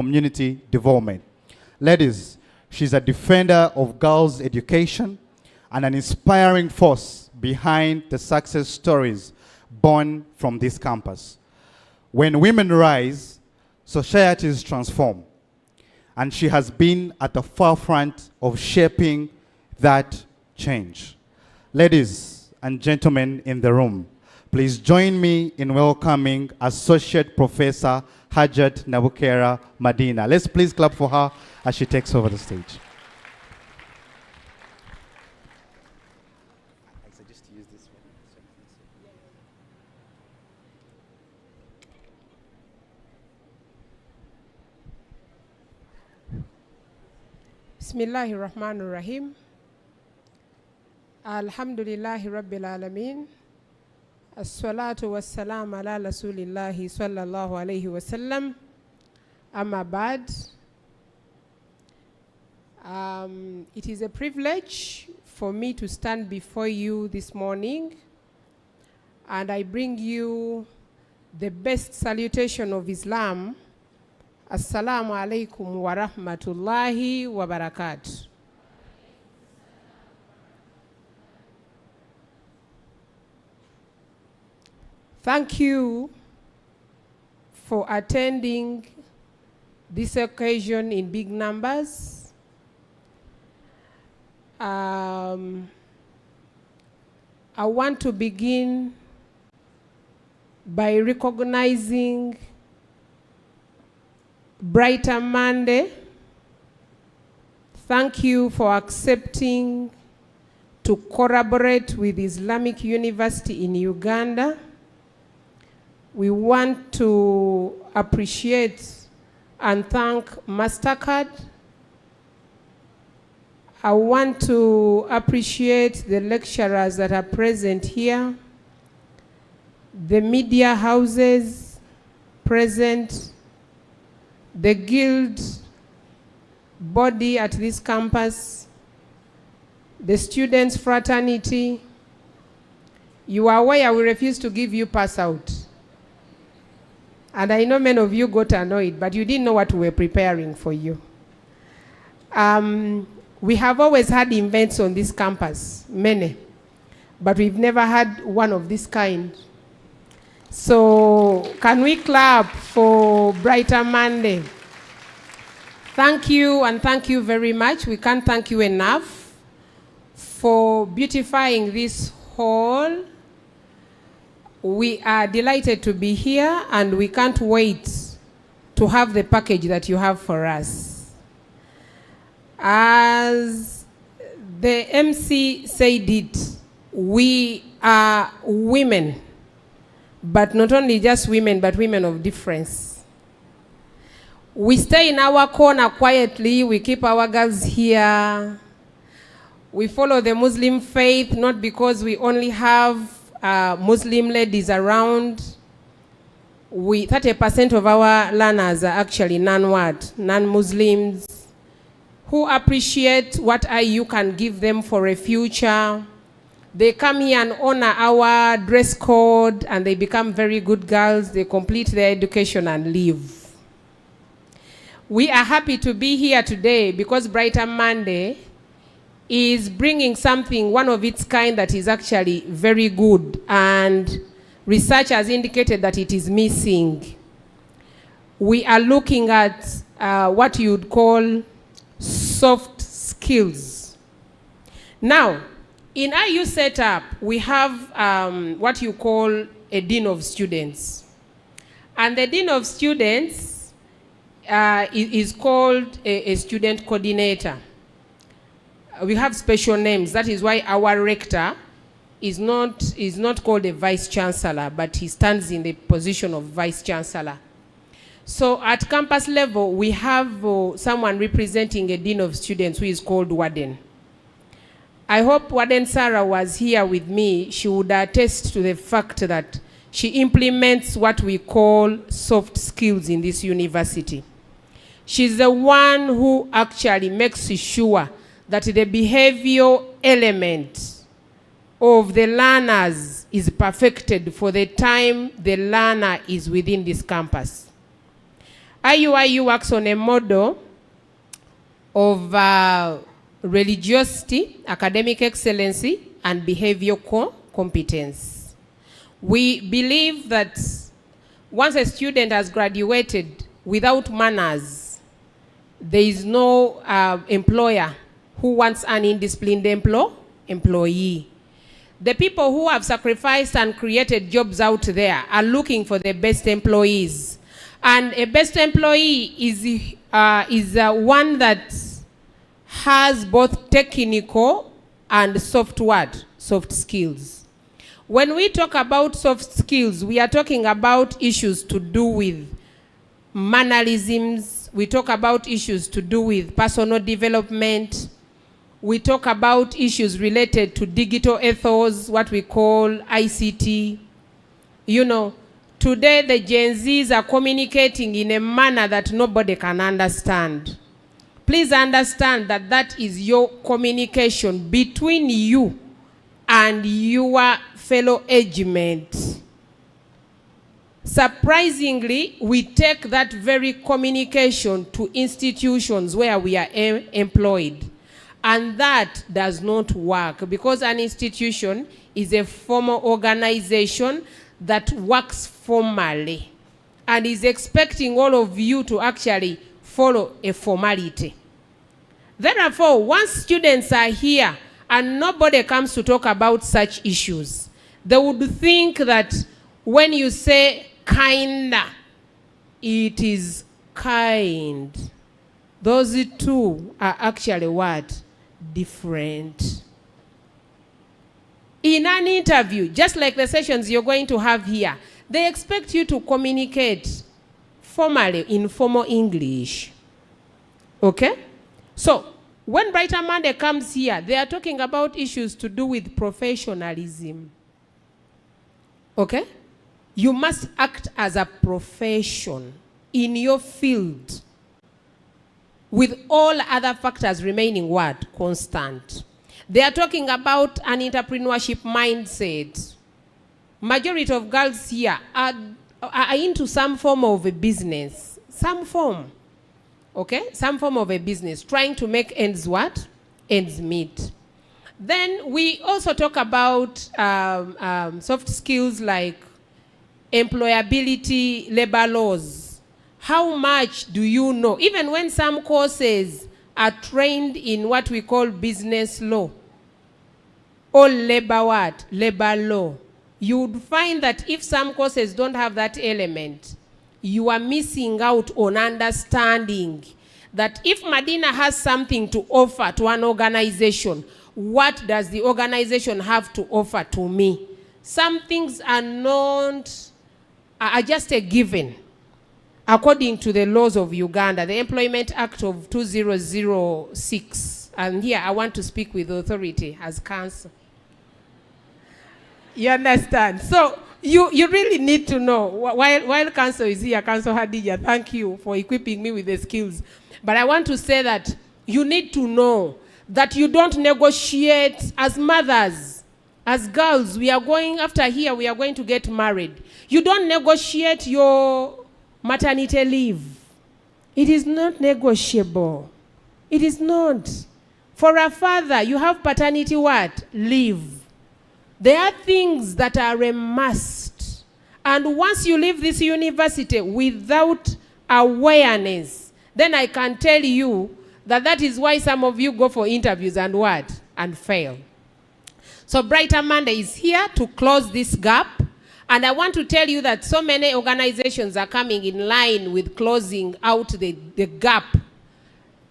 community development. Ladies, she's a defender of girls' education and an inspiring force behind the success stories born from this campus. When women rise, societies transform, and she has been at the forefront of shaping that change. Ladies and gentlemen in the room, please join me in welcoming Associate Professor Hajat Nabukera Madina. Let's please clap for her as she takes over the stage. I suggest you use this one. Bismillahirrahmanirrahim. Alhamdulillahi Rabbil Alameen. As-salatu was-salam ala Rasulillahi sallallahu alayhi wa sallam. Amma ba'd. It is a privilege for me to stand before you this morning, and I bring you the best salutation of Islam. Assalamu alaikum wa rahmatullahi wa barakatuh. Thank you for attending this occasion in big numbers. I want to begin by recognizing Brighter Monday. Thank you for accepting to collaborate with Islamic University in Uganda. We want to appreciate and thank MasterCard. I want to appreciate the lecturers that are present here, the media houses present, the guild body at this campus, the students' fraternity. You are aware we refuse to give you pass out. And I know many of you got annoyed, but you didn't know what we were preparing for you. We have always had events on this campus, many, but we've never had one of this kind. So can we clap for Brighter Monday? Thank you, and thank you very much. We can't thank you enough for beautifying this hall. We are delighted to be here, and we can't wait to have the package that you have for us. As the MC said it, we are women, but not only just women, but women of difference. We stay in our corner quietly. We keep our girls here. We follow the Muslim faith, not because we only have Muslim ladies around. 30% of our learners are actually non-Muslims, who appreciate what IU can give them for a future. They come here and honor our dress code, and they become very good girls. They complete their education and leave. We are happy to be here today because Brighter Monday is bringing something, one of its kind, that is actually very good, and research has indicated that it is missing. We are looking at what you would call soft skills. Now, in IU setup, we have what you call a dean of students. And the dean of students is called a student coordinator. We have special names. That is why our rector is not called a vice chancellor, but he stands in the position of vice chancellor. So at campus level, we have someone representing a dean of students who is called warden. I hope Warden Sarah was here with me. She would attest to the fact that she implements what we call soft skills in this university. She's the one who actually makes sure that the behavioral element of the learners is perfected for the time the learner is within this campus. IUIU works on a model of religiosity, academic excellency, and behavioral competence. We believe that once a student has graduated without manners, there is no employer who wants an indisciplined employee. The people who have sacrificed and created jobs out there are looking for the best employees. And a best employee is one that has both technical and soft skills. When we talk about soft skills, we are talking about issues to do with mannerisms. We talk about issues to do with personal development. We talk about issues related to digital ethos, what we call ICT. You know, today the Gen Zs are communicating in a manner that nobody can understand. Please understand that that is your communication between you and your fellow age mate. Surprisingly, we take that very communication to institutions where we are employed. And that does not work, because an institution is a formal organization that works formally and is expecting all of you to actually follow a formality. Therefore, once students are here and nobody comes to talk about such issues, they would think that when you say kinda, it is kind. Those two are actually what? Different. In an interview, just like the sessions you're going to have here, they expect you to communicate formally in formal English. Okay? So, when Brighter Monday comes here, they are talking about issues to do with professionalism. Okay? You must act as a profession in your field, with all other factors remaining what? Constant. They are talking about an entrepreneurship mindset. Majority of girls here are into some form of a business. Some form. Okay? Some form of a business. Trying to make ends what? Ends meet. Then we also talk about soft skills like employability, labor laws. How much do you know? Even when some courses are trained in what we call business law or labor what? Labor law. You would find that if some courses don't have that element, you are missing out on understanding that if Medina has something to offer to an organization, what does the organization have to offer to me? Some things are just a given. According to the laws of Uganda, the Employment Act of 2006, and here I want to speak with authority as council. You understand? So you really need to know. While council is here, Council Hadija, thank you for equipping me with the skills. But I want to say that you need to know that you don't negotiate as mothers, as girls. We are going, after here, we are going to get married. You don't negotiate your maternity leave. It is not negotiable. It is not. For a father, you have paternity what? Leave. There are things that are a must. And once you leave this university without awareness, then I can tell you that that is why some of you go for interviews and what? And fail. So Brighter Monday is here to close this gap. And I want to tell you that so many organizations are coming in line with closing out the gap.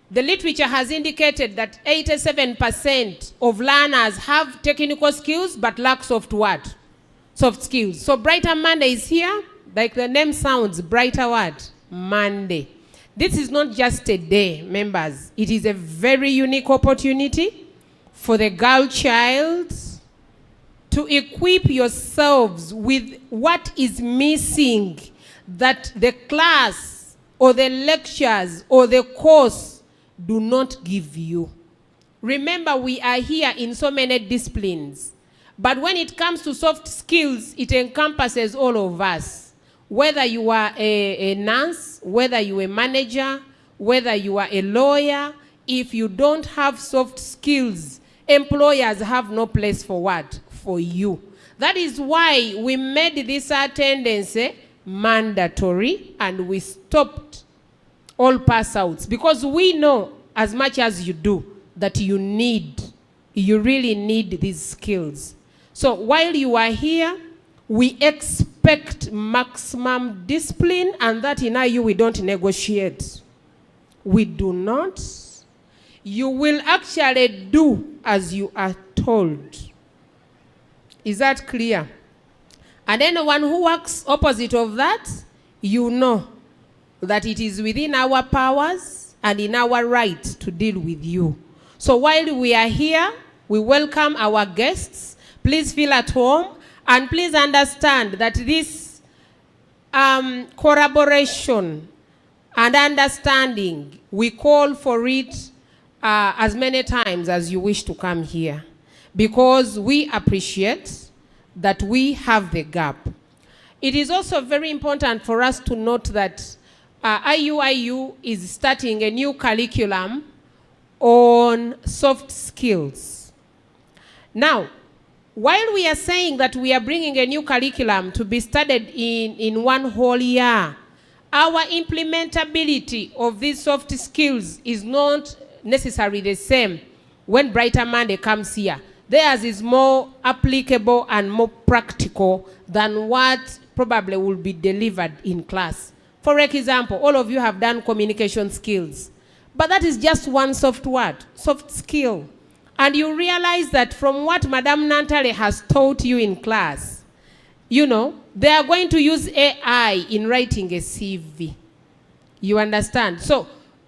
The literature has indicated that 87% of learners have technical skills but lack soft skills. So Brighter Monday is here, like the name sounds, Brighter what? Monday. This is not just a day, members. It is a very unique opportunity for the girl child to equip yourselves with what is missing that the class or the lectures or the course do not give you. Remember, we are here in so many disciplines. But when it comes to soft skills, it encompasses all of us. Whether you are a nurse, whether you are a manager, whether you are a lawyer, if you don't have soft skills, employers have no place for what? For you. That is why we made this attendance mandatory, and we stopped all pass outs, because we know, as much as you do, that you really need these skills. So while you are here, we expect maximum discipline, and that in IU we don't negotiate. We do not. You will actually do as you are told. Is that clear? And anyone who works opposite of that, you know that it is within our powers and in our right to deal with you. So while we are here, we welcome our guests. Please feel at home, and please understand that this collaboration and understanding, we call for it as many times as you wish to come here, because we appreciate that we have the gap. It is also very important for us to note that IUIU is starting a new curriculum on soft skills. Now, while we are saying that we are bringing a new curriculum to be studied in one whole year, our implementability of these soft skills is not necessarily the same when Brighter Monday comes here. Theirs is more applicable and more practical than what probably will be delivered in class. For example, all of you have done communication skills, but that is just one soft word, soft skill. And you realize that from what Madame Nantale has taught you in class, you know, they are going to use AI in writing a CV. You understand? So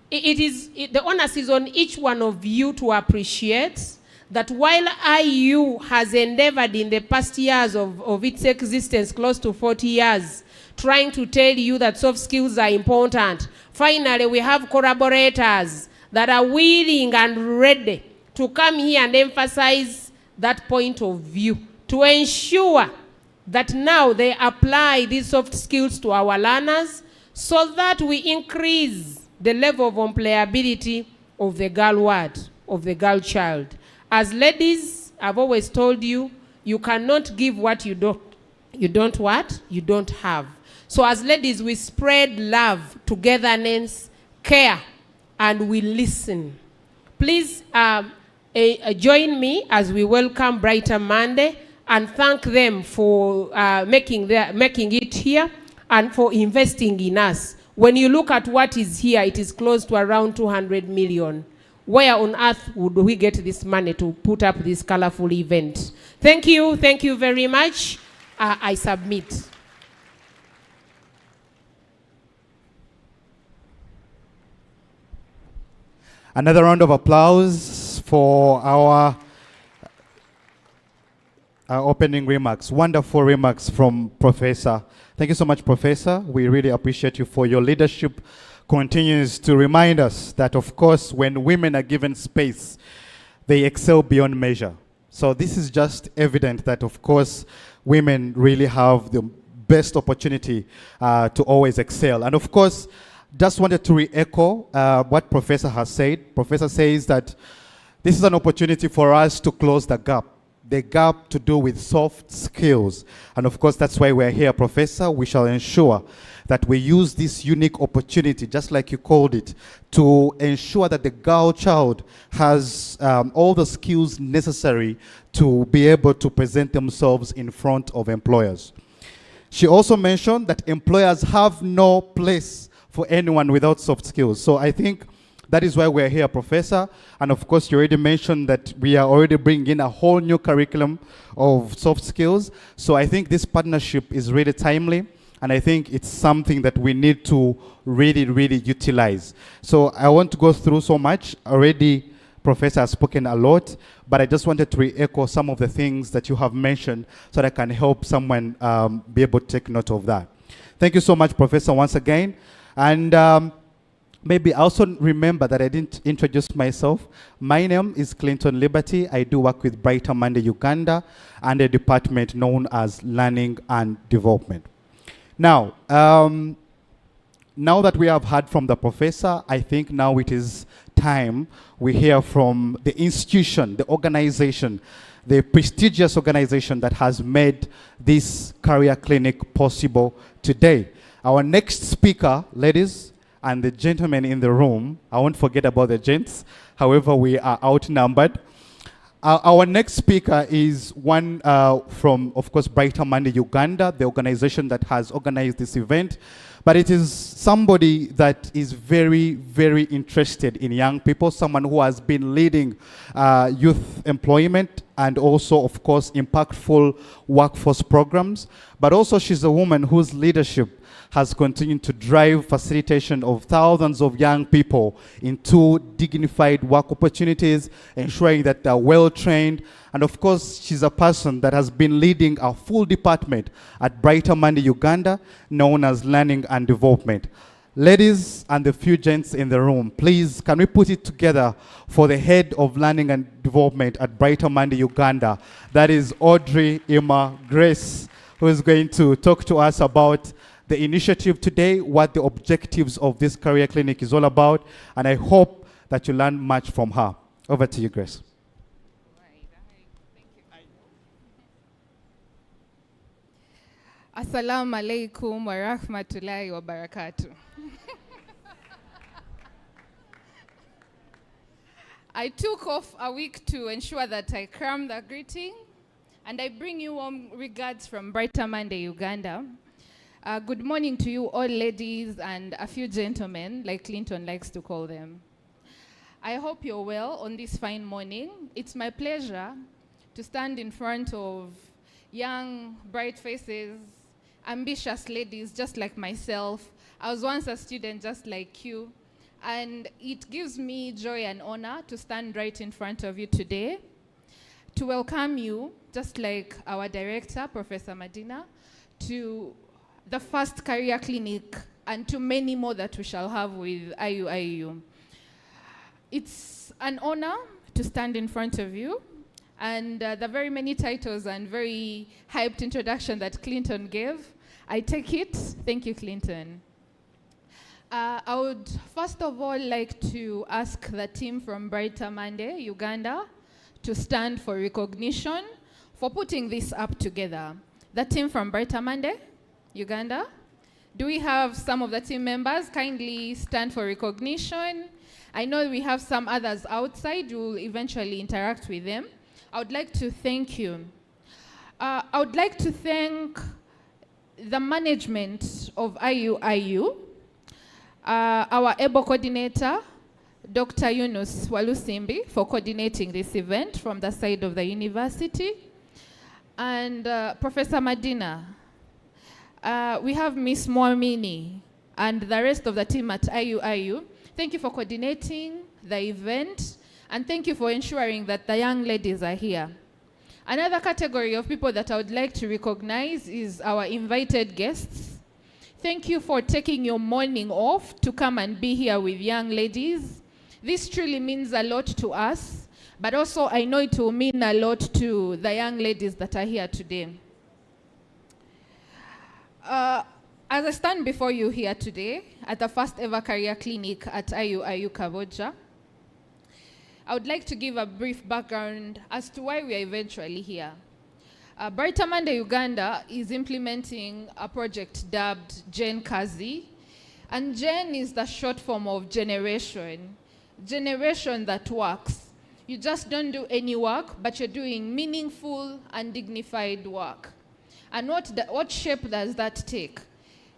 the onus is on each one of you to appreciate that while IU has endeavored in the past years of its existence, close to 40 years, trying to tell you that soft skills are important, finally we have collaborators that are willing and ready to come here and emphasize that point of view, to ensure that now they apply these soft skills to our learners, so that we increase the level of employability of the girl ward, of the girl child. As ladies, I've always told you, you cannot give what you don't have. So as ladies, we spread love, togetherness, care, and we listen. Please join me as we welcome Brighter Monday and thank them for making it here and for investing in us. When you look at what is here, it is close to around 200 million. Where on earth would we get this money to put up this colorful event? Thank you very much. I submit. Another round of applause for our opening remarks. Wonderful remarks from Professor. Thank you so much, Professor. We really appreciate you for your leadership. Continues to remind us that, of course, when women are given space, they excel beyond measure. So this is just evident that, of course, women really have the best opportunity to always excel. And of course, just wanted to re-echo what Professor has said. Professor says that this is an opportunity for us to close the gap to do with soft skills. And of course, that's why we're here, Professor. We shall ensure that we use this unique opportunity, just like you called it, to ensure that the girl child has all the skills necessary to be able to present themselves in front of employers. She also mentioned that employers have no place for anyone without soft skills. So I think that is why we're here, Professor. And of course, you already mentioned that we are already bringing in a whole new curriculum of soft skills. So I think this partnership is really timely. And I think it's something that we need to really, really utilize. So I want to go through so much. Already, Professor has spoken a lot, but I just wanted to re-echo some of the things that you have mentioned so that I can help someone be able to take note of that. Thank you so much, Professor, once again. And maybe also remember that I didn't introduce myself. My name is Clinton Liberty. I do work with Brighter Monday Uganda and a department known as Learning and Development. Now, now that we have heard from the professor, I think now it is time we hear from the institution, the organization, the prestigious organization that has made this career clinic possible today. Our next speaker, ladies and the gentlemen in the room, I won't forget about the gents, however we are outnumbered. Our next speaker is one from, of course, Brighter Monday, Uganda, the organization that has organized this event. But it is somebody that is very, very interested in young people, someone who has been leading youth employment and also, of course, impactful workforce programs. But also she's a woman whose leadership has continued to drive facilitation of thousands of young people into dignified work opportunities, ensuring that they're well-trained. And of course, she's a person that has been leading a full department at Brighter Monday, Uganda, known as Learning and Development. Ladies and the few gents in the room, please, can we put it together for the head of Learning and Development at Brighter Monday, Uganda? That is Audrey Emma Grace, who is going to talk to us about the initiative today, what the objectives of this career clinic is all about, and I hope that you learn much from her. Over to you, Grace. Assalamu alaikum wa rahmatullahi wa barakatuh. I took off a week to ensure that I cram the greeting, and I bring you warm regards from Brighter Monday, Uganda. Good morning to you all ladies and a few gentlemen, like Clinton likes to call them. I hope you're well on this fine morning. It's my pleasure to stand in front of young, bright faces, ambitious ladies just like myself. I was once a student just like you, and it gives me joy and honor to stand right in front of you today to welcome you, just like our director, Professor Madina, to the first career clinic and to many more that we shall have with Clinic-Iuiu. It's an honor to stand in front of you, and the very many titles and very hyped introduction that Clinton gave, I take it. Thank you, Clinton. I would first of all like to ask the team from Brighter Monday, Uganda, to stand for recognition for putting this up together. The team from Brighter Monday, Uganda. Do we have some of the team members kindly stand for recognition? I know we have some others outside. You'll eventually interact with them. I would like to thank you. I would like to thank the management of Clinic-Iuiu, our ABLE coordinator, Dr. Yunus Walusimbi, for coordinating this event from the side of the university, and Professor Madina. We have Miss Mwamini and the rest of the team at Clinic-Iuiu. Thank you for coordinating the event, and thank you for ensuring that the young ladies are here. Another category of people that I would like to recognize is our invited guests. Thank you for taking your morning off to come and be here with young ladies. This truly means a lot to us, but also I know it will mean a lot to the young ladies that are here today. As I stand before you here today at the first ever career clinic at Clinic-Iuiu Kaboja, I would like to give a brief background as to why we are eventually here. Brighter Monday Uganda is implementing a project dubbed Gen Kazi, and Gen is the short form of generation that works. You just don't do any work, but you're doing meaningful and dignified work. And what shape does that take?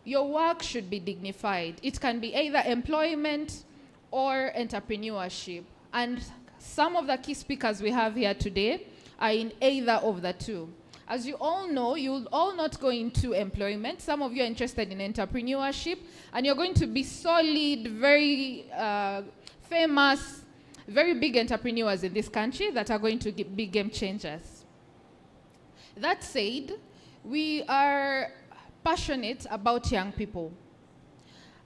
Your work should be dignified. It can be either employment or entrepreneurship. And some of the key speakers we have here today are in either of the two. As you all know, you'll all not go into employment. Some of you are interested in entrepreneurship, and you're going to be solid, very famous, very big entrepreneurs in this country that are going to be game changers. That said, we are passionate about young people.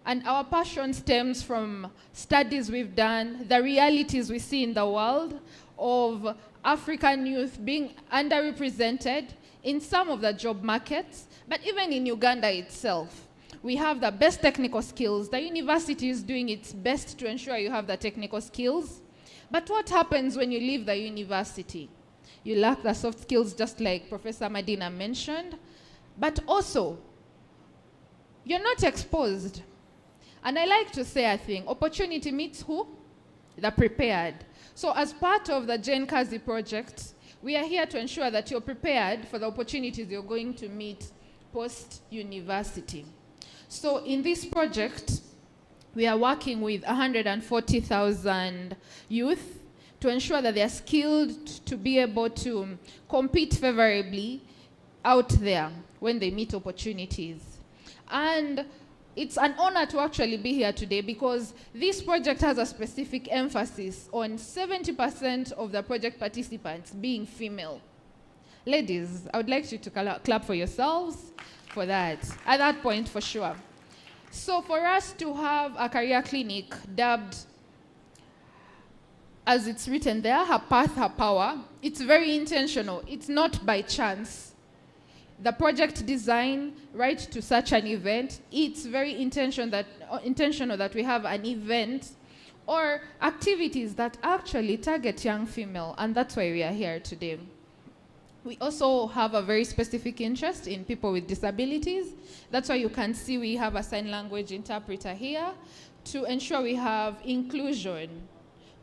And our passion stems from studies we've done, the realities we see in the world of African youth being underrepresented in some of the job markets, but even in Uganda itself. We have the best technical skills. The university is doing its best to ensure you have the technical skills. But what happens when you leave the university? You lack the soft skills, just like Professor Medina mentioned. But also, you're not exposed. And I like to say, I think, opportunity meets who? The prepared. So as part of the Jane Kazi project, we are here to ensure that you're prepared for the opportunities you're going to meet post-university. So in this project, we are working with 140,000 youth to ensure that they are skilled to be able to compete favorably out there when they meet opportunities. And it's an honor to actually be here today because this project has a specific emphasis on 70% of the project participants being female. Ladies, I would like you to clap for yourselves for that, at that point for sure. So for us to have a career clinic dubbed, as it's written there, Her Path, Her Power, it's very intentional. It's not by chance. The project design, right to such an event, it's very intentional that we have an event or activities that actually target young female, and that's why we are here today. We also have a very specific interest in people with disabilities. That's why you can see we have a sign language interpreter here to ensure we have inclusion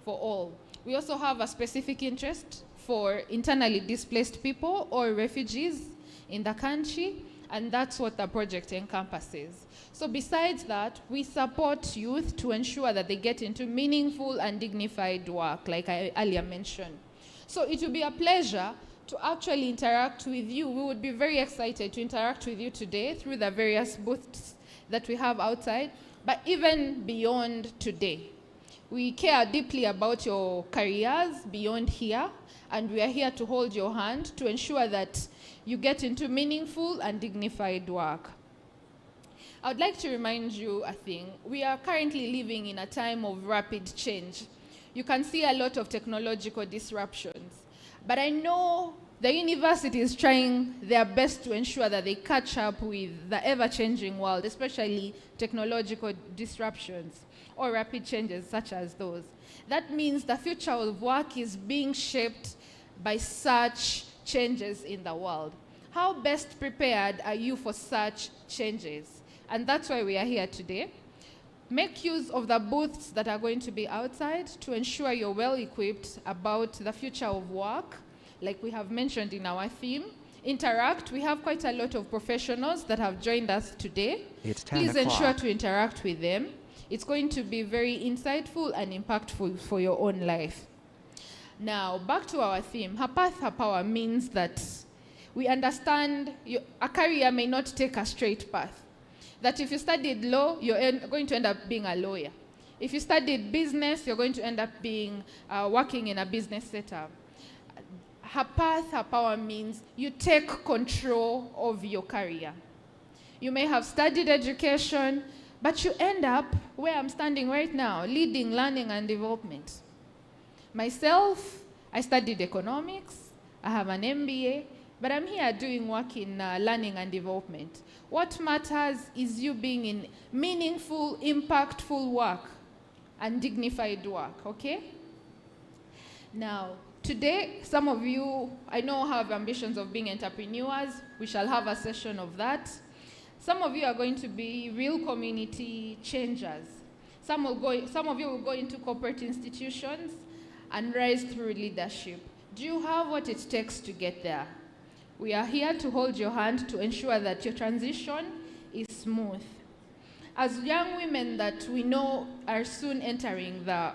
for all. We also have a specific interest for internally displaced people or refugees in the country, and that's what the project encompasses. So besides that, we support youth to ensure that they get into meaningful and dignified work, like I earlier mentioned. So it will be a pleasure to actually interact with you. We would be very excited to interact with you today through the various booths that we have outside, but even beyond today. We care deeply about your careers beyond here, and we are here to hold your hand to ensure that you get into meaningful and dignified work. I would like to remind you, I think, we are currently living in a time of rapid change. You can see a lot of technological disruptions. But I know the university is trying their best to ensure that they catch up with the ever-changing world, especially technological disruptions or rapid changes such as those. That means the future of work is being shaped by such changes in the world. How best prepared are you for such changes? And that's why we are here today. Make use of the booths that are going to be outside to ensure you're well equipped about the future of work, like we have mentioned in our theme. Interact. We have quite a lot of professionals that have joined us today. It's 10 Please o'clock. ensure to interact with them. It's going to be very insightful and impactful for your own life. Now, back to our theme. Her Path, Her Power means that we understand a career may not take a straight path. That if you studied law, you're going to end up being a lawyer. If you studied business, you're going to end up being working in a business setup. Her Path, Her Power means you take control of your career. You may have studied education, but you end up where I'm standing right now, leading learning and development. Myself, I studied economics, I have an MBA, but I'm here doing work in learning and development. What matters is you being in meaningful, impactful work and dignified work, okay? Now, today, some of you, I know, have ambitions of being entrepreneurs. We shall have a session of that. Some of you are going to be real community changers. Some of you will go into corporate institutions and rise through leadership. Do you have what it takes to get there? We are here to hold your hand to ensure that your transition is smooth. As young women that we know are soon entering the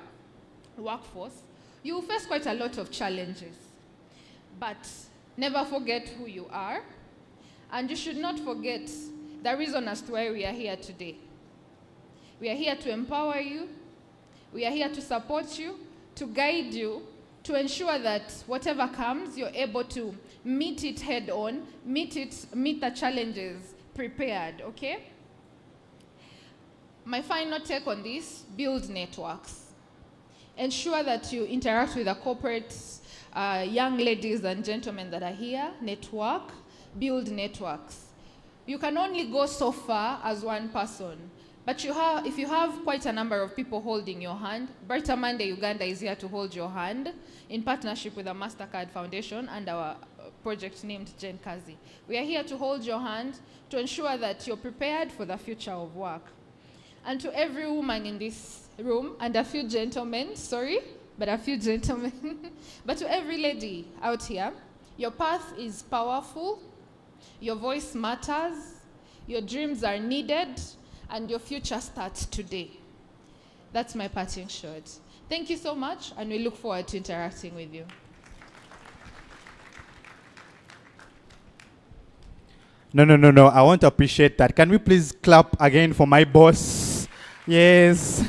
workforce, you will face quite a lot of challenges. But never forget who you are, and you should not forget the reason as to why we are here today. We are here to empower you, we are here to support you, to guide you, to ensure that whatever comes, you're able to meet it head on, meet the challenges prepared, okay? My final take on this, build networks. Ensure that you interact with the corporate young ladies and gentlemen that are here, network, build networks. You can only go so far as one person. But if you have quite a number of people holding your hand, Brighter Monday Uganda is here to hold your hand in partnership with the MasterCard Foundation and our project named Gen Kazi. We are here to hold your hand to ensure that you're prepared for the future of work. And to every woman in this room, and a few gentlemen, but to every lady out here, your path is powerful, your voice matters, your dreams are needed, and your future starts today. That's my parting shot. Thank you so much, and we look forward to interacting with you. No. I want to appreciate that. Can we please clap again for my boss? Yes.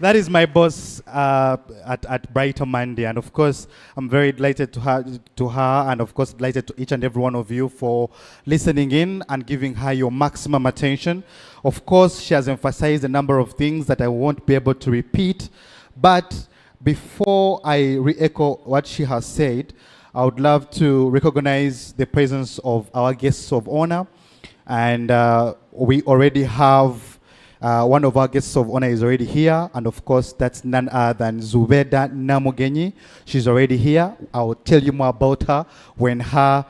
That is my boss at Brighter Monday. And of course, I'm very delighted to her, and of course, delighted to each and every one of you for listening in and giving her your maximum attention. Of course, she has emphasized a number of things that I won't be able to repeat. But before I re-echo what she has said, I would love to recognize the presence of our guests of honor. And we already have one of our guests of honor is already here. And of course, that's none other than Zubeda Namugenyi. She's already here. I'll tell you more about her when her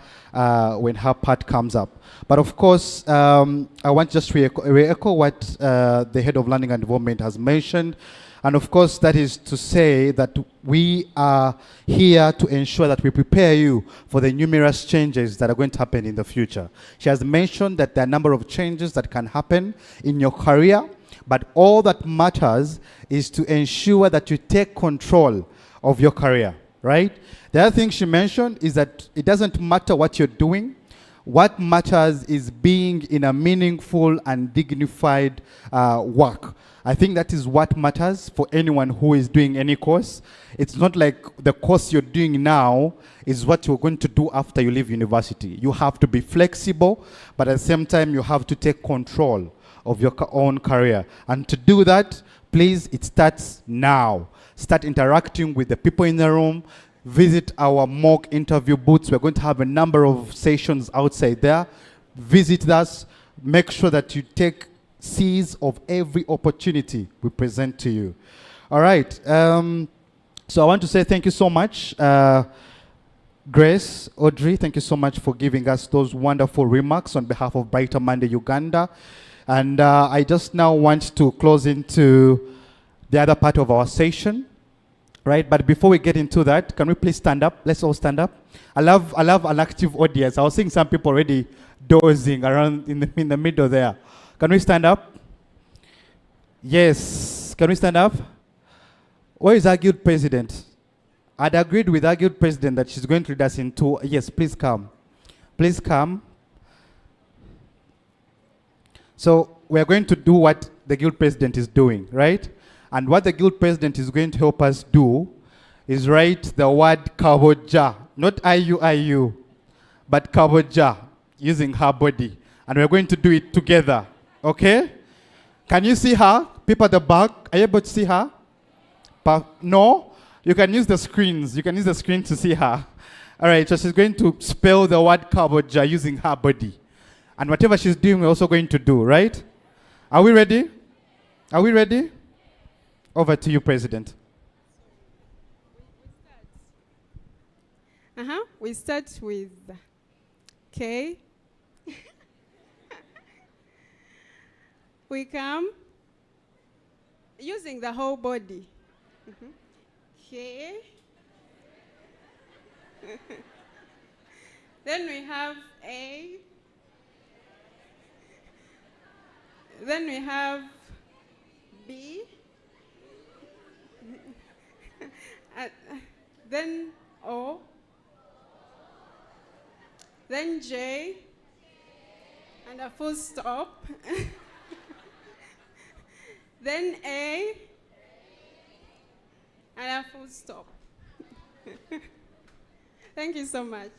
part comes up. But of course, I want just to re-echo what the head of learning and development has mentioned. And of course, that is to say that we are here to ensure that we prepare you for the numerous changes that are going to happen in the future. She has mentioned that there are a number of changes that can happen in your career, but all that matters is to ensure that you take control of your career, right? The other thing she mentioned is that it doesn't matter what you're doing. What matters is being in a meaningful and dignified work. I think that is what matters for anyone who is doing any course. It's not like the course you're doing now is what you're going to do after you leave university. You have to be flexible, but at the same time, you have to take control of your own career. And to do that, please, it starts now. Start interacting with the people in the room. Visit our mock interview booths. We're going to have a number of sessions outside there. Visit us. Make sure that you take seize of every opportunity we present to you. All right. So I want to say thank you so much. Grace, Audrey, thank you so much for giving us those wonderful remarks on behalf of Brighter Monday Uganda. And I just now want to close into the other part of our session. Right, but before we get into that, can we please stand up? Let's all stand up. I love an active audience. I was seeing some people already dozing around in the middle there. Can we stand up? Yes. Can we stand up? Where is our guild president? I'd agreed with our guild president that she's going to lead us into. Yes, please come. Please come. So we're going to do what the guild president is doing, right? And what the guild president is going to help us do is write the word kaboja, not IUIU, but kaboja, using her body. And we're going to do it together, okay? Can you see her? People at the back, are you able to see her? No? You can use the screens. You can use the screen to see her. All right, so she's going to spell the word kaboja using her body. And whatever she's doing, we're also going to do, right? Are we ready? Are we ready? Over to you, President. We start with K. We come using the whole body. K. Then we have A. Then we have B. Then O. Then J. And a full stop. Then A. And a full stop. Thank you so much.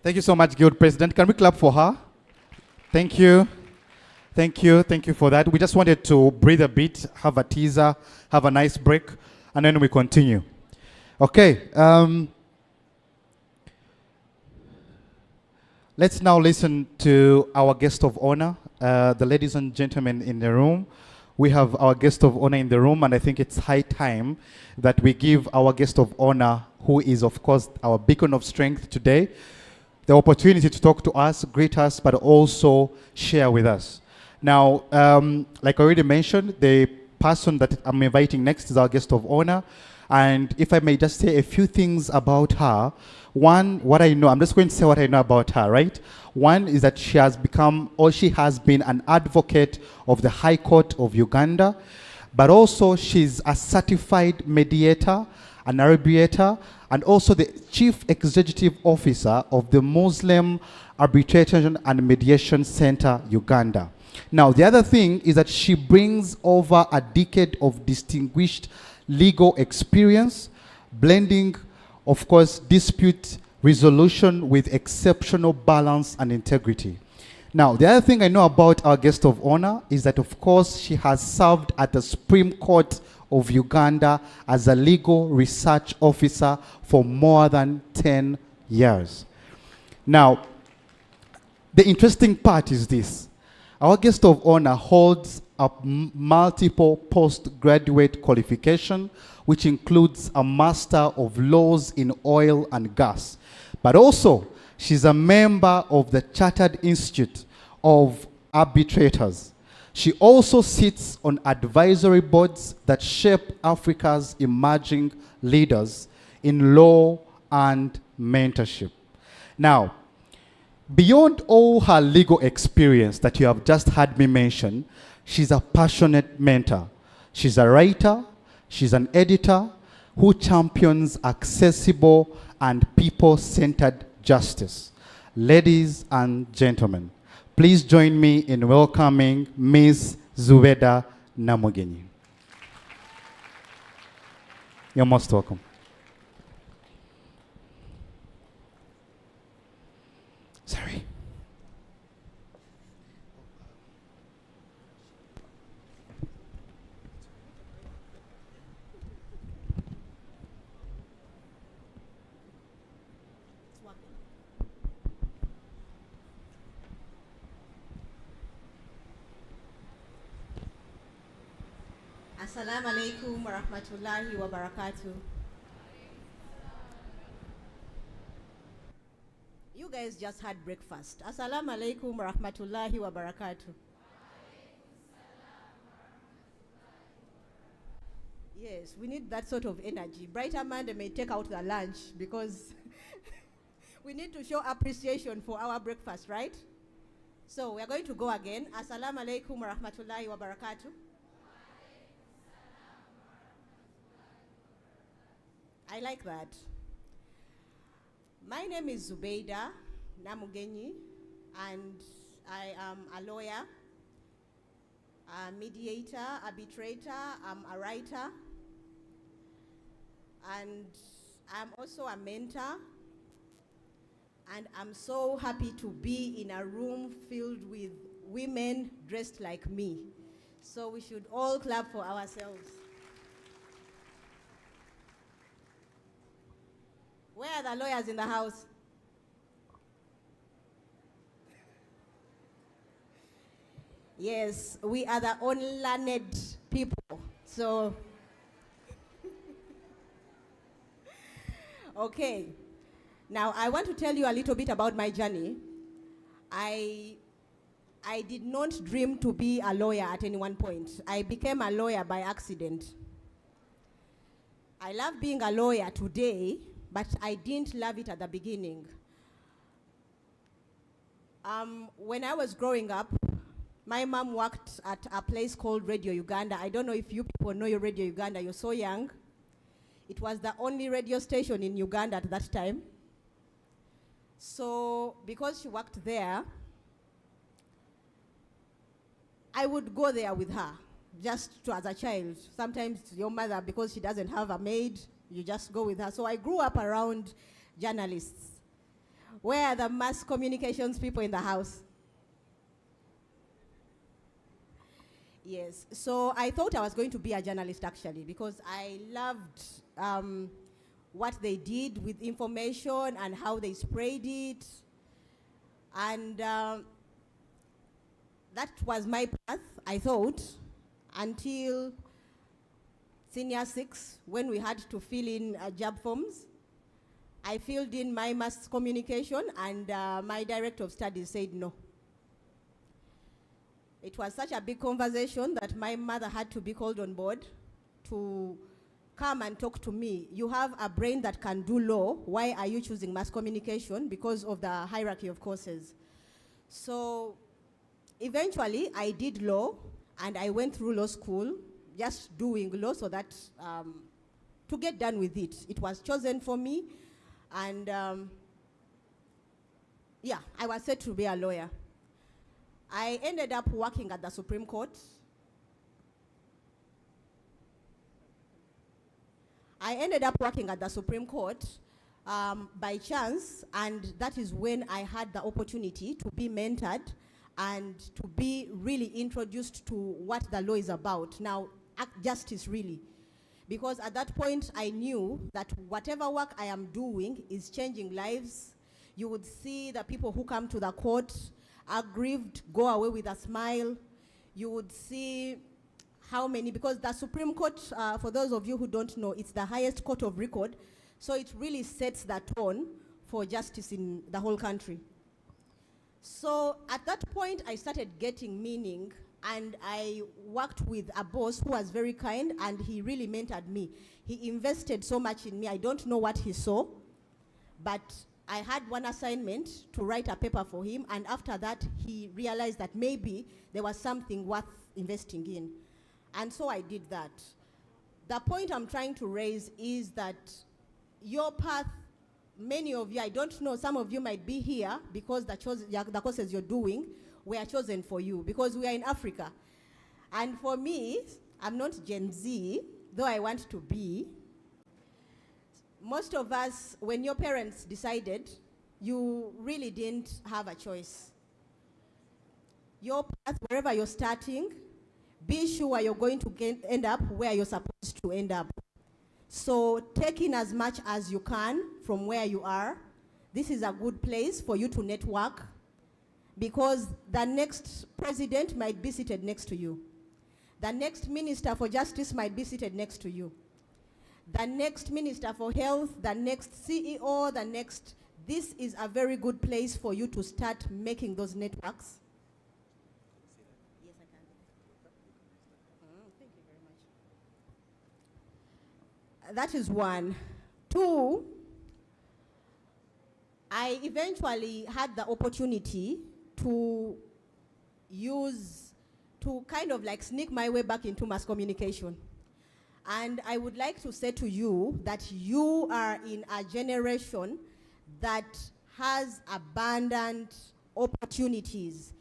Thank you so much, Guild President. Can we clap for her? Thank you. Thank you. Thank you for that. We just wanted to breathe a bit, have a teaser, have a nice break, and then we continue. Okay. Let's now listen to our guest of honor, the ladies and gentlemen in the room. We have our guest of honor in the room, and I think it's high time that we give our guest of honor, who is, of course, our beacon of strength today, the opportunity to talk to us, greet us, but also share with us. Now, like I already mentioned, the person that I'm inviting next is our guest of honor. And if I may just say a few things about her. One, what I know, I'm just going to say what I know about her, right? One is that she has become, or she has been an advocate of the High Court of Uganda, but also she's a certified mediator, an arbitrator, and also the Chief Executive Officer of the Muslim Arbitration and Mediation Center, Uganda. Now, the other thing is that she brings over a decade of distinguished legal experience, blending, of course, dispute resolution with exceptional balance and integrity. Now, the other thing I know about our guest of honor is that, of course, she has served at the Supreme Court of Uganda as a legal research officer for more than 10 years. Now, the interesting part is this. Our guest of honor holds a multiple postgraduate qualification, which includes a Master of Laws in Oil and Gas. But also, she's a member of the Chartered Institute of Arbitrators. She also sits on advisory boards that shape Africa's emerging leaders in law and mentorship. Now, beyond all her legal experience that you have just heard me mention, she's a passionate mentor. She's a writer, she's an editor who champions accessible and people-centered justice. Ladies and gentlemen, please join me in welcoming Ms. Zubeda Namugenyi. You're most welcome. Sorry. Assalamu alaikum wa rahmatullahi wa barakatuh. You guys just had breakfast. Assalamu alaikum wa rahmatullahi wa barakatuh. Yes, we need that sort of energy. Brighter Monday may take out the lunch because we need to show appreciation for our breakfast, right? So we are going to go again. Assalamu alaikum wa rahmatullahi wa barakatuh. I like that. My name is Zubeda Namugenyi, and I am a lawyer, a mediator, arbitrator, I'm a writer, and I'm also a mentor, and I'm so happy to be in a room filled with women dressed like me. So we should all clap for ourselves. Where are the lawyers in the house? Yes, we are the unlearned people. So, okay. Now, I want to tell you a little bit about my journey. I did not dream to be a lawyer at any one point. I became a lawyer by accident. I love being a lawyer today, but I didn't love it at the beginning. When I was growing up, my mom worked at a place called Radio Uganda. I don't know if you people know your Radio Uganda, you're so young. It was the only radio station in Uganda at that time. So because she worked there, I would go there with her, as a child. Sometimes your mother, because she doesn't have a maid, you just go with her. So I grew up around journalists. Where are the mass communications people in the house? Yes, so I thought I was going to be a journalist actually because I loved what they did with information and how they sprayed it. And that was my path, I thought, until senior 6 when we had to fill in job forms. I filled in my mass communication and my director of studies said no. It was such a big conversation that my mother had to be called on board to come and talk to me. You have a brain that can do law. Why are you choosing mass communication? Because of the hierarchy of courses. So eventually I did law and I went through law school, just doing law so that to get done with it. It was chosen for me and yeah, I was set to be a lawyer. I ended up working at the Supreme Court. I ended up working at the Supreme Court by chance, and that is when I had the opportunity to be mentored and to be really introduced to what the law is about. Now, justice really. Because at that point, I knew that whatever work I am doing is changing lives. You would see the people who come to the court aggrieved go away with a smile. You would see how many, because the Supreme Court, for those of you who don't know, it's the highest court of record, so it really sets the tone for justice in the whole country. So at that point, I started getting meaning, and I worked with a boss who was very kind, and he really mentored me. He invested so much in me. I don't know what he saw, but I had one assignment to write a paper for him, and after that, he realized that maybe there was something worth investing in. And so I did that. The point I'm trying to raise is that your path, many of you, I don't know, some of you might be here because the courses you're doing were chosen for you, because we are in Africa. And for me, I'm not Gen Z, though I want to be. Most of us, when your parents decided, you really didn't have a choice. Your path, wherever you're starting, be sure you're going to end up where you're supposed to end up. So take in as much as you can from where you are. This is a good place for you to network, because the next president might be seated next to you. The next minister for justice might be seated next to you. The next minister for health, the next CEO, this is a very good place for you to start making those networks. Yes, I can. Thank you very much. That is one. Two, I eventually had the opportunity to kind of like sneak my way back into mass communication. And I would like to say to you that you are in a generation that has abundant opportunities,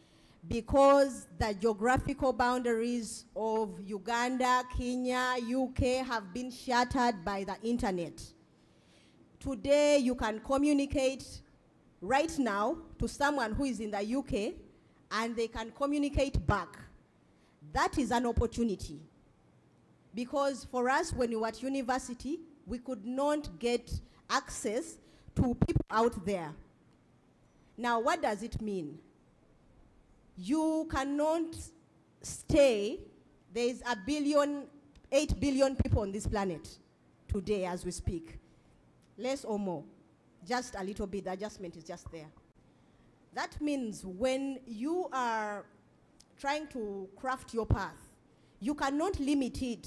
because the geographical boundaries of Uganda, Kenya, UK have been shattered by the internet. Today, you can communicate right now to someone who is in the UK, and they can communicate back. That is an opportunity. Because for us, when we were at university, we could not get access to people out there. Now, what does it mean? You cannot stay. There is 8 billion people on this planet today as we speak. Less or more. Just a little bit, the adjustment is just there. That means when you are trying to craft your path, you cannot limit it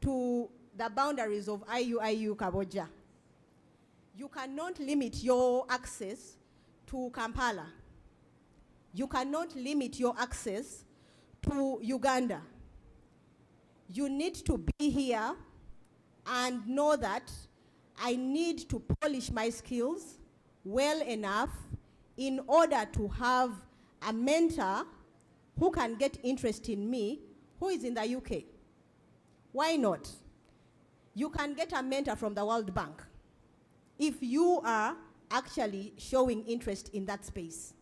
to the boundaries of Clinic-Iuiu Kaboja. You cannot limit your access to Kampala. You cannot limit your access to Uganda. You need to be here and know that I need to polish my skills well enough in order to have a mentor who can get interest in me, who is in the UK. Why not? You can get a mentor from the World Bank if you are actually showing interest in that space.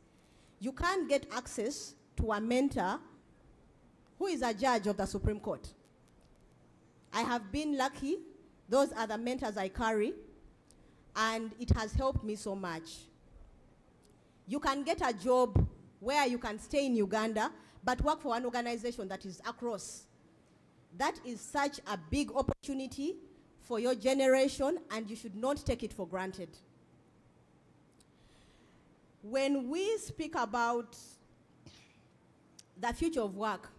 You can't get access to a mentor who is a judge of the Supreme Court. I have been lucky. Those are the mentors I carry, and it has helped me so much. You can get a job where you can stay in Uganda, but work for an organization that is across. That is such a big opportunity for your generation, and you should not take it for granted. When we speak about the future of work,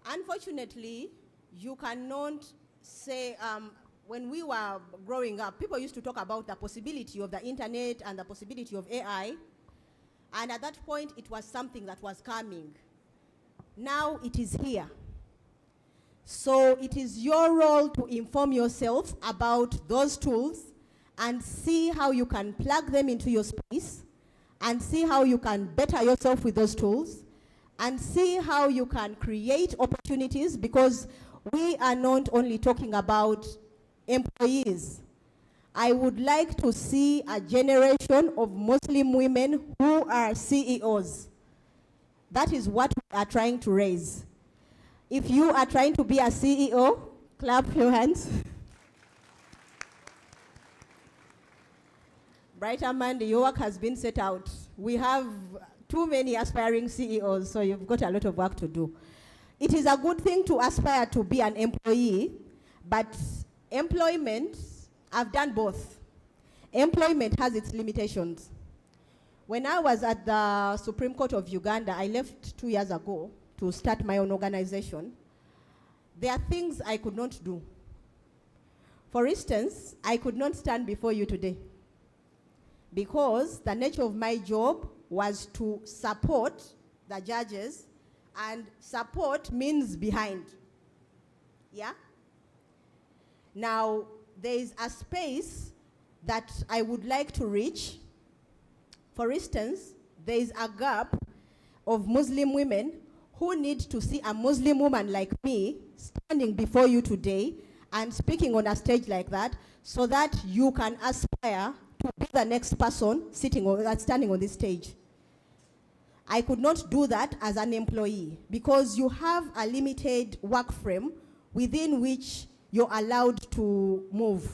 unfortunately, you cannot say, when we were growing up, people used to talk about the possibility of the internet and the possibility of AI. And at that point, it was something that was coming. Now it is here. So it is your role to inform yourself about those tools and see how you can plug them into your space and see how you can better yourself with those tools and see how you can create opportunities, because we are not only talking about employees. I would like to see a generation of Muslim women who are CEOs. That is what we are trying to raise. If you are trying to be a CEO, clap your hands. Brighter Monday, your work has been set out. We have too many aspiring CEOs, so you've got a lot of work to do. It is a good thing to aspire to be an employee, but employment, I've done both. Employment has its limitations. When I was at the Supreme Court of Uganda, I left 2 years ago to start my own organization. There are things I could not do. For instance, I could not stand before you today because the nature of my job was to support the judges, and support means behind. Yeah? Now, there is a space that I would like to reach. For instance, there is a gap of Muslim women who need to see a Muslim woman like me standing before you today and speaking on a stage like that, so that you can aspire to be the next person standing on this stage. I could not do that as an employee because you have a limited work frame within which you're allowed to move.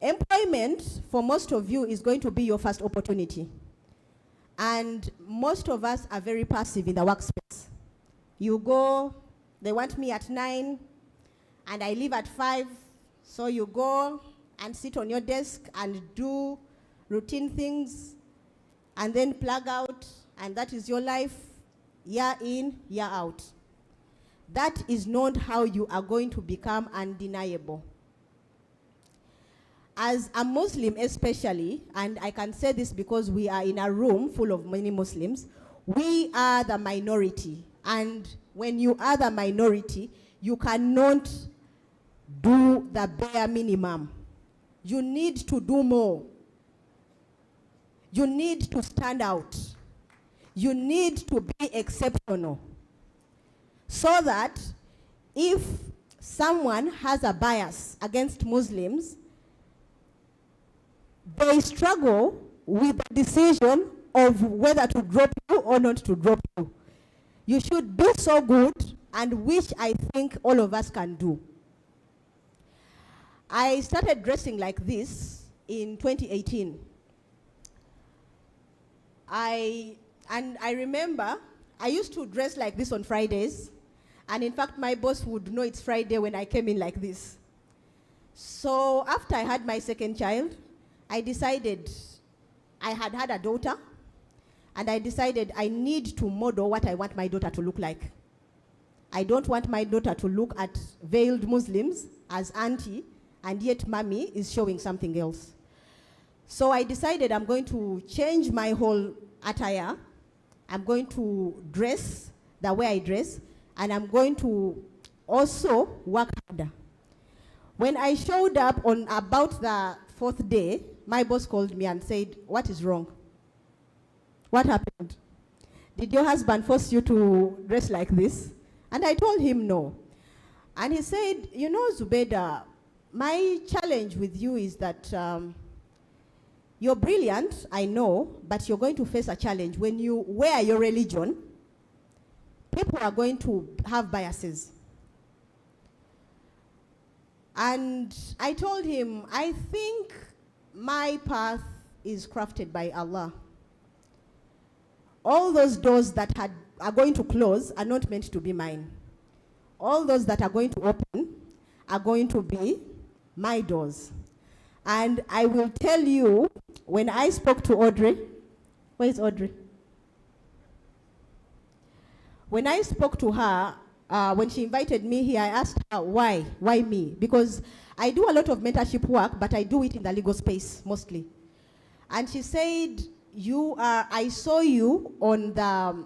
Employment, for most of you, is going to be your first opportunity. And most of us are very passive in the workspace. You go, they want me at 9, and I leave at 5. So you go and sit on your desk and do routine things, and then plug out, and that is your life, year in, year out. That is not how you are going to become undeniable. As a Muslim especially, and I can say this because we are in a room full of many Muslims, we are the minority. And when you are the minority, you cannot do the bare minimum. You need to do more. You need to stand out. You need to be exceptional. So that if someone has a bias against Muslims, they struggle with the decision of whether to drop you or not to drop you. You should do so good, and which I think all of us can do. I started dressing like this in 2018. I remember I used to dress like this on Fridays, and in fact my boss would know it's Friday when I came in like this. So after I had my second child, I decided, I had a daughter, and I decided I need to model what I want my daughter to look like. I don't want my daughter to look at veiled Muslims as auntie, and yet mommy is showing something else. So I decided I'm going to change my whole attire. I'm going to dress the way I dress, and I'm going to also work harder. When I showed up on about the 4th day, my boss called me and said, "What is wrong? What happened? Did your husband force you to dress like this?" And I told him no. And he said, "You know, Zubeda, my challenge with you is that you're brilliant, I know, but you're going to face a challenge when you wear your religion people are going to have biases. And I told him, I think my path is crafted by Allah. All those doors that are going to close are not meant to be mine. All those that are going to open are going to be my doors. And I will tell you, when I spoke to Audrey, where is Audrey? When I spoke to her, when she invited me here, I asked her, why? Why me? Because I do a lot of mentorship work, but I do it in the legal space, mostly. And she said, I saw you on the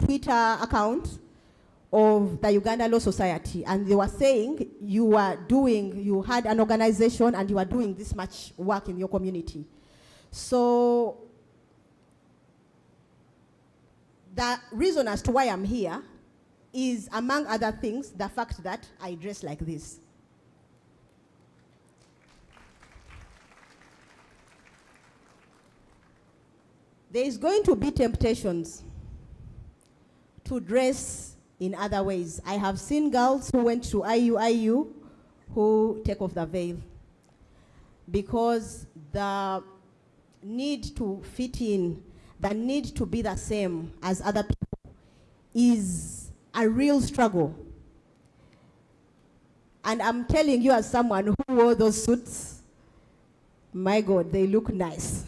Twitter account of the Uganda Law Society, and they were saying you had an organization and you were doing this much work in your community. So the reason as to why I'm here is, among other things, the fact that I dress like this. There is going to be temptations to dress in other ways. I have seen girls who went to Clinic-Iuiu who take off the veil because the need to fit in, the need to be the same as other people is a real struggle. And I'm telling you, as someone who wore those suits, my God, they look nice.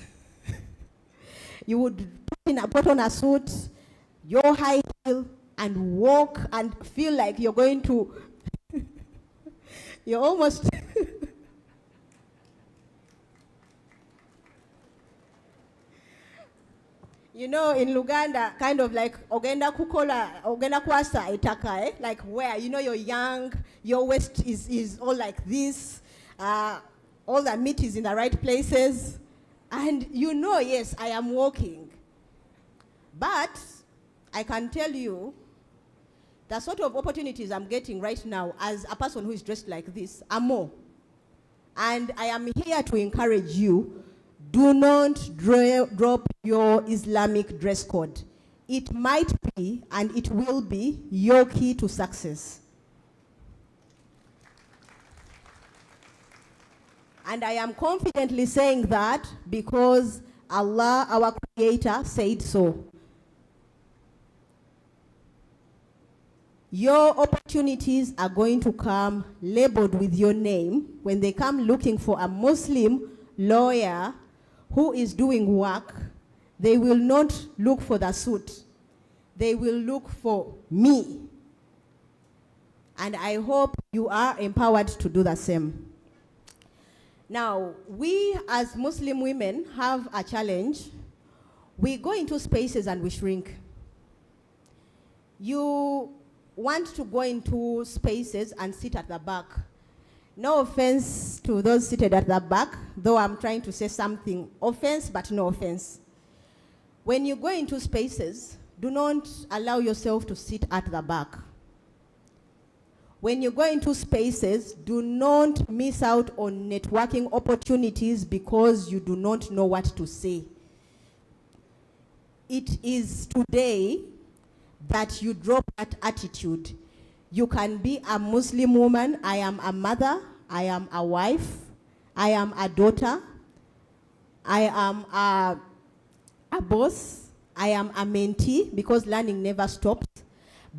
You would put on a suit, your high heel, and walk and feel like you're going to, you're almost, you know, in Luganda, kind of like ogenda kwasa itaka, like where, you know, you're young, your waist is all like this, all the meat is in the right places, and you know, yes, I am walking. But I can tell you, the sort of opportunities I'm getting right now as a person who is dressed like this are more. And I am here to encourage you, do not drop your Islamic dress code. It might be, and it will be, your key to success. And I am confidently saying that because Allah, our Creator, said so. Your opportunities are going to come labeled with your name when they come looking for a Muslim lawyer who is doing work. They will not look for the suit. They will look for me. And I hope you are empowered to do the same. Now, we as Muslim women have a challenge. We go into spaces and we shrink. You want to go into spaces and sit at the back. No offense to those seated at the back, though I'm trying to say something. Offense, but no offense. When you go into spaces, do not allow yourself to sit at the back. When you go into spaces, do not miss out on networking opportunities because you do not know what to say. It is today that you drop that attitude. You can be a Muslim woman. I am a mother. I am a wife. I am a daughter. I am a boss. I am a mentee, because learning never stops.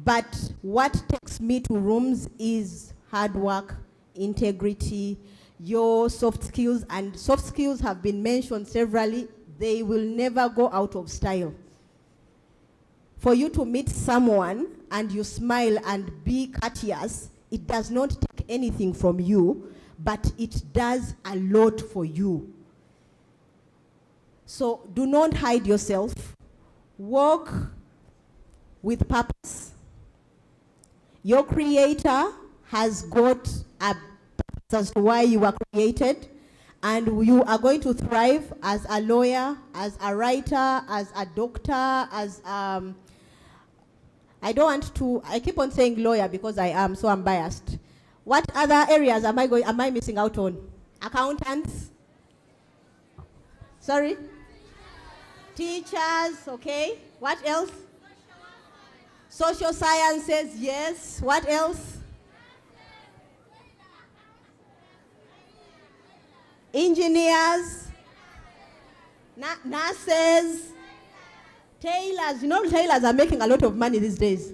But what takes me to rooms is hard work, integrity, your soft skills. And soft skills have been mentioned severally. They will never go out of style. For you to meet someone and you smile and be courteous, it does not take anything from you, but it does a lot for you. So do not hide yourself. Walk with purpose. Your Creator has got a purpose as to why you were created, and you are going to thrive as a lawyer, as a writer, as a doctor, as I keep on saying lawyer because I am, so I'm biased. What other areas am I missing out on? Accountants? Sorry? Teachers, okay. What else? Social sciences, yes. What else? Engineers, nurses, tailors. You know, tailors are making a lot of money these days.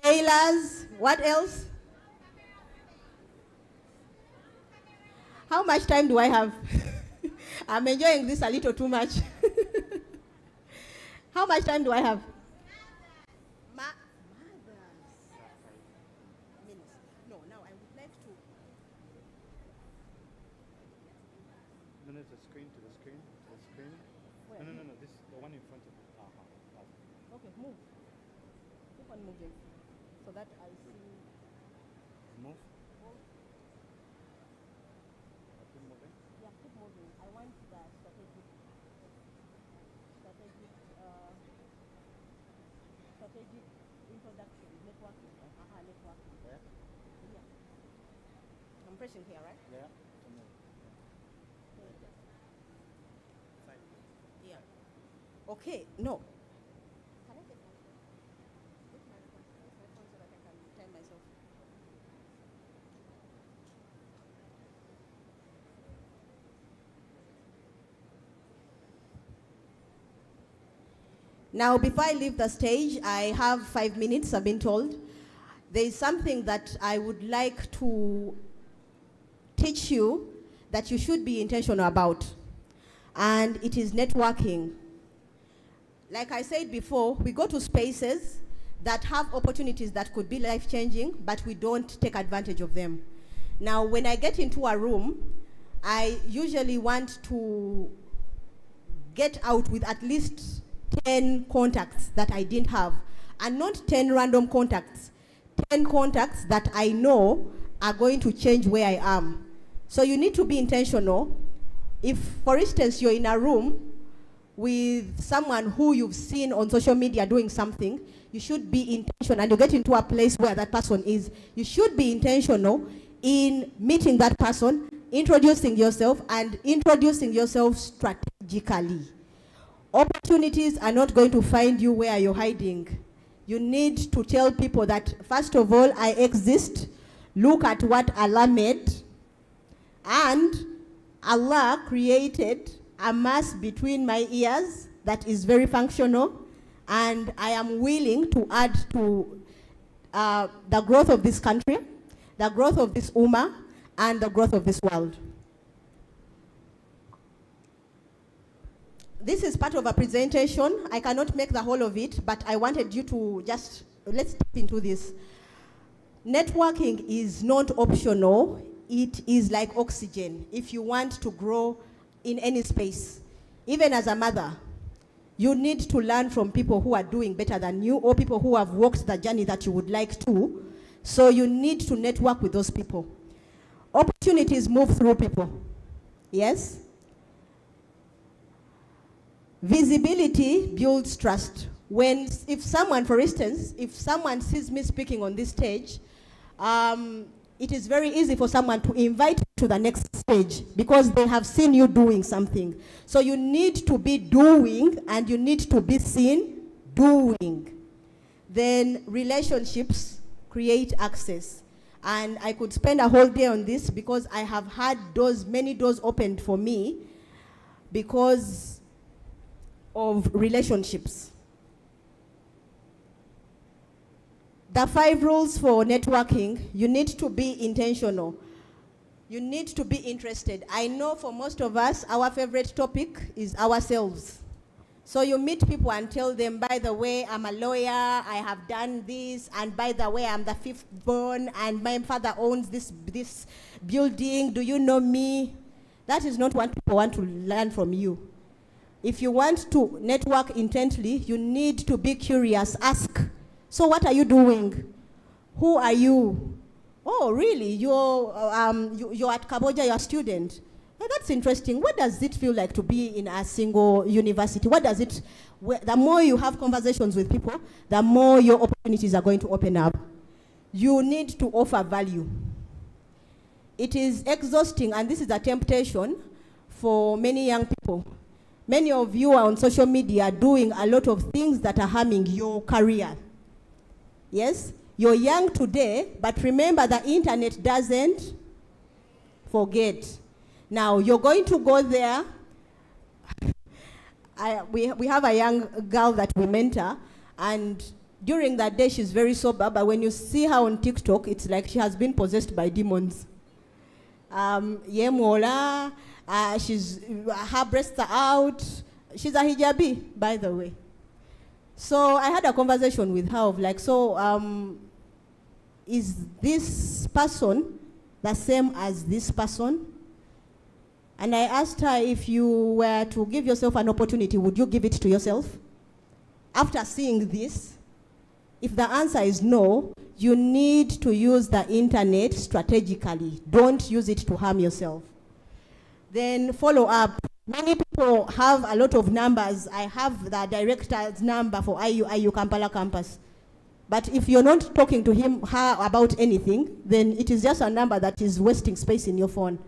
Tailors, what else? How much time do I have? I'm enjoying this a little too much. How much time do I have? No, now I would like to. No, the screen to the screen, to the screen. Where? No, this the one in front of you. Okay, move. Keep on moving so that I see. Move. Keep moving. Yeah, keep moving. I want the strategic introduction, networking. Networking. Where? Yeah. I'm pressing here, right? Yeah. Yeah. Okay, no. Can I get my phone? Get my phone so that I can time myself. Now, before I leave the stage, I have 5 minutes, I've been told. There is something that I would like to teach you that you should be intentional about, and it is networking. Like I said before, we go to spaces that have opportunities that could be life-changing, but we don't take advantage of them. Now, when I get into a room, I usually want to get out with at least 10 contacts that I didn't have, and not 10 random contacts, 10 contacts that I know are going to change where I am. So you need to be intentional. If, for instance, you're in a room with someone who you've seen on social media doing something, you should be intentional, and you get into a place where that person is, you should be intentional in meeting that person, introducing yourself, and introducing yourself strategically. Opportunities are not going to find you where you're hiding. You need to tell people that, first of all, I exist. Look at what Allah made. And Allah created a mass between my ears that is very functional. And I am willing to add to the growth of this country, the growth of this ummah, and the growth of this world. This is part of a presentation. I cannot make the whole of it, but I wanted you to just, let's step into this. Networking is not optional. It is like oxygen if you want to grow in any space. Even as a mother, you need to learn from people who are doing better than you, or people who have walked the journey that you would like to. So you need to network with those people. Opportunities move through people. Yes? Visibility builds trust. If someone, for instance, if someone sees me speaking on this stage, it is very easy for someone to invite you to the next stage because they have seen you doing something. So you need to be doing, and you need to be seen doing. Then relationships create access. And I could spend a whole day on this because I have had many doors opened for me because of relationships. The 5 rules for networking: you need to be intentional. You need to be interested. I know for most of us, our favorite topic is ourselves. So you meet people and tell them, by the way, I'm a lawyer, I have done this, and by the way, I'm the 5th born, and my father owns this building, do you know me? That is not what people want to learn from you. If you want to network intently, you need to be curious. Ask, so what are you doing? Who are you? Oh, really? You're at Kaboja, you're a student. Oh, that's interesting. What does it feel like to be in a single university? The more you have conversations with people, the more your opportunities are going to open up. You need to offer value. It is exhausting, and this is a temptation for many young people. Many of you are on social media doing a lot of things that are harming your career. Yes, you're young today, but remember the internet doesn't forget. Now, you're going to go there. We have a young girl that we mentor, and during that day she's very sober, but when you see her on TikTok, it's like she has been possessed by demons. Her breasts are out. She's a hijabi, by the way. So I had a conversation with her of like, is this person the same as this person? And I asked her, if you were to give yourself an opportunity, would you give it to yourself? After seeing this, if the answer is no, you need to use the internet strategically. Don't use it to harm yourself. Then follow up. Many people have a lot of numbers. I have the director's number for Clinic-Iuiu Kampala campus. But if you're not talking to her about anything, then it is just a number that is wasting space in your phone.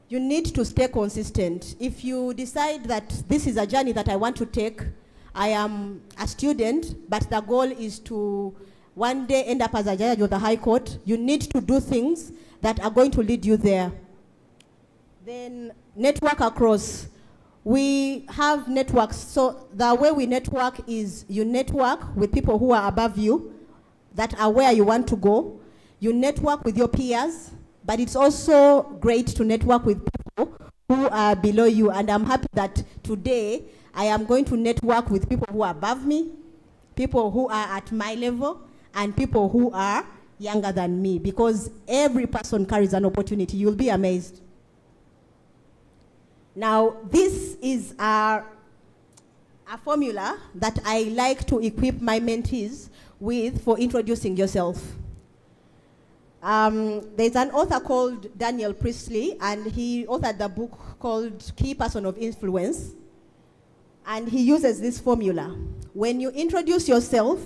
You need to stay consistent. If you decide that this is a journey that I want to take, I am a student, but the goal is to one day end up as a judge of the High Court, you need to do things that are going to lead you there. Then network across. We have networks. So the way we network is you network with people who are above you, that are where you want to go. You network with your peers, but it's also great to network with people who are below you. And I'm happy that today I am going to network with people who are above me, people who are at my level, and people who are younger than me, because every person carries an opportunity. You'll be amazed. Now, this is a formula that I like to equip my mentees with for introducing yourself. There's an author called Daniel Priestley, and he authored the book called Key Person of Influence. And he uses this formula. When you introduce yourself,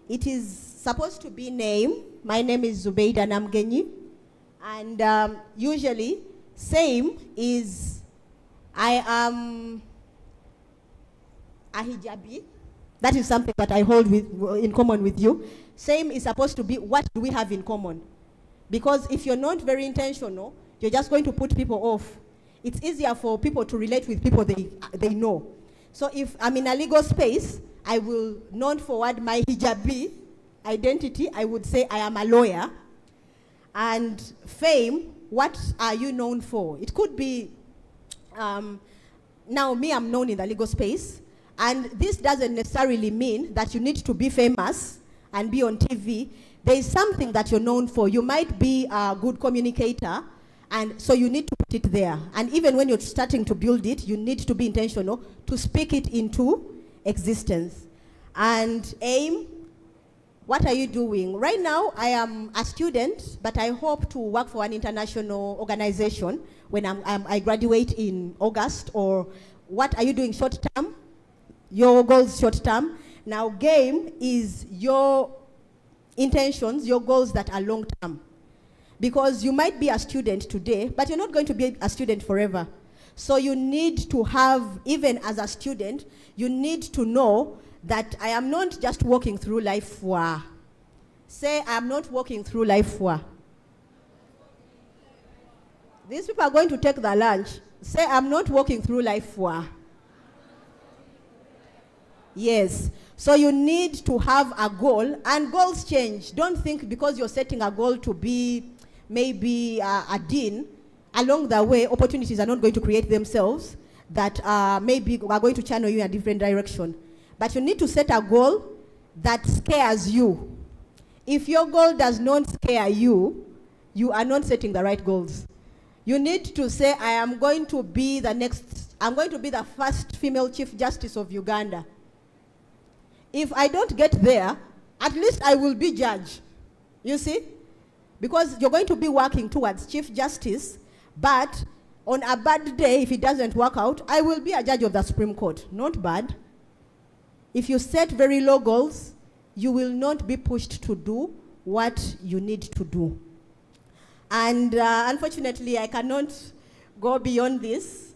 it is supposed to be name. My name is Zubeida Namgenyi. And usually, same is I am a hijabi. That is something that I hold in common with you. Same is supposed to be what do we have in common. Because if you're not very intentional, you're just going to put people off. It's easier for people to relate with people they know. So if I'm in a legal space, I will not forward my hijabi identity. I would say I am a lawyer. And fame, what are you known for? It could be, now me, I'm known in the legal space. And this doesn't necessarily mean that you need to be famous and be on TV. There is something that you're known for. You might be a good communicator, and so you need to put it there. And even when you're starting to build it, you need to be intentional to speak it into existence. And aim, what are you doing? Right now, I am a student, but I hope to work for an international organization when I graduate in August. Or what are you doing short term? Your goals short term. Now, game is your intentions, your goals that are long term. Because you might be a student today, but you're not going to be a student forever. So you need to have, even as a student, you need to know that I am not just walking through life for. Say, I am not walking through life for. These people are going to take the lunch. Say, I'm not walking through life for. Yes. So you need to have a goal, and goals change. Don't think because you're setting a goal to be maybe a dean, along the way, opportunities are not going to create themselves that maybe are going to channel you in a different direction. But you need to set a goal that scares you. If your goal does not scare you, you are not setting the right goals. You need to say, I am going to be I'm going to be the first female Chief Justice of Uganda. If I don't get there, at least I will be judge. You see? Because you're going to be working towards Chief Justice, but on a bad day, if it doesn't work out, I will be a judge of the Supreme Court. Not bad. If you set very low goals, you will not be pushed to do what you need to do. And unfortunately, I cannot go beyond this.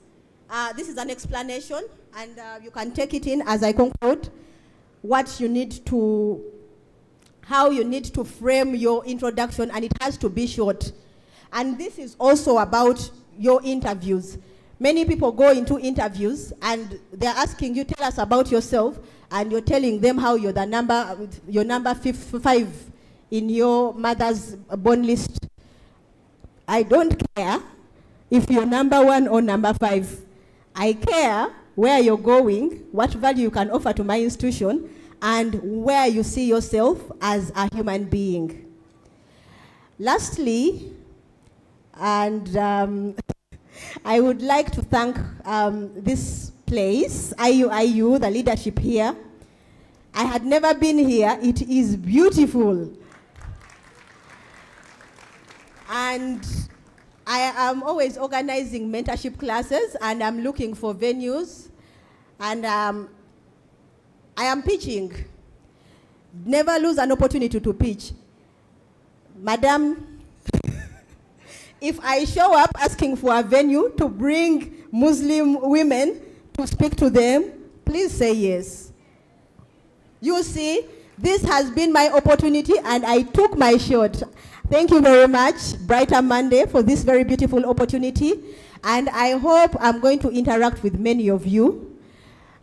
This is an explanation, and you can take it in as I conclude what you need to how you need to frame your introduction, and it has to be short. And this is also about your interviews. Many people go into interviews and they're asking you, tell us about yourself, and you're telling them how you're your number 5 in your mother's born list. I don't care if you're number 1 or number 5. I care where you're going, what value you can offer to my institution, and where you see yourself as a human being. Lastly, and I would like to thank this place, Clinic-Iuiu, the leadership here. I had never been here. It is beautiful. And I am always organizing mentorship classes, and I'm looking for venues. And I am pitching. Never lose an opportunity to pitch. Madam, if I show up asking for a venue to bring Muslim women to speak to them, please say yes. You see, this has been my opportunity, and I took my shot. Thank you very much, Brighter Monday, for this very beautiful opportunity. And I hope I'm going to interact with many of you.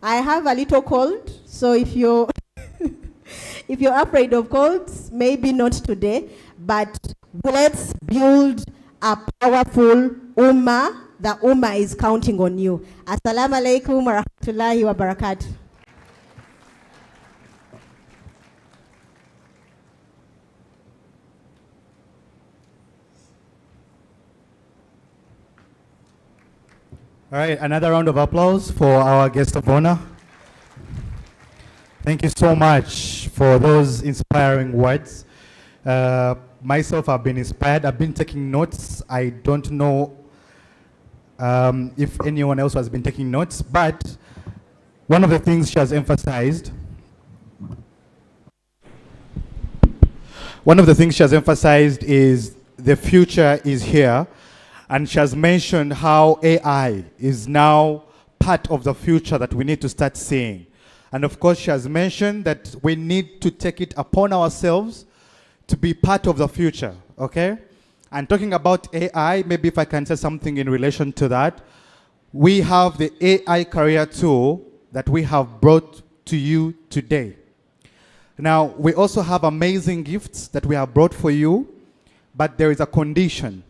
I have a little cold, so if you're if you're afraid of colds, maybe not today, but let's build a powerful ummah. The ummah is counting on you. Assalamu alaikum wa rahmatullahi wa barakatuh. All right, another round of applause for our guest of honor. Thank you so much for those inspiring words. Myself, I've been inspired. I've been taking notes. I don't know if anyone else has been taking notes, but one of the things she has emphasized, is the future is here. And she has mentioned how AI is now part of the future that we need to start seeing. And of course, she has mentioned that we need to take it upon ourselves to be part of the future, okay? And talking about AI, maybe if I can say something in relation to that, we have the AI career tool that we have brought to you today. Now, we also have amazing gifts that we have brought for you, but there is a condition.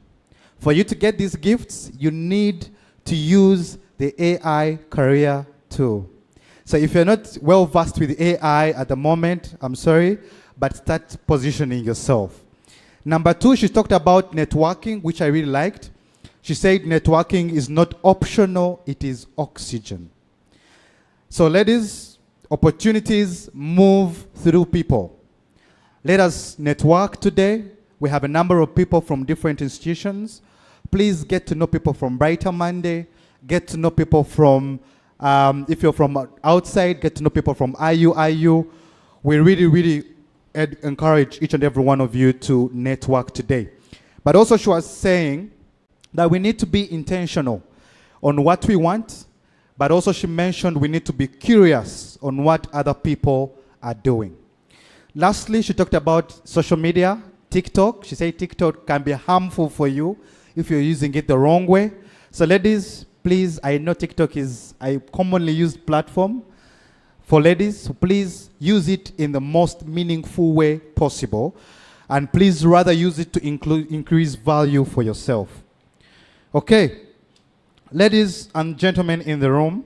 For you to get these gifts, you need to use the AI career tool. So if you're not well versed with AI at the moment, I'm sorry, but start positioning yourself. Number 2, she talked about networking, which I really liked. She said networking is not optional, it is oxygen. So ladies, opportunities move through people. Let us network today. We have a number of people from different institutions. Please get to know people from Brighter Monday. Get to know people from, if you're from outside, get to know people from Clinic-Iuiu. We really, really encourage each and every one of you to network today. But also she was saying that we need to be intentional on what we want, but also she mentioned we need to be curious on what other people are doing. Lastly, she talked about social media, TikTok. She said TikTok can be harmful for you if you're using it the wrong way. So ladies, please, I know TikTok is a commonly used platform for ladies, so please use it in the most meaningful way possible. And please rather use it to increase value for yourself. Okay, ladies and gentlemen in the room,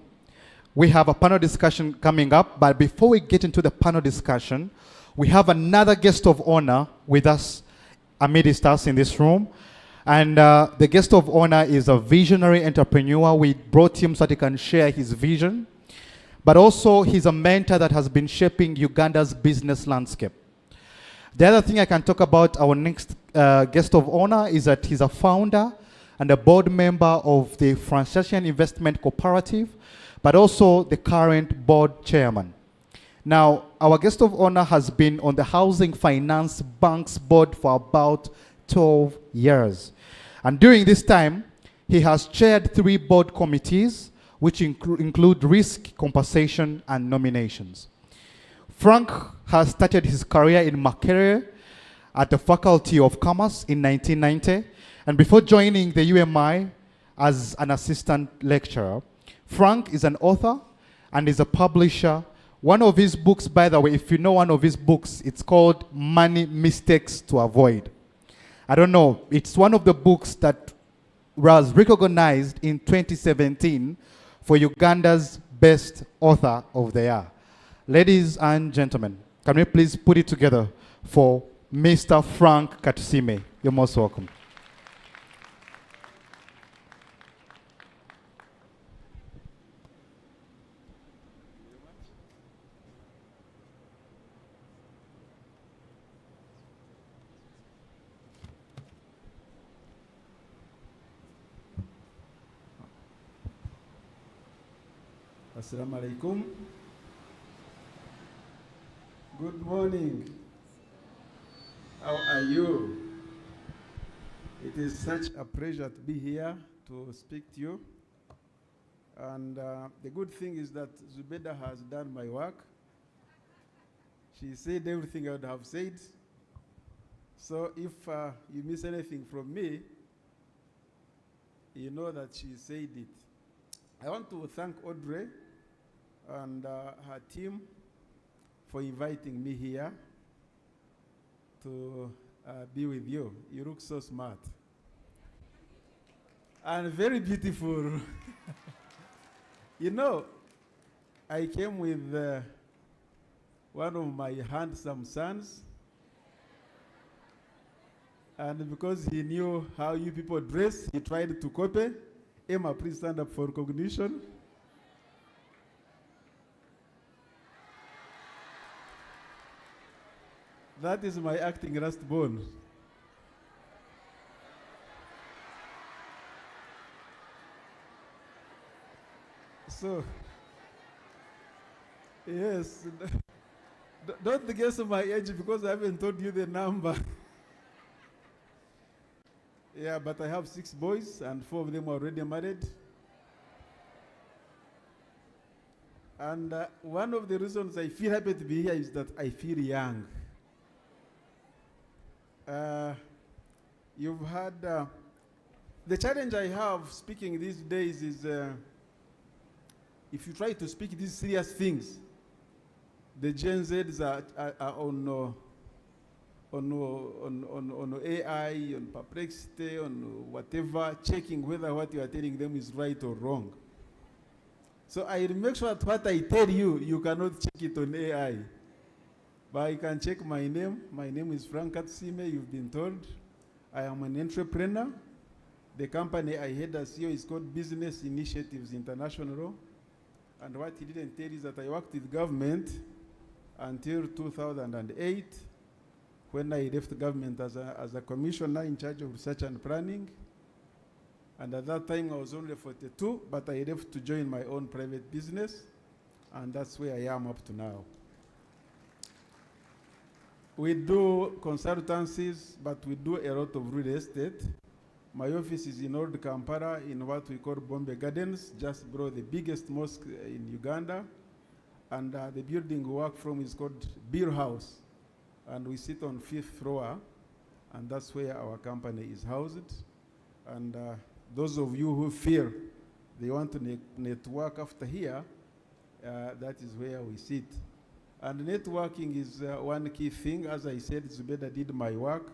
we have a panel discussion coming up, but before we get into the panel discussion, we have another guest of honor with us amidst us in this room. And the guest of honor is a visionary entrepreneur. We brought him so that he can share his vision. But also, he's a mentor that has been shaping Uganda's business landscape. The other thing I can talk about our next guest of honor is that he's a founder and a board member of the Franciscan Investment Cooperative, but also the current board chairman. Now, our guest of honor has been on the Housing Finance Bank's board for about 12 years. And during this time, he has chaired 3 board committees, which include risk, compensation, and nominations. Frank has started his career in Makerere at the Faculty of Commerce in 1990, and before joining the UMI as an assistant lecturer, Frank is an author and is a publisher. One of his books, by the way, if you know one of his books, it's called Money Mistakes to Avoid. I don't know, it's one of the books that was recognized in 2017 for Uganda's Best Author of the Year. Ladies and gentlemen, can we please put it together for Mr. Frank Katusime? You're most welcome. Assalamu alaikum. Good morning. How are you? It is such a pleasure to be here to speak to you. And the good thing is that Zubeda has done my work. She said everything I would have said. So if you miss anything from me, you know that she said it. I want to thank Audrey and her team for inviting me here to be with you. You look so smart. And very beautiful. You know, I came with one of my handsome sons. And because he knew how you people dress, he tried to copy. Emma, please stand up for recognition. That is my acting last born. So, yes, don't guess my age because I haven't told you the number. Yeah, but I have 6 boys and 4 of them are already married. And one of the reasons I feel happy to be here is that I feel young. You've had, the challenge I have speaking these days is if you try to speak these serious things, the Gen Zs are on AI, on Perplexity, on whatever, checking whether what you are telling them is right or wrong. So I make sure that what I tell you, you cannot check it on AI. But you can check my name. My name is Frank Katusime, you've been told. I am an entrepreneur. The company I head as CEO is called Business Initiatives International. And what he didn't tell is that I worked with government until 2008, when I left government as a commissioner in charge of research and planning. And at that time, I was only 42, but I left to join my own private business. And that's where I am up to now. We do consultancies, but we do a lot of real estate. My office is in Old Kampala in what we call Bombay Gardens, just below the biggest mosque in Uganda. And the building we work from is called Beer House. And we sit on 5th floor, and that's where our company is housed. And those of you who feel they want to network after here, that is where we sit. And networking is one key thing. As I said, Zubeda did my work.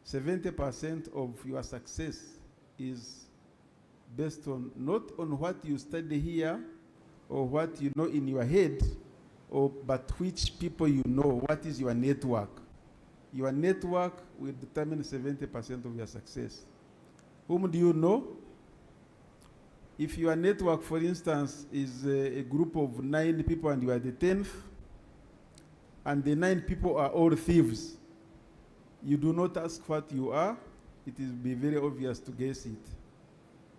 70% of your success is based on not on what you study here or what you know in your head, but which people you know. What is your network? Your network will determine 70% of your success. Whom do you know? If your network, for instance, is a group of 9 people and you are the 10th, and the 9 people are all thieves, you do not ask what you are, it will be very obvious to guess it.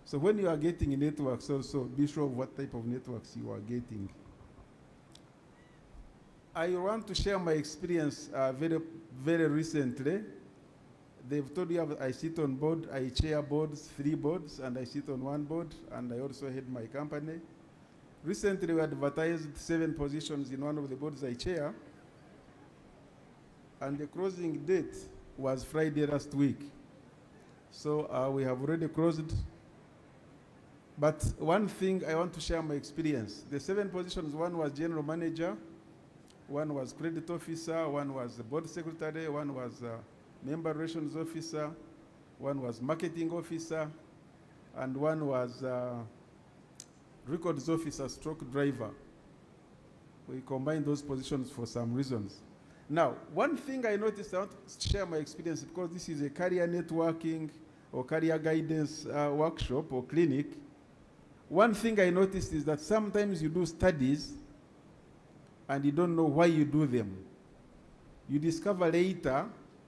So when you are getting networks also, be sure of what type of networks you are getting. I want to share my experience very recently. They've told you I sit on board, I chair boards, 3 boards, and I sit on 1 board, and I also head my company. Recently, we advertised 7 positions in one of the boards I chair, and the closing date was Friday last week. So we have already closed. But one thing I want to share my experience. The 7 positions, one was general manager, one was credit officer, one was the board secretary, one was member relations officer, one was marketing officer, and one was records officer stroke driver. We combined those positions for some reasons. Now, one thing I noticed, I want to share my experience because this is a career networking or career guidance workshop or clinic. One thing I noticed is that sometimes you do studies and you don't know why you do them. You discover later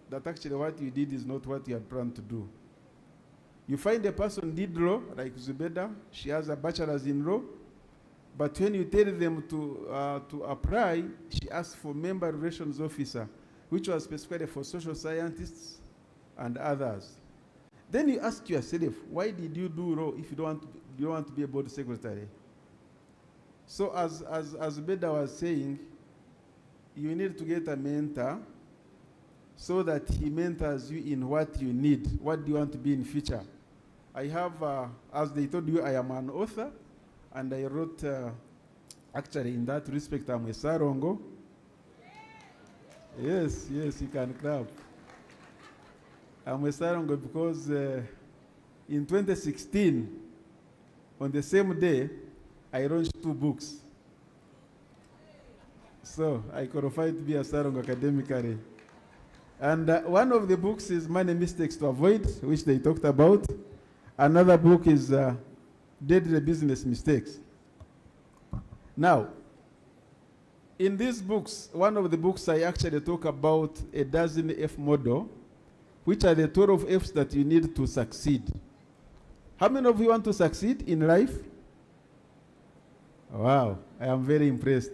that actually what you did is not what you had planned to do. You find a person did law, like Zubeda, she has a bachelor's in law, but when you tell them to apply, she asks for member relations officer, which was specifically for social scientists and others. Then you ask yourself, why did you do law if you don't want to be a board secretary? So as Zubeda was saying, you need to get a mentor so that he mentors you in what you need. What do you want to be in future? I have, as they told you, I am an author, and I wrote, actually in that respect, I'm a Sarongo. Yes, you can clap. I'm a Sarongo because in 2016, on the same day, I launched 2 books. So I qualified to be a Sarongo academically. And one of the books is Money Mistakes to Avoid, which they talked about. Another book is Deadly Business Mistakes. Now, in these books, one of the books I actually talk about a dozen F model, which are the 12 Fs that you need to succeed. How many of you want to succeed in life? Wow, I am very impressed.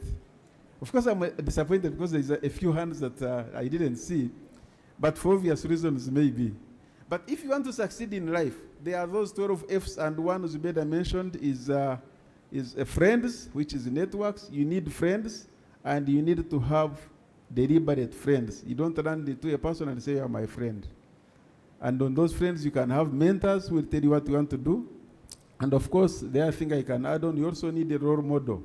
Of course, I'm disappointed because there's a few hands that I didn't see, but for obvious reasons, maybe. But if you want to succeed in life, there are those 12 Fs, and one Zubeda mentioned is friends, which is networks. You need friends, and you need to have deliberate friends. You don't run into a person and say, "You are my friend." And on those friends, you can have mentors who will tell you what you want to do. And of course, the other thing I can add on, you also need a role model.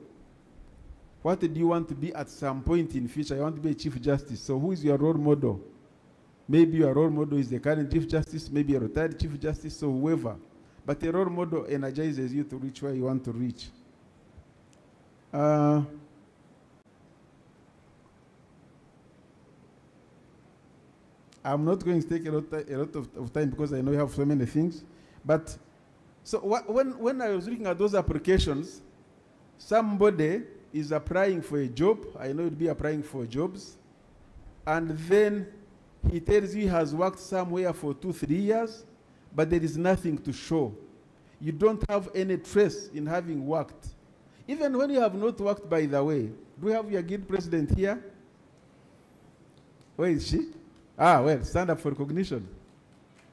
What do you want to be at some point in future? I want to be a Chief Justice. So who is your role model? Maybe your role model is the current Chief Justice, maybe a retired Chief Justice, or whoever. But a role model energizes you to reach where you want to reach. I'm not going to take a lot of time because I know you have so many things. But so when I was looking at those applications, somebody is applying for a job. I know you'd be applying for jobs. And then he tells you he has worked somewhere for 2-3 years, but there is nothing to show. You don't have any trace in having worked. Even when you have not worked, by the way. Do we have your guild president here? Where is she? Ah, well, stand up for recognition.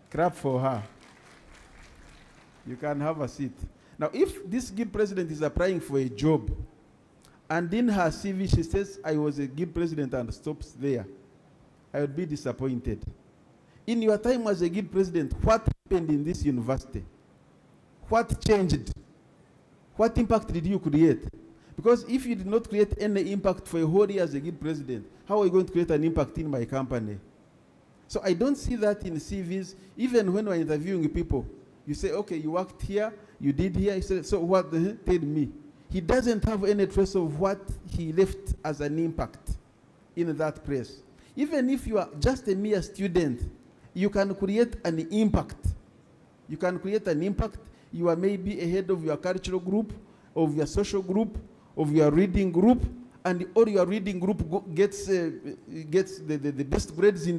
Clap for her. You can have a seat. Now, if this guild president is applying for a job, and in her CV she says, "I was a guild president," and stops there, I would be disappointed. In your time as a guild president, what happened in this university? What changed? What impact did you create? Because if you did not create any impact for a whole year as a guild president, how are you going to create an impact in my company? So I don't see that in CVs. Even when we're interviewing people, you say, "Okay, you worked here, you did here." He said, "So what?" Tell me. He doesn't have any trace of what he left as an impact in that place. Even if you are just a mere student, you can create an impact. You can create an impact. You are maybe a head of your cultural group, of your social group, of your reading group, and all your reading group gets the best grades in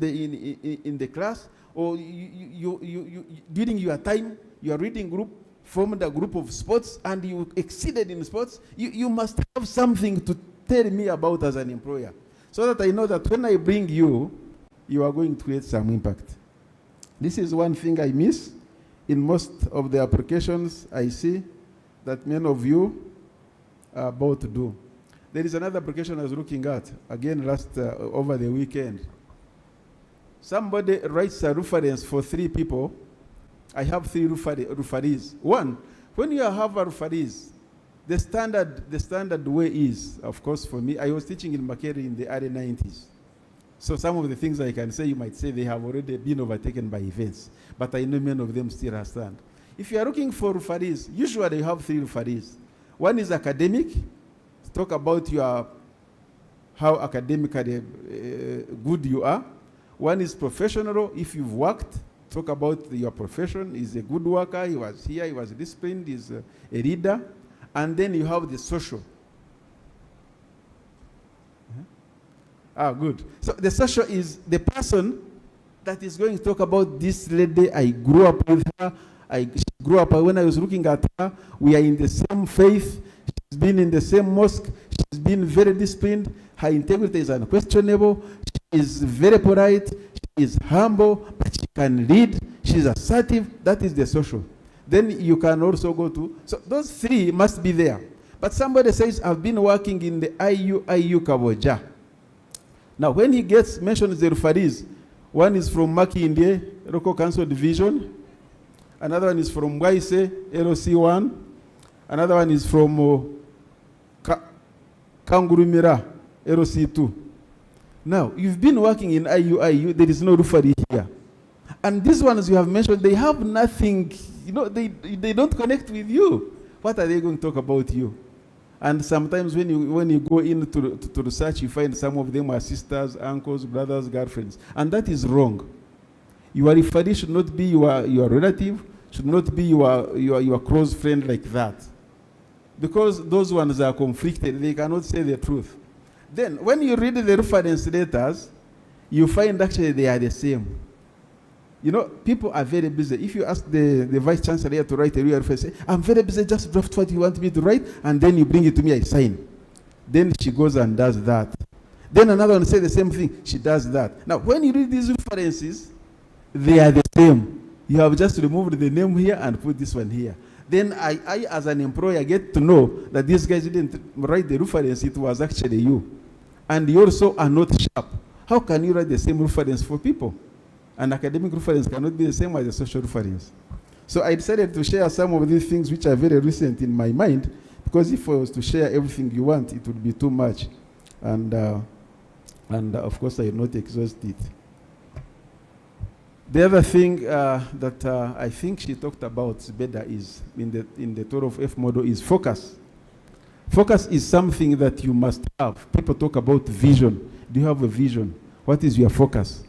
the class, or during your time, your reading group formed a group of sports, and you exceeded in sports. You must have something to tell me about as an employer, so that I know that when I bring you, you are going to create some impact. This is one thing I miss in most of the applications I see, that many of you about to do. There is another application I was looking at, again over the weekend. Somebody writes a reference for 3 people. I have 3 referees. One, when you have a referees, the standard way is, of course, for me, I was teaching in Makere in the early 90s. So some of the things I can say, you might say they have already been overtaken by events, but I know many of them still have stand. If you are looking for referees, usually you have 3 referees. One is academic, talk about how academically good you are. One is professional, if you've worked, talk about your profession. He's a good worker, he was here, he was disciplined, he's a reader. And then you have the social. Good. So the social is the person that is going to talk about this lady. I grew up with her. I grew up when I was looking at her. We are in the same faith. She's been in the same mosque. She's been very disciplined. Her integrity is unquestionable. She is very polite. She is humble, but she can read. She's assertive. That is the social. Then you can also go to, so those 3 must be there. But somebody says, I've been working in the Iuiu Kaboja. Now, when he mentions the referees, one is from Makindye, Local Council Division. Another one is from Waise, LOC1. Another one is from Kangurumira, LOC2. Now, you've been working in Iuiu, there is no referee here. And these ones you have mentioned, they have nothing, they don't connect with you. What are they going to talk about you? And sometimes when you go into to research, you find some of them are sisters, uncles, brothers, girlfriends. And that is wrong. Your referee should not be your relative, should not be your close friend like that. Because those ones are conflicted, they cannot say the truth. Then, when you read the reference letters, you find actually they are the same. People are very busy. If you ask the Vice Chancellor to write a real reference, say, I'm very busy, just draft what you want me to write, and then you bring it to me, I sign. Then she goes and does that. Then another one says the same thing, she does that. Now, when you read these references, they are the same. You have just removed the name here and put this one here. Then I as an employer, get to know that these guys didn't write the reference, it was actually you. And you also are not sharp. How can you write the same reference for people? An academic reference cannot be the same as a social reference. So I decided to share some of these things which are very recent in my mind, because if I was to share everything you want, it would be too much. And of course, I will not exhaust it. The other thing that I think she talked about, Beda, is in the 12F model is focus. Focus is something that you must have. People talk about vision. Do you have a vision? What is your focus?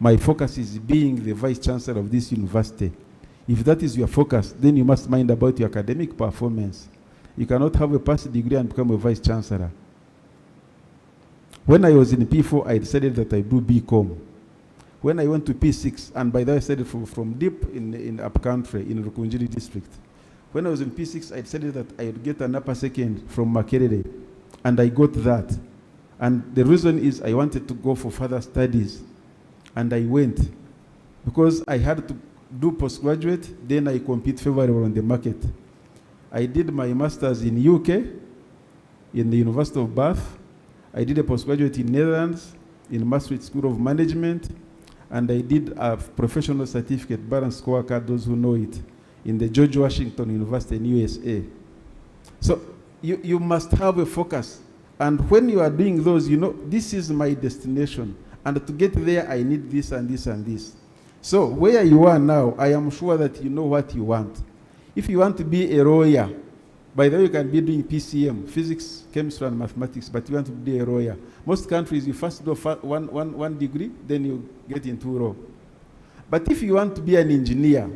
My focus is being the Vice Chancellor of this university. If that is your focus, then you must mind about your academic performance. You cannot have a past degree and become a Vice Chancellor. When I was in P4, I decided that I do BCom. When I went to P6, and by that I studied from deep in upcountry, in Rukunjiri district. When I was in P6, I decided that I would get an upper second from Makerere, and I got that. And the reason is I wanted to go for further studies. And I went because I had to do postgraduate, then I compete favorable on the market. I did my master's in UK, in the University of Bath. I did a postgraduate in Netherlands, in Maastricht School of Management, and I did a professional certificate, balance scorecard, those who know it, in the George Washington University in USA. So you must have a focus. And when you are doing those, this is my destination. And to get there, I need this and this and this. So where you are now, I am sure that you know what you want. If you want to be a lawyer, by the way, you can be doing PCM, physics, chemistry, and mathematics, but you want to be a lawyer. Most countries, you first do one degree, then you get into law. But if you want to be an engineer,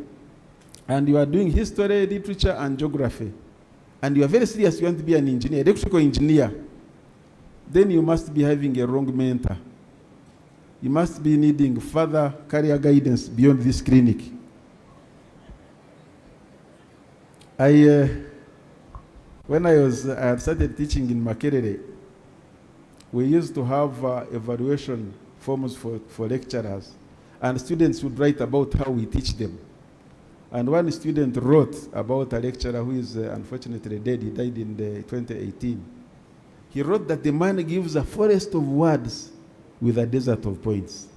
and you are doing history, literature, and geography, and you are very serious, you want to be an engineer, electrical engineer, then you must be having a wrong mentor. You must be needing further career guidance beyond this clinic. When I had started teaching in Makerere, we used to have evaluation forms for lecturers, and students would write about how we teach them. And one student wrote about a lecturer who is unfortunately dead. He died in 2018. He wrote that the man gives a forest of words with a desert of points.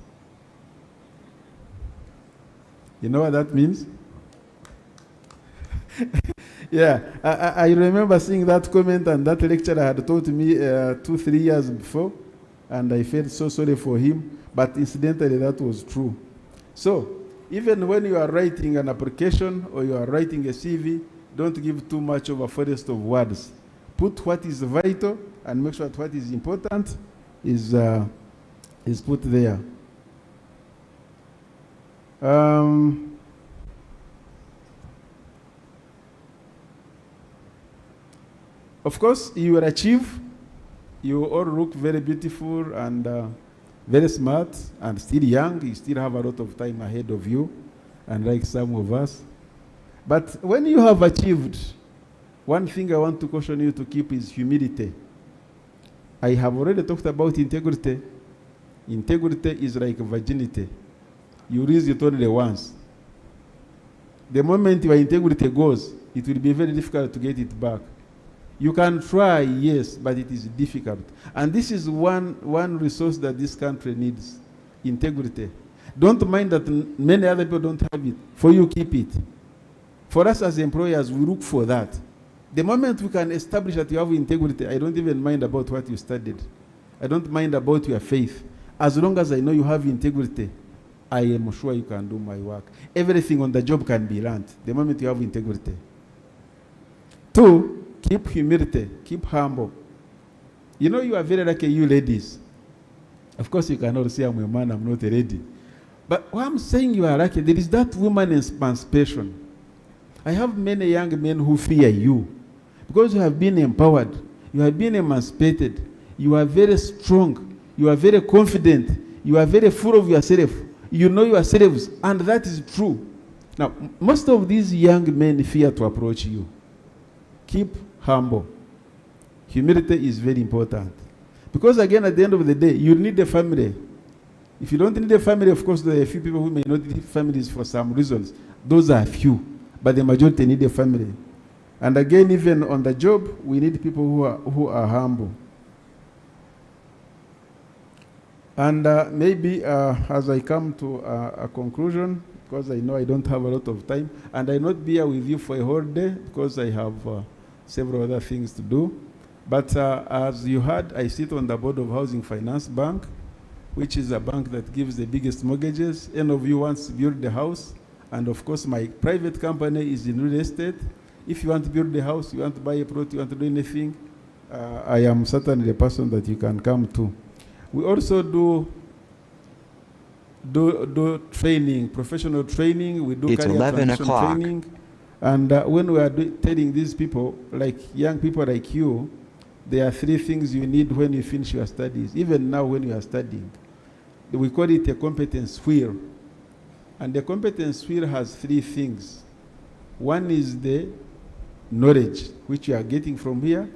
You know what that means? Yeah, I remember seeing that comment, and that lecturer had taught me 2-3 years before, and I felt so sorry for him, but incidentally that was true. So, even when you are writing an application or you are writing a CV, don't give too much of a forest of words. Put what is vital and make sure that what is important is put there. Of course, you will achieve. You all look very beautiful and very smart and still young. You still have a lot of time ahead of you, and like some of us. But when you have achieved, one thing I want to caution you to keep is humility. I have already talked about integrity. Integrity is like virginity. You lose it only once. The moment your integrity goes, it will be very difficult to get it back. You can try, yes, but it is difficult. And this is one resource that this country needs, integrity. Don't mind that many other people don't have it. For you, keep it. For us as employers, we look for that. The moment we can establish that you have integrity, I don't even mind about what you studied. I don't mind about your faith. As long as I know you have integrity, I am sure you can do my work. Everything on the job can be learned the moment you have integrity. 2, keep humility, keep humble. You know you are very lucky, you ladies. Of course you cannot say I'm a man, I'm not a lady. But what I'm saying you are lucky, there is that woman emancipation. I have many young men who fear you. Because you have been empowered, you have been emancipated, you are very strong, you are very confident, you are very full of yourself, you know yourselves, and that is true. Now, most of these young men fear to approach you. Keep humble. Humility is very important. Because again, at the end of the day, you need a family. If you don't need a family, of course, there are a few people who may not need families for some reasons. Those are few, but the majority need a family. And again, even on the job, we need people who are humble. And maybe as I come to a conclusion, because I know I don't have a lot of time, and I not be here with you for a whole day because I have several other things to do. But as you heard, I sit on the board of Housing Finance Bank, which is a bank that gives the biggest mortgages. Any of you wants to build the house, and of course my private company is in real estate. If you want to build the house, you want to buy a plot, you want to do anything, I am certainly the person that you can come to. We also do training, professional training. We do It's career 11 transition o'clock. training. And when we are telling these people, like young people like you, there are 3 things you need when you finish your studies. Even now when you are studying, we call it a competence wheel. And the competence wheel has 3 things. One is the knowledge, which you are getting from here.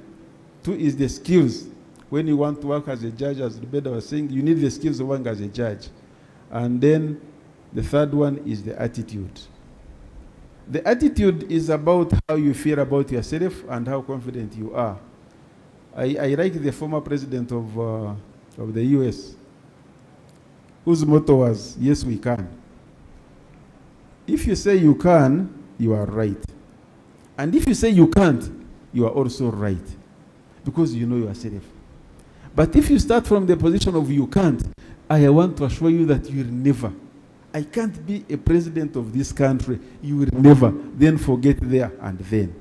2 is the skills. When you want to work as a judge, as Rebecca was saying, you need the skills of working as a judge. And then the 3rd one is the attitude. The attitude is about how you feel about yourself and how confident you are. I like the former president of the US, whose motto was, yes, we can. If you say you can, you are right. And if you say you can't, you are also right. Because you know yourself. But if you start from the position of you can't, I want to assure you that you will never. I can't be a president of this country. You will never. Then forget there and then.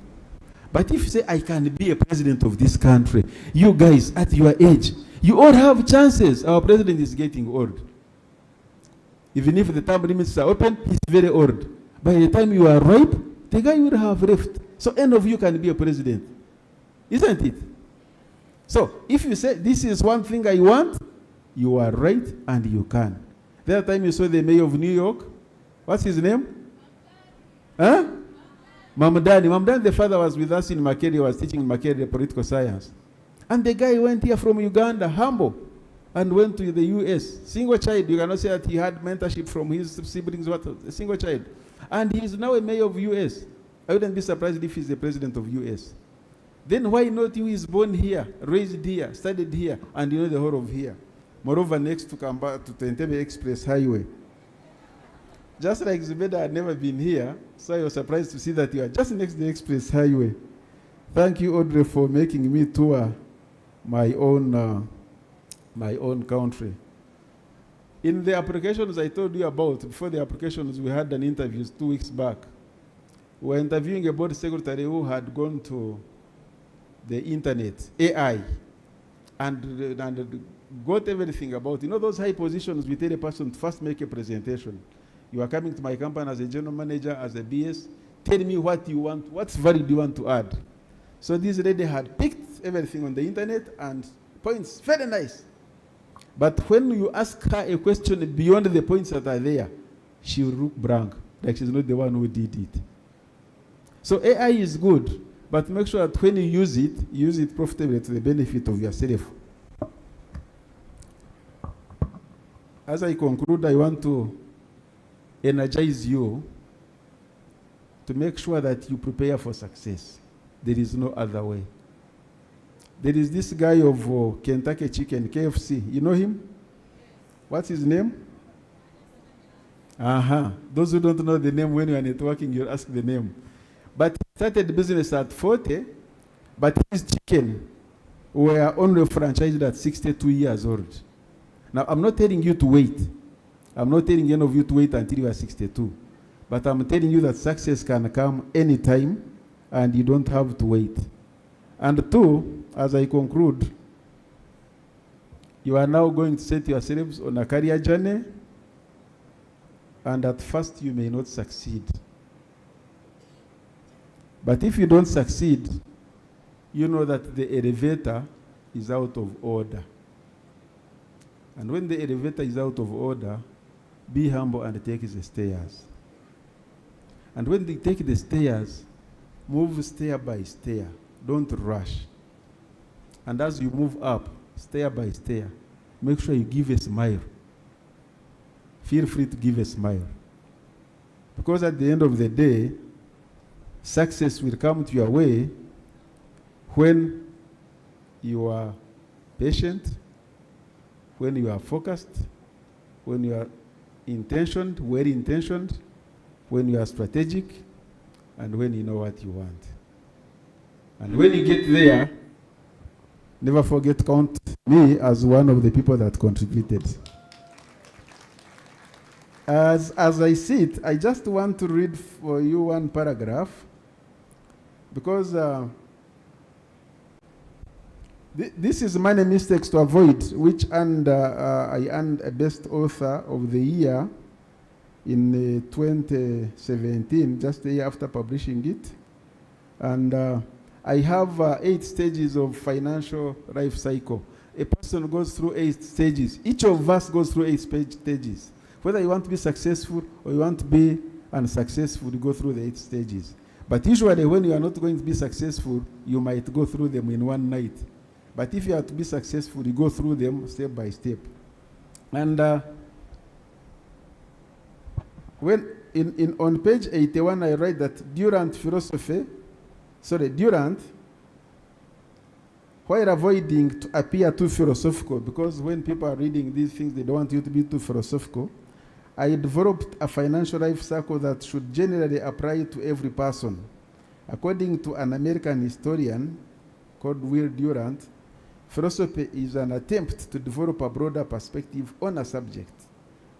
But if you say, I can be a president of this country, you guys at your age, you all have chances. Our president is getting old. Even if the term limits are open, he's very old. By the time you are ripe, the guy will have left. So any of you can be a president. Isn't it? So if you say, this is one thing I want, you are right and you can. The other time you saw the mayor of New York, what's his name? Huh? Mamdani. Mamdani, the father was with us in Makere, was teaching in Makere political science. And the guy went here from Uganda, humble, and went to the US. Single child, you cannot say that he had mentorship from his siblings, what, a single child. And he is now a mayor of US. I wouldn't be surprised if he's the president of US. Then why not you is born here, raised here, studied here, and you know the whole of here? Moreover, next to Entebbe Express Highway. Just like Zubeda had never been here, so I was surprised to see that you are just next to the Express Highway. Thank you, Audrey, for making me tour my own country. In the applications I told you about, before the applications, we had an interview 2 weeks back. We were interviewing a board secretary who had gone to the internet, AI, and got everything about, those high positions, we tell a person to first make a presentation. You are coming to my company as a general manager, as a BS, tell me what you want, what value do you want to add? So this lady had picked everything on the internet and points, very nice. But when you ask her a question beyond the points that are there, she will look blank, like she's not the one who did it. So AI is good, but make sure that when you use it profitably to the benefit of yourself. As I conclude, I want to energize you to make sure that you prepare for success. There is no other way. There is this guy of Kentucky Chicken, KFC. You know him? What's his name? Those who don't know the name, when you are networking, you'll ask the name. But he started the business at 40, but his chicken were only franchised at 62 years old. Now, I'm not telling you to wait. I'm not telling any of you to wait until you are 62. But I'm telling you that success can come anytime, and you don't have to wait. And 2, as I conclude, you are now going to set yourselves on a career journey, and at first you may not succeed. But if you don't succeed, you know that the elevator is out of order. And when the elevator is out of order, be humble and take the stairs. And when they take the stairs, move stair by stair. Don't rush. And as you move up, stair by stair, make sure you give a smile. Feel free to give a smile. Because at the end of the day, success will come to your way when you are patient, when you are focused, when you are intentioned, well-intentioned, when you are strategic, and when you know what you want. And when you get there, never forget to count me as one of the people that contributed. As I sit, I just want to read for you one paragraph, because this is many mistakes to avoid, which I earned a best author of the year in 2017, just a year after publishing it. And I have 8 stages of financial life cycle. A person goes through 8 stages. Each of us goes through 8 stages. Whether you want to be successful or you want to be unsuccessful, you go through the 8 stages. But usually when you are not going to be successful, you might go through them in one night. But if you are to be successful, you go through them step by step. And on page 81, I write that Durant, while avoiding to appear too philosophical, because when people are reading these things, they don't want you to be too philosophical, I developed a financial life cycle that should generally apply to every person. According to an American historian called Will Durant, philosophy is an attempt to develop a broader perspective on a subject.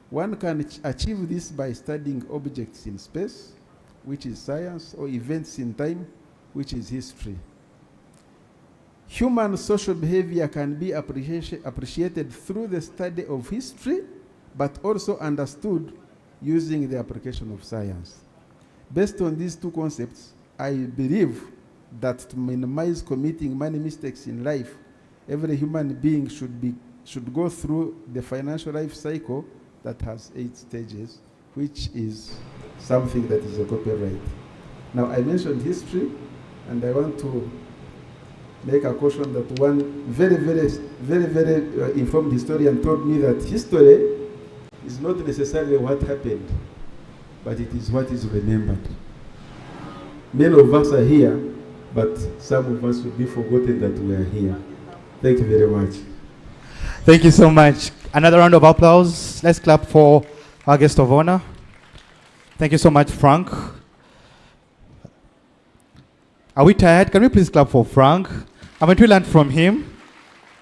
One can achieve this by studying objects in space, which is science, or events in time, which is history. Human social behavior can be appreciated through the study of history, but also understood using the application of science. Based on these 2 concepts, I believe that to minimize committing many mistakes in life, every human being should go through the financial life cycle that has 8 stages, which is something that is a copyright. Now, I mentioned history, and I want to make a caution that one very informed historian told me that history is not necessarily what happened. but it is what is remembered. Many of us are here, but some of us will be forgotten that we are here. Thank you very much. Thank you so much. Another round of applause. Let's clap for our guest of honor. Thank you so much, Frank. Are we tired? Can we please clap for Frank? Haven't we learned from him?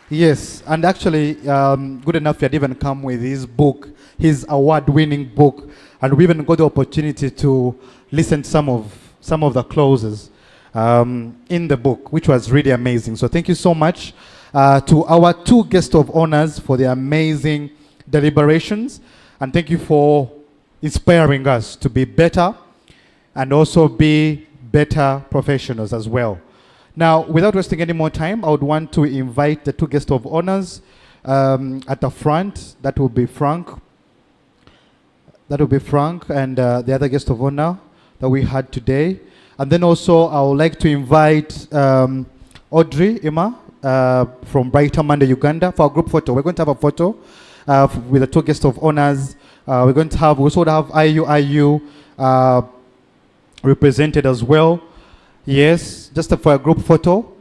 Yes, and actually, good enough he had even come with his book, his award-winning book, and we even got the opportunity to listen to some of the clauses in the book, which was really amazing. So thank you so much to our two guests of honors for their amazing deliberations, and thank you for inspiring us to be better and also be better professionals as well. Now, without wasting any more time, I would want to invite the two guests of honors at the front. That will be Frank. That will be Frank and the other guest of honor that we had today. And then also, I would like to invite Audrey Ima from Brighter Monday, Uganda, for a group photo. We're going to have a photo with the two guests of honors. We're going to have, we also have Clinic-Iuiu represented as well. Yes, just for a group photo.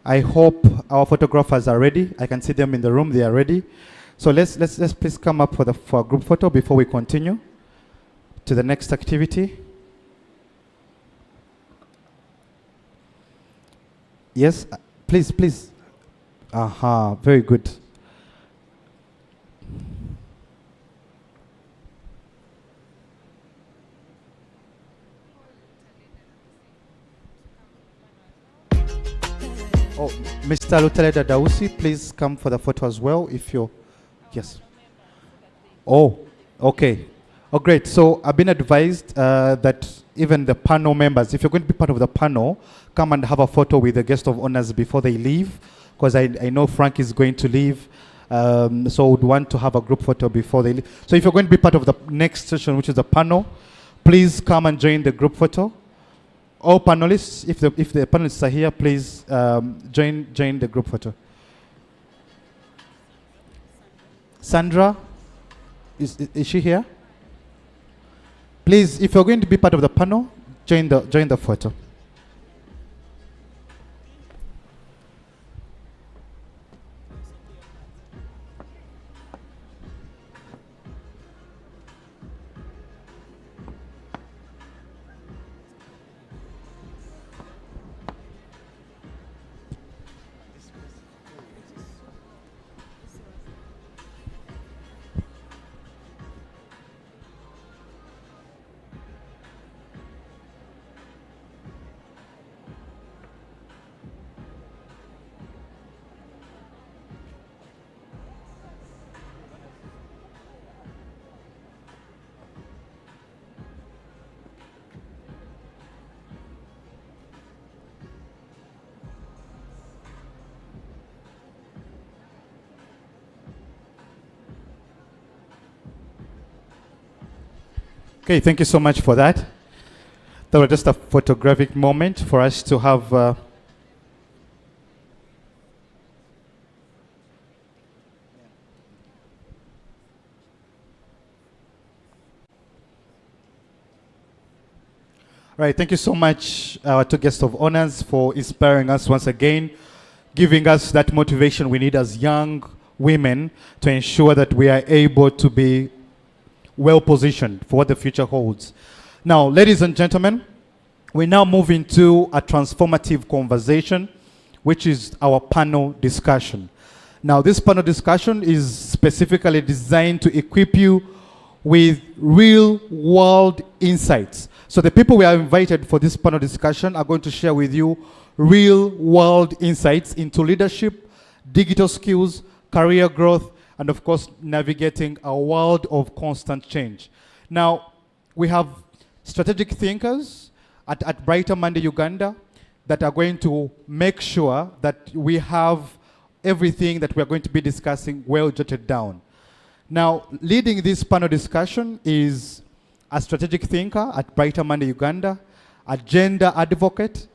I hope our photographers are ready. I can see them in the room. They are ready. So let's please come up for a group photo before we continue to the next activity. Yes, please. Aha, very good. Oh, Mr. Lutaleda Dausi, please come for the photo as well if you're, yes. Oh, okay. Oh, great. So I've been advised that even the panel members, if you're going to be part of the panel, come and have a photo with the guest of honors before they leave, because I know Frank is going to leave. So would want to have a group photo before they leave. So if you're going to be part of the next session, which is the panel, please come and join the group photo. All panelists, if the panelists are here, please join the group photo. Sandra, is she here? Please, if you're going to be part of the panel, join the photo. Okay, thank you so much for that. That was just a photographic moment for us to have. Right, thank you so much, our two guests of honors, for inspiring us once again, giving us that motivation we need as young women to ensure that we are able to be well positioned for what the future holds. Now, ladies and gentlemen, we now move into a transformative conversation, which is our panel discussion. Now, this panel discussion is specifically designed to equip you with real-world insights. So the people we have invited for this panel discussion are going to share with you real-world insights into leadership, digital skills, career growth, and of course, navigating a world of constant change. Now, we have strategic thinkers at Brighter Monday, Uganda, that are going to make sure that we have everything that we're going to be discussing well jotted down. Now, leading this panel discussion is a strategic thinker at Brighter Monday, Uganda, a gender advocate,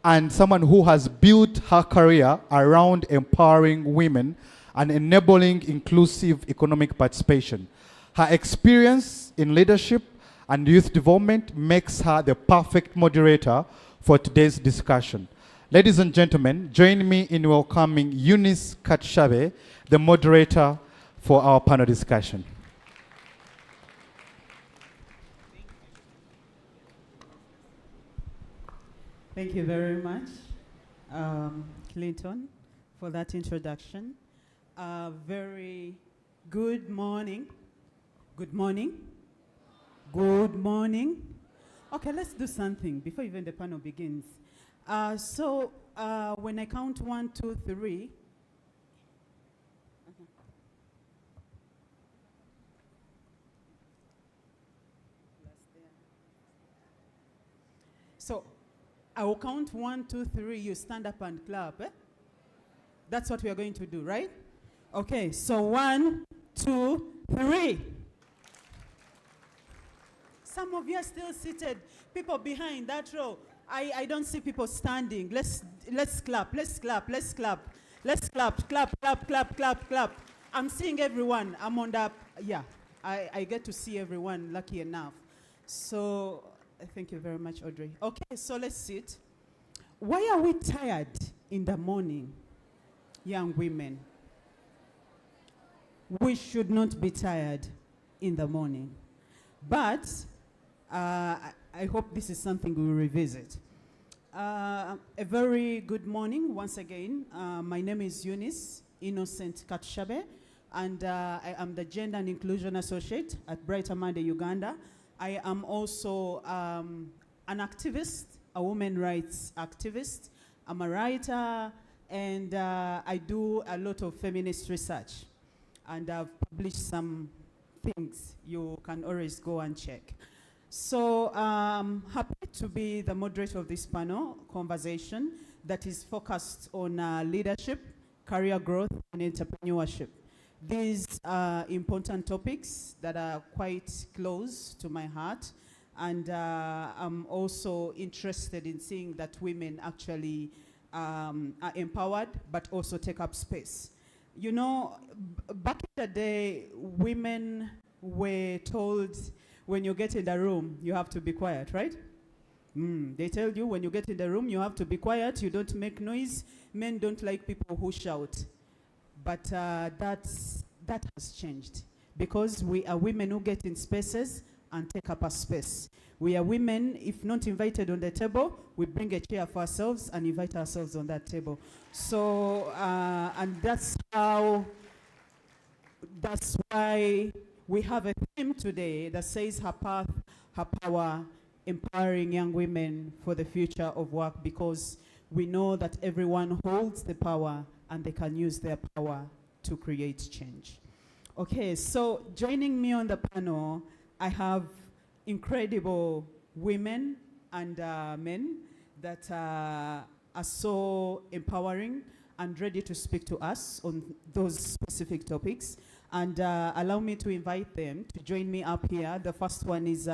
and someone who has built her career around empowering women and enabling inclusive economic participation. Her experience in leadership and youth development makes her the perfect moderator for today's discussion. Ladies and gentlemen, join me in welcoming Eunice Katshabe, the moderator for our panel discussion. Thank you very much, Clinton, for that introduction. Very good morning. Good morning. Good morning. Okay, let's do something before even the panel begins. When I count 1, 2, 3. So I will count 1, 2, 3. You stand up and clap. Eh? That's what we are going to do, right? Okay, so 1, 2, 3. Some of you are still seated. People behind that row. I don't see people standing. Let's clap. Let's clap. Let's clap. Let's clap. Clap, clap, clap, clap, clap. I'm seeing everyone. I'm on that. Yeah, I get to see everyone, lucky enough. So thank you very much, Audrey. Okay, so let's sit. Why are we tired in the morning, young women? We should not be tired in the morning. But I hope this is something we will revisit. A very good morning once again. My name is Eunice Innocent Katshabe, and I am the Gender and Inclusion Associate at Brighter Monday, Uganda. I am also an activist, a women's rights activist. I'm a writer, and I do a lot of feminist research. And I've published some things. You can always go and check. So I'm happy to be the moderator of this panel conversation that is focused on leadership, career growth, and entrepreneurship. These are important topics that are quite close to my heart, and I'm also interested in seeing that women actually are empowered, but also take up space. You know, back in the day, women were told, when you get in the room, you have to be quiet, right? They tell you when you get in the room, you have to be quiet, you don't make noise. Men don't like people who shout. But that has changed, because we are women who get in spaces and take up a space. We are women, if not invited on the table, we bring a chair for ourselves and invite ourselves on that table. So, and that's why we have a theme today that says her path, her power, empowering young women for the future of work, because we know that everyone holds the power and they can use their power to create change. Okay, so joining me on the panel, I have incredible women and men that are so empowering and ready to speak to us on those specific topics. And allow me to invite them to join me up here. The first one is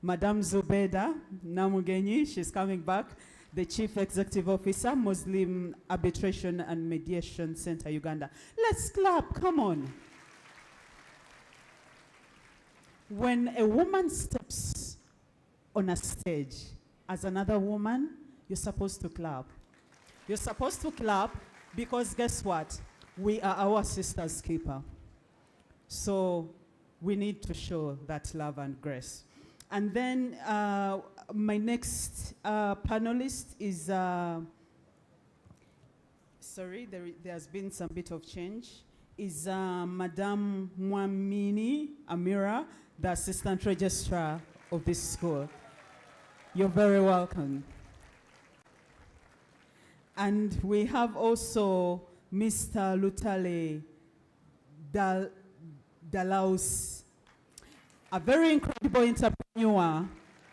Madame Zubeda Namugenyi. She's coming back. The Chief Executive Officer, Muslim Arbitration and Mediation Center, Uganda. Let's clap, come on. When a woman steps on a stage as another woman, you're supposed to clap. You're supposed to clap because guess what? We are our sister's keeper. So we need to show that love and grace. And then my next panelist is, sorry, there's been some bit of change, is Madame Mwamini Amira, the Assistant Registrar of this school. You're very welcome. And we have also Mr. Lutale Dalaus, a very incredible entrepreneur,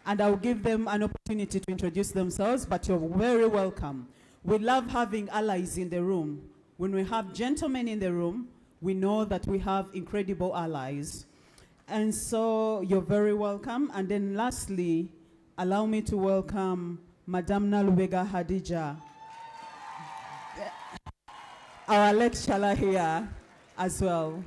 and I'll give them an opportunity to introduce themselves, but you're very welcome. We love having allies in the room. When we have gentlemen in the room, we know that we have incredible allies. And so you're very welcome. And then lastly, allow me to welcome Madame Nalubega Hadija, our lecturer here as well.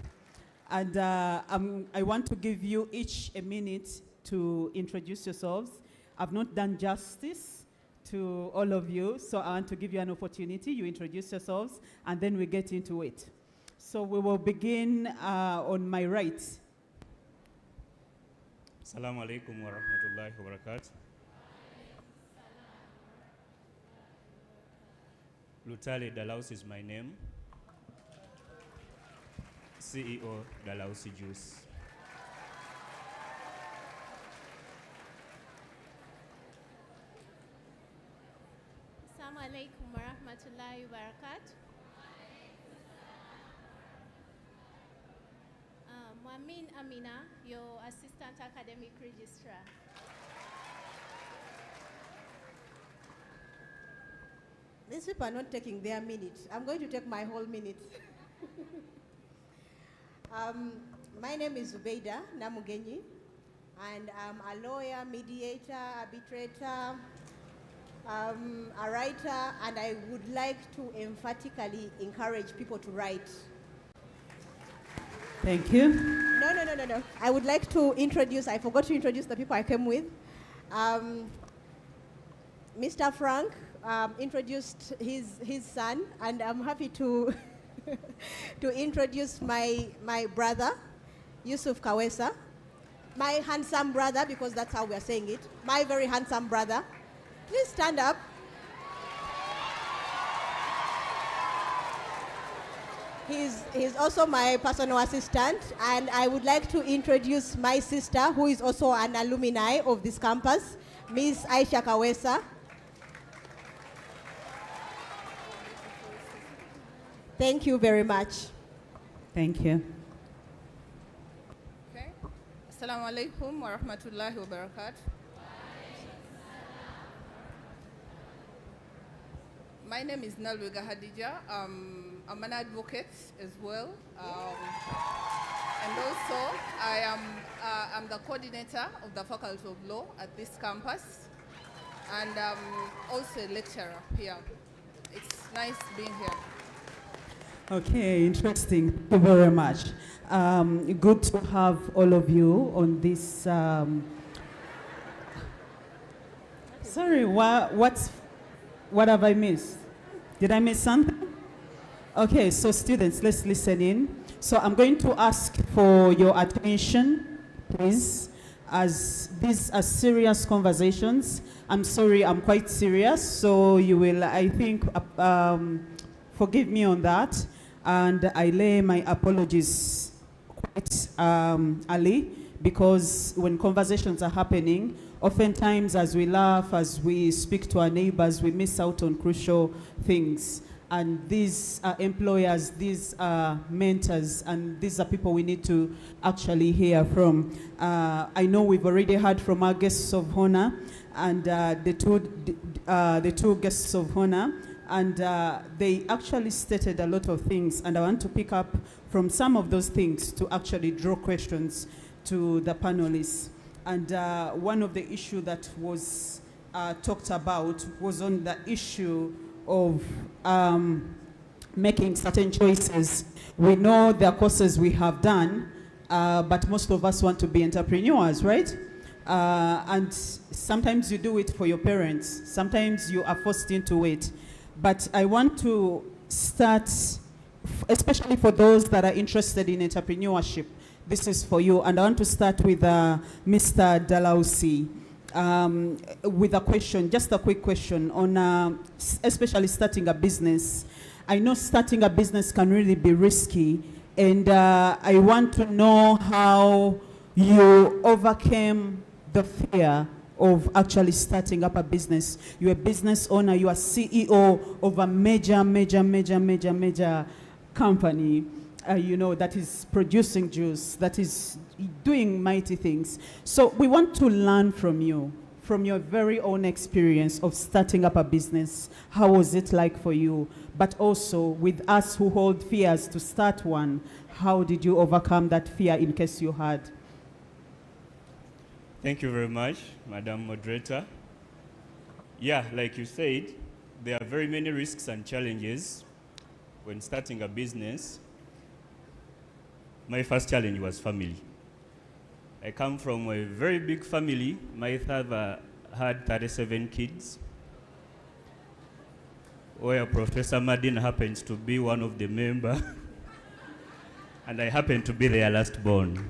And I want to give you each a minute to introduce yourselves. I've not done justice to all of you, so I want to give you an opportunity. You introduce yourselves, and then we get into it. So we will begin on my right. Assalamu alaikum wa rahmatullahi wa barakatuh. Lutale Dalaus is my name. CEO Dalausi Juice. Assalamu alaikum wa rahmatullahi wa barakatuh. Mwamin Amina, your Assistant Academic Registrar. These people are not taking their minute. I'm going to take my whole minute. My name is Zubeida Namugenyi, and I'm a lawyer, mediator, arbitrator, a writer, and I would like to emphatically encourage people to write. Thank you. No. I would like to introduce, I forgot to introduce the people I came with. Mr. Frank introduced his son, and I'm happy to to introduce my brother, Yusuf Kawesa, my handsome brother, because that's how we are saying it, my very handsome brother. Please stand up. He's also my personal assistant, and I would like to introduce my sister, who is also an alumni of this campus, Miss Aisha Kawesa. Thank you very much. Thank you. Okay. Assalamu alaikum wa rahmatullahi wa barakatuh. My name is Nalwega Hadija. I'm an advocate as well. And also, I'm the coordinator of the Faculty of Law at this campus. And also a lecturer here. It's nice being here. Okay, interesting. Thank you very much. Good to have all of you on this. Sorry, what have I missed? Did I miss something? Okay, so students, let's listen in. So I'm going to ask for your attention, please, as these are serious conversations. I'm sorry, I'm quite serious, so you will, I think, forgive me on that. And I lay my apologies quite early, because when conversations are happening, oftentimes as we laugh, as we speak to our neighbors, we miss out on crucial things. And these are employers, these are mentors, and these are people we need to actually hear from. I know we've already heard from our guests of honor, and the two guests of honor, and they actually stated a lot of things, and I want to pick up from some of those things to actually draw questions to the panelists. And one of the issues that was talked about was on the issue of making certain choices. We know the courses we have done, but most of us want to be entrepreneurs, right? And sometimes you do it for your parents. Sometimes you are forced into it. But I want to start, especially for those that are interested in entrepreneurship. This is for you. And I want to start with Mr. Dalausi with a question, just a quick question on especially starting a business. I know starting a business can really be risky, and I want to know how you overcame the fear of actually starting up a business. You're a business owner, you are CEO of a major company, you know, that is producing juice, that is doing mighty things. So we want to learn from you, from your very own experience of starting up a business. How was it like for you? But also with us who hold fears to start one, how did you overcome that fear in case you had? Thank you very much, Madam Moderator. Yeah, like you said, there are very many risks and challenges when starting a business. My first challenge was family. I come from a very big family. My father had 37 kids, where Professor Madin happens to be one of the members, and I happen to be their last born.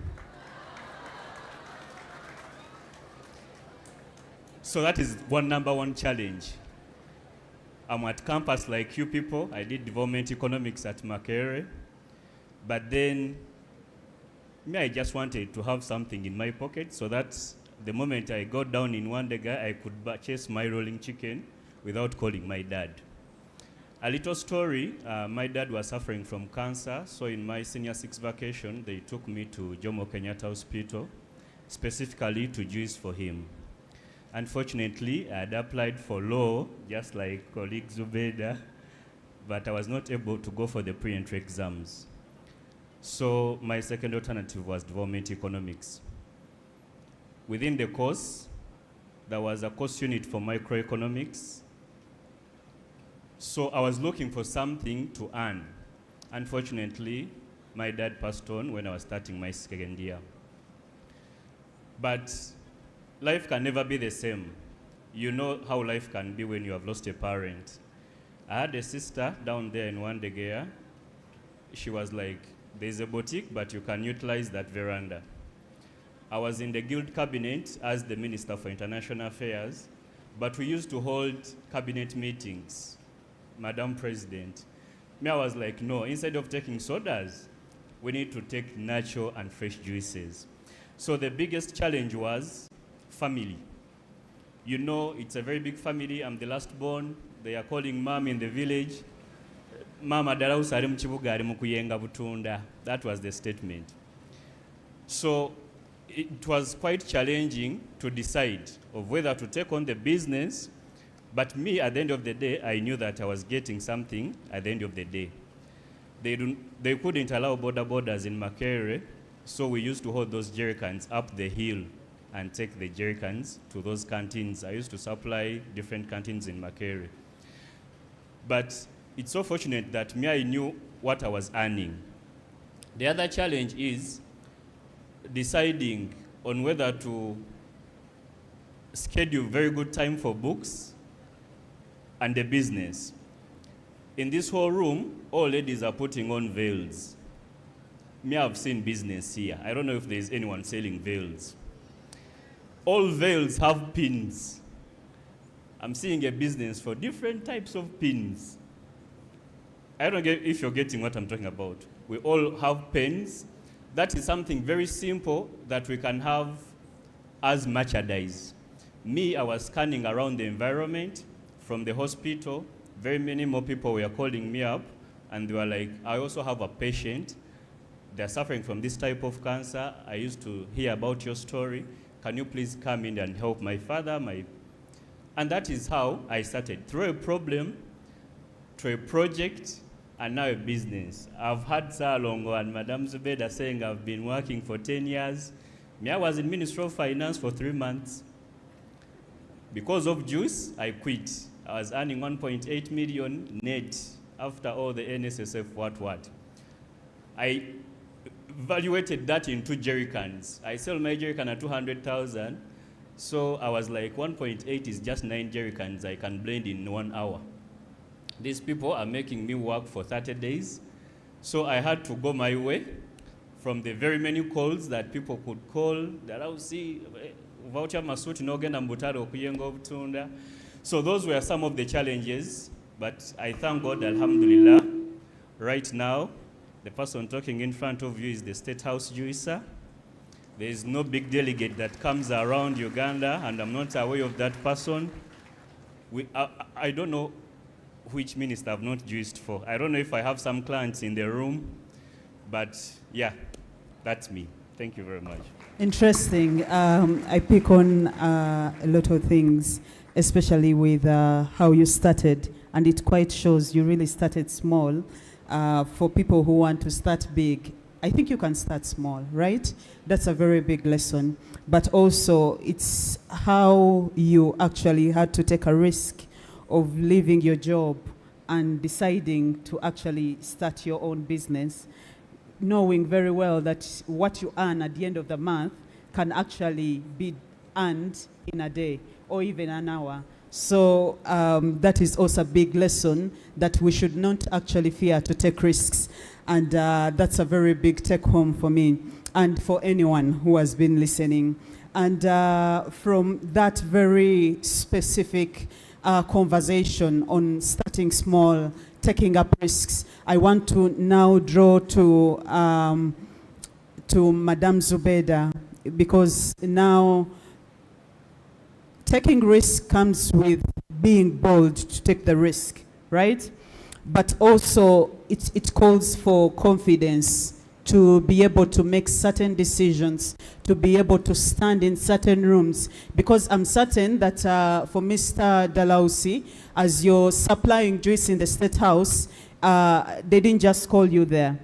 So that is number one challenge. I'm at campus like you people. I did development economics at Makerere, but then I just wanted to have something in my pocket so that the moment I got down in Wandega, I could purchase my rolling chicken without calling my dad. A little story, my dad was suffering from cancer, so in my senior 6 vacation, they took me to Jomo Kenyatta Hospital, specifically to juice for him. Unfortunately, I had applied for law, just like colleague Zubeda, but I was not able to go for the pre-entry exams. So my second alternative was development economics. Within the course, there was a course unit for microeconomics. So I was looking for something to earn. Unfortunately, my dad passed on when I was starting my second year. But life can never be the same. You know how life can be when you have lost a parent. I had a sister down there in Wandegea. She was like, there's a boutique, but you can utilize that veranda. I was in the guild cabinet as the Minister for International Affairs, but we used to hold cabinet meetings, Madam President. I was like, no, instead of taking sodas, we need to take natural and fresh juices. So the biggest challenge was family. You know, it's a very big family. I'm the last born. They are calling mom in the village. Mama darausa ali mukibuga ali mukuyenga butunda. That was the statement. So it was quite challenging to decide of whether to take on the business, but me, at the end of the day, I knew that I was getting something at the end of the day. They couldn't allow borders in Makerere, so we used to hold those jerrycans up the hill and take the jerrycans to those canteens. I used to supply different canteens in Makerere. But it's so fortunate that I knew what I was earning. The other challenge is deciding on whether to schedule very good time for books and the business. In this whole room, all ladies are putting on veils. I've seen business here. I don't know if there's anyone selling veils. All veils have pins. I'm seeing a business for different types of pins. I don't know if you're getting what I'm talking about. We all have pens. That is something very simple that we can have as merchandise. I was scanning around the environment from the hospital. Very many more people were calling me up, and they were like, I also have a patient. They're suffering from this type of cancer. I used to hear about your story. Can you please come in and help my father? And that is how I started. Through a problem, to a project, and now a business. I've had Salongo and Madam Zubeda saying I've been working for 10 years. I was in Ministry of Finance for 3 months. Because of juice, I quit. I was earning 1.8 million net after all the NSSF what. I evaluated that in 2 jerrycans. I sell my jerrycan at 200,000. So I was like, 1.8 is just 9 jerrycans I can blend in 1 hour. These people are making me work for 30 days. So I had to go my way from the very many calls that people could call, that I would see, voucher masuti nogenda mbutaro kuyenga obutunda. So those were some of the challenges, but I thank God, alhamdulillah. Right now, the person talking in front of you is the State House juicer. There is no big delegate that comes around Uganda, and I'm not aware of that person. I don't know which minister I've not juiced for. I don't know if I have some clients in the room, but yeah, that's me. Thank you very much. Interesting. I pick on a lot of things, especially with how you started, and it quite shows you really started small. For people who want to start big, I think you can start small, right? That's a very big lesson. But also, it's how you actually had to take a risk of leaving your job and deciding to actually start your own business, knowing very well that what you earn at the end of the month can actually be earned in a day or even an hour. So that is also a big lesson that we should not actually fear to take risks. And that's a very big take home for me and for anyone who has been listening. And from that very specific conversation on starting small, taking up risks, I want to now draw to Madame Zubeda, because now taking risk comes with being bold to take the risk, right? But also it calls for confidence to be able to make certain decisions, to be able to stand in certain rooms. Because I'm certain that for Mr. Dalhousie, as you're supplying juice in the State House, they didn't just call you there.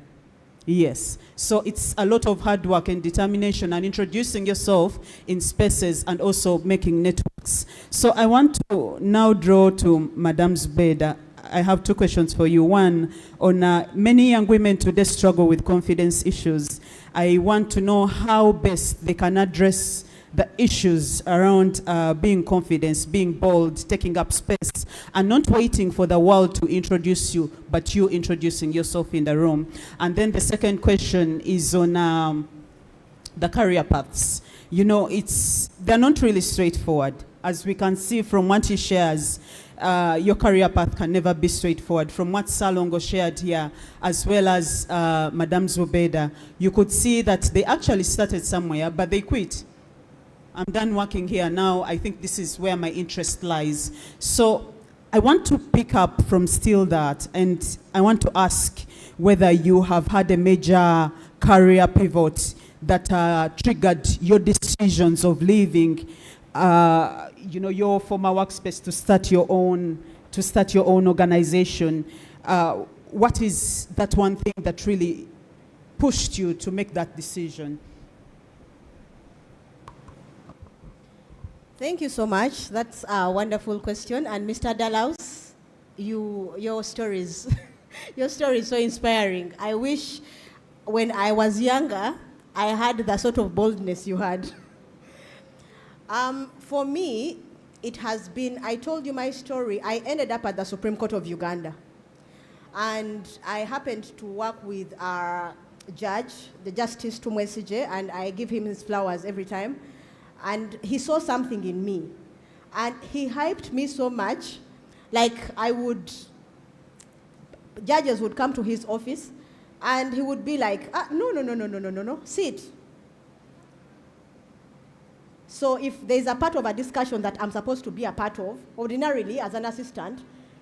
Yes. So it's a lot of hard work and determination and introducing yourself in spaces and also making networks. So I want to now draw to Madame Zubeda. I have two questions for you. One, on many young women today struggle with confidence issues. I want to know how best they can address the issues around being confident, being bold, taking up space, and not waiting for the world to introduce you, but you introducing yourself in the room. And then the second question is on the career paths. You know, they're not really straightforward. As we can see from what he shares, your career path can never be straightforward. From what Salongo shared here, as well as Madame Zubeda, you could see that they actually started somewhere, but they quit. I'm done working here now. I think this is where my interest lies. So I want to pick up from still that, and I want to ask whether you have had a major career pivot that triggered your decisions of leaving your former workspace to start your own organization. What is that one thing that really pushed you to make that decision? Thank you so much. That's a wonderful question. And Mr. Dalhouse, your story is your story is so inspiring. I wish when I was younger, I had the sort of boldness you had. For me, it has been, I told you my story. I ended up at the Supreme Court of Uganda. And I happened to work with our judge, the Justice Tumwesije, and I give him his flowers every time. And he saw something in me. And he hyped me so much, like judges would come to his office, and he would be like, no, sit. So if there's a part of a discussion that I'm supposed to be a part of, ordinarily as an assistant,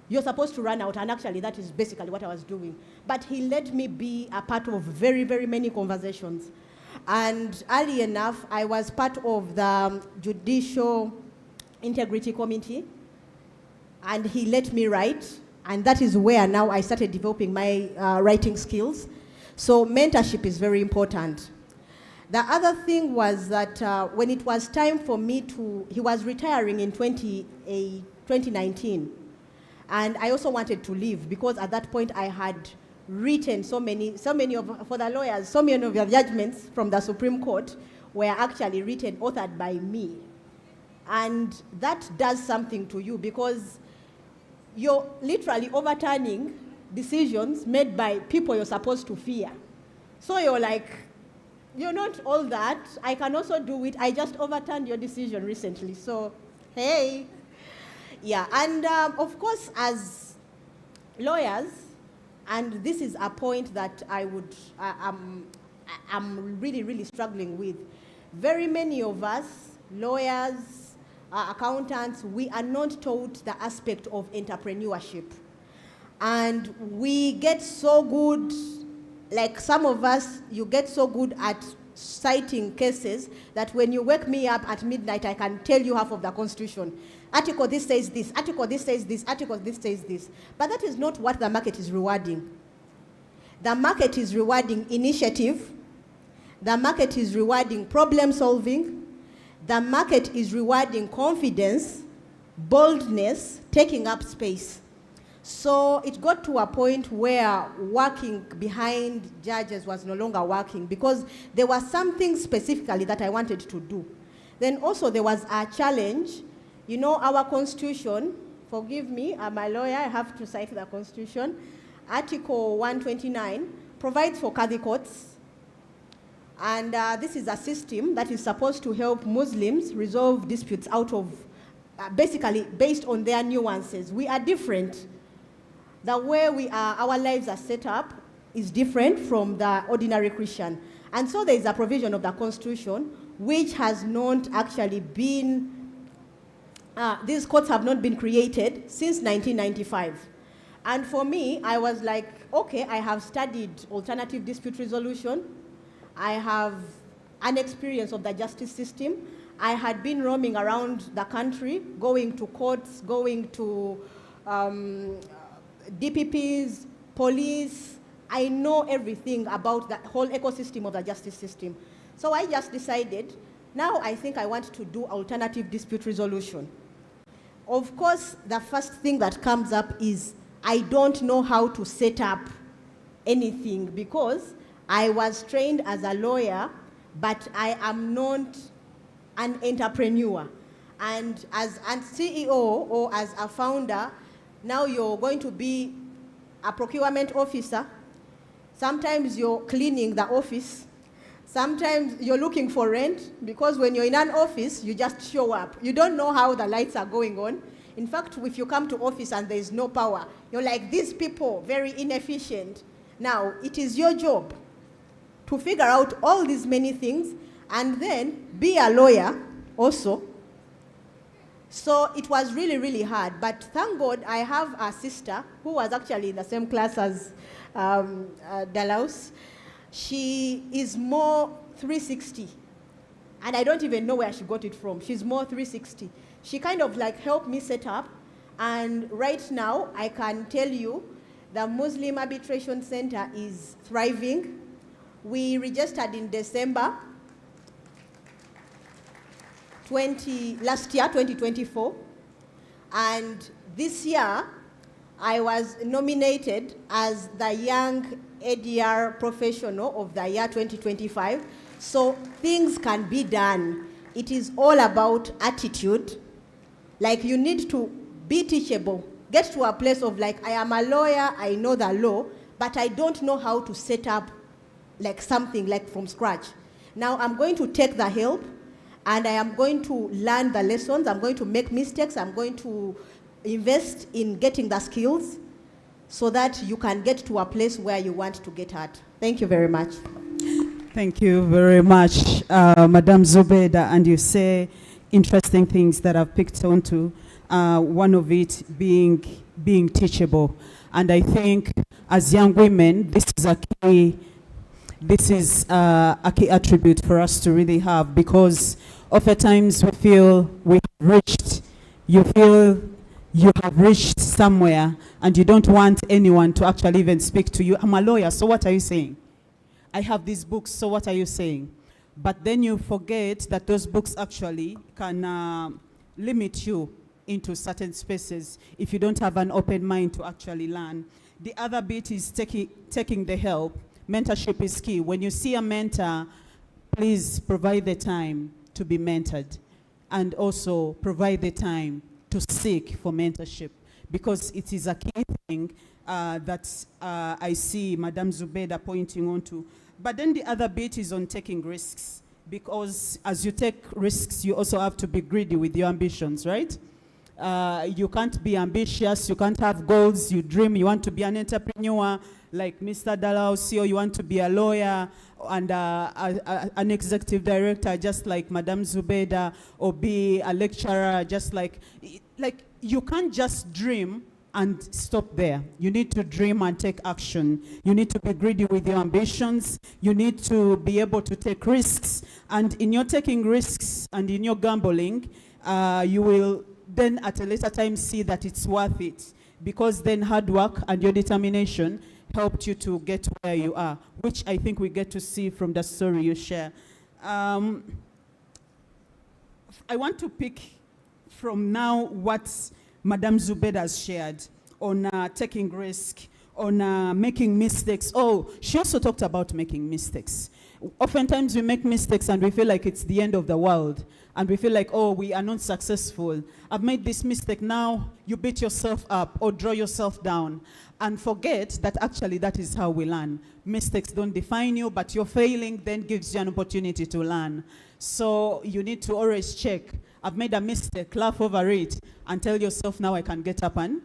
you're supposed to run out, and actually that is basically what I was doing. But he let me be a part of very, very many conversations. And early enough, I was part of the Judicial Integrity Committee, and he let me write, and that is where now I started developing my writing skills. So mentorship is very important. The other thing was that when it was time for me he was retiring in 2019, and I also wanted to leave because at that point I had written so many of, for the lawyers, so many of the judgments from the Supreme Court were actually written, authored by me. And that does something to you because you're literally overturning decisions made by people you're supposed to fear. So you're like, you're not all that. I can also do it. I just overturned your decision recently. So, hey. Yeah, and of course, as lawyers, and this is a point that I'm really, really struggling with. Very many of us, lawyers, accountants, we are not taught the aspect of entrepreneurship. And we get so good, like some of us, you get so good at citing cases that when you wake me up at midnight, I can tell you half of the Constitution. Article this says this, article this says this, article this says this. But that is not what the market is rewarding. The market is rewarding initiative. The market is rewarding problem solving. The market is rewarding confidence, boldness, taking up space. So it got to a point where working behind judges was no longer working because there was something specifically that I wanted to do. Then also there was a challenge. You know, our constitution, forgive me, I'm a lawyer, I have to cite the constitution. Article 129 provides for Qadhi courts. And this is a system that is supposed to help Muslims resolve disputes out of, basically based on their nuances. We are different. The way our lives are set up is different from the ordinary Christian. And so there is a provision of the Constitution which has not actually been, these courts have not been created since 1995. And for me, I was like, okay, I have studied alternative dispute resolution. I have an experience of the justice system. I had been roaming around the country, going to courts, going to DPPs, police. I know everything about the whole ecosystem of the justice system. So I just decided, now I think I want to do alternative dispute resolution. Of course, the first thing that comes up is I don't know how to set up anything because I was trained as a lawyer, but I am not an entrepreneur. And as a CEO or as a founder, now you're going to be a procurement officer. Sometimes you're cleaning the office. Sometimes you're looking for rent because when you're in an office, you just show up. You don't know how the lights are going on. In fact, if you come to office and there's no power, you're like, these people, very inefficient. Now, it is your job to figure out all these many things and then be a lawyer also. So it was really, really hard. But thank God I have a sister who was actually in the same class as Dalaus. She is more 360. And I don't even know where she got it from. She's more 360. She kind of like helped me set up. And right now, I can tell you, the Muslim Arbitration Center is thriving. We registered in December last year, 2024. And this year, I was nominated as the Young ADR Professional of the year 2025. So things can be done. It is all about attitude. Like you need to be teachable. Get to a place of like, I am a lawyer, I know the law, but I don't know how to set up like something like from scratch. Now I'm going to take the help and I am going to learn the lessons. I'm going to make mistakes. I'm going to invest in getting the skills so that you can get to a place where you want to get at. Thank you very much. Thank you very much, Madam Zubeda. And you say interesting things that I've picked onto. One of it being teachable. And I think as young women, this is a key attribute for us to really have, because oftentimes we feel we have reached, you feel you have reached somewhere and you don't want anyone to actually even speak to you. I'm a lawyer, so what are you saying? I have these books, so what are you saying? But then you forget that those books actually can limit you into certain spaces if you don't have an open mind to actually learn. The other bit is taking the help. Mentorship is key. When you see a mentor, please provide the time to be mentored and also provide the time to seek for mentorship, because it is a key thing that I see Madame Zubeda pointing on to. But then the other bit is on taking risks, because as you take risks, you also have to be greedy with your ambitions, right? You can't be ambitious, you can't have goals, you dream, you want to be an entrepreneur like Mr. Dalaus, or you want to be a lawyer and an executive director just like Madame Zubeda, or be a lecturer just like you can't just dream and stop there. You need to dream and take action. You need to be greedy with your ambitions. You need to be able to take risks. And in your taking risks and in your gambling, you will then at a later time see that it's worth it, because then hard work and your determination helped you to get where you are, which I think we get to see from the story you share. I want to pick from now what Madame Zubeda has shared on taking risk, on making mistakes. Oh, she also talked about making mistakes. Oftentimes we make mistakes and we feel like it's the end of the world. And we feel like, oh, we are not successful. I've made this mistake. Now you beat yourself up or draw yourself down and forget that actually that is how we learn. Mistakes don't define you, but your failing then gives you an opportunity to learn. So you need to always check. I've made a mistake, laugh over it, and tell yourself, now I can get up and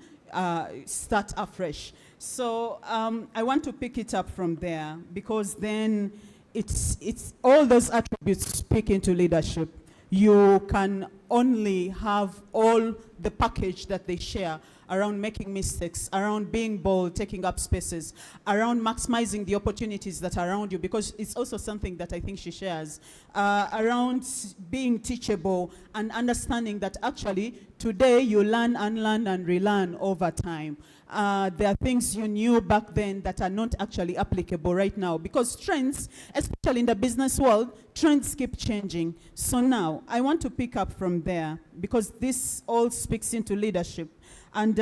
start afresh. So I want to pick it up from there, because then it's all those attributes speak into leadership. You can only have all the package that they share around making mistakes, around being bold, taking up spaces, around maximizing the opportunities that are around you, because it's also something that I think she shares, around being teachable and understanding that actually today you learn, unlearn, and relearn over time. There are things you knew back then that are not actually applicable right now, because trends, especially in the business world, trends keep changing. So now I want to pick up from there, because this all speaks into leadership. And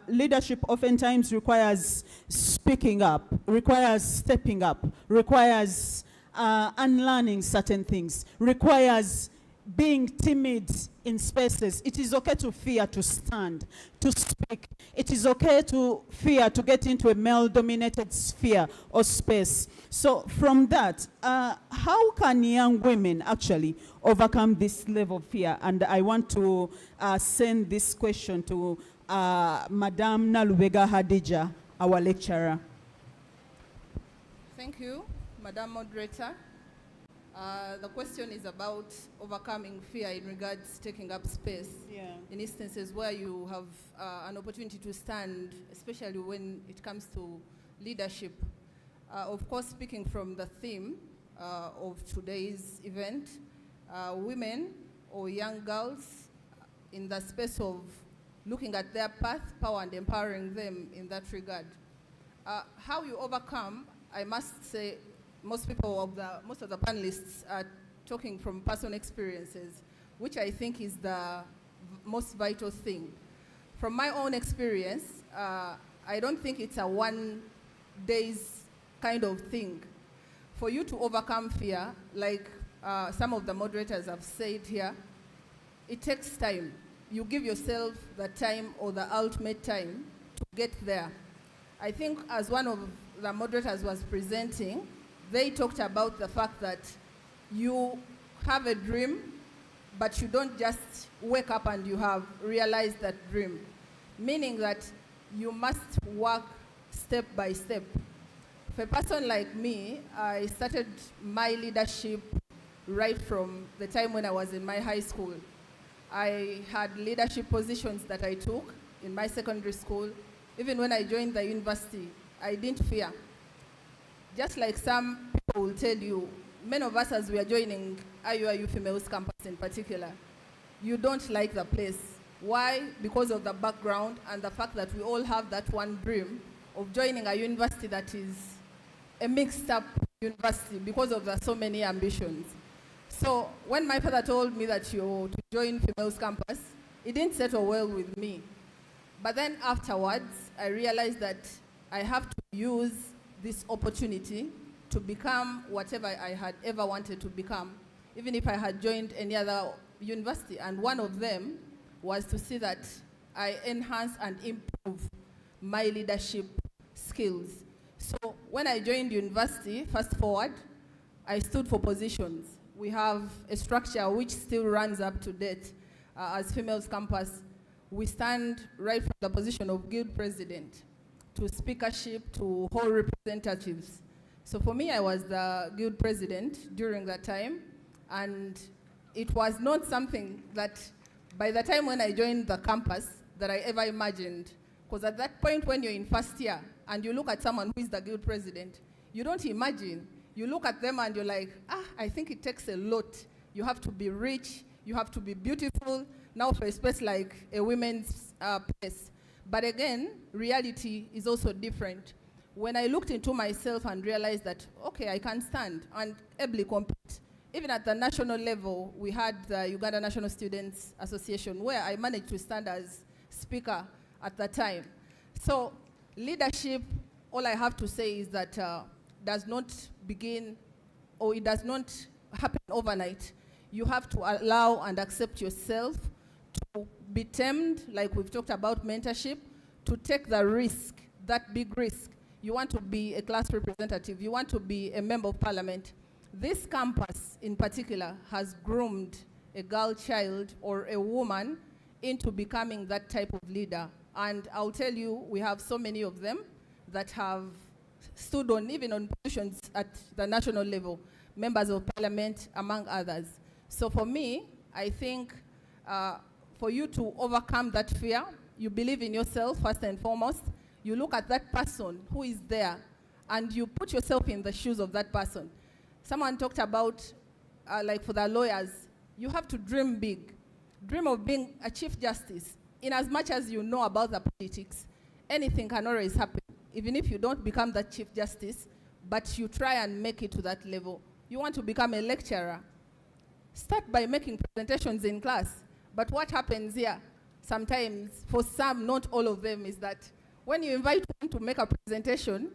leadership oftentimes requires speaking up, requires stepping up, requires unlearning certain things, requires being timid in spaces. It is okay to fear to stand, to speak. It is okay to fear to get into a male-dominated sphere or space. So from that, how can young women actually overcome this level of fear? And I want to send this question to Madame Nalubega Hadija, our lecturer. Thank you, Madam Moderator. The question is about overcoming fear in regards to taking up space. Yeah. In instances where you have an opportunity to stand, especially when it comes to leadership. Of course, speaking from the theme of today's event, women or young girls in the space of looking at their path, power, and empowering them in that regard. How you overcome, I must say, most of the panelists are talking from personal experiences, which I think is the most vital thing. From my own experience, I don't think it's a one-day's kind of thing. For you to overcome fear, like some of the moderators have said here, it takes time. You give yourself the time or the ultimate time to get there. I think as one of the moderators was presenting, they talked about the fact that you have a dream, but you don't just wake up and you have realized that dream. Meaning that you must work step by step. For a person like me, I started my leadership right from the time when I was in my high school. I had leadership positions that I took in my secondary school. Even when I joined the university, I didn't fear. Just like some people will tell you, many of us as we are joining Clinic-Iuiu Females Campus in particular, you don't like the place. Why? Because of the background and the fact that we all have that one dream of joining a university that is a mixed up university because of the so many ambitions. So when my father told me that to join Females Campus, it didn't settle well with me. But then afterwards, I realized that I have to use this opportunity to become whatever I had ever wanted to become, even if I had joined any other university. And one of them was to see that I enhance and improve my leadership skills. So when I joined university, fast forward, I stood for positions. We have a structure which still runs up to date. As Females Campus, we stand right from the position of guild president to speakership to hall representatives. So for me, I was the guild president during that time, and it was not something that by the time when I joined the campus that I ever imagined. Because at that point when you're in first year and you look at someone who is the guild president, you don't imagine. You look at them and you're like, I think it takes a lot. You have to be rich, you have to be beautiful, now for a space like a women's place. But again, reality is also different. When I looked into myself and realized that, okay, I can stand and ably compete. Even at the national level, we had the Uganda National Students Association where I managed to stand as speaker at the time. So leadership, all I have to say is that does not begin, or it does not happen overnight. You have to allow and accept yourself to be tamed, like we've talked about mentorship, to take the risk, that big risk. You want to be a class representative. You want to be a member of parliament. This campus in particular has groomed a girl child or a woman into becoming that type of leader. And I'll tell you, we have so many of them that have stood on, even on positions at the national level, members of parliament, among others. So for me, I think for you to overcome that fear, you believe in yourself first and foremost. You look at that person who is there and you put yourself in the shoes of that person. Someone talked about, like for the lawyers, you have to dream big. Dream of being a Chief Justice. In as much as you know about the politics, anything can always happen. Even if you don't become the Chief Justice, but you try and make it to that level. You want to become a lecturer. Start by making presentations in class. But what happens here, sometimes, for some, not all of them, is that when you invite one to make a presentation,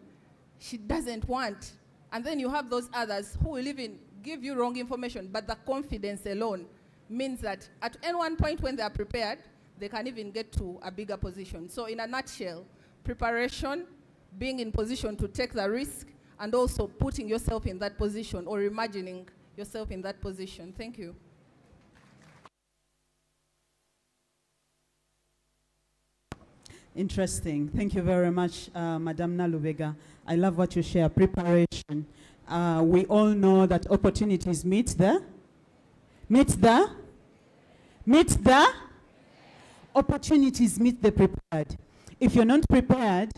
she doesn't want. And then you have those others who will even give you wrong information, but the confidence alone means that at any one point when they are prepared, they can even get to a bigger position. So in a nutshell, preparation, being in position to take the risk, and also putting yourself in that position or imagining yourself in that position. Thank you. Interesting. Thank you very much, Madam Nalubega. I love what you share, preparation. We all know that opportunities meet the opportunities meet the prepared. If you're not prepared,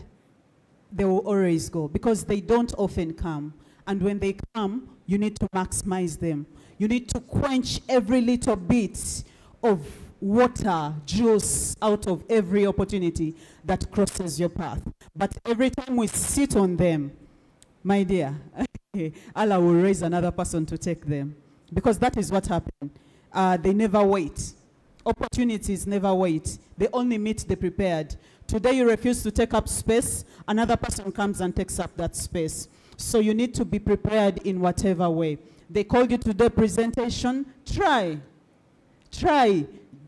they will always go because they don't often come. And when they come, you need to maximize them. You need to quench every little bit of water, juice out of every opportunity that crosses your path. But every time we sit on them, my dear, Allah will raise another person to take them. Because that is what happened. They never wait. Opportunities never wait. They only meet the prepared. Today you refuse to take up space, another person comes and takes up that space. So you need to be prepared in whatever way. They called you to the presentation, try.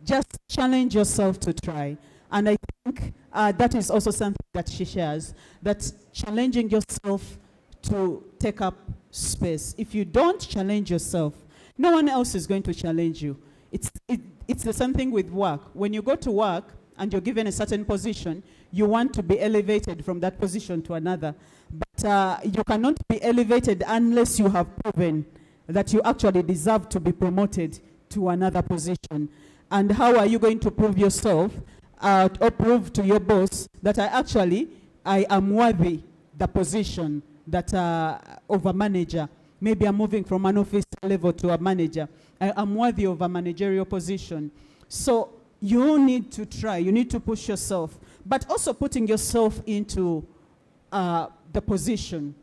Just challenge yourself to try. And I think that is also something that she shares, that challenging yourself to take up space. If you don't challenge yourself, no one else is going to challenge you. It's the same thing with work. When you go to work and you're given a certain position, you want to be elevated from that position to another. But you cannot be elevated unless you have proven that you actually deserve to be promoted to another position. And how are you going to prove yourself or prove to your boss that I am worthy the position that of a manager? Maybe I'm moving from an office level to a manager. I'm worthy of a managerial position. So you need to try. You need to push yourself. But also putting yourself into the position.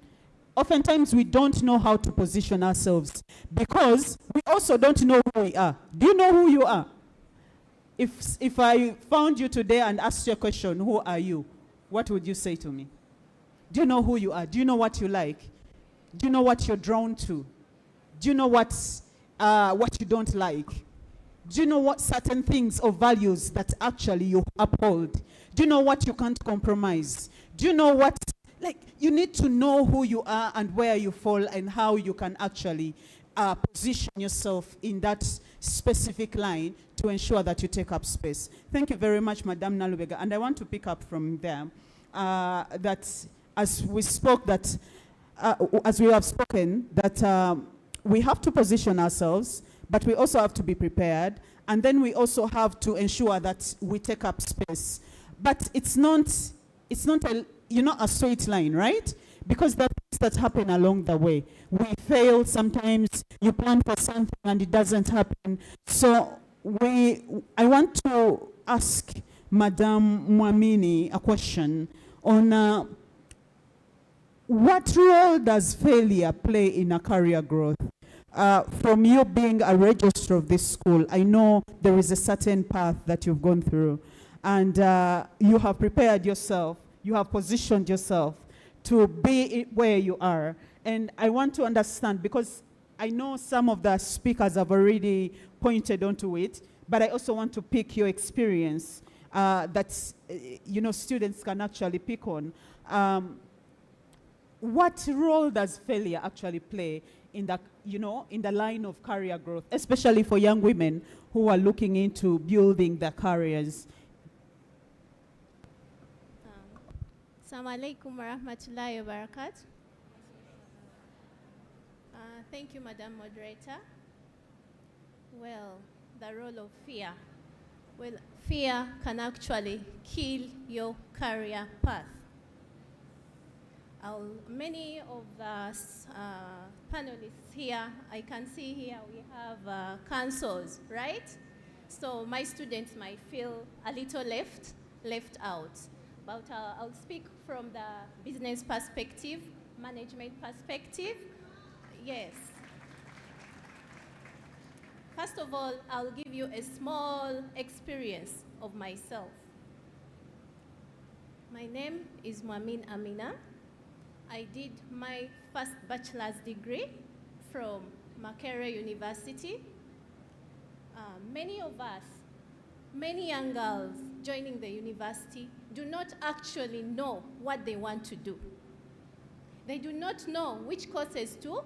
Oftentimes we don't know how to position ourselves because we also don't know who we are. Do you know who you are? If I found you today and asked you a question, who are you? What would you say to me? Do you know who you are? Do you know what you like? Do you know what you're drawn to? Do you know what you don't like? Do you know what certain things or values that actually you uphold? Do you know what you can't compromise? Do you know what, you need to know who you are and where you fall and how you can actually position yourself in that specific line to ensure that you take up space. Thank you very much, Madam Nalubega. And I want to pick up from there that as we spoke that, as we have spoken, that we have to position ourselves, but we also have to be prepared. And then we also have to ensure that we take up space. But it's not a straight line, right? Because there are things that happen along the way. We fail sometimes. You plan for something and it doesn't happen. So I want to ask Madam Mwamini a question on what role does failure play in a career growth? From you being a registrar of this school, I know there is a certain path that you've gone through, and you have prepared yourself you have positioned yourself to be where you are. And I want to understand, because I know some of the speakers have already pointed onto it, but I also want to pick your experience that students can actually pick on. What role does failure actually play in the line of career growth, especially for young women who are looking into building their careers? Assalamu alaikum wa rahmatullahi wa barakatuh. Thank you, Madam Moderator. Well, the role of fear. Well, fear can actually kill your career path. Many of the panelists here, I can see here we have councils, right? So my students might feel a little left out. But I'll speak from the business perspective, management perspective. Yes. First of all, I'll give you a small experience of myself. My name is Muamin Amina. I did my first bachelor's degree from Makerere University. Many of us, many young girls joining the university do not actually know what they want to do. They do not know which courses to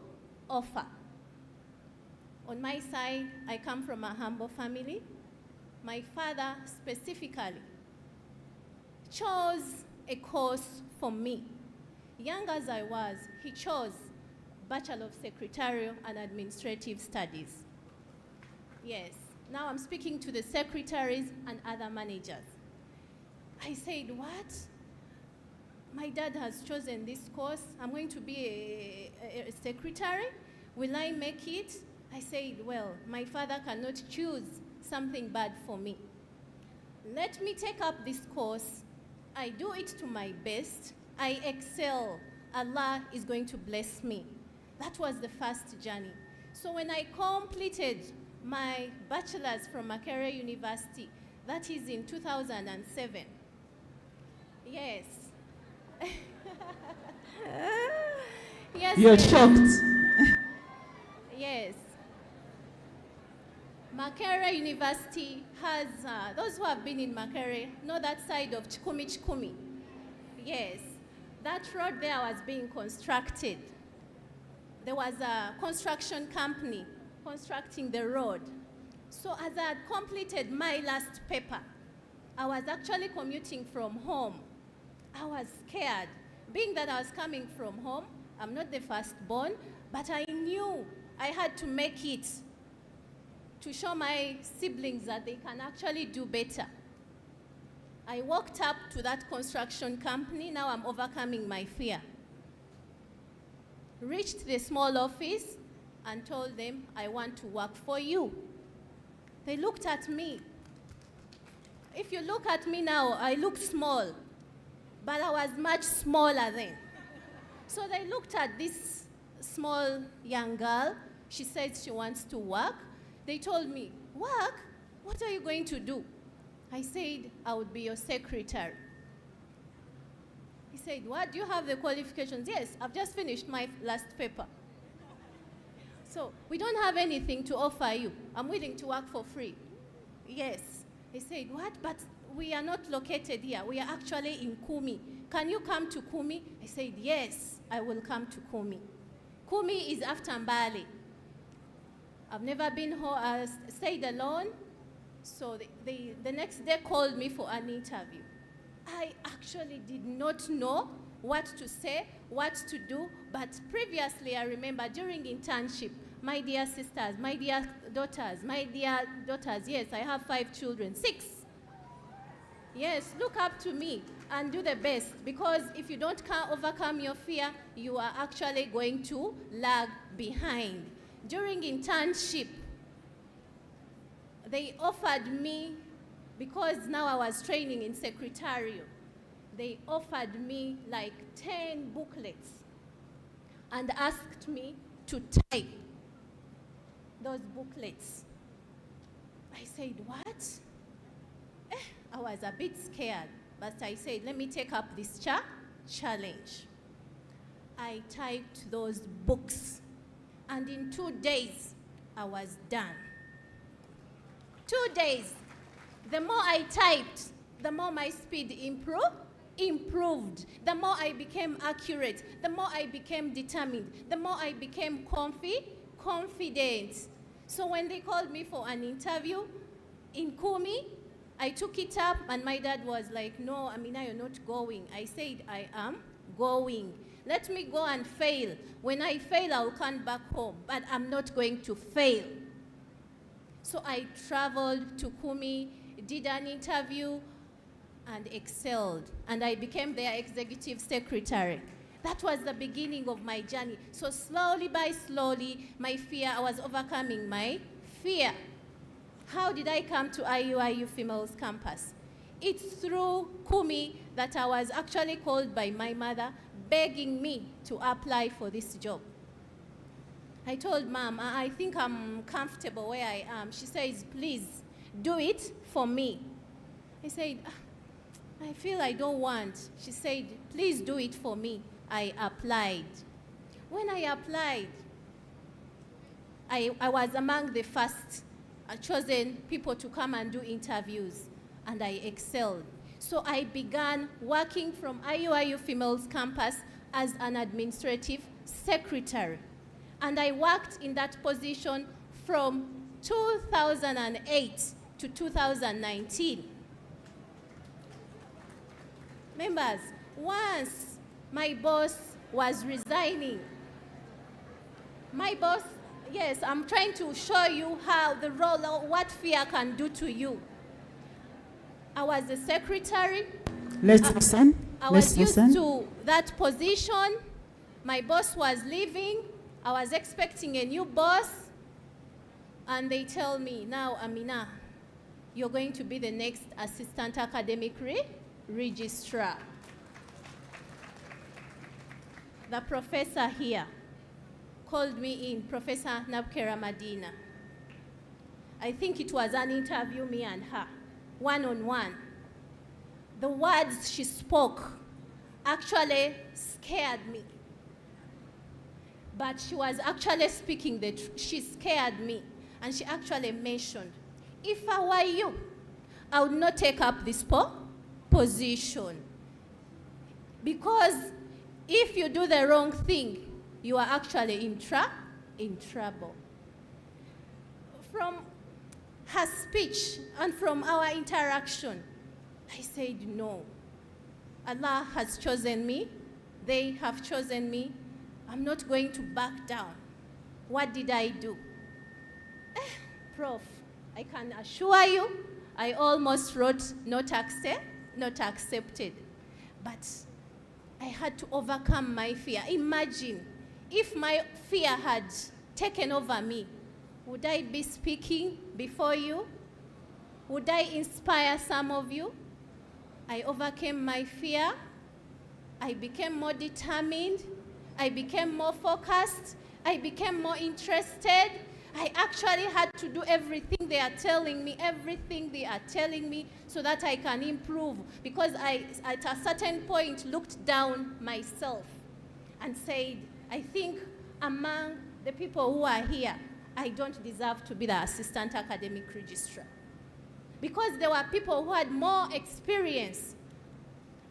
offer. On my side, I come from a humble family. My father specifically chose a course for me. Young as I was, he chose Bachelor of Secretarial and Administrative Studies. Yes, now I'm speaking to the secretaries and other managers. I said, what? My dad has chosen this course. I'm going to be a secretary. Will I make it? I said, well, my father cannot choose something bad for me. Let me take up this course. I do it to my best. I excel. Allah is going to bless me. That was the first journey. So when I completed my bachelor's from Makerere University, that is in 2007. Yes. Yes. You're shocked. Yes. Makerere University has, those who have been in Makerere know that side of Chikumi. Yes. That road there was being constructed. There was a construction company constructing the road. So as I had completed my last paper, I was actually commuting from home. I was scared. Being that I was coming from home, I'm not the firstborn, but I knew I had to make it to show my siblings that they can actually do better. I walked up to that construction company. Now I'm overcoming my fear. Reached the small office and told them, I want to work for you. They looked at me. If you look at me now, I look small, but I was much smaller then. So they looked at this small young girl. She said she wants to work. They told me, work? What are you going to do? I said, I would be your secretary. He said, what? Do you have the qualifications? Yes, I've just finished my last paper. So we don't have anything to offer you. I'm willing to work for free. Yes. He said, what? But we are not located here. We are actually in Kumi. Can you come to Kumi? I said, yes, I will come to Kumi. Kumi is after Mbale. I've never been home, stayed alone. So the next day called me for an interview. I actually did not know what to say, what to do, but previously I remember during internship, my dear sisters, my dear daughters, yes, I have 5 children, 6. Yes, look up to me and do the best, because if you don't overcome your fear, you are actually going to lag behind. During internship, they offered me, because now I was training in secretarial, they offered me like 10 booklets and asked me to type those booklets. I said, what? I was a bit scared, but I said, let me take up this challenge. I typed those books, and in 2 days, I was done. 2 days. The more I typed, the more my speed improved. The more I became accurate. The more I became determined. The more I became confident. So when they called me for an interview in Kumi, I took it up, and my dad was like, no, Amina, you're not going. I said, I am going. Let me go and fail. When I fail, I'll come back home, but I'm not going to fail. So I traveled to Kumi, did an interview, and excelled. And I became their executive secretary. That was the beginning of my journey. So slowly by slowly, I was overcoming my fear. How did I come to Clinic-Iuiu Females Campus? It's through Kumi that I was actually called by my mother, begging me to apply for this job. I told Mom, I think I'm comfortable where I am. She says, please, do it for me. I said, I feel I don't want. She said, please do it for me. I applied. When I applied, I was among the first chosen people to come and do interviews, and I excelled. So I began working from Clinic-Iuiu Females Campus as an administrative secretary. And I worked in that position from 2008 to 2019. Members, once my boss was resigning, my boss, yes, I'm trying to show you how the role of what fear can do to you. I was the secretary. Let's listen. I was used to that position. My boss was leaving. I was expecting a new boss. And they tell me, now, Amina, you're going to be the next assistant academic registrar. The professor here called me in, Professor Nabkera Madina. I think it was an interview, me and her, one-on-one. The words she spoke actually scared me. But she was actually speaking the truth. She scared me. And she actually mentioned, if I were you, I would not take up this position. Because if you do the wrong thing, you are actually in trouble. From her speech and from our interaction, I said, no. Allah has chosen me. They have chosen me. I'm not going to back down. What did I do? Prof, I can assure you, I almost wrote not accepted. But I had to overcome my fear. Imagine if my fear had taken over me, would I be speaking before you? Would I inspire some of you? I overcame my fear. I became more determined. I became more focused. I became more interested. I actually had to do everything they are telling me, so that I can improve. Because I, at a certain point, looked down myself and said, I think among the people who are here, I don't deserve to be the assistant academic registrar. Because there were people who had more experience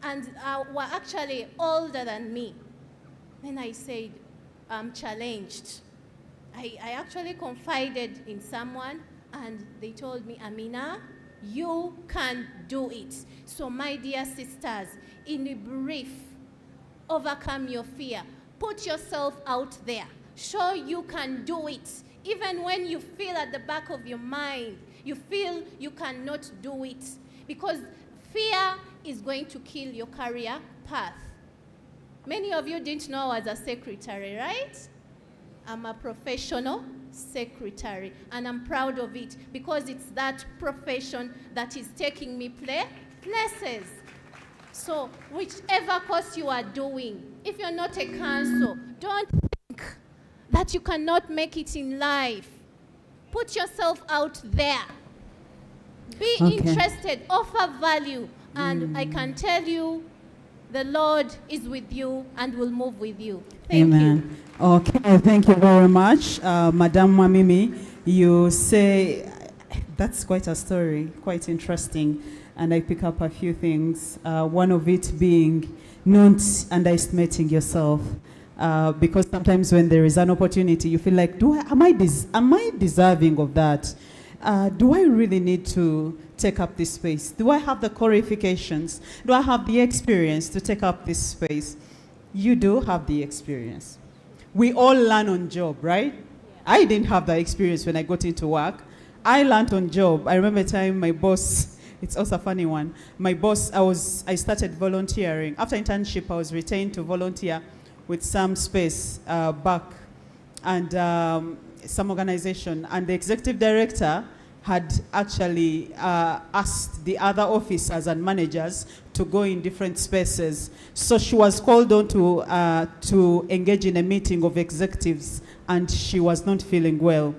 and were actually older than me. Then I said, I'm challenged. I actually confided in someone, and they told me, Amina, you can do it. So my dear sisters, in brief, overcome your fear. Put yourself out there. Show you can do it. Even when you feel at the back of your mind, you feel you cannot do it. Because fear is going to kill your career path. Many of you didn't know I was a secretary, right? I'm a professional secretary, and I'm proud of it because it's that profession that is taking me places. So whichever course you are doing, if you're not a counsel, don't think that you cannot make it in life. Put yourself out there. Be interested, offer value, And I can tell you, the Lord is with you and will move with you. Thank you. Amen. Okay, thank you very much. Madam Mamimi, you say, that's quite a story, quite interesting. And I pick up a few things. One of it being not underestimating yourself. Because sometimes when there is an opportunity, you feel like, am I deserving of that? Do I really need to take up this space? Do I have the qualifications? Do I have the experience to take up this space? You do have the experience. We all learn on job, right? I didn't have that experience when I got into work. I learned on job. I remember a time my boss, it's also a funny one. My boss, I started volunteering. After internship, I was retained to volunteer with some space back and some organization. And the executive director had actually asked the other officers and managers to go in different spaces. So she was called on to engage in a meeting of executives, and she was not feeling well.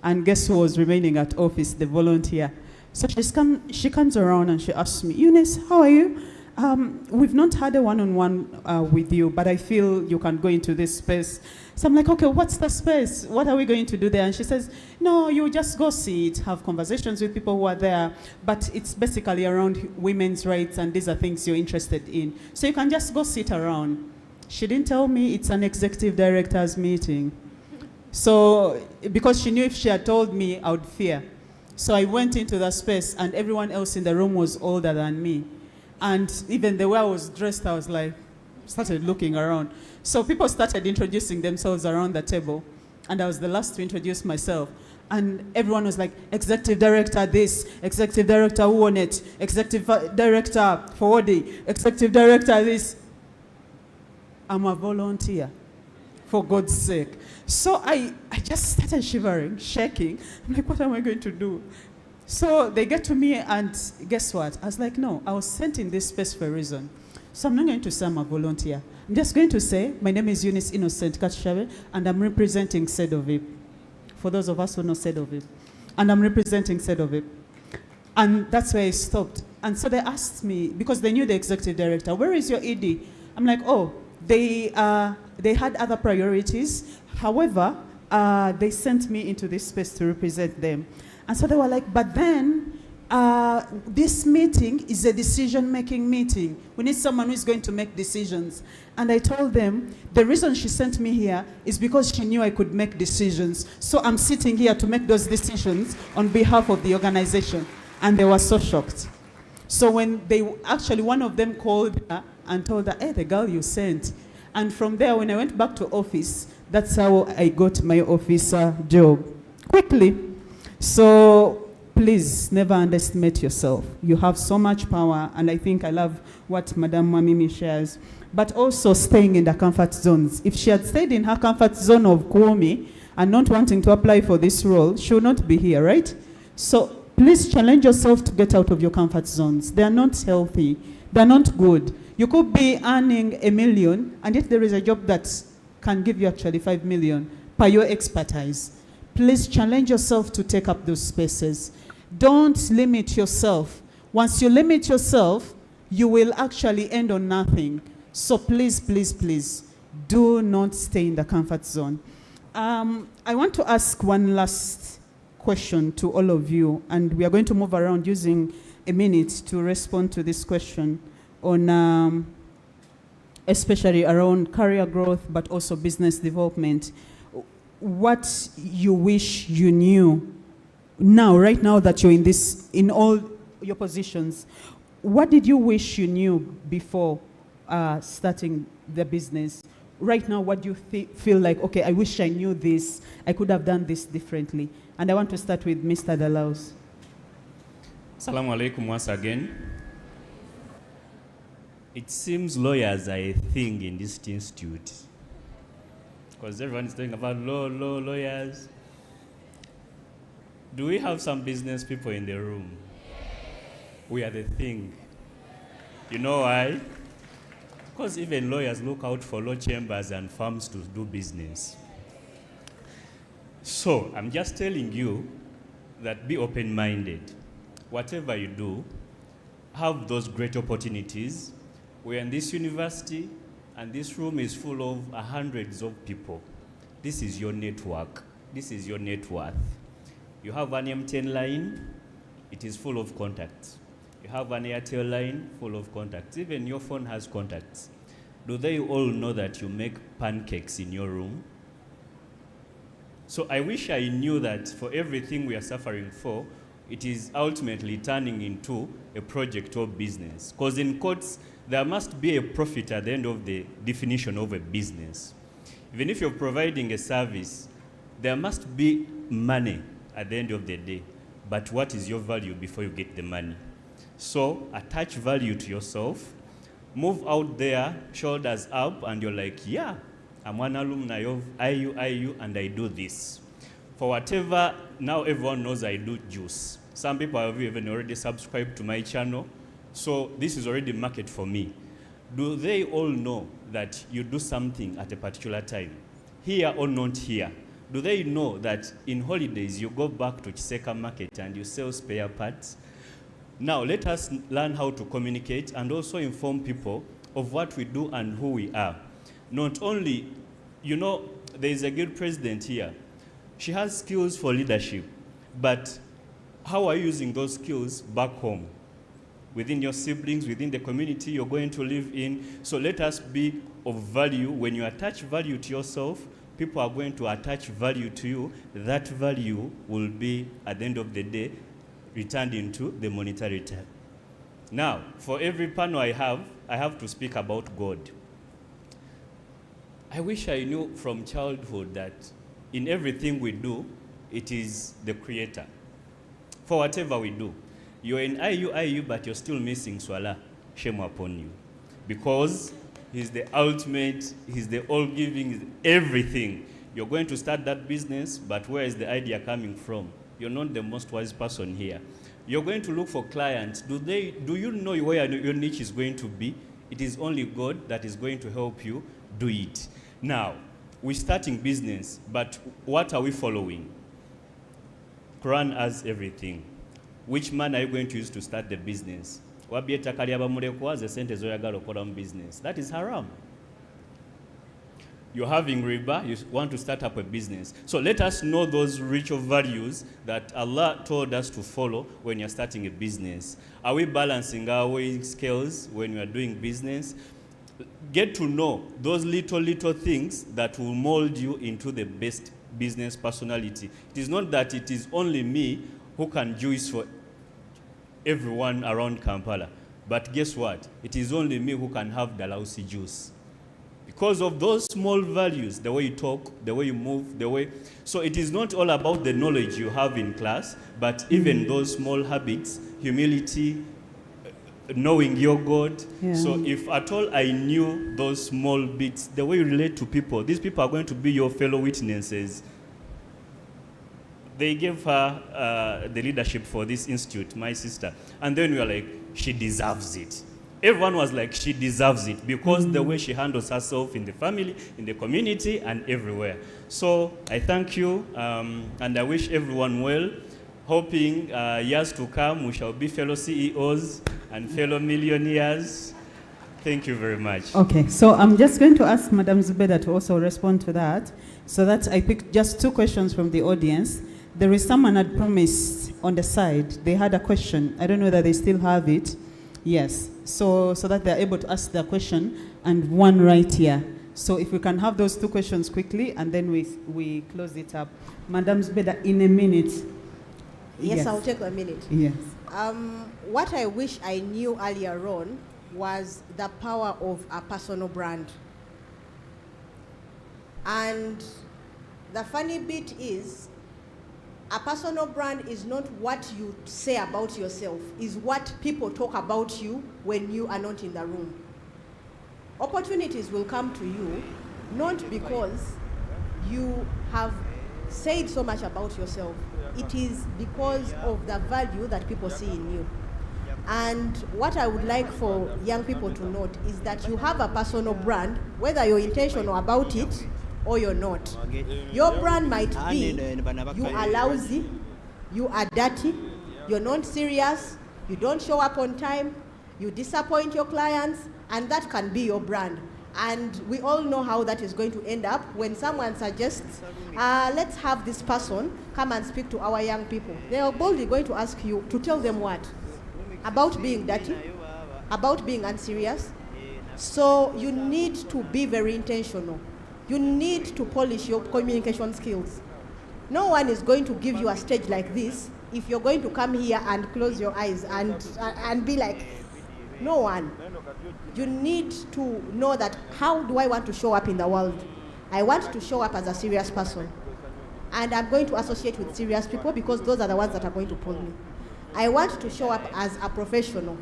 And guess who was remaining at office? The volunteer. So she comes around and she asks me, Eunice, how are you? We've not had a one-on-one with you, but I feel you can go into this space. So I'm like, okay, what's the space? What are we going to do there? And she says, no, you just go sit, have conversations with people who are there, but it's basically around women's rights, and these are things you're interested in. So you can just go sit around. She didn't tell me it's an executive director's meeting. So, because she knew if she had told me, I would fear. So I went into the space, and everyone else in the room was older than me. And even the way I was dressed, I was like, started looking around. So people started introducing themselves around the table, and I was the last to introduce myself. And everyone was like, executive director this, executive director who on it, executive director for Odi, executive director this. I'm a volunteer, for God's sake. So I just started shivering, shaking. I'm like, what am I going to do? So they get to me, and guess what? I was like, no, I was sent in this space for a reason. So I'm not going to say I'm a volunteer. I'm just going to say, my name is Eunice Innocent Katshabe, and I'm representing CEDOVIP. For those of us who know CEDOVIP. And I'm representing CEDOVIP. And that's where I stopped. And so they asked me, because they knew the executive director, where is your ED? I'm like, oh, they had other priorities. However, they sent me into this space to represent them. And so they were like, but then this meeting is a decision-making meeting. We need someone who is going to make decisions. And I told them, the reason she sent me here is because she knew I could make decisions. So I'm sitting here to make those decisions on behalf of the organization. And they were so shocked. So when actually one of them called her and told her, hey, the girl you sent. And from there, when I went back to office, that's how I got my officer job. Quickly. So please never underestimate yourself. You have so much power, and I think I love what Madam Mamimi shares. But also staying in the comfort zones. If she had stayed in her comfort zone of Kuomi and not wanting to apply for this role, she would not be here, right? So please challenge yourself to get out of your comfort zones. They are not healthy. They are not good. You could be earning $1 million, and yet there is a job that can give you actually $5 million per your expertise. Please challenge yourself to take up those spaces. Don't limit yourself. Once you limit yourself, you will actually end on nothing. So please, please, please, do not stay in the comfort zone. I want to ask one last question to all of you, and we are going to move around using a minute to respond to this question on especially around career growth, but also business development. What you wish you knew now, right now that you're in all your positions, what did you wish you knew before starting the business? Right now, what do you feel like, okay, I wish I knew this, I could have done this differently? And I want to start with Mr. Dalaus. Assalamu alaikum once again. It seems lawyers are a thing in this institute. Because everyone is talking about lawyers. Do we have some business people in the room? We are the thing. You know why? Because even lawyers look out for law chambers and firms to do business. So I'm just telling you that be open-minded. Whatever you do, have those great opportunities. We're in this university, and this room is full of hundreds of people. This is your network. This is your net worth. You have an M10 line, it is full of contacts. You have an Airtel line full of contacts. Even your phone has contacts. Do they all know that you make pancakes in your room? So I wish I knew that for everything we are suffering for, it is ultimately turning into a project of business. Because in quotes, there must be a profit at the end of the definition of a business. Even if you're providing a service, there must be money at the end of the day. But what is your value before you get the money? So attach value to yourself, move out there, shoulders up, and you're like, yeah, I'm one alumni of IUIU and I do this. For whatever, now everyone knows I do juice. Some people have even already subscribed to my channel, so this is already market for me. Do they all know that you do something at a particular time, here or not here? Do they know that in holidays you go back to Chiseka market and you sell spare parts? Now let us learn how to communicate and also inform people of what we do and who we are. Not only, you know, there is a good president here. She has skills for leadership, but how are you using those skills back home? Within your siblings, within the community you're going to live in. So let us be of value. When you attach value to yourself, people are going to attach value to you. That value will be, at the end of the day, returned into the monetary term. Now, for every panel I have to speak about God. I wish I knew from childhood that in everything we do, it is the Creator. For whatever we do. You're in IUIU, but you're still missing Swala. Shame upon you. Because He's the ultimate, He's the all-giving, He's everything. You're going to start that business, but where is the idea coming from? You're not the most wise person here. You're going to look for clients. Do you know where your niche is going to be? It is only God that is going to help you do it. Now, we're starting business, but what are we following? Quran has everything. Which man are you going to use to start the business? Business. That is haram. You're having riba, you want to start up a business. So let us know those ritual values that Allah told us to follow when you're starting a business. Are we balancing our weighing scales when we are doing business? Get to know those little things that will mold you into the best business personality. It is not that it is only me who can juice for everyone around Kampala. But guess what? It is only me who can have Dalhousie juice. Because of those small values, the way you talk, the way you move, the way... So it is not all about the knowledge you have in class, but even those small habits, humility, knowing your God. Yeah. So if at all I knew those small bits, the way you relate to people, these people are going to be your fellow witnesses. They gave her the leadership for this institute, my sister. And then we were like, she deserves it. Everyone was like, she deserves it because the way she handles herself in the family, in the community, and everywhere. So I thank you, and I wish everyone well. Hoping years to come, we shall be fellow CEOs and fellow millionaires. Thank you very much. Okay, so I'm just going to ask Madam Zubeda to also respond to that, so that I picked just 2 questions from the audience. There is someone had promised on the side. They had a question. I don't know whether they still have it. Yes, so that they're able to ask their question, and one right here. So if we can have those 2 questions quickly, and then we close it up. Madam Zubeda, in a minute. Yes, I'll take a minute. Yes. What I wish I knew earlier on was the power of a personal brand. And the funny bit is, a personal brand is not what you say about yourself, is what people talk about you when you are not in the room. Opportunities will come to you not because you have said so much about yourself. It is because of the value that people see in you. And what I would like for young people to note is that you have a personal brand, whether you're intentional about it or you're not. Your brand might be, you are lousy, you are dirty, you're not serious, you don't show up on time, you disappoint your clients, and that can be your brand. And we all know how that is going to end up when someone suggests, let's have this person come and speak to our young people. They are boldly going to ask you to tell them what? About being dirty, about being unserious. So you need to be very intentional. You need to polish your communication skills. No one is going to give you a stage like this if you're going to come here and close your eyes and be like, no one. You need to know that, how do I want to show up in the world? I want to show up as a serious person. And I'm going to associate with serious people because those are the ones that are going to pull me. I want to show up as a professional.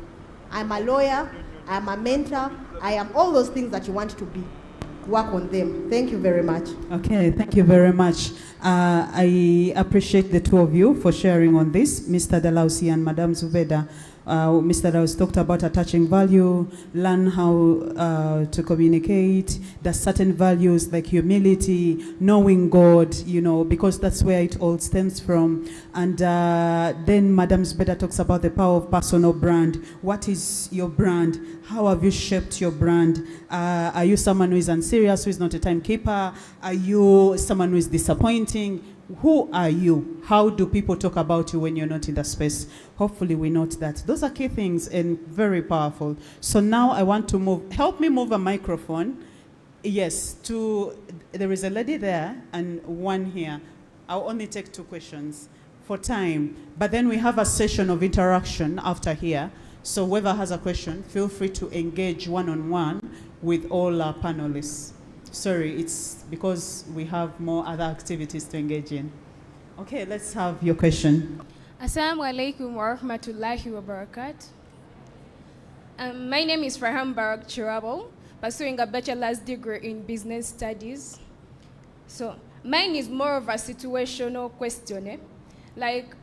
I'm a lawyer, I'm a mentor, I am all those things that you want to be. Work on them. Thank you very much. Okay, thank you very much. I appreciate the two of you for sharing on this, Mr. Dalhousie and Madame Zubeda. Mr. Dalhousie talked about attaching value, learn how to communicate. There's certain values like humility, knowing God, you know, because that's where it all stems from. And then Madame Zubeda talks about the power of personal brand. What is your brand? How have you shaped your brand? Are you someone who is unserious, who is not a timekeeper? Are you someone who is disappointing? Who are you? How do people talk about you when you're not in the space? Hopefully we note that. Those are key things and very powerful. So now I want to help me move a microphone. Yes, there is a lady there and one here. I'll only take 2 questions for time. But then we have a session of interaction after here. So whoever has a question, feel free to engage one-on-one with all our panelists. Sorry, it's because we have more other activities to engage in. Okay, let's have your question. Assalamu alaikum wa rahmatullahi wa barakatuh. My name is Farham Barak Chirabo, pursuing a bachelor's degree in business studies. So mine is more of a situational question. Like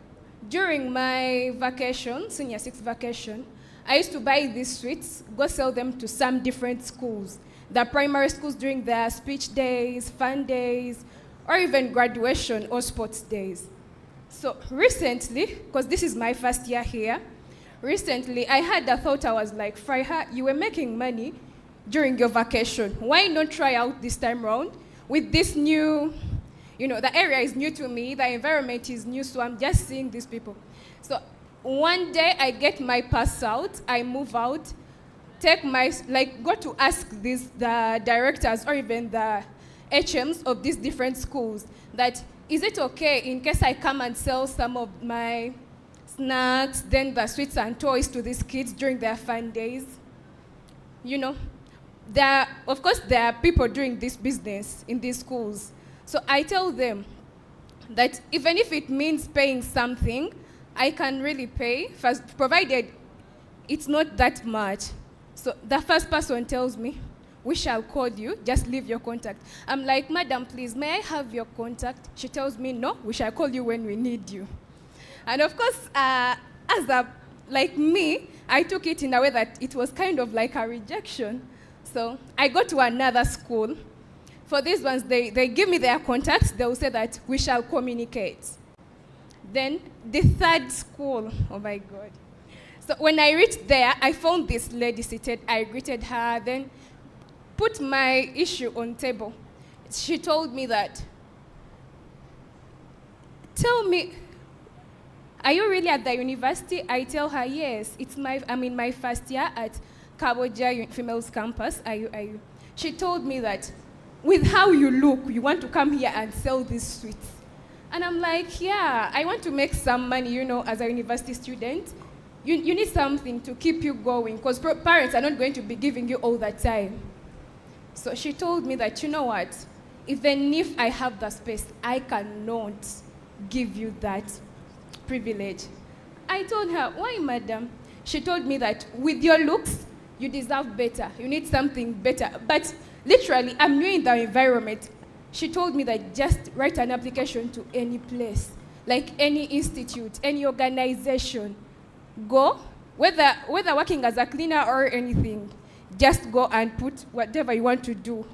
during my vacation, senior 6 vacation, I used to buy these sweets, go sell them to some different schools. The primary schools during their speech days, fun days, or even graduation or sports days. So recently, because this is my first year here, recently I had a thought. I was like, Freiha, you were making money during your vacation. Why not try out this time around with this new, the area is new to me, the environment is new, so I'm just seeing these people. So one day I get my pass out, I move out, go to ask the directors or even the HMs of these different schools that, is it okay in case I come and sell some of my snacks, then the sweets and toys to these kids during their fun days? Of course, there are people doing this business in these schools. So I tell them that even if it means paying something, I can really pay, provided it's not that much. So the first person tells me, we shall call you, just leave your contact. I'm like, madam, please, may I have your contact? She tells me, no, we shall call you when we need you. And of course, like me, I took it in a way that it was kind of like a rejection. So I go to another school. For these ones, they give me their contacts. They'll say that we shall communicate. Then the third school, oh my God. So when I reached there, I found this lady seated. I greeted her, then put my issue on table. She told me that, tell me, are you really at the university? I tell her, yes, I'm in my first year at Kaboja Females Campus. Are you? She told me that, with how you look, you want to come here and sell these sweets. And I'm like, yeah, I want to make some money, as a university student. You need something to keep you going, because parents are not going to be giving you all that time. So she told me that, you know what, even if I have the space, I cannot give you that privilege. I told her, why, madam? She told me that with your looks, you deserve better. You need something better. But literally, I'm new in the environment. She told me that just write an application to any place, like any institute, any organization. Go, whether working as a cleaner or anything, just go and put whatever you want to do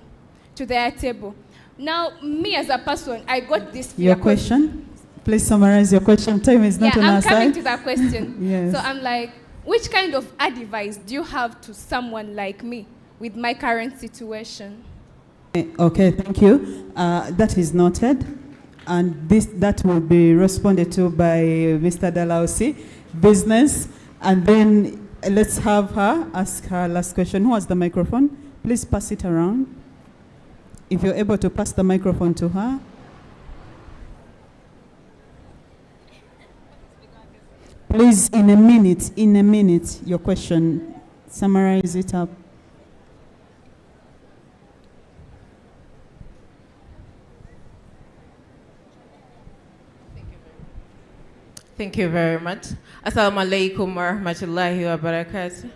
to their table. Now, me as a person, I got this fear. Your question? Please summarize your question. Time is not on our side. I'm coming to that question. Yes. So I'm like, which kind of advice do you have to someone like me with my current situation? Okay, thank you. That is noted. And that will be responded to by Mr. Dalhousie, business. And then let's have her ask her last question. Who has the microphone? Please pass it around. If you're able to pass the microphone to her. Please, in a minute, your question. Summarize it up. Thank you very much. Assalamu alaikum wa rahmatullahi wa barakatuh.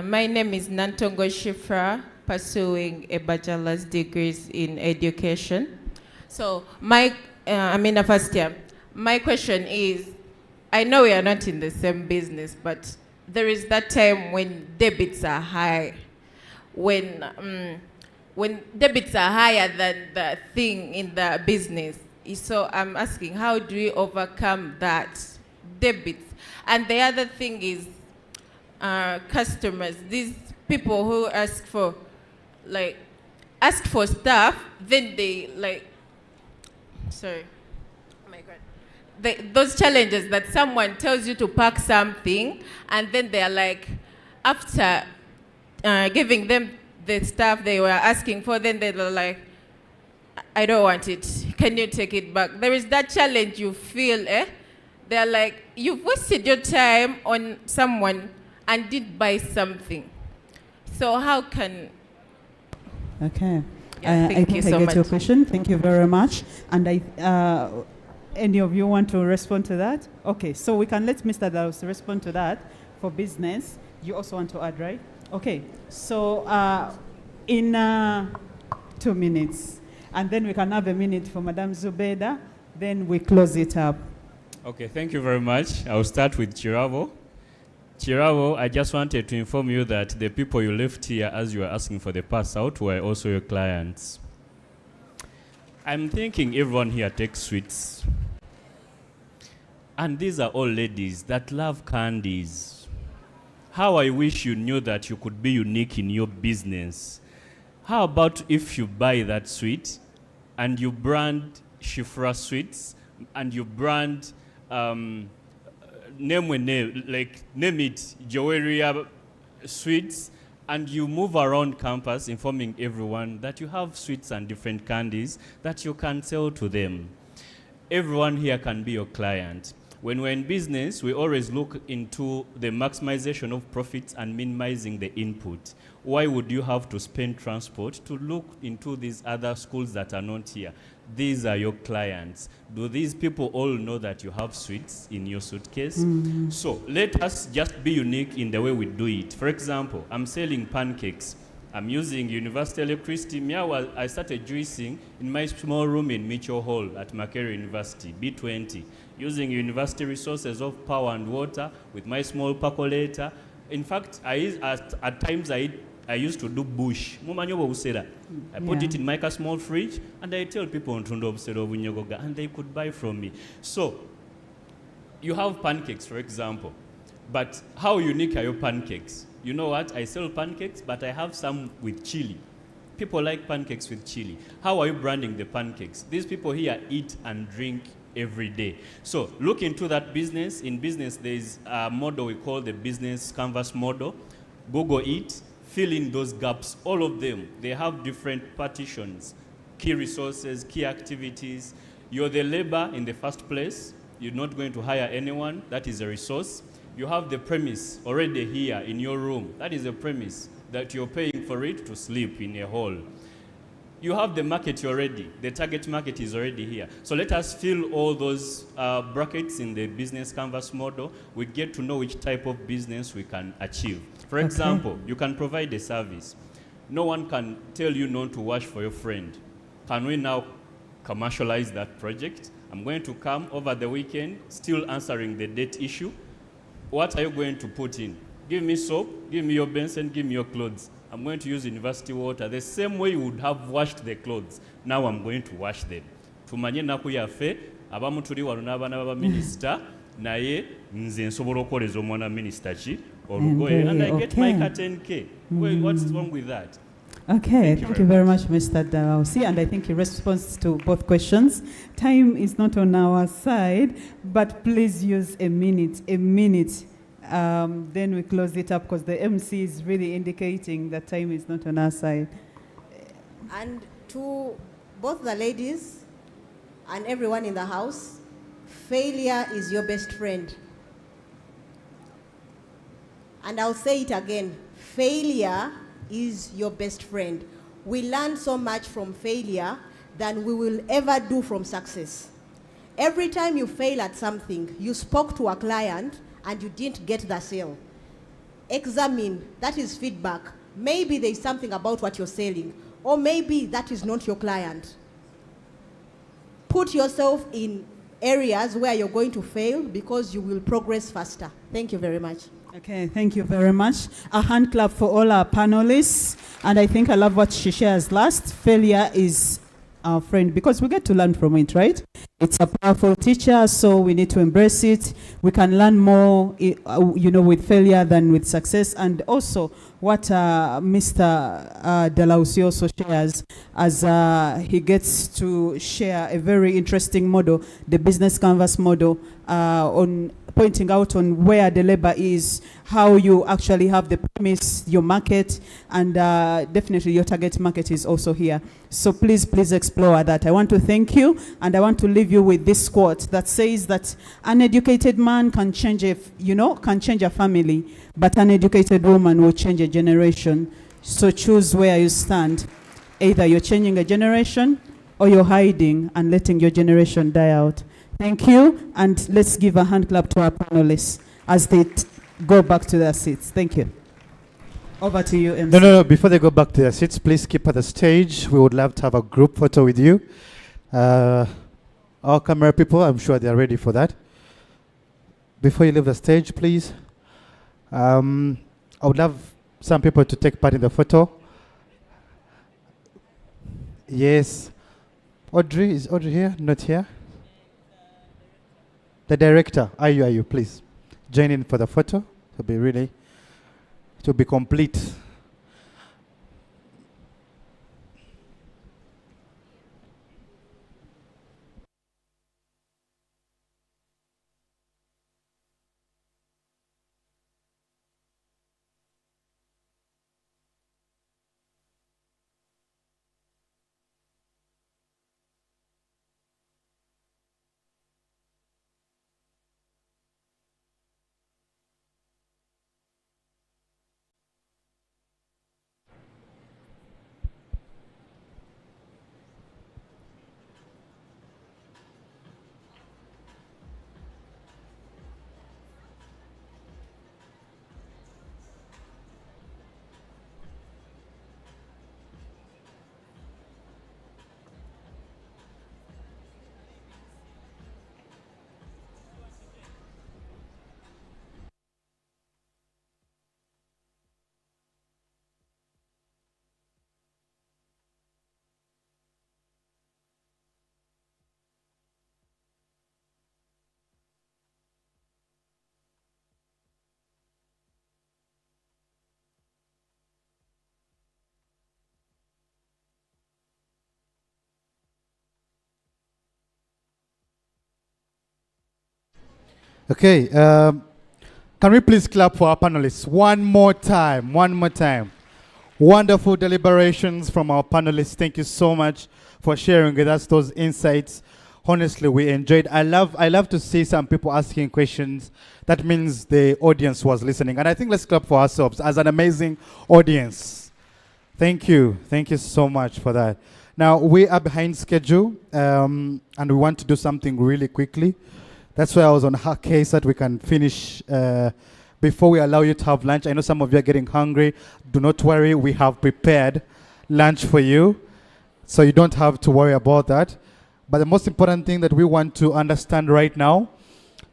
My name is Nantongo Shifra, pursuing a bachelor's degree in education. So I'm in the first year. My question is, I know we are not in the same business, but there is that time when debits are high, when debits are higher than the thing in the business. So I'm asking, how do we overcome that debits? And the other thing is customers, these people who ask for stuff, then they those challenges that someone tells you to pack something, and then they're like, after giving them the stuff they were asking for, then they're like, I don't want it. Can you take it back? There is that challenge you feel, They're like, you've wasted your time on someone and did buy something. So how can... Okay. Yeah, I think I get your question. Thank you very much. And any of you want to respond to that? Okay, so we can let Mr. Daus respond to that for business. You also want to add, right? Okay, so in 2 minutes. And then we can have a minute for Madame Zubeda. Then we close it up. Okay, thank you very much. I'll start with Chiravo. Chiravo, I just wanted to inform you that the people you left here as you were asking for the pass out were also your clients. I'm thinking everyone here takes sweets. And these are all ladies that love candies. How I wish you knew that you could be unique in your business. How about if you buy that sweet and you brand Shifra Sweets and you brand name it Joeria Sweets, and you move around campus informing everyone that you have sweets and different candies that you can sell to them. Everyone here can be your client. When we're in business, we always look into the maximization of profits and minimizing the input. Why would you have to spend transport to look into these other schools that are not here? These are your clients. Do these people all know that you have sweets in your suitcase? Mm-hmm. So let us just be unique in the way we do it. For example, I'm selling pancakes. I'm using university electricity. I started juicing in my small room in Mitchell Hall at Makerere University, B20, using university resources of power and water with my small percolator. In fact, at times I used to do bush. I put it in my small fridge, and I tell people and they could buy from me. So you have pancakes, for example, but how unique are your pancakes? You know what? I sell pancakes, but I have some with chili. People like pancakes with chili. How are you branding the pancakes? These people here eat and drink every day. So look into that business. In business, there is a model we call the business canvas model. Google it, fill in those gaps, all of them. They have different partitions, key resources, key activities. You're the labor in the first place. You're not going to hire anyone. That is a resource. You have the premise already here in your room. That is a premise that you're paying for it to sleep in a hall. You have the market already. The target market is already here. So let us fill all those brackets in the business canvas model. We get to know which type of business we can achieve. For example, you can provide a service. No one can tell you not to wash for your friend. Can we now commercialize that project? I'm going to come over the weekend, still answering the debt issue. What are you going to put in? Give me soap, give me your Benson, give me your clothes. I'm going to use university water. The same way you would have washed the clothes. Now I'm going to wash them. Tumanye naku yafe, abamu tuli wano n'abaana b'abaminisita, naye nze nsobola okukoleza omwana minisita ki olugoye and I get my 10K. What's wrong with that? Okay, thank you very much, Mr. Dalausi, and I think in response to both questions, time is not on our side, but please use a minute. Then we close it up because the MC is really indicating that time is not on our side. And to both the ladies and everyone in the house, failure is your best friend. And I'll say it again, failure is your best friend. We learn so much from failure than we will ever do from success. Every time you fail at something, you spoke to a client and you didn't get the sale. Examine, that is feedback. Maybe there is something about what you're selling, or maybe that is not your client. Put yourself in areas where you're going to fail because you will progress faster. Thank you very much. Okay, thank you very much. A hand clap for all our panelists. And I think I love what she shares last. Failure is our friend because we get to learn from it, right? It's a powerful teacher, so we need to embrace it. We can learn more, with failure than with success. And also, what Mr. Dalausi also shares as he gets to share a very interesting model, the business canvas model, on pointing out on where the labor is, how you actually have the premise, your market, and definitely your target market is also here. So please explore that. I want to thank you, and I want to leave you with this quote that says that an educated man can change a family, but an educated woman will change a generation. So choose where you stand. Either you're changing a generation or you're hiding and letting your generation die out. Thank you, and let's give a hand clap to our panelists as they go back to their seats. Thank you. Over to you, MC. No. Before they go back to their seats, please keep at the stage. We would love to have a group photo with you. Our camera people, I'm sure they are ready for that. Before you leave the stage, please. I would love some people to take part in the photo. Yes. Audrey, is Audrey here? Not here? The director, Clinic-Iuiu, please join in for the photo. To be complete. Okay, can we please clap for our panelists one more time? Wonderful deliberations from our panelists. Thank you so much for sharing with us those insights. Honestly, we enjoyed. I love to see some people asking questions. That means the audience was listening. And I think let's clap for ourselves as an amazing audience. Thank you so much for that. Now, we are behind schedule, and we want to do something really quickly. That's why I was on her case that we can finish before we allow you to have lunch. I know some of you are getting hungry. Do not worry, we have prepared lunch for you, so you don't have to worry about that. But the most important thing that we want to understand right now,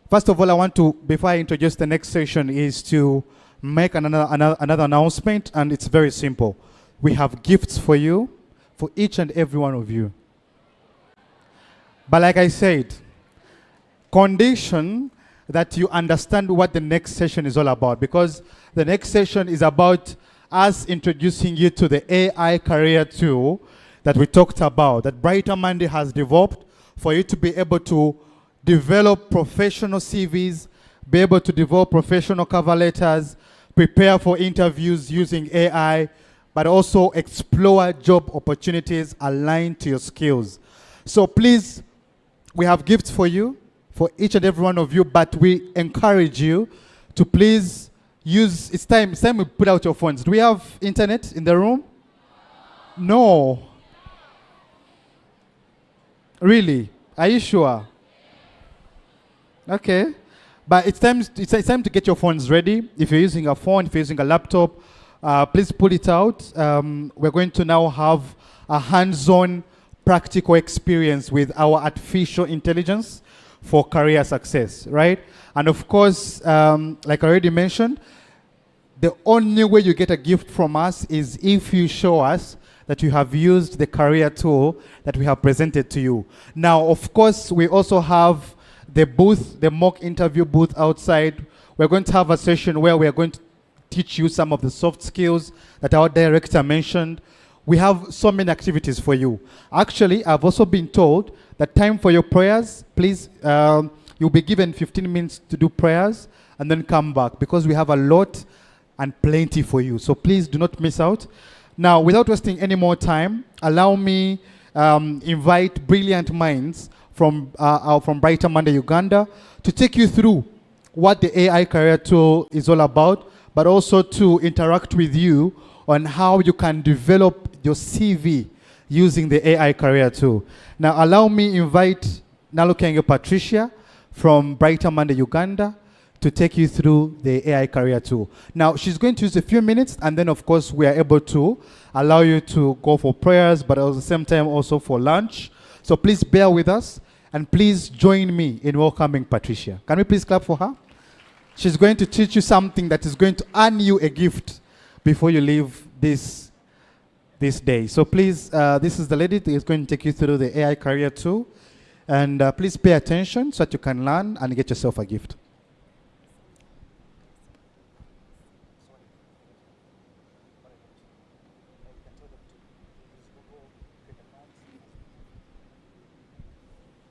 first of all, before I introduce the next session, is to make another announcement, and it's very simple. We have gifts for you, for each and every one of you. But like I said, condition that you understand what the next session is all about, because the next session is about us introducing you to the AI career tool that we talked about, that Brighter Monday has developed for you to be able to develop professional CVs, be able to develop professional cover letters, prepare for interviews using AI, but also explore job opportunities aligned to your skills. So please, we have gifts for you, for each and every one of you, but we encourage you to please use, it's time we put out your phones. Do we have internet in the room? No. Really? Are you sure? Okay. But it's time to get your phones ready. If you're using a phone, if you're using a laptop, please pull it out. We're going to now have a hands-on practical experience with our artificial intelligence for career success, right? And of course, like I already mentioned, the only way you get a gift from us is if you show us that you have used the career tool that we have presented to you. Now, of course, we also have the booth, the mock interview booth outside. We're going to have a session where we are going to teach you some of the soft skills that our director mentioned. We have so many activities for you. Actually, I've also been told that time for your prayers, please, you'll be given 15 minutes to do prayers and then come back, because we have a lot and plenty for you. So please do not miss out. Now, without wasting any more time, allow me invite brilliant minds from Brighter Monday, Uganda, to take you through what the AI career tool is all about, but also to interact with you on how you can develop your CV using the AI career tool. Now, allow me invite Nalukengo Patricia from Brighter Monday, Uganda, to take you through the AI career tool. Now, she's going to use a few minutes, and then, of course, we are able to allow you to go for prayers, but at the same time also for lunch. So please bear with us, and please join me in welcoming Patricia. Can we please clap for her? She's going to teach you something that is going to earn you a gift before you leave this day. So please, this is the lady that is going to take you through the AI career tool. And please pay attention so that you can learn and get yourself a gift.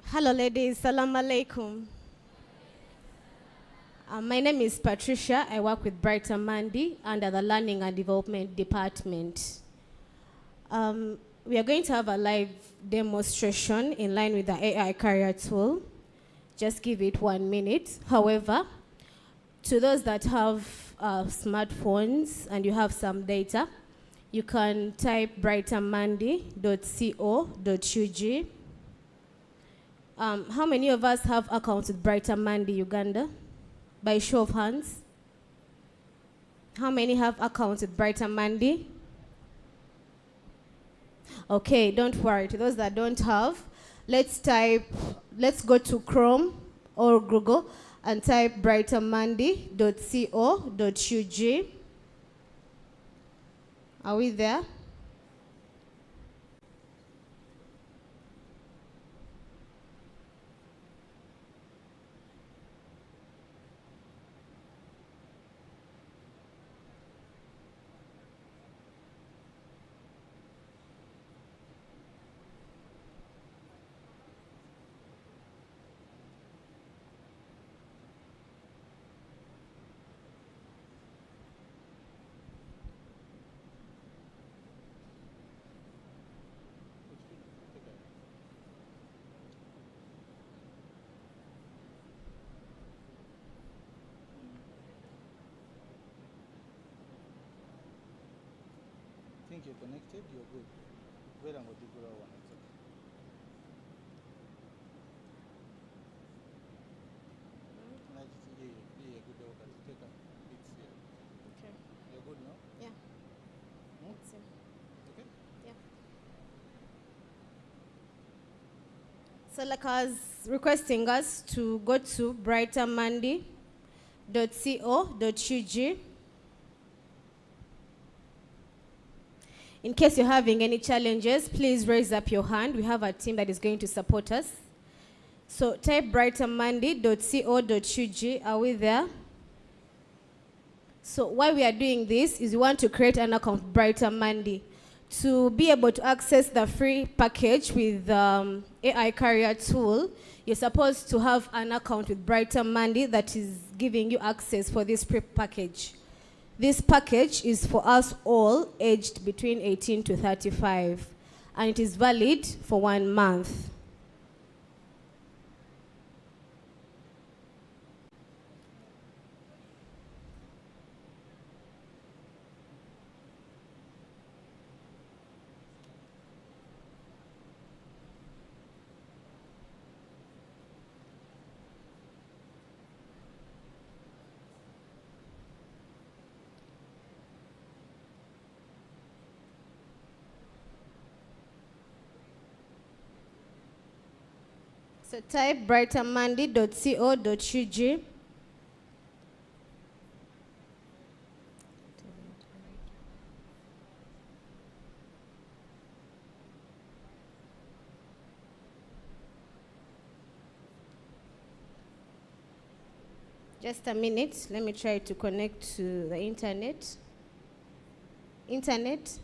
Hello ladies, salam alaikum. My name is Patricia. I work with Brighter Monday under the Learning and Development Department. We are going to have a live demonstration in line with the AI career tool. Just give it 1 minute. However, to those that have smartphones and you have some data, you can type brightermonday.co.ug. How many of us have accounts with Brighter Monday Uganda? By show of hands. How many have accounts with Brighter Monday? Okay, don't worry. To those that don't have, let's go to Chrome or Google and type brightermonday.co.ug. Are we there? Think you're connected, you're good. Wait, I'm going to go one. Okay. You're good now? Yeah. Hmm? Okay. Yeah. So like I was requesting us to go to brightermonday.co.ug. In case you're having any challenges, please raise up your hand. We have a team that is going to support us. So type brightermonday.co.ug. Are we there? So why we are doing this is we want to create an account with Brighter Monday to be able to access the free package with AI career tool. You're supposed to have an account with Brighter Monday that is giving you access for this free package. This package is for us all aged between 18 to 35, and it is valid for 1 month. So type brightermonday.co.ug. Just a minute. Let me try to connect to the internet. Internet.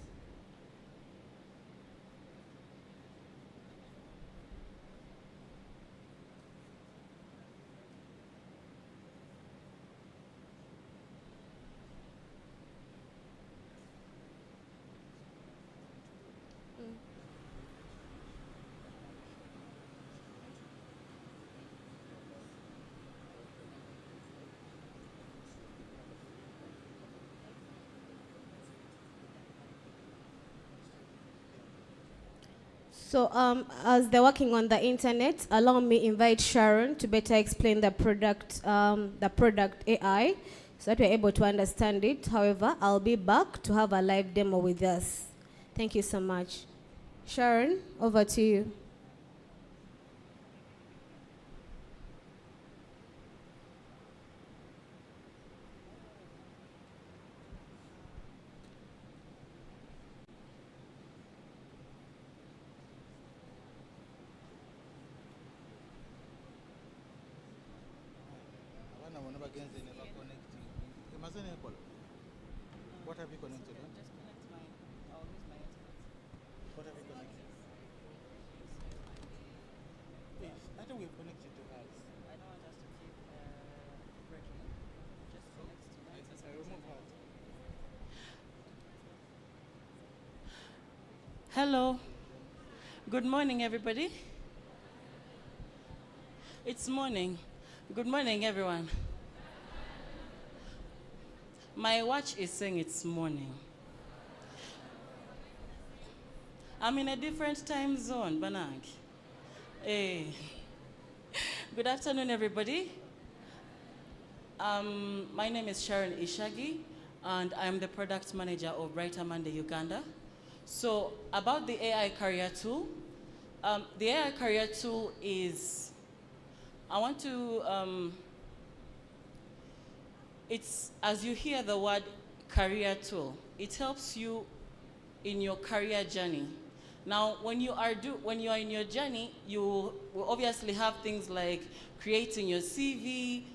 So as they're working on the internet, allow me invite Sharon to better explain the product AI, so that we're able to understand it. However, I'll be back to have a live demo with us. Thank you so much. Sharon, over to you. What have you connected on? Just connect mine. I'll use my internet. What have you connected? Yes, I think we've connected to ours. I don't want us to keep breaking. Just connect to mine. I remove ours. Hello. Good morning, everybody. It's morning. Good morning, everyone. My watch is saying it's morning. I'm in a different time zone, Banang. Hey. Good afternoon, everybody. My name is Sharon Ishagi, and I'm the product manager of Brighter Monday Uganda. So about the AI career tool, the AI career tool is, I want to, it's, as you hear the word career tool, it helps you in your career journey. Now, when you are in your journey, you will obviously have things like creating your CV,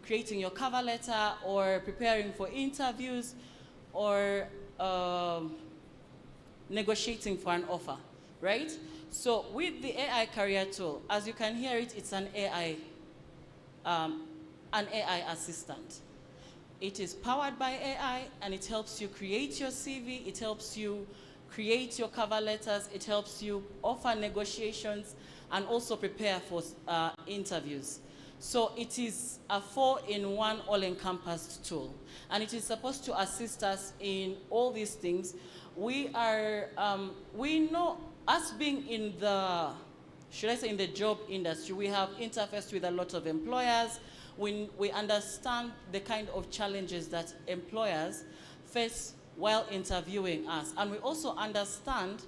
creating your cover letter, or preparing for interviews, or negotiating for an offer, right? So with the AI career tool, as you can hear it, it's an AI assistant. It is powered by AI, and it helps you create your CV, it helps you create your cover letters, it helps you offer negotiations, and also prepare for interviews. So it is a 4-in-1 all-encompassed tool, and it is supposed to assist us in all these things. We know, us being in the, should I say, in the job industry, we have interfaced with a lot of employers. We understand the kind of challenges that employers face while interviewing us. And we also understand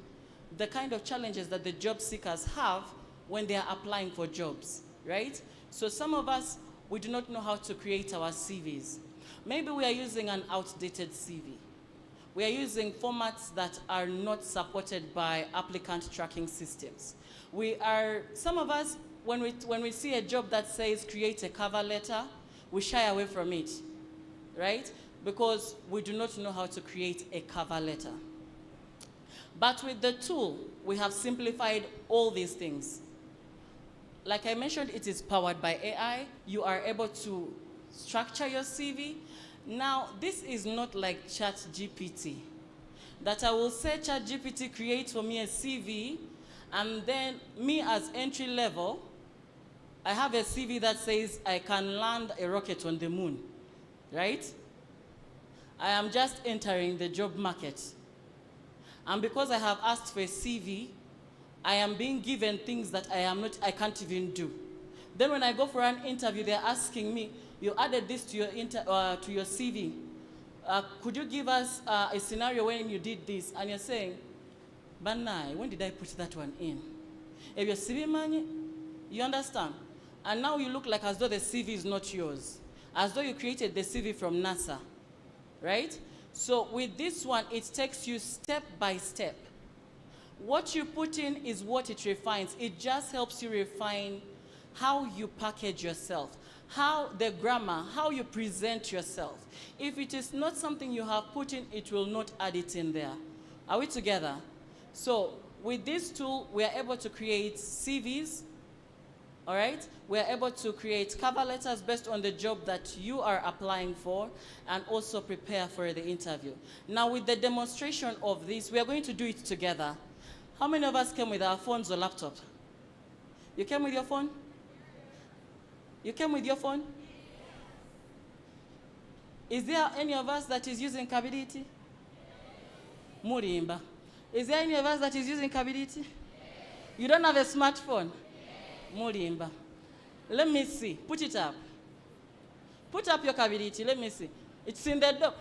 the kind of challenges that the job seekers have when they are applying for jobs, right? So some of us, we do not know how to create our CVs. Maybe we are using an outdated CV. We are using formats that are not supported by applicant tracking systems. Some of us, when we see a job that says create a cover letter, we shy away from it, right? Because we do not know how to create a cover letter. But with the tool, we have simplified all these things. Like I mentioned, it is powered by AI. You are able to structure your CV. Now, this is not like ChatGPT, that I will say ChatGPT create for me a CV, and then me as entry level, I have a CV that says I can land a rocket on the moon, right? I am just entering the job market. And because I have asked for a CV, I am being given things that I can't even do. Then when I go for an interview, they're asking me, you added this to your CV. Could you give us a scenario when you did this? And you're saying, Banai, when did I put that one in? If your CV money, you understand? And now you look like as though the CV is not yours. As though you created the CV from NASA, right? So with this one, it takes you step by step. What you put in is what it refines. It just helps you refine how you package yourself, how the grammar, how you present yourself. If it is not something you have put in, it will not add it in there. Are we together? So with this tool, we are able to create CVs, all right? We are able to create cover letters based on the job that you are applying for, and also prepare for the interview. Now with the demonstration of this, we are going to do it together. How many of us came with our phones or laptop? You came with your phone? You came with your phone? Is there any of us that is using Kabiditi? Murimba. Is there any of us that is using Kabiditi? You don't have a smartphone? Murimba. Let me see. Put it up. Put up your Kabiditi. Let me see. It's in the door.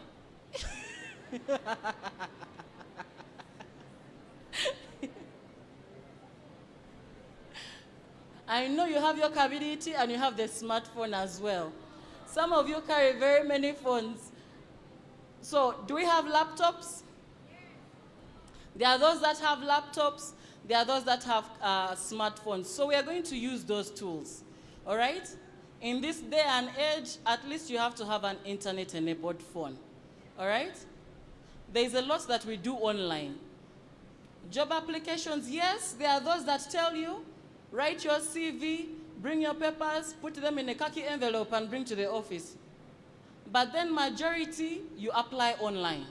I know you have your Kabiditi and you have the smartphone as well. Some of you carry very many phones. So, do we have laptops? There are those that have laptops. There are those that have smartphones. So we are going to use those tools, all right? In this day and age, at least you have to have an internet-enabled phone, all right? There's a lot that we do online. Job applications, yes, there are those that tell you, write your CV, bring your papers, put them in a khaki envelope and bring to the office. But then majority, you apply online,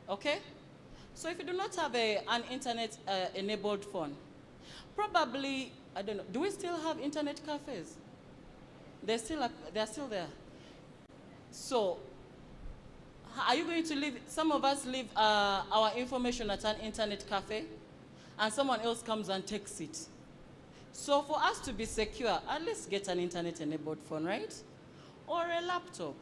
okay? So if you do not have an internet-enabled phone, probably, I don't know, do we still have internet cafes? They're still there. So, are you going to leave, some of us leave our information at an internet cafe, and someone else comes and takes it. So for us to be secure, at least get an internet-enabled phone, right? Or a laptop.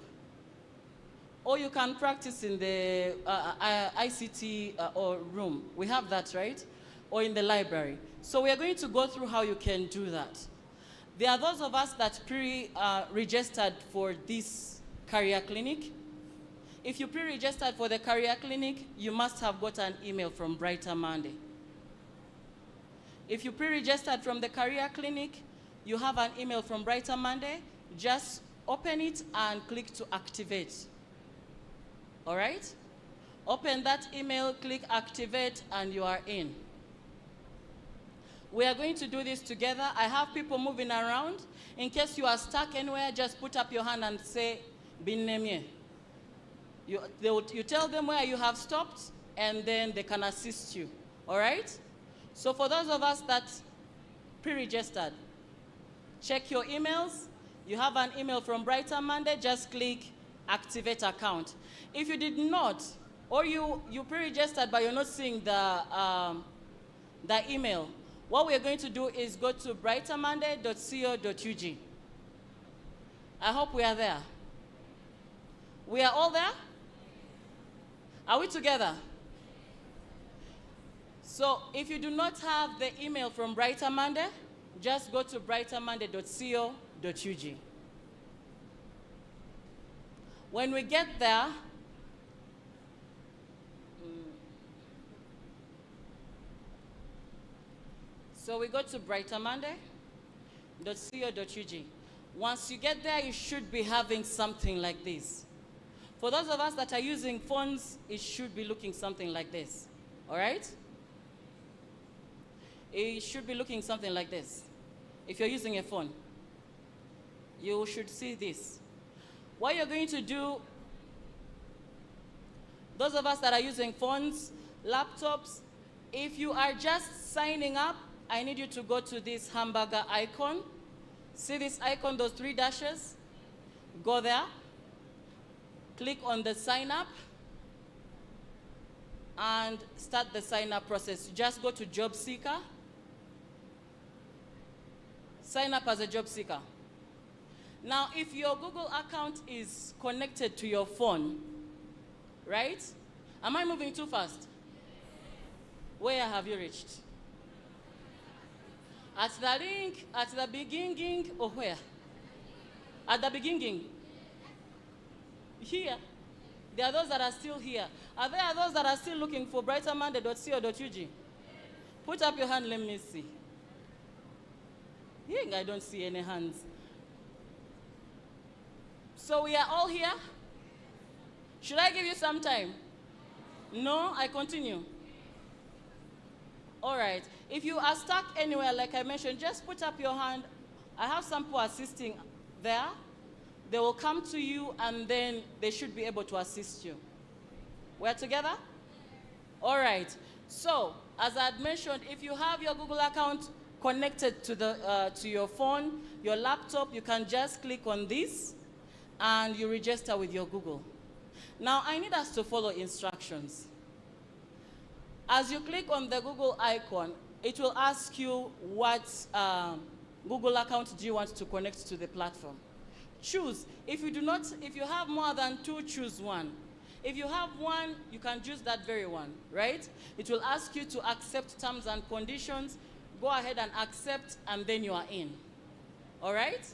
Or you can practice in the ICT or room. We have that, right? Or in the library. So we are going to go through how you can do that. There are those of us that pre-registered for this career clinic. If you pre-registered for the career clinic, you must have got an email from Brighter Monday. If you pre-registered from the career clinic, you have an email from Brighter Monday. Just open it and click to activate. All right? Open that email, click activate, and you are in. We are going to do this together. I have people moving around. In case you are stuck anywhere, just put up your hand and say, Binnemye. You tell them where you have stopped, and then they can assist you. All right? So for those of us that pre-registered, check your emails. You have an email from Brighter Monday, just click activate account. If you did not, or you pre-registered but you're not seeing the email, what we're going to do is go to brightermonday.co.ug. I hope we are there. We are all there? Are we together? So if you do not have the email from Brighter Monday, just go to brightermonday.co.ug. When we get there, so we go to Brighter Monday. clinic.co.ug. Once you get there, you should be having something like this. For those of us that are using phones, it should be looking something like this. All right? It should be looking something like this. If you're using a phone, you should see this. What you're going to do, those of us that are using phones, laptops, if you are just signing up, I need you to go to this hamburger icon. See this icon, those 3 dashes? Go there. Click on the sign up and start the sign up process. Just go to job seeker. Sign up as a job seeker. Now, if your Google account is connected to your phone, right? Am I moving too fast? Where have you reached? At the link, at the beginning, or where? At the beginning. Here. There are those that are still here. Are there those that are still looking for brightermonday.co.ug? Put up your hand, let me see. I don't see any hands. So we are all here? Should I give you some time? No, I continue. All right. If you are stuck anywhere, like I mentioned, just put up your hand. I have some people assisting there. They will come to you, and then they should be able to assist you. We're together? All right. So, as I had mentioned, if you have your Google account connected to your phone, your laptop, you can just click on this, and you register with your Google. Now, I need us to follow instructions. As you click on the Google icon, it will ask you what Google account do you want to connect to the platform. Choose. If you have more than 2, choose one. If you have one, you can choose that very one, right? It will ask you to accept terms and conditions. Go ahead and accept, and then you are in. All right?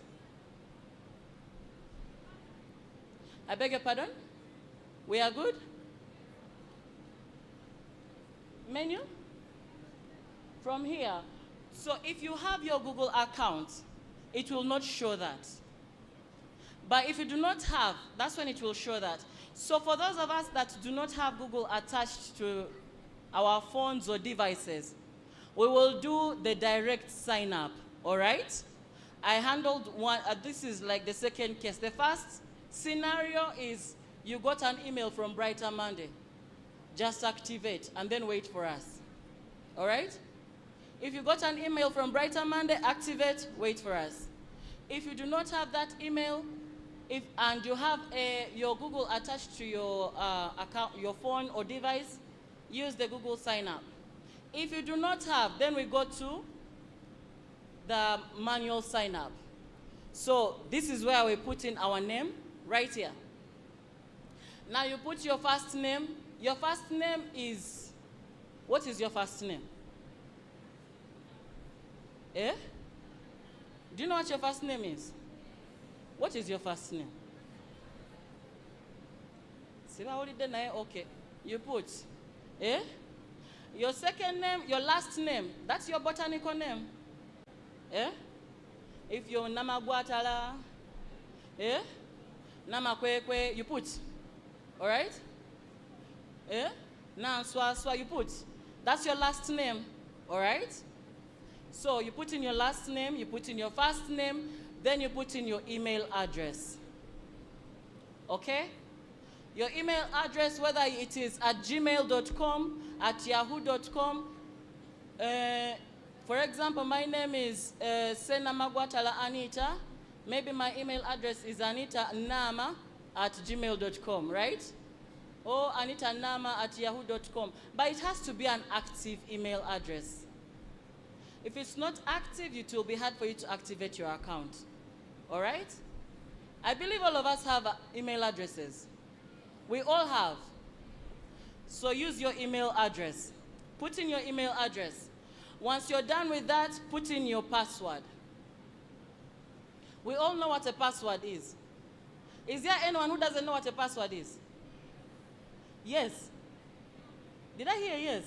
I beg your pardon? We are good? Menu? From here. So if you have your Google account, it will not show that. But if you do not have, that's when it will show that. So for those of us that do not have Google attached to our phones or devices, we will do the direct sign up, all right? I handled one, this is like the second case. The first scenario is you got an email from Brighter Monday. Just activate and then wait for us, all right? If you got an email from Brighter Monday, activate, wait for us. If you do not have that email, and you have your Google attached to your account, your phone or device, use the Google sign up. If you do not have, then we go to the manual sign up. So this is where we put in our name, right here. Now you put your first name. Your first name is, what is your first name? Eh? Do you know what your first name is? What is your first name? Okay. You put. Eh? Your second name, your last name, that's your botanical name. Eh? If you're Namagwatala, eh? Namakwekwe, you put. All right? Eh? Nanswaswa, you put. That's your last name. All right? So you put in your last name, you put in your first name, then you put in your email address. Okay? Your email address, whether it is at gmail.com, at yahoo.com. For example, my name is Sena Magwatala Anita. Maybe my email address is anitanama at gmail.com, right? Or anitanama at yahoo.com. But it has to be an active email address. If it's not active, it will be hard for you to activate your account. All right? I believe all of us have email addresses. We all have. So use your email address. Put in your email address. Once you're done with that, put in your password. We all know what a password is. Is there anyone who doesn't know what a password is? Yes. Did I hear yes?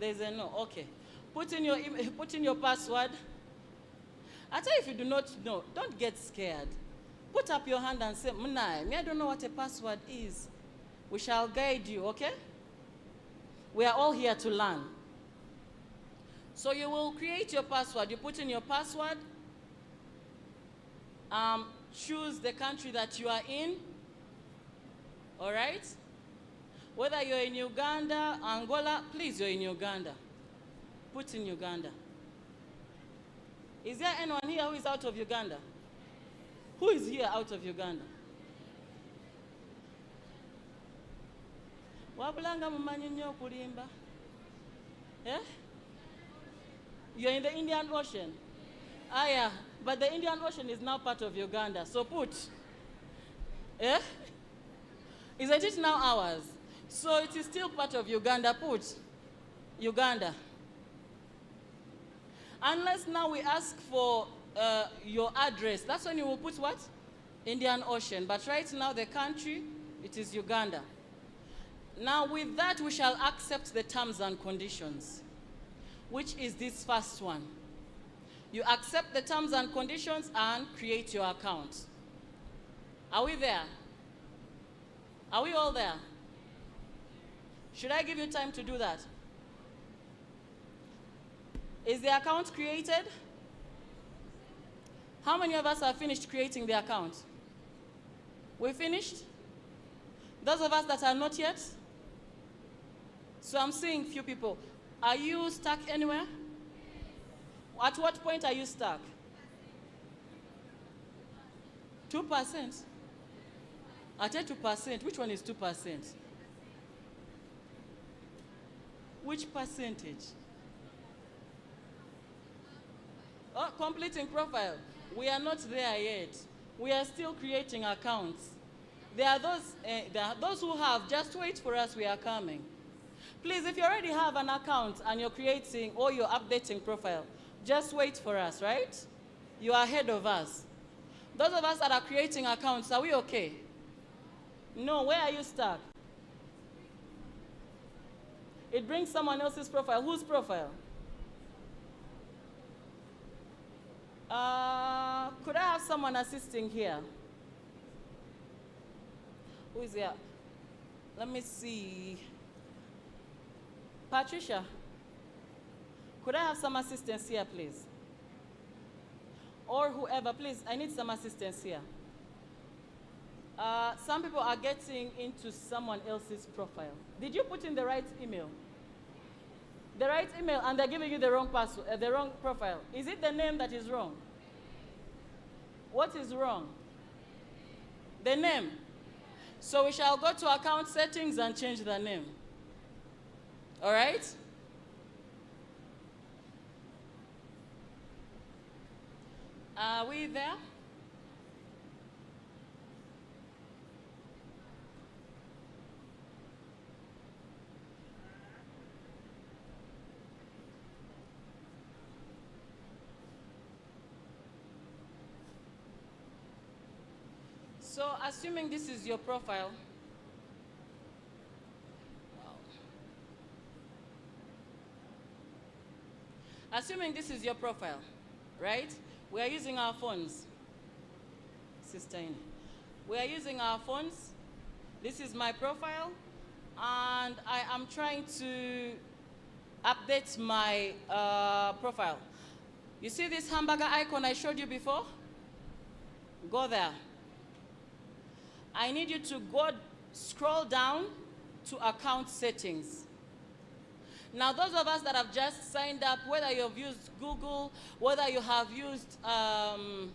There's a no. Okay. Put in your password. I tell you, if you do not know, don't get scared. Put up your hand and say, Munai, me, I don't know what a password is. We shall guide you, okay? We are all here to learn. So you will create your password. You put in your password. Choose the country that you are in. All right? Whether you're in Uganda, Angola, please, you're in Uganda. Put in Uganda. Is there anyone here who is out of Uganda? Who is here out of Uganda? Wabulanga mumanyi nnyo okulimba? Eh? You're in the Indian Ocean. Ah, yeah. But the Indian Ocean is now part of Uganda. So put. Eh? Isn't it now ours? So it is still part of Uganda. Put. Uganda. Unless now we ask for your address. That's when you will put what? Indian Ocean. But right now the country, it is Uganda. Now with that we shall accept the terms and conditions, which is this first one. You accept the terms and conditions and create your account. Are we there? Are we all there? Should I give you time to do that? Is the account created? How many of us have finished creating the account? We finished? Those of us that are not yet? So I'm seeing few people. Are you stuck anywhere? At what point are you stuck? 2%? At 2%, which one is 2%? Which percentage? Oh, completing profile. We are not there yet. We are still creating accounts. There are those who have, just wait for us, we are coming. Please, if you already have an account and you're creating or you're updating profile, just wait for us, right? You are ahead of us. Those of us that are creating accounts, are we okay? No, where are you stuck? It brings someone else's profile. Whose profile? Could I have someone assisting here? Who is here? Let me see. Patricia, could I have some assistance here, please? Or whoever, please, I need some assistance here. Some people are getting into someone else's profile. Did you put in the right email? The right email, and they're giving you the wrong password, the wrong profile. Is it the name that is wrong? What is wrong? The name. So we shall go to account settings and change the name. All right? Are we there? So, assuming this is your profile, assuming this is your profile, right? We are using our phones. Sister Ine. We are using our phones. This is my profile, and I am trying to update my profile. You see this hamburger icon I showed you before? Go there. I need you to scroll down to account settings. Now, those of us that have just signed up, whether you've used Google, whether you have used the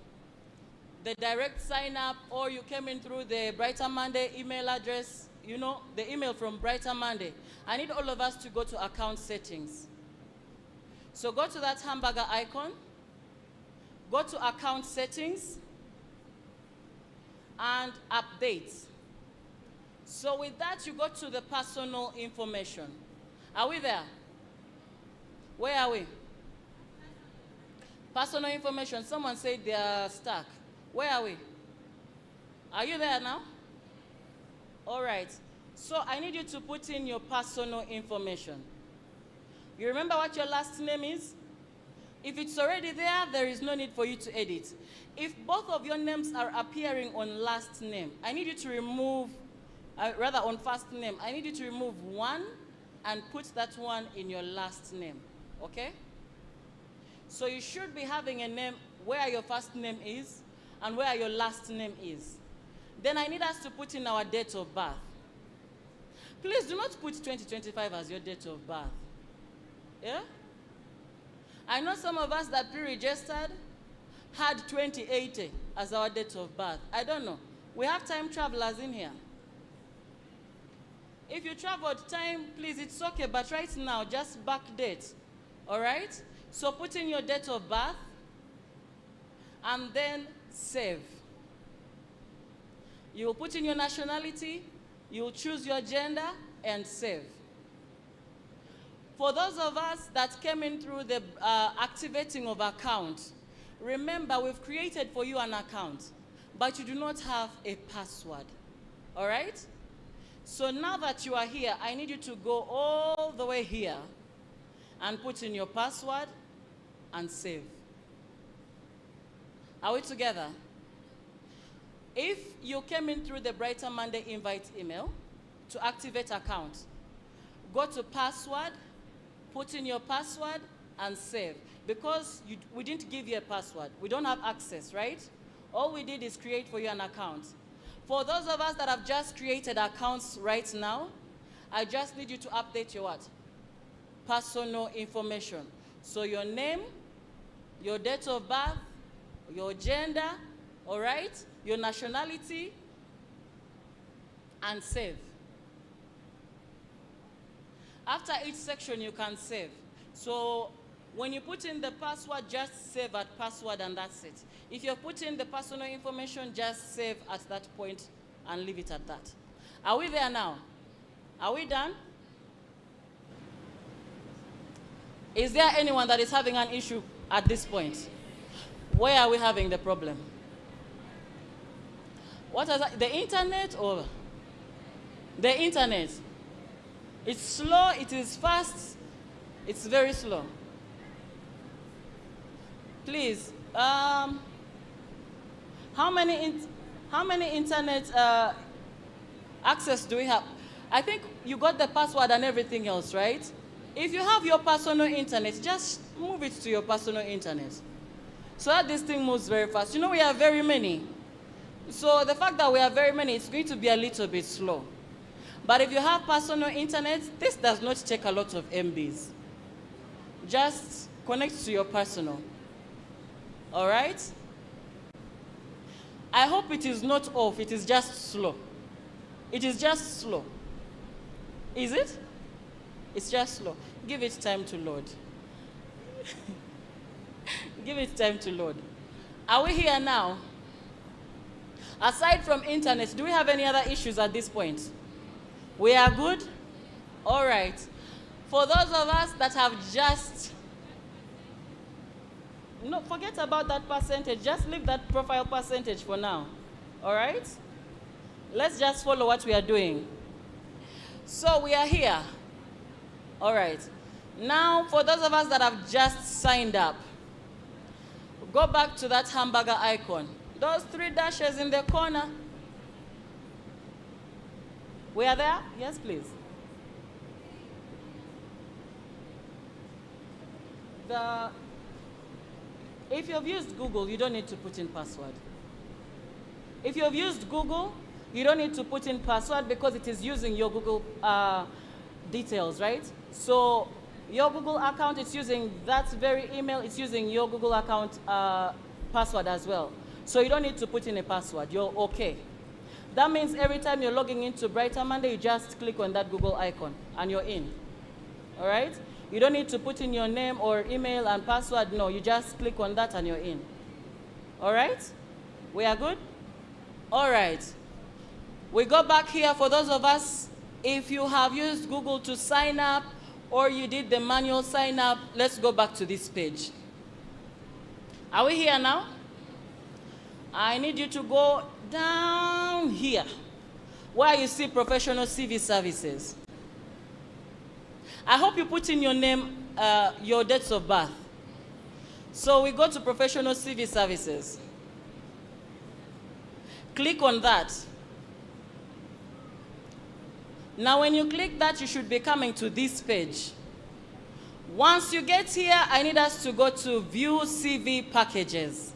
direct sign up, or you came in through the Brighter Monday email address, you know, the email from Brighter Monday, I need all of us to go to account settings. So go to that hamburger icon, go to account settings, and update. So with that, you go to the personal information. Are we there? Where are we? Personal information. Someone said they are stuck. Where are we? Are you there now? All right. So I need you to put in your personal information. You remember what your last name is? If it's already there, there is no need for you to edit. If both of your names are appearing on last name, I need you to remove, rather on first name, I need you to remove one and put that one in your last name, okay? So you should be having a name where your first name is and where your last name is. Then I need us to put in our date of birth. Please do not put 2025 as your date of birth. Yeah? I know some of us that pre-registered had 2080 as our date of birth. I don't know. We have time travelers in here. If you traveled time, please, it's okay, but right now, just backdate, all right? So put in your date of birth, and then save. You will put in your nationality, you will choose your gender, and save. For those of us that came in through the activating of account, remember we've created for you an account, but you do not have a password, all right? So now that you are here, I need you to go all the way here and put in your password and save. Are we together? If you came in through the Brighter Monday invite email to activate account, go to password, put in your password, and save. Because we didn't give you a password. We don't have access, right? All we did is create for you an account. For those of us that have just created accounts right now, I just need you to update your what? Personal information. So your name, your date of birth, your gender, all right? Your nationality, and save. After each section, you can save. So when you put in the password, just save at password and that's it. If you put in the personal information, just save at that point and leave it at that. Are we there now? Are we done? Is there anyone that is having an issue at this point? Where are we having the problem? What is that? The internet or the internet? It's slow, it is fast, it's very slow. Please, how many internet access do we have? I think you got the password and everything else, right? If you have your personal internet, just move it to your personal internet. So that this thing moves very fast. You know, we have very many. So the fact that we have very many, it's going to be a little bit slow. But if you have personal internet, this does not take a lot of MBs. Just connect to your personal. All right? I hope it is not off, it is just slow. It is just slow. Is it? It's just slow. Give it time to load. Give it time to load. Are we here now? Aside from internet, do we have any other issues at this point? We are good? All right. For those of us that have just, no, forget about that percentage. Just leave that profile percentage for now. All right? Let's just follow what we are doing. So we are here. All right. Now, for those of us that have just signed up, go back to that hamburger icon. Those 3 dashes in the corner. We are there? Yes, please. If you've used Google, you don't need to put in password. If you've used Google, you don't need to put in password because it is using your Google details, right? So your Google account, it's using that very email, it's using your Google account password as well. So you don't need to put in a password, you're okay. That means every time you're logging into Brighter Monday, you just click on that Google icon and you're in, all right? You don't need to put in your name or email and password, no, you just click on that and you're in. All right? We are good? All right. We go back here for those of us, if you have used Google to sign up or you did the manual sign up, let's go back to this page. Are we here now? I need you to go down here where you see professional CV services. I hope you put in your name, your dates of birth. So we go to professional CV services. Click on that. Now when you click that, you should be coming to this page. Once you get here, I need us to go to view CV packages.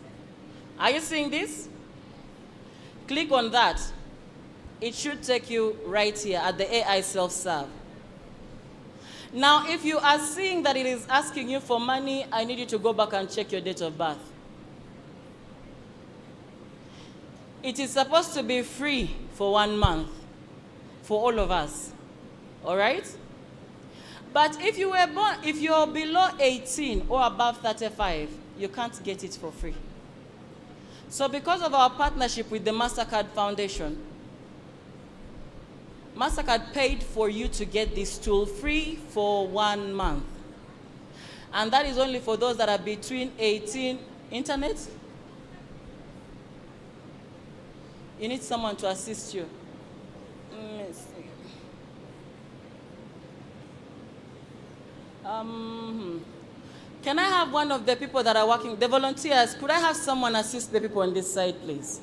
Are you seeing this? Click on that. It should take you right here at the AI self-serve. Now, if you are seeing that it is asking you for money, I need you to go back and check your date of birth. It is supposed to be free for 1 month for all of us. All right? But if you're below 18 or above 35, you can't get it for free. So because of our partnership with the MasterCard Foundation, MasterCard paid for you to get this tool free for 1 month. And that is only for those that are between 18. Internet? You need someone to assist you. Let's see. Can I have one of the people that are working, the volunteers, could I have someone assist the people on this side, please?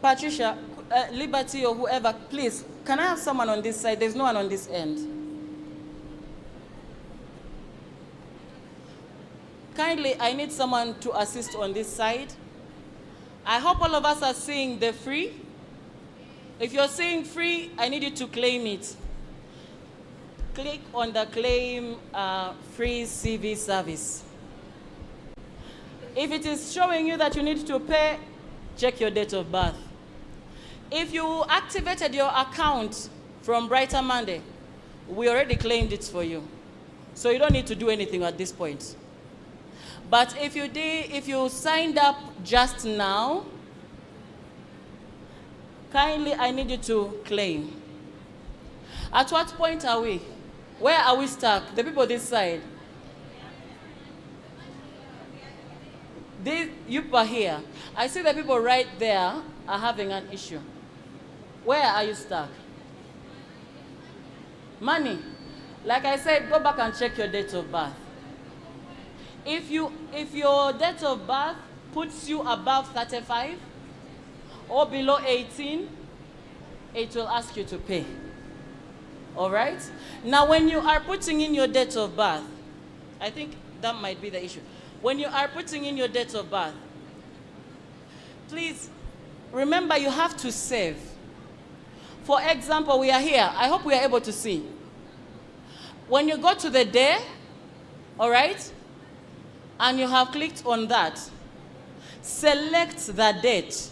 Patricia, Liberty or whoever, please, can I have someone on this side? There's no one on this end. Kindly, I need someone to assist on this side. I hope all of us are seeing the free. If you're seeing free, I need you to claim it. Click on the claim free CV service. If it is showing you that you need to pay, check your date of birth. If you activated your account from Brighter Monday, we already claimed it for you. So you don't need to do anything at this point. But if you signed up just now, kindly I need you to claim. At what point are we? Where are we stuck? The people this side. You are here. I see the people right there are having an issue. Where are you stuck? Money. Like I said, go back and check your date of birth. If your date of birth puts you above 35 or below 18, it will ask you to pay. All right? Now, when you are putting in your date of birth, I think that might be the issue. When you are putting in your date of birth, please remember you have to save. For example, we are here. I hope we are able to see. When you go to the day, all right, and you have clicked on that, select the date.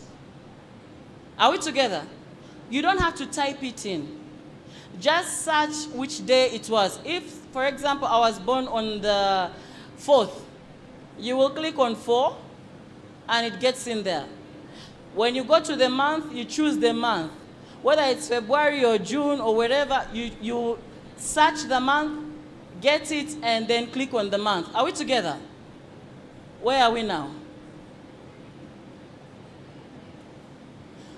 Are we together? You don't have to type it in. Just search which day it was. If, for example, I was born on the 4th, you will click on 4, and it gets in there. When you go to the month, you choose the month. Whether it's February or June or wherever, you search the month, get it, and then click on the month. Are we together? Where are we now?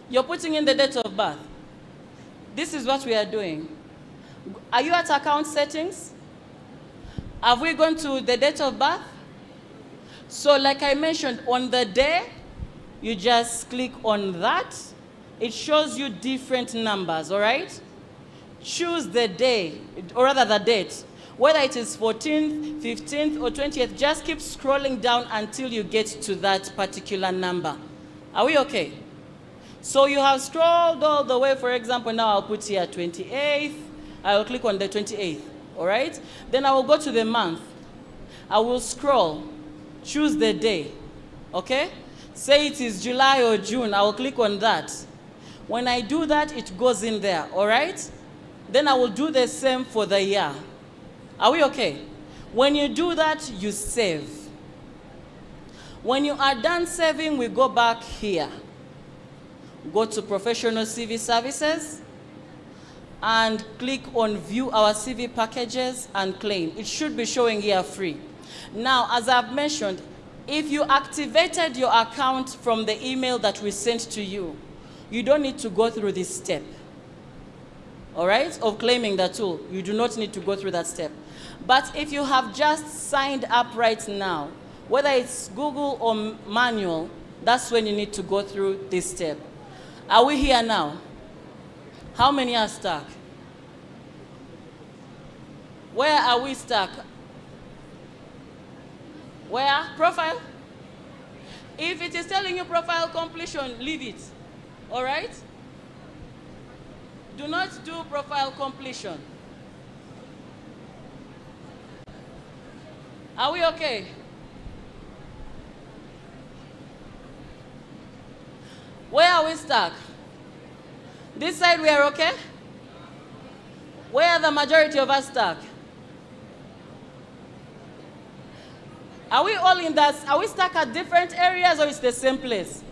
You're putting in the date of birth. This is what we are doing. Are you at account settings? Have we gone to the date of birth? So like I mentioned, on the day, you just click on that. It shows you different numbers, all right? Choose the day, or rather the date. Whether it is 14th, 15th, or 20th, just keep scrolling down until you get to that particular number. Are we okay? So you have scrolled all the way. For example, now I'll put here 28th. I will click on the 28th, all right? Then I will go to the month. I will scroll, choose the day, okay? Say it is July or June. I will click on that. When I do that, it goes in there, all right? Then I will do the same for the year. Are we okay? When you do that, you save. When you are done saving, we go back here. Go to Professional CV Services and click on View Our CV Packages and Claim. It should be showing here free. Now, as I've mentioned, if you activated your account from the email that we sent to you, you don't need to go through this step, all right, of claiming the tool. You do not need to go through that step. But if you have just signed up right now, whether it's Google or manual, that's when you need to go through this step. Are we here now? How many are stuck? Where are we stuck? Where? Profile? If it is telling you profile completion, leave it. All right? Do not do profile completion. Are we okay? Where are we stuck? This side we are okay? Where are the majority of us stuck? Are we all in that? Are we stuck at different areas or it's the same place?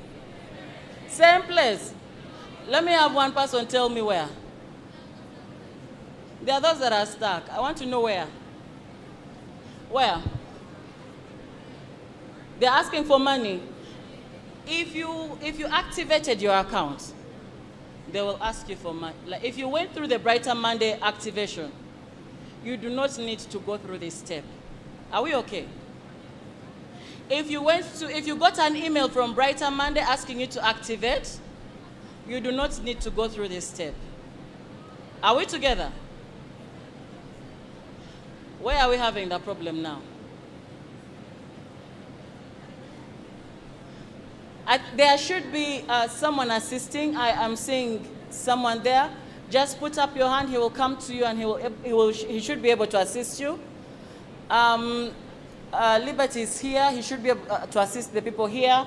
Same place. Let me have one person tell me where. There are those that are stuck. I want to know where. Where? They're asking for money. If you activated your account, they will ask you for money. Like if you went through the Brighter Monday activation, you do not need to go through this step. Are we okay? If you got an email from Brighter Monday asking you to activate, you do not need to go through this step. Are we together? Where are we having the problem now? There should be someone assisting. I am seeing someone there. Just put up your hand. He will come to you and he should be able to assist you. Liberty is here. He should be able to assist the people here.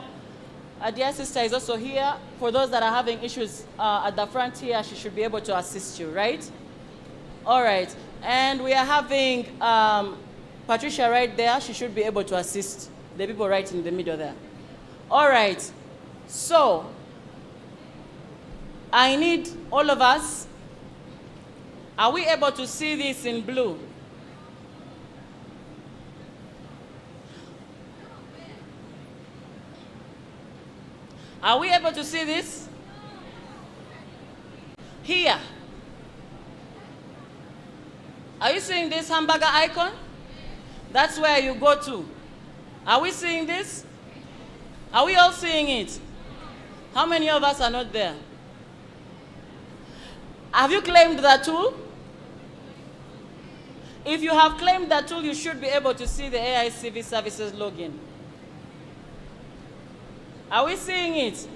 Dear sister is also here. For those that are having issues at the front here, she should be able to assist you, right? All right. And we are having Patricia right there. She should be able to assist the people right in the middle there. All right. So, I need all of us. Are we able to see this in blue? Are we able to see this? Here. Are you seeing this hamburger icon? That's where you go to. Are we seeing this? Are we all seeing it? How many of us are not there? Have you claimed that tool? If you have claimed that tool, you should be able to see the AICV services login. Are we seeing it?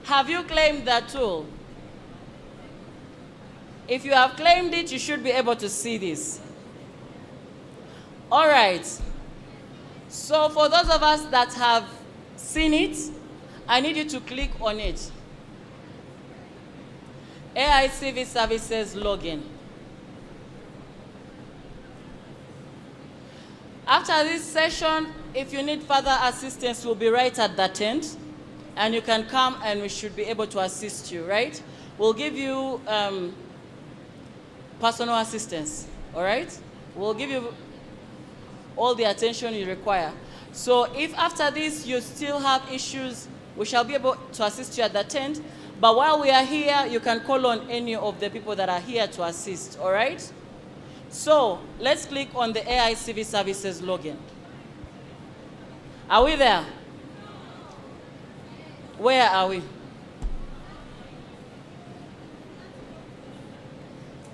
Have you claimed that tool? If you have claimed it, you should be able to see this. All right. So for those of us that have seen it, I need you to click on it. AICV services login. After this session, if you need further assistance, we'll be right at the tent. And you can come and we should be able to assist you, right? We'll give you personal assistance, all right? We'll give you all the attention you require. So if after this you still have issues, we shall be able to assist you at the tent. But while we are here, you can call on any of the people that are here to assist, all right? So let's click on the AICV services login. Are we there? Where are we?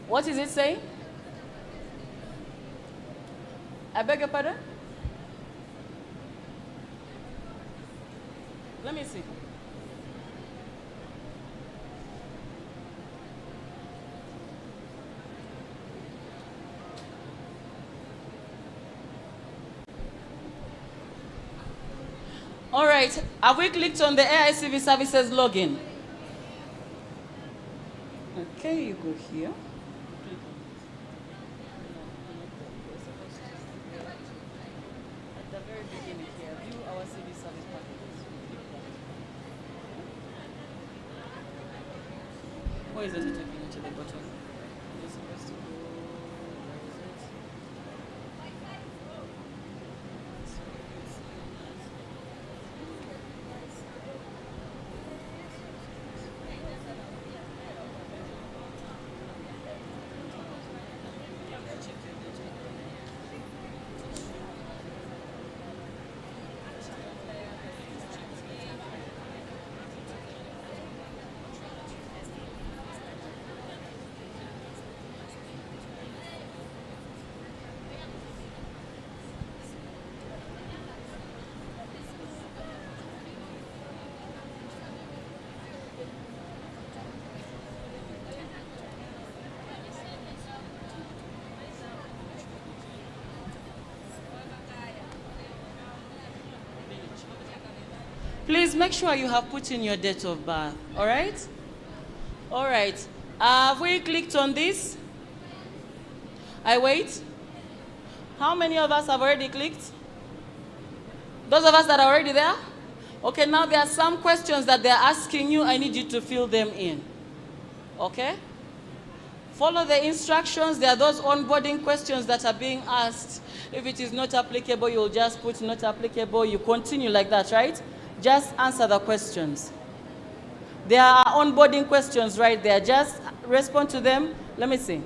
What is it saying? I beg your pardon? Let me see. All right, have we clicked on the AICV services login? Okay, you go here. At the very beginning here, view our CV service packages. Where is it taking you to the bottom? You're supposed to go, where is it? Please make sure you have put in your date of birth, all right? All right. Have we clicked on this? I wait. How many of us have already clicked? Those of us that are already there? Okay, now there are some questions that they're asking you. I need you to fill them in. Okay? Follow the instructions. There are those onboarding questions that are being asked. If it is not applicable, you'll just put not applicable. You continue like that, right? Just answer the questions. There are onboarding questions right there. Just respond to them. Let me see.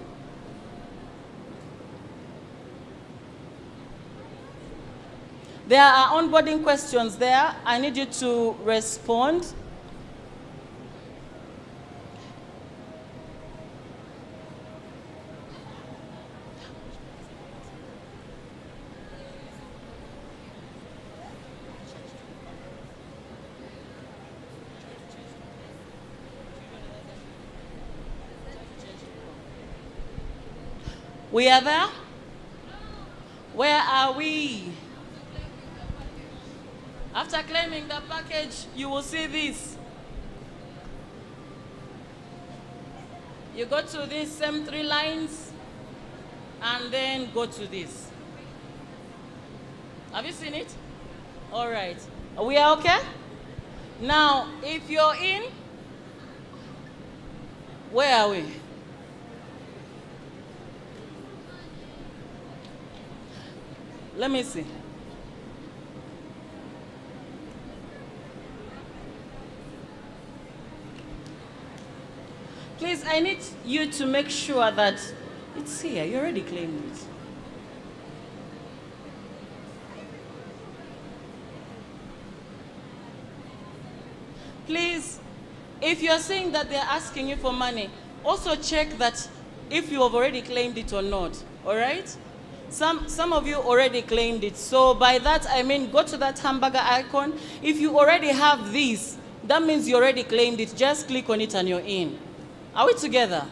There are onboarding questions there. I need you to respond. We are there? Where are we? After claiming the package, you will see this. You go to these same 3 lines, and then go to this. Have you seen it? All right. We are okay? Now, if you're in, where are we? Let me see. Please, I need you to make sure that it's here. You already claimed it. Please, if you're saying that they're asking you for money, also check that if you have already claimed it or not, all right? Some of you already claimed it. So by that, I mean, go to that hamburger icon. If you already have this, that means you already claimed it. Just click on it and you're in. Are we together?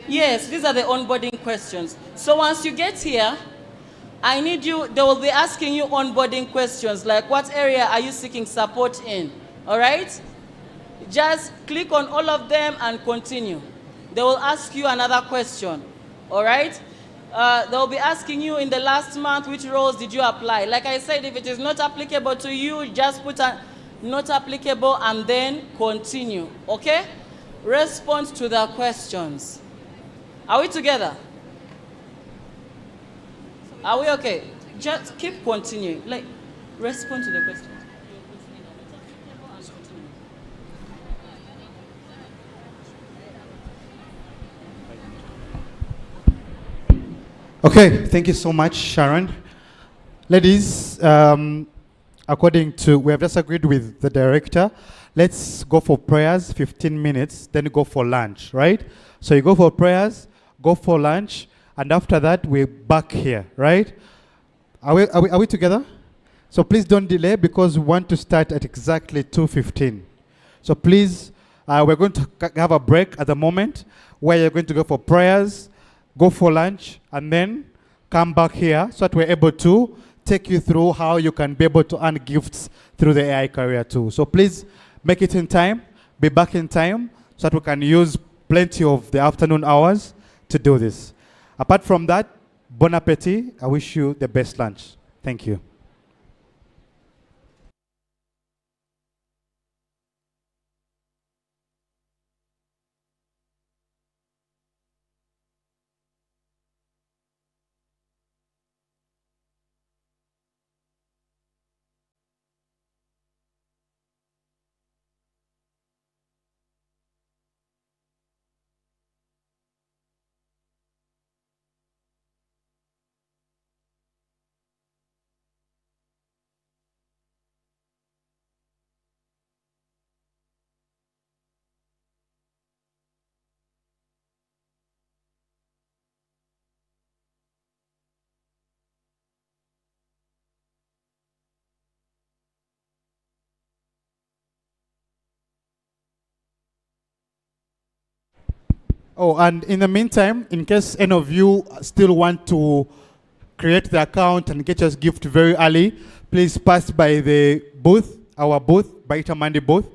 Yes, these are the onboarding questions. So once you get here, I need you, they will be asking you onboarding questions, like what area are you seeking support in? All right? Just click on all of them and continue. They will ask you another question. All right? They will be asking you in the last month, which roles did you apply? Like I said, if it is not applicable to you, just put a not applicable and then continue. Okay? Respond to the questions. Are we together? Are we okay? Just keep continuing. Like, respond to the questions. Okay, thank you so much, Sharon. Ladies, according to, we have just agreed with the director, let's go for prayers, 15 minutes, then go for lunch, right? So you go for prayers, go for lunch, and after that, we're back here, right? Are we together? So please don't delay because we want to start at exactly 2:15. So please, we're going to have a break at the moment where you're going to go for prayers, go for lunch, and then come back here so that we're able to take you through how you can be able to earn gifts through the AI career tool. So please make it in time, be back in time so that we can use plenty of the afternoon hours to do this. Apart from that, bon appetit. I wish you the best lunch. Thank you. Oh, and in the meantime, in case any of you still want to create the account and get your gift very early, please pass by the booth, our booth, Brighter Monday booth,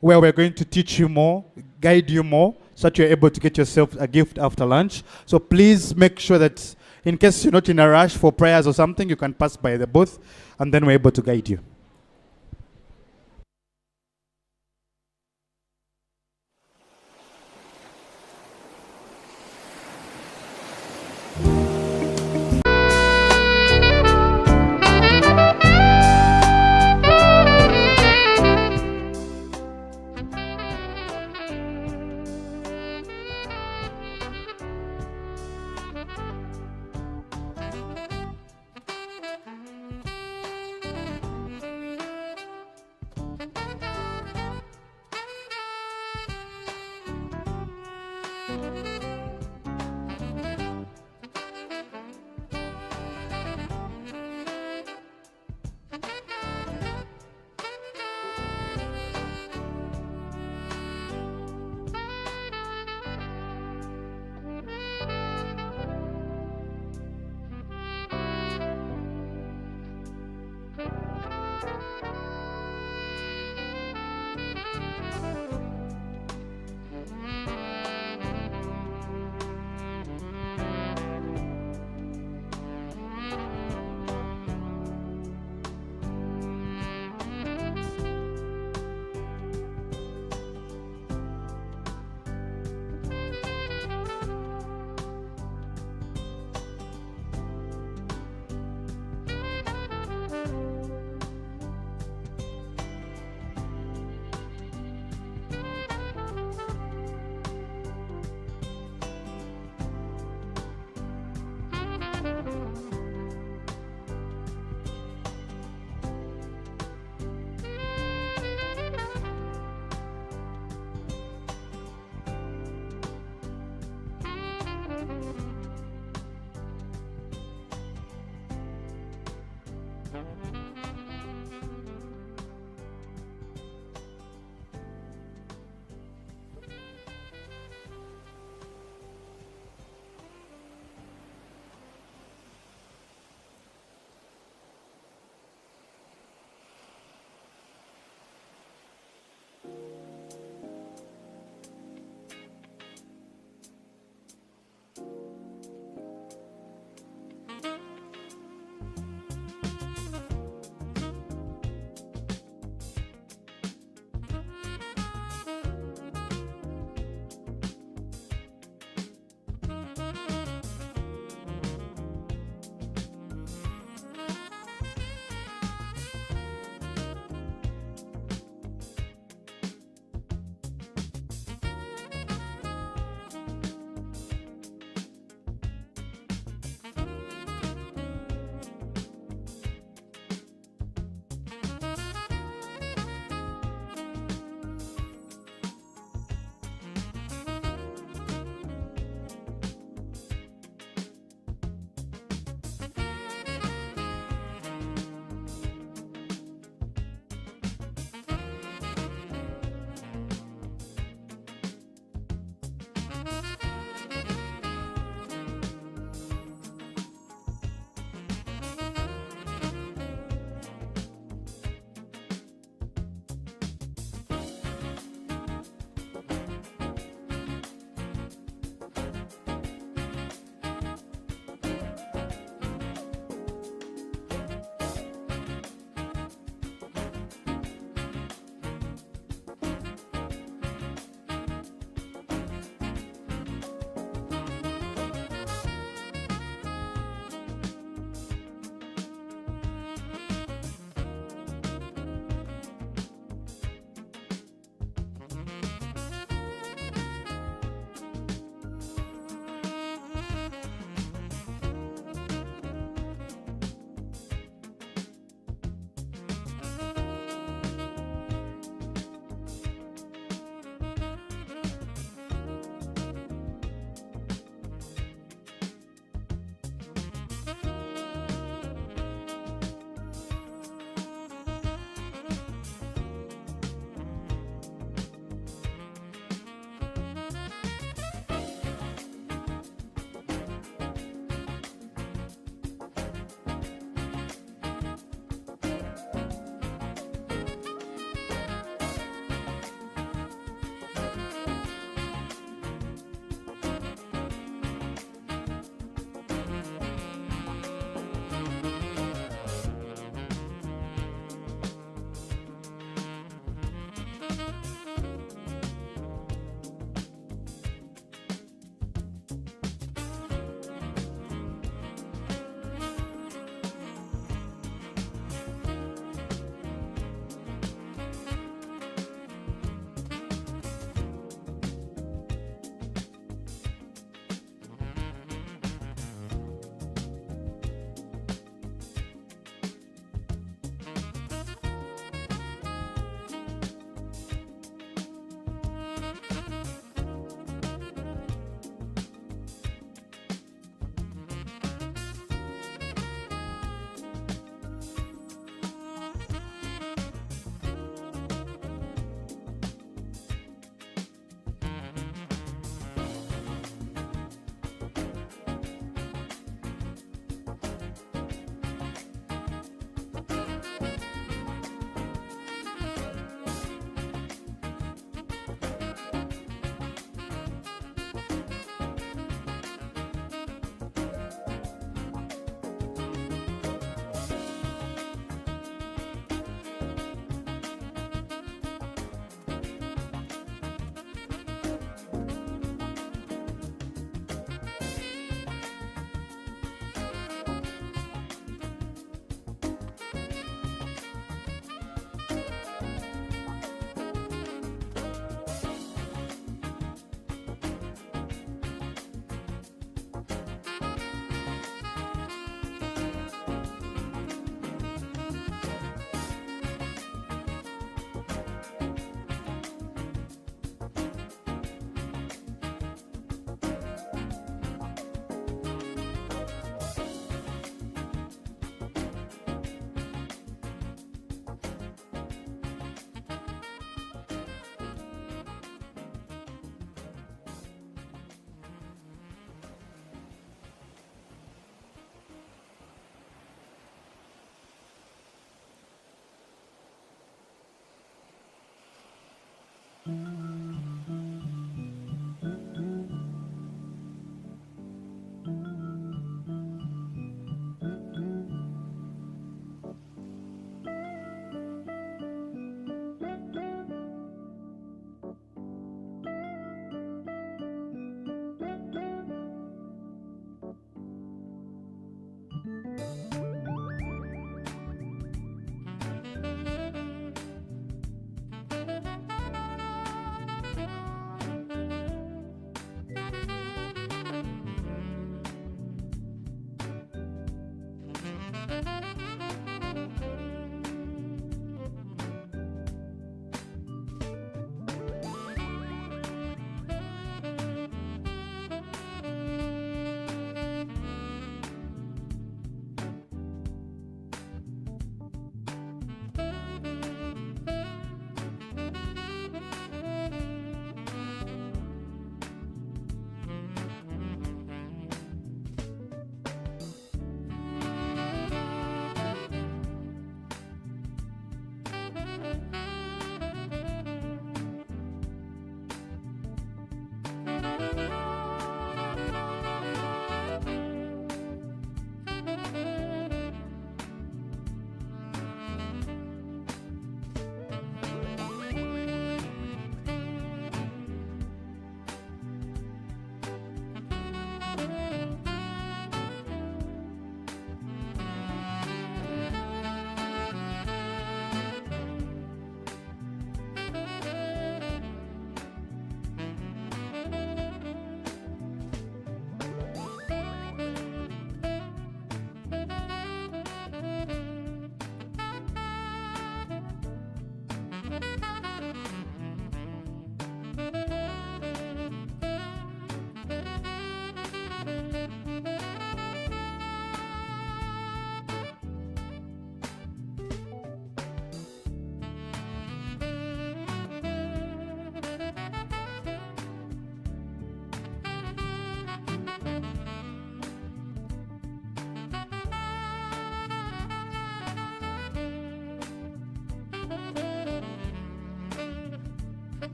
where we're going to teach you more, guide you more, so that you're able to get yourself a gift after lunch. So please make sure that in case you're not in a rush for prayers or something, you can pass by the booth, and then we're able to guide you.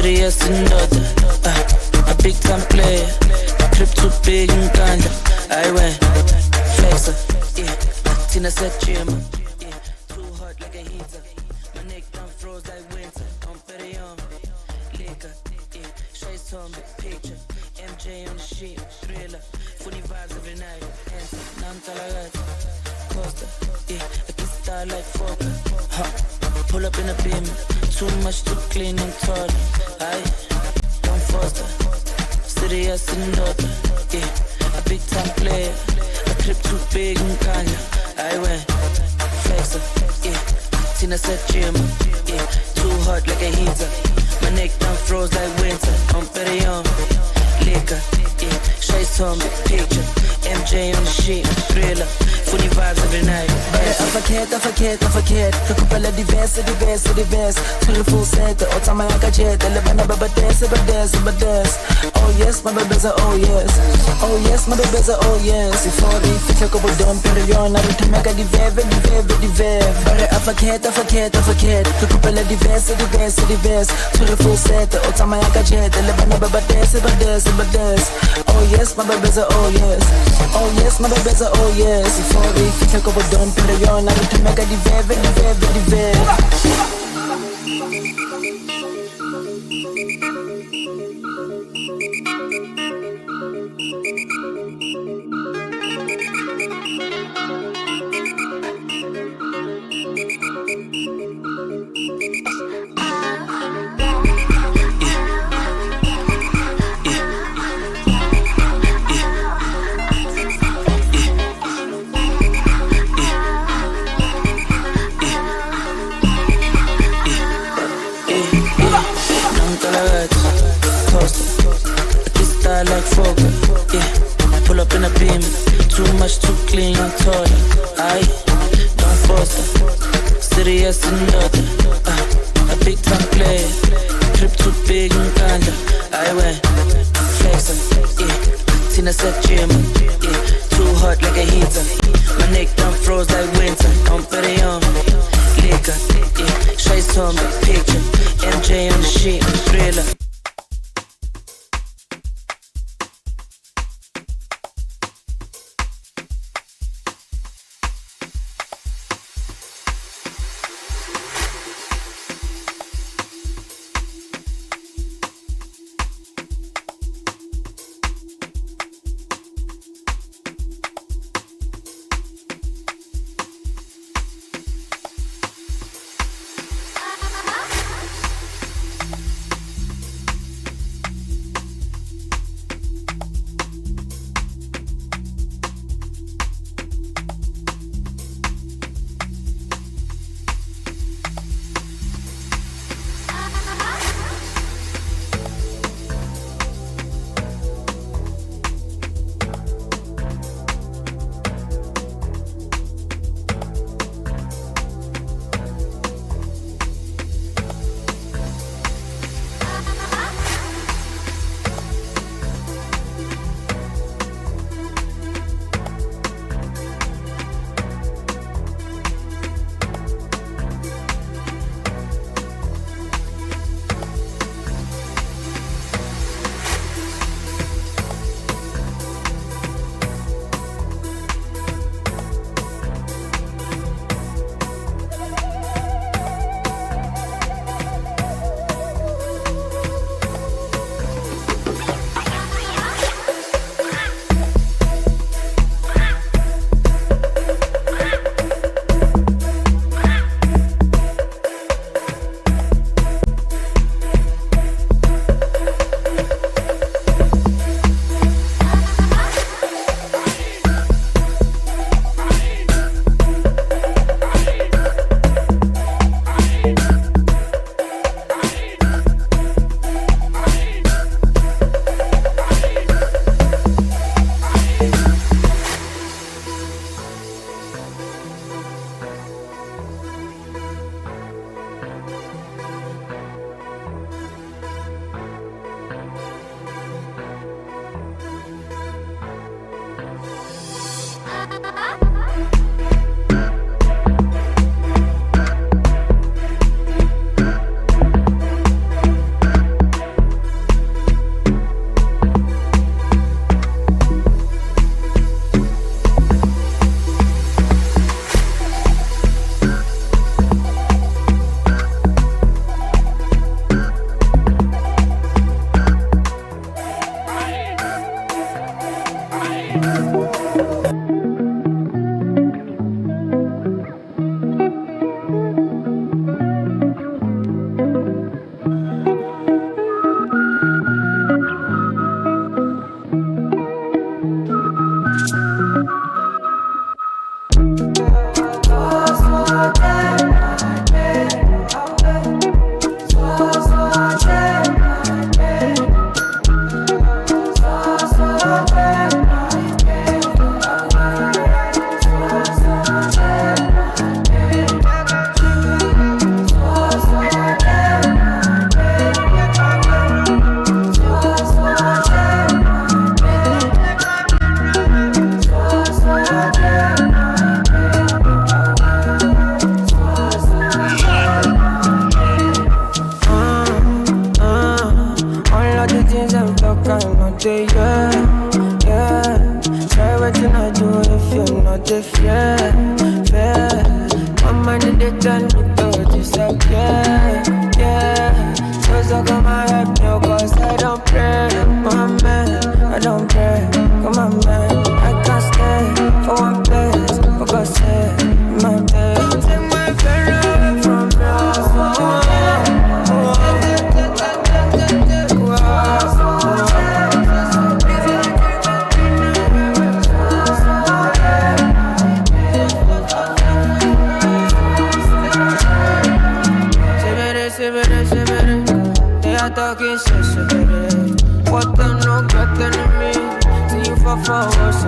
serious and a big time player. Crip too big and kinda. I went flexer, yeah. Tina said gym, yeah. Too hot like a heater. My neck down froze like winter. I'm petty on liquor, yeah. Trace on the picture. MJ on the sheet, thriller. Funny vibes every night. Enter, non-tolerant. Costa, yeah. I can style like Fokker, huh. Pull up in a beam. Too much to clean and tall. Aye, don't foster. Serious and daughter, yeah. A big time player. A crib too big and kinda. I went flexer, yeah. Tina said gym, yeah. Too hot like a heater. My neck down froze like winter. I'm petty on liquor, yeah. Chase on the picture. MJ on the sheet, thriller. Funny vibes every night. I forget. Recupera diverse. To the full set, the otama yakajet. Elevana baba dance. Oh yes, my baby's a oh yes. Oh yes, my baby's a oh yes. If all the fix a couple dumb period, I to make a dive. But I forget. Recupera diverse. To the full set, the otama yakajet. Elevana baba dance. Oh yes, my baby's a oh yes. Oh yes, my baby's a oh yes. If all the fix a couple dumb period, I to make a dive. Like Fokker, yeah. Pull up in a beam, too much too clean and tall. Aye, don't foster. Serious and daughter, a big time player. Trip too big and kinda. I went flexer, yeah. Tina said gym, yeah. Too hot like a heater. My neck down froze like winter. I'm petty on liquor, yeah. Chase on the picture. MJ on the sheet, thriller. they tell me to disappear, yeah. So come and help me, cause I don't pray. Come on, man, I don't pray. Come on, man, I can't stay for one place. For God's sake, my bed. Don't take my fear away from me. They are talking shit, what the no getting me? See you for force,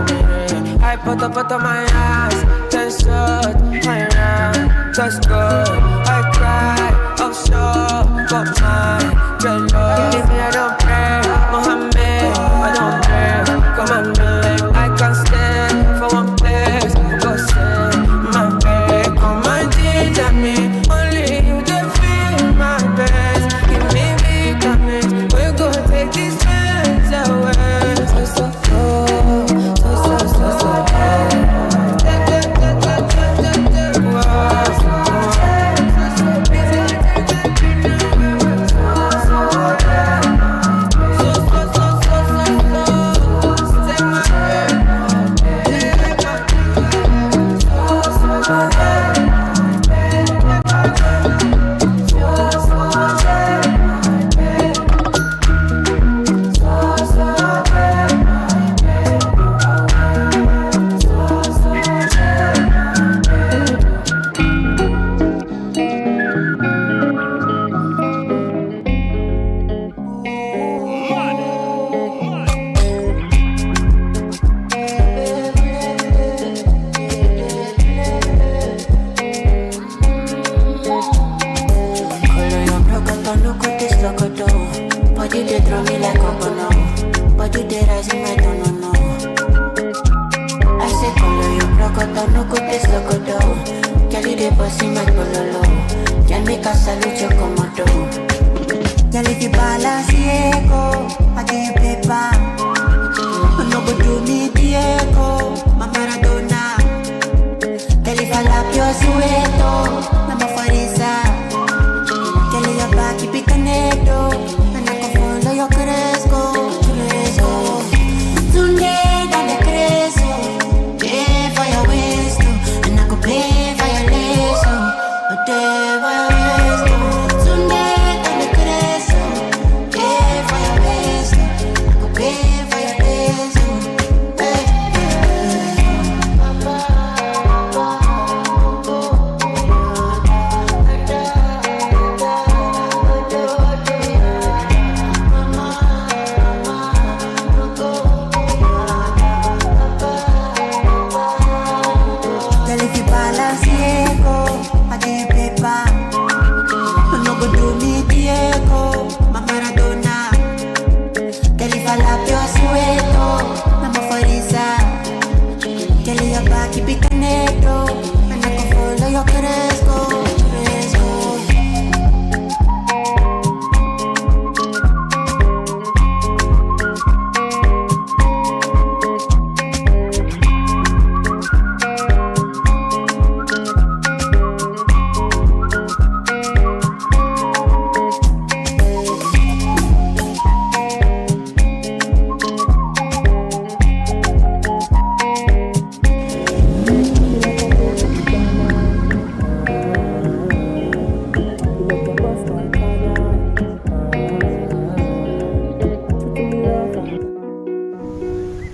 I put up my ass, then shut my hand, just good. I cry, offshore, got my dread love. Leave me, I don't pray, Mohammed, I don't pray. Come on, man, I can't stay for one place. Go say, my babe, come and ginger me. Only you can feel my best. Give me vitamins, we're gonna take these pains away.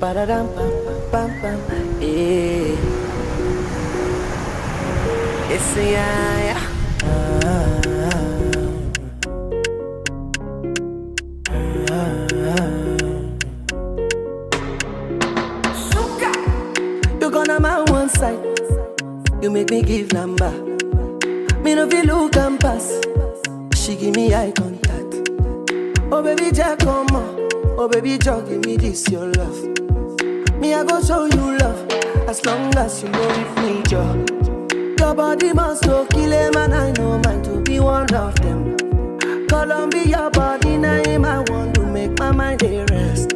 Ba-da-dum, bum, bum, bum, yeah. It's a yeah. You gonna my one side. You make me give number. Me no feel look and pass. She give me eye contact. Oh baby Jack, come on. Oh baby Jack, give me this your love. Me I go show you love. As long as you know with me, Joe. Your body must go kill him, and I know mine to be one of them. Columbia body name, I want to make my mind a rest.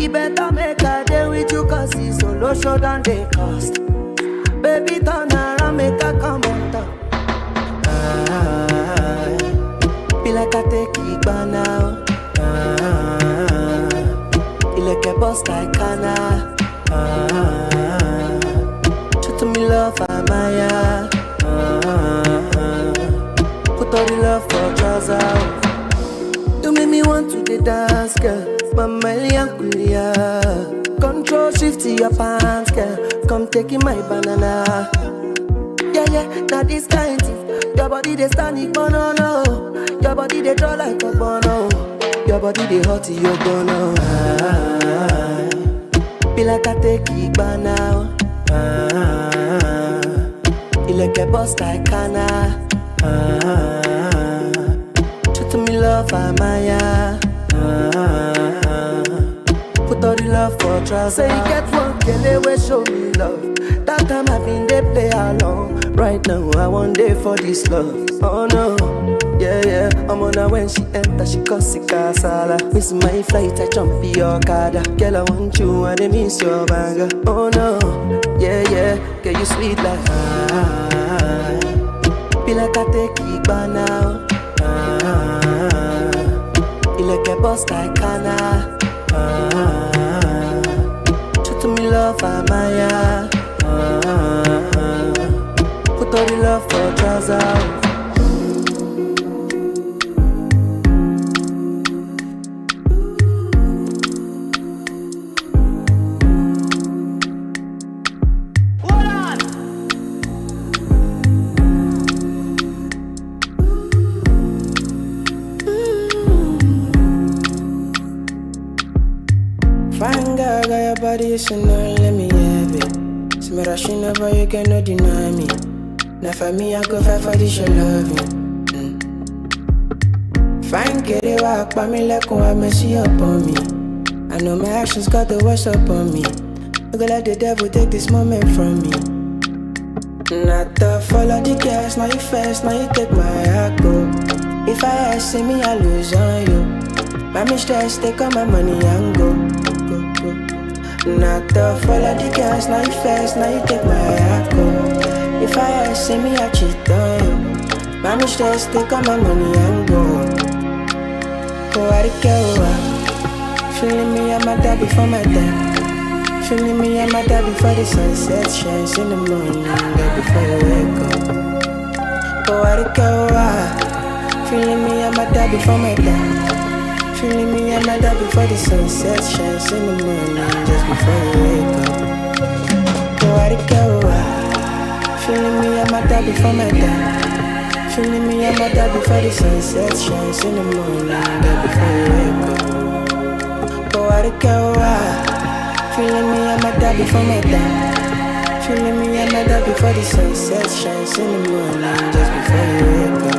You better make a day with you, cause it's solo show than they cost. Baby turn around, make a come on top. boss like Kana. Show to me love, Amaya. Put all the love for trousers. You make me want to the dance, girl. Mama Kulia. Control shift to your pants, girl. Come taking my banana. Yeah, now this kind thing. Your body they stand it, no. Your body they draw like a bono. Your body they hot, you bono. Be like I take it by now. You like a boss like Kana. Show to me love, Amaya. Put all the love for trousers. Say you get one girl, away show me love. That time I been they play along. Right now I want day for this love. Oh no, yeah. I'm on her when she enter, she cause sick sala. Miss my flight, I jump in your car. Girl, I want you and I miss your banger. Oh no, yeah. Girl, you sweet like be like I take it by now. You like a boss like Kana. Show to me love, Amaya. Put all the love for trousers. Fine girl, got your body, you should know, let me have it. See me rushing over, you cannot deny me. Now for me, I go fight for this your loving. Fine girl, they walk by me like I messy up on me. I know my actions got the worst up on me. I go let the devil take this moment from me. Not to follow the gas, now you fast, now you take my heart go. If I ask, see me, I lose on you. My mistress, take all my money and go. Not to follow the gas, now you fast, now you take my heart go. If I ask, see me, I cheat on you. My mistress, take all my money and go. Oh, I care. Feeling me, I'm a dad before my time. Feeling me, I'm a dad before the sunset shines in the morning, right before you wake up. Oh, I care. Feeling me, I'm a dad before my time. Feeling me, I'm a dad before the sunset shines in the morning, just before you wake up. Oh, I care. Feeling me, I'm a dad before my time. Feeling me, I'm a dad before the sunset shines in the morning, right before you wake up. Oh, I care. Feeling me, I'm a dad before my time. Feeling me, I'm a dad before the sunset shines in the morning, just before you wake up.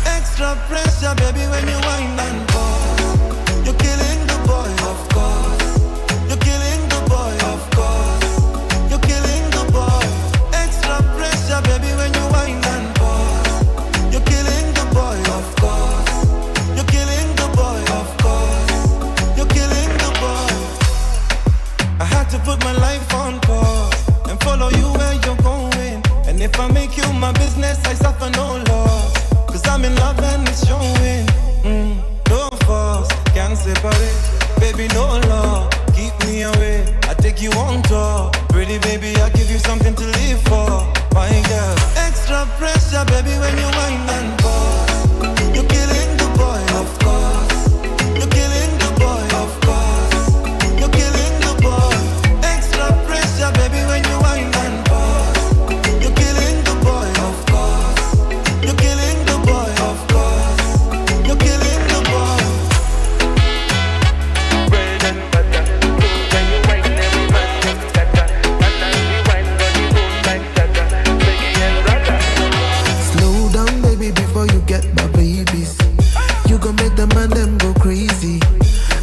Extra pressure, baby, when you whine and pause. You're killing the boy, of course. You're killing the boy, of course. You're killing the boy. Extra pressure, baby, when you whine and pause. You're killing the boy, of course. You're killing the boy, of course. You're killing the boy. I had to put my life on pause and follow you where you're going. And if I make you my business, I suffer no loss. Cause I'm in love and it's showing. No force, can't separate. Baby, no law, keep me away. I take you on tour. Pretty baby, I give you something to live for. My girl, extra pressure, baby, when you whine and pause. You're killing the boy, of course. You're killing the boy, of course. You're killing the boy. Extra pressure, baby, when you whine and pause. You're killing the boy, of course. You're killing the boy, of course. You're killing the boy. Bread and butter. When you wine, every man gets better. And as we wine, body moves like Jaga. Biggie and Rada. Slow down, baby, before you get my babies. You gon' make the man them go crazy.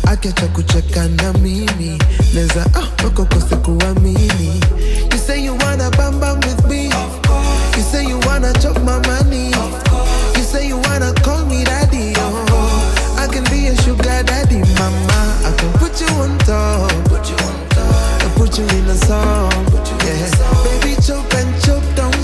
Akecha kucheka na mimi. Neza wako kose kuwa mimi. You say you wanna bam bam with me. You say you wanna chop my money. You say you wanna call me daddy. Oh, I can be a sugar daddy, mama. I can put you on top. I put you in a song. Yeah. Baby, chop and chop, don't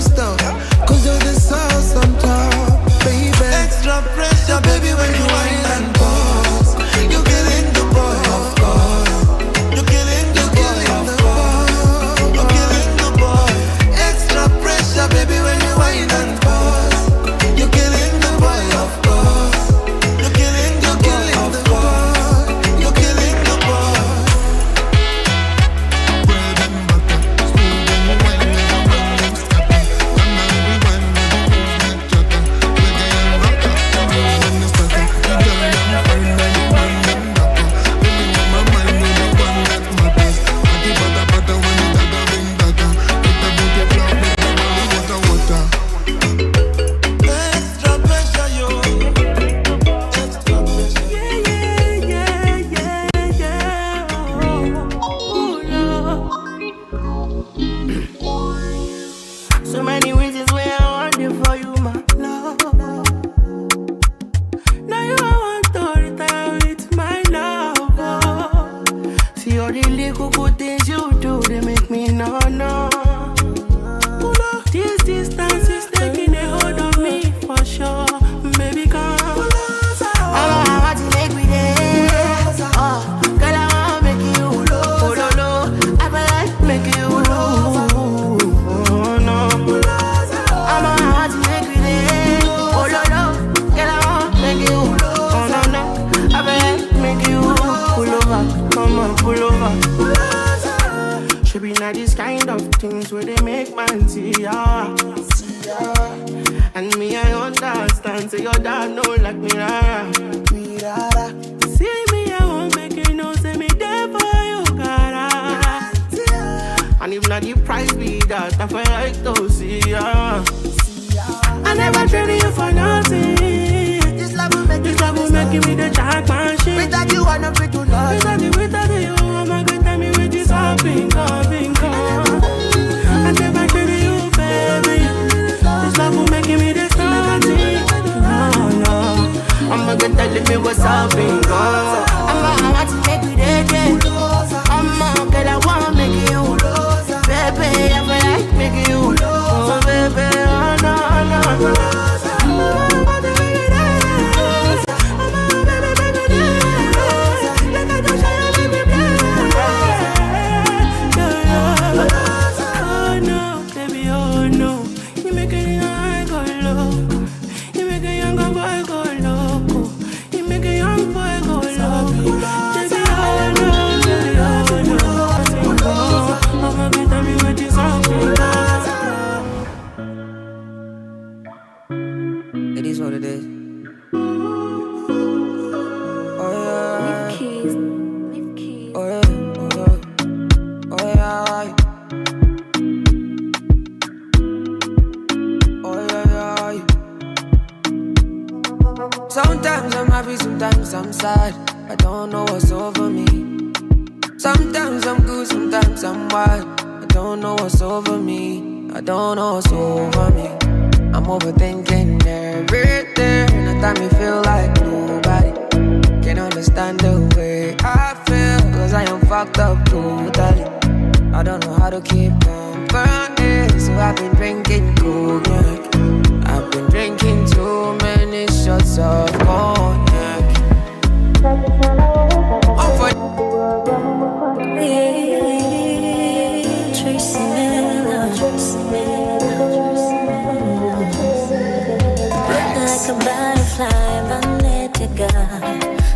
All the little good things you do, they make me no. This distance is taking a hold of me for sure. Baby, come. I want to make me there. Oh, girl, I want to make you. Oh, no. I feel like make you. Oh, no. I want to make me there. Oh, no. Girl, I want to make you. Oh, no. I feel like make you. Pull over. Come on, pull over. Should be not these kind of things where they make man see ya. And me, I understand. Say your dad know like me, rara. See me, I won't make you know. Say me there for you, cara. And if not the price be that, I feel like to see ya. I never traded you for nothing. This love will make me the jackpot shit. Without you, I'm not free to love. Without you, I'm not good time with this hopping, coming. I never traded you, baby. This love will make me the starting. No. I'm a good telling me what's hopping, I'm a want to make me dead. I'm a girl, I wanna make you. Baby, I feel like making you. Oh, baby, oh, no. It is what it is. Oh yeah. Leave keys. Oh yeah. Oh yeah. Oh yeah. Sometimes I'm happy, sometimes I'm sad. I don't know what's over me. Sometimes I'm good, sometimes I'm wild. I don't know what's over me. I don't know what's over me. I'm overthinking everything. Every time you feel like nobody can understand the way I feel. Cause I am fucked up totally. I don't know how to keep company. So I've been drinking cognac. I've been drinking too many shots of cognac. Oh, for like a butterfly, magnetic.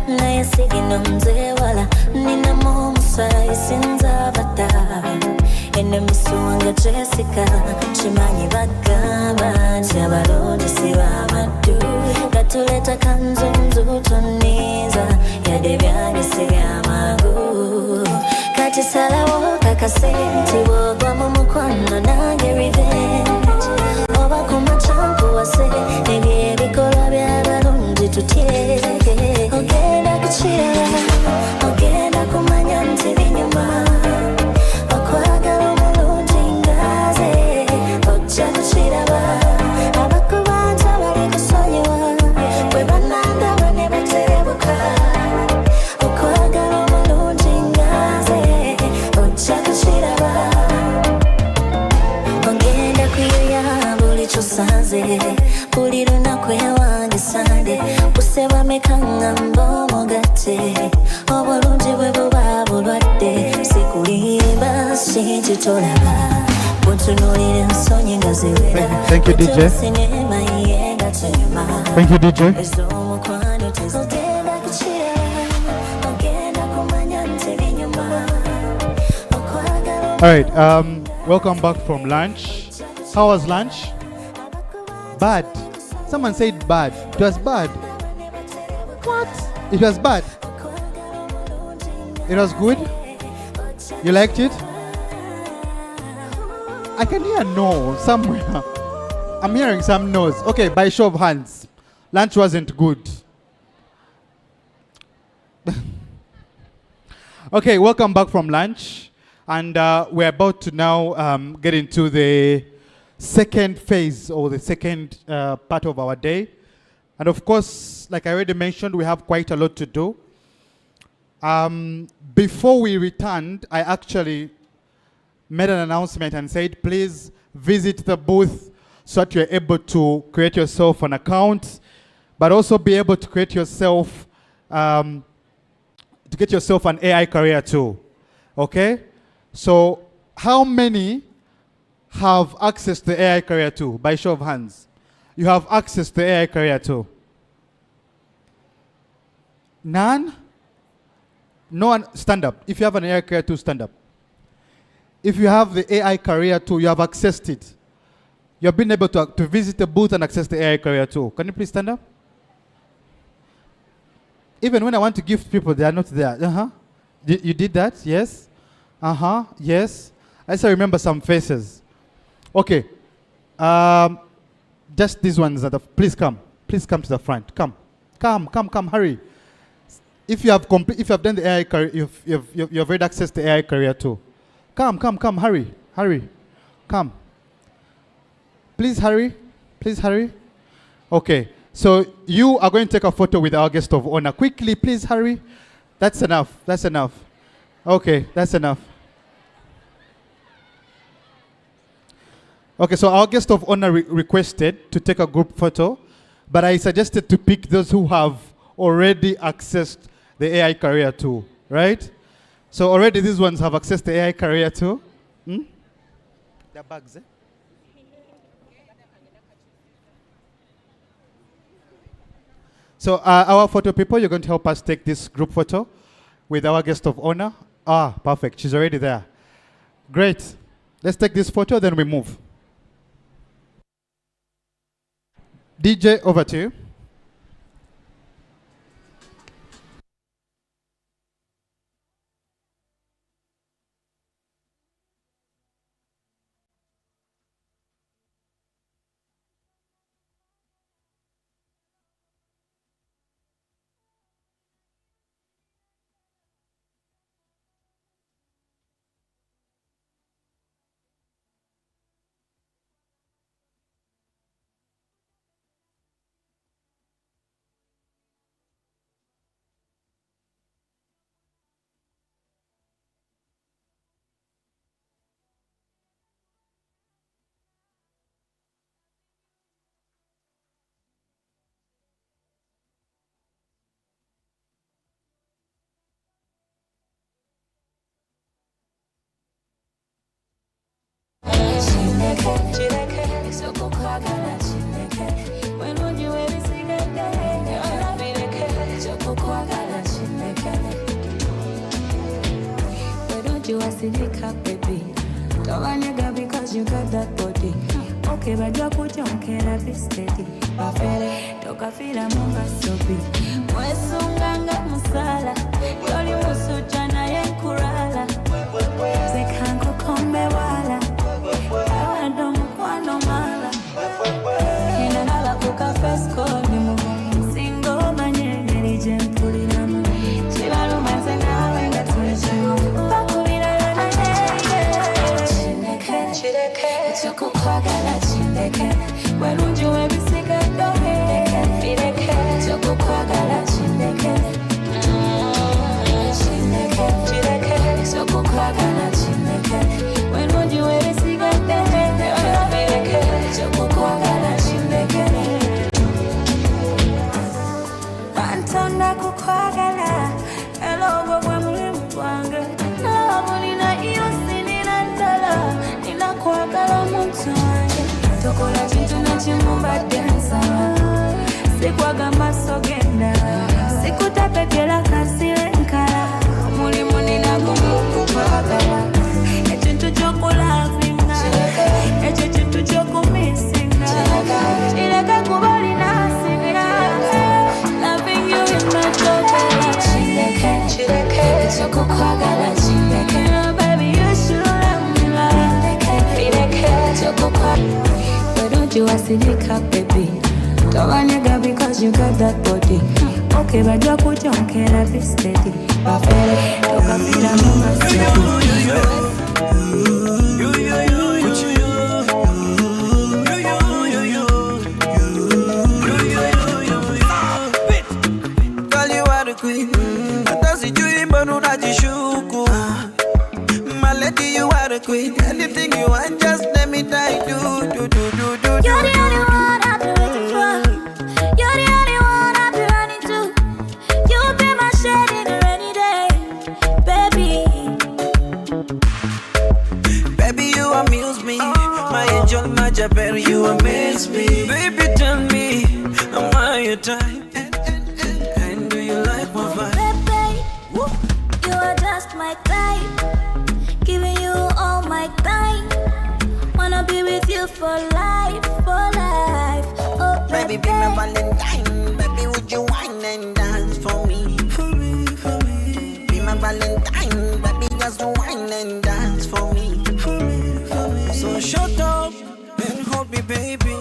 Naya sigino mzewala, nina momusa isinza bata. Ene misuanga Jessica, chimanyi bagamba, chabalonde siwa madu. Katuleta kanzunzu toniza, yadebyange siga magu. Katisalawo kakasenti, wogwa mumukwano nange revenge. Oba kumachanku wase, ebye bikolwa byabalungi tutyeke. Ogenda kuchira, ogenda kumanya nti binyuma. Okwagala omulungi ngaze, ojja kukiraba. Abakubanja bali kusonyiwa, bwe banandaba ne baterebuka. Okwagala omulungi ngaze, ojja kukiraba. Ogenda kuyuya buli ky'osanze, buli lunaku ewange Sande. Buseba meka ngamba omugatte, obulungi bwe buba bulwadde. Sikulimba sinti tolaba, buntunuulira ensonyi nga ziwera. Thank you, DJ. Sinema ye nga tunyuma. Thank you, DJ. Ez'omukwano tezigenda kukiraba, ogenda kumanya nti binyuma. All right, welcome back from lunch. How was lunch? Bad. Someone said bad. It was bad. What? It was bad. It was good. You liked it? I can hear no somewhere. I'm hearing some no's. Okay, by show of hands. Lunch wasn't good. Okay, welcome back from lunch. And we're about to now get into the second phase or the second part of our day. And of course, like I already mentioned, we have quite a lot to do. Before we returned, I actually made an announcement and said, please visit the booth so that you're able to create yourself an account, but also be able to create yourself, to get yourself an AI career too. Okay? So how many have access to AI career too? By show of hands. You have access to AI career too. None? No one, stand up. If you have an AI career too, stand up. If you have the AI career too, you have accessed it. You have been able to visit the booth and access the AI career too. Can you please stand up? Even when I want to gift people, they are not there. You did that? Yes? Yes. I still remember some faces. Okay. Just these ones. Please come. Please come to the front. Come. Come. Hurry. If you have done the AI career, you've already accessed the AI career too. Come. Hurry. Come. Please hurry. Okay. So you are going to take a photo with our guest of honor. Quickly, please hurry. That's enough. Okay, that's enough. Okay, so our guest of honor requested to take a group photo, but I suggested to pick those who have already accessed the AI career too, right? So already these ones have accessed the AI career too. Their bags, So our photo people, you're going to help us take this group photo with our guest of honor. Perfect. She's already there. Great. Let's take this photo, then we move. DJ, over to you. Baby, don't nigga because you got that body. Okay, but you put your care be steady. Bafere, toka fila mumba sopi. Mwesunganga musala, yoli musuja na yenkurala. Zekango kombe wala, awado mkwano mala. Hina nala kuka fesko ni mumu. Singo manye neri jempuli namu. Chibalu mazena wenga tulichimu. Chokukwagala chindeke Wenunju webisika dohe Bireke Chokukwagala chindeke Chindeke Chireke Chokukwagala chindeke Wenunju webisika dohe Bireke Chokukwagala chindeke Bantona kukwagala Elogo kwa mulimu wange Nalabulina iyo sinina ndala Kwagala muntu wange tokola chintu nachimumba dansa sikwaga maso genda sikutapepela kasile nkala mulimu ninagumu kwagala echintu chokulavinga echo chintu chokumisinga chileka kubali nasinga loving you in my total chileke chokukwagala chileke baby you should but don't you acidika, baby? Don't nigga because you got that body. Okay, but you put your care be steady. Bafere, toka fila mama Girl, you are the queen. I don't see you in my shuku. My lady, you are the queen. Anything you want, just let me die. Do. You're the only one I've been waiting for. You're the only one I've been running to. You'll be my shade in a rainy day, baby. Baby, you amuse me. My angel, my Jabber, you amaze me. Baby, tell me, am I your type? And do you like my vibe? Baby, you are just my type. Giving you all my time. Wanna be with you for life, for life. Oh, Baby, be my Valentine. Baby, would you wine and dance for me? For me, for me. Be my Valentine. Baby, just wine and dance for me. For me, for me. So shut up and hold me, baby.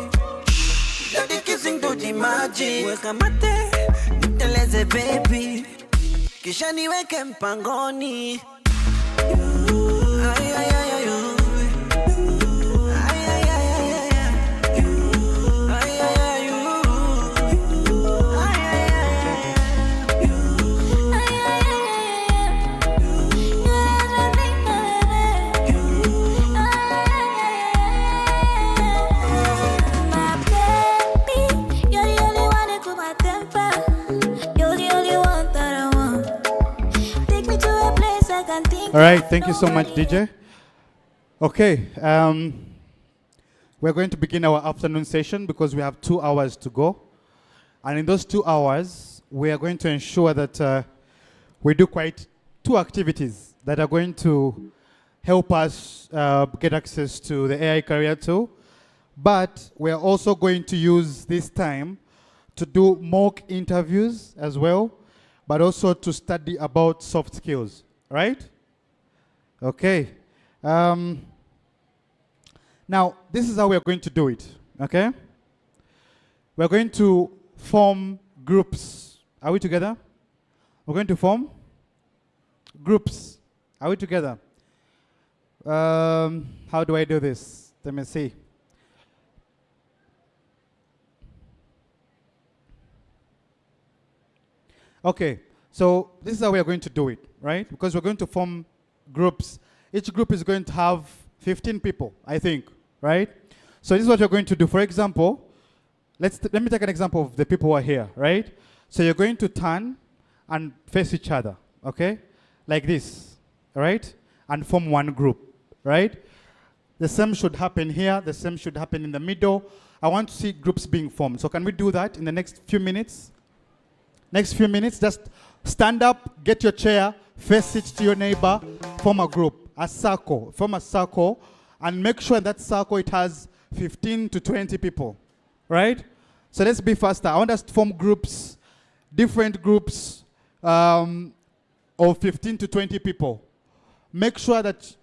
Let the kissing do the magic. Weka mate, niteleze baby. Kisha niweke mpangoni. Ay, ay, ay, ay, ay. All right, thank you so much, DJ. Okay, we're going to begin our afternoon session because we have 2 hours to go. And in those 2 hours, we are going to ensure that we do quite 2 activities that are going to help us get access to the AI career tool. But we are also going to use this time to do mock interviews as well, but also to study about soft skills, right? Okay. Now, this is how we are going to do it, okay? We're going to form groups. Are we together? We're going to form groups. Are we together? How do I do this? Let me see. Okay, so this is how we are going to do it, right? Because we're going to form groups. Each group is going to have 15 people, I think, right? So this is what you're going to do. For example, let me take an example of the people who are here, right? So you're going to turn and face each other, okay? Like this, all right? And form one group, right? The same should happen here. The same should happen in the middle. I want to see groups being formed. So can we do that in the next few minutes? Next few minutes, just stand up, get your chair, face it to your neighbor, form a group, a circle, form a circle, and make sure that circle it has 15 to 20 people, right? So let's be faster. I want us to form groups, different groups of 15 to 20 people. Make sure that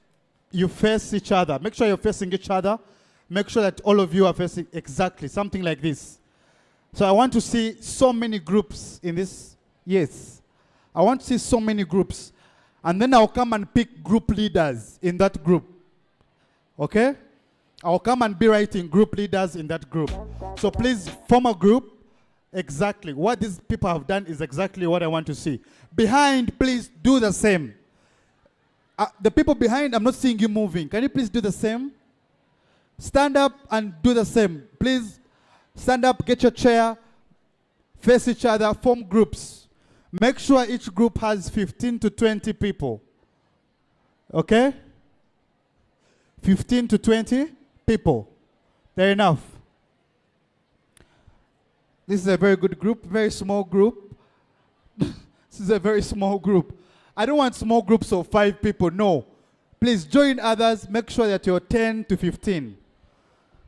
you face each other. Make sure you're facing each other. Make sure that all of you are facing exactly something like this. So I want to see so many groups in this. Yes. I want to see so many groups. And then I'll come and pick group leaders in that group. Okay? I'll come and be writing group leaders in that group. So please form a group. Exactly. What these people have done is exactly what I want to see. Behind, please do the same. The people behind, I'm not seeing you moving. Can you please do the same? Stand up and do the same. Please stand up, get your chair, face each other, form groups. Make sure each group has 15 to 20 people. Okay? 15 to 20 people. They're enough. This is a very good group, very small group. This is a very small group. I don't want small groups of 5 people, no. Please join others, make sure that you're 10 to 15.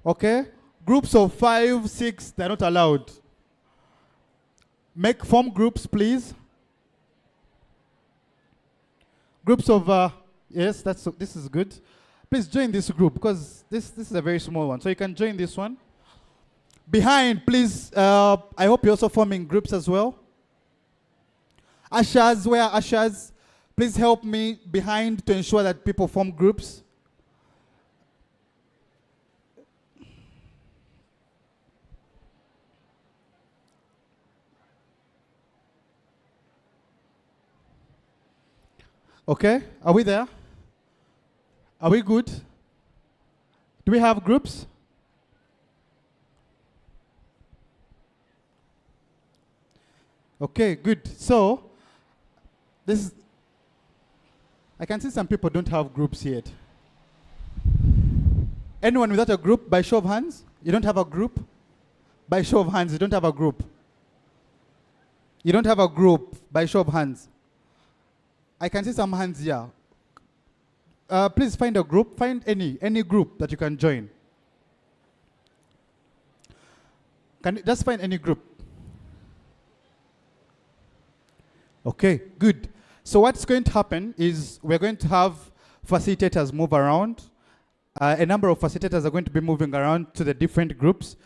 Okay? Groups of 5, 6, they're not allowed. Form groups, please. Groups of, yes, this is good. Please join this group because this is a very small one. So you can join this one. Behind, please, I hope you're also forming groups as well. Ushers, where are ushers? Please help me behind to ensure that people form groups. Okay, are we there? Are we good? Do we have groups? Okay, good. So, I can see some people don't have groups yet. Anyone without a group, by show of hands? You don't have a group? By show of hands, you don't have a group. You don't have a group, by show of hands. I can see some hands here. Please find a group. Find any group that you can join. Can you just find any group? Okay, good. So what's going to happen is we're going to have facilitators move around. A number of facilitators are going to be moving around to the different groups.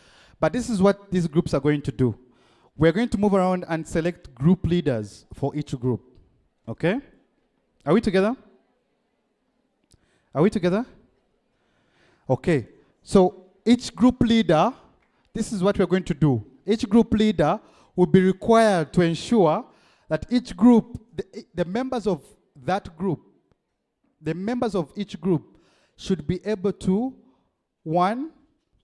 But this is what these groups are going to do. We're going to move around and select group leaders for each group. Okay? Are we together? Are we together? Okay. So each group leader, this is what we're going to do. Each group leader will be required to ensure that each group, the members of that group, the members of each group should be able to, one,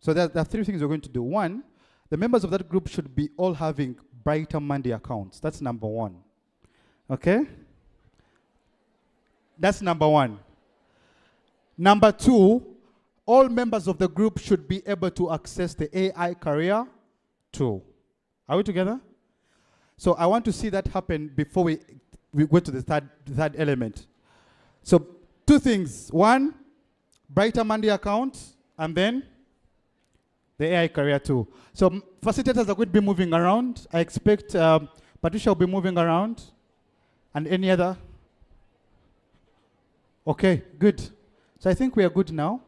so there are three things we're going to do. One, the members of that group should be all having Brighter Monday accounts. That's number one. Okay? That's number one. Number two, all members of the group should be able to access the AI career tool. Are we together? So I want to see that happen before we go to the third element. So two things. One, Brighter Monday account, and then the AI career tool. So facilitators are going to be moving around. I expect Patricia will be moving around. And any other? Okay, good. So I think we are good now.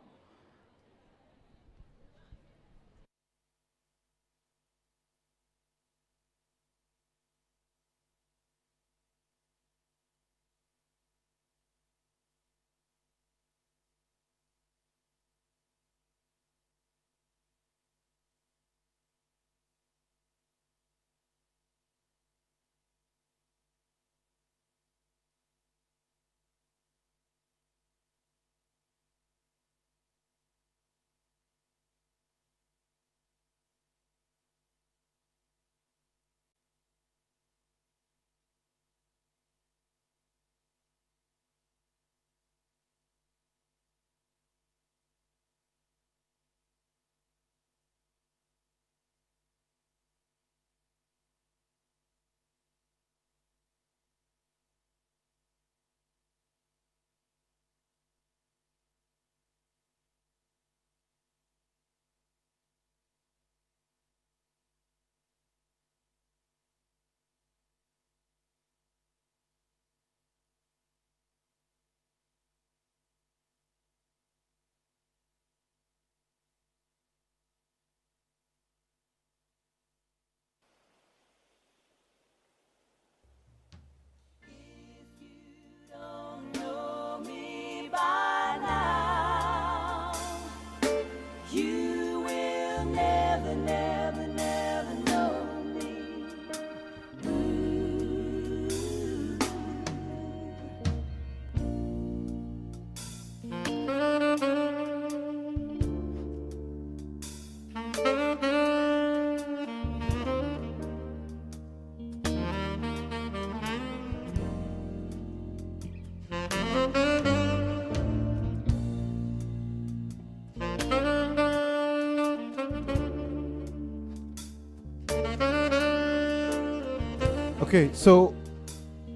Okay, so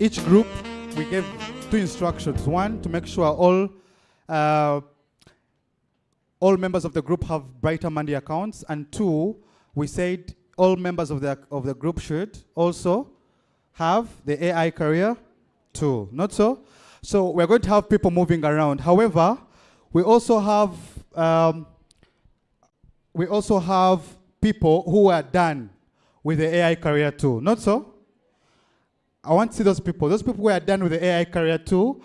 each group, we gave two instructions. One, to make sure all members of the group have Brighter Monday accounts. And two, we said all members of the group should also have the AI career tool. Not so? So we're going to have people moving around. However, we also have people who are done with the AI career tool. Not so? I want to see those people. Those people who are done with the AI career tool,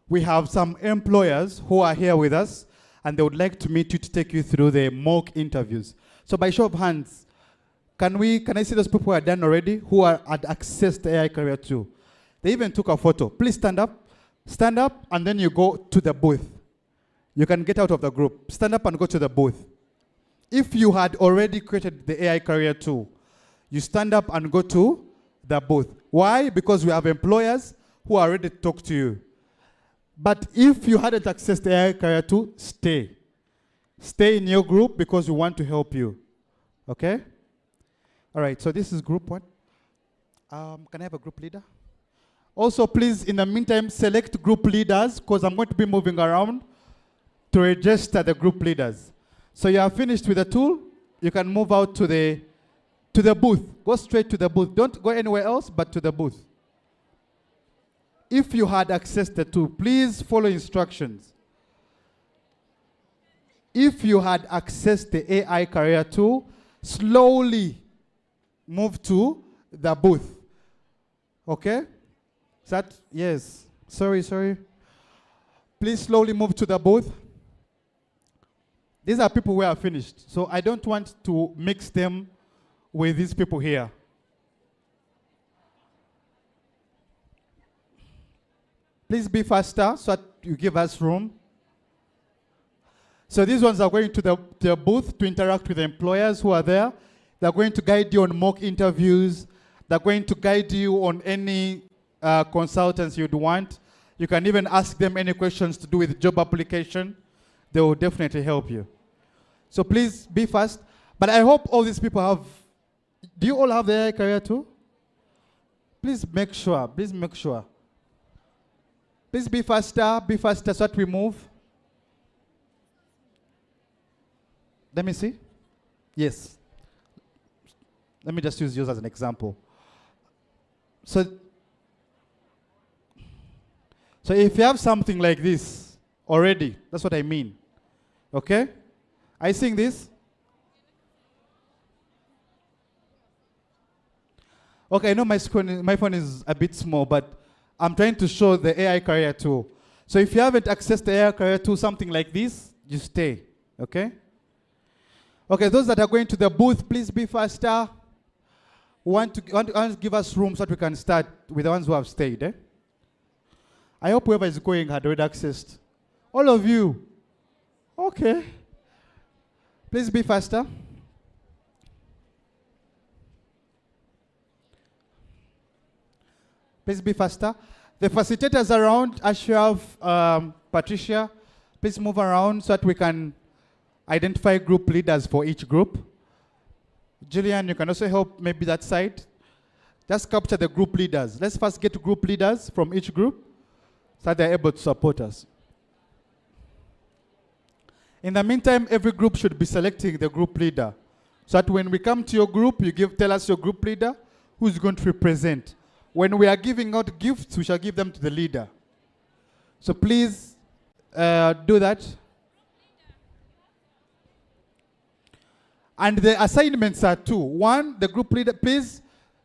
we have some employers who are here with us, and they would like to meet you to take you through the mock interviews. So by show of hands, can I see those people who are done already, who had accessed the AI career tool? They even took a photo. Please stand up. Stand up and then you go to the booth. You can get out of the group. Stand up and go to the booth. If you had already created the AI career tool, you stand up and go to the booth. Why? Because we have employers who are ready to talk to you. But if you hadn't accessed the AI career tool, stay. Stay in your group because we want to help you. Okay? All right, so this is group one. Can I have a group leader? Also, please, in the meantime, select group leaders because I'm going to be moving around to register the group leaders. So you are finished with the tool. You can move out to the booth. Go straight to the booth. Don't go anywhere else but to the booth. If you had accessed the tool, please follow instructions. If you had accessed the AI career tool, slowly move to the booth. Okay? Is that? Yes. Sorry. Please slowly move to the booth. These are people who are finished. So I don't want to mix them with these people here. Please be faster so that you give us room. So these ones are going to the booth to interact with the employers who are there. They're going to guide you on mock interviews. They're going to guide you on any consultants you'd want. You can even ask them any questions to do with job application. They will definitely help you. So please be fast. But I hope all these people have, do you all have the AI career too? Please make sure. Please be faster so that we move. Let me see. Yes. Let me just use yours as an example. So if you have something like this already, that's what I mean. Okay? Are you seeing this? Okay, I know my phone is a bit small, but I'm trying to show the AI career tool. So if you haven't accessed the AI career tool, something like this, you stay. Okay? Okay, those that are going to the booth, please be faster. Want to give us room so that we can start with the ones who have stayed. Eh? I hope whoever is going had already accessed. All of you. Okay. Please be faster. Please be faster. The facilitators around, Ashraf, Patricia, please move around so that we can identify group leaders for each group. Julian, you can also help maybe that side. Just capture the group leaders. Let's first get group leaders from each group so that they're able to support us. In the meantime, every group should be selecting the group leader. So that when we come to your group, you tell us your group leader who's going to represent. When we are giving out gifts, we shall give them to the leader. So please do that. And the assignments are two. One, the group leader, please,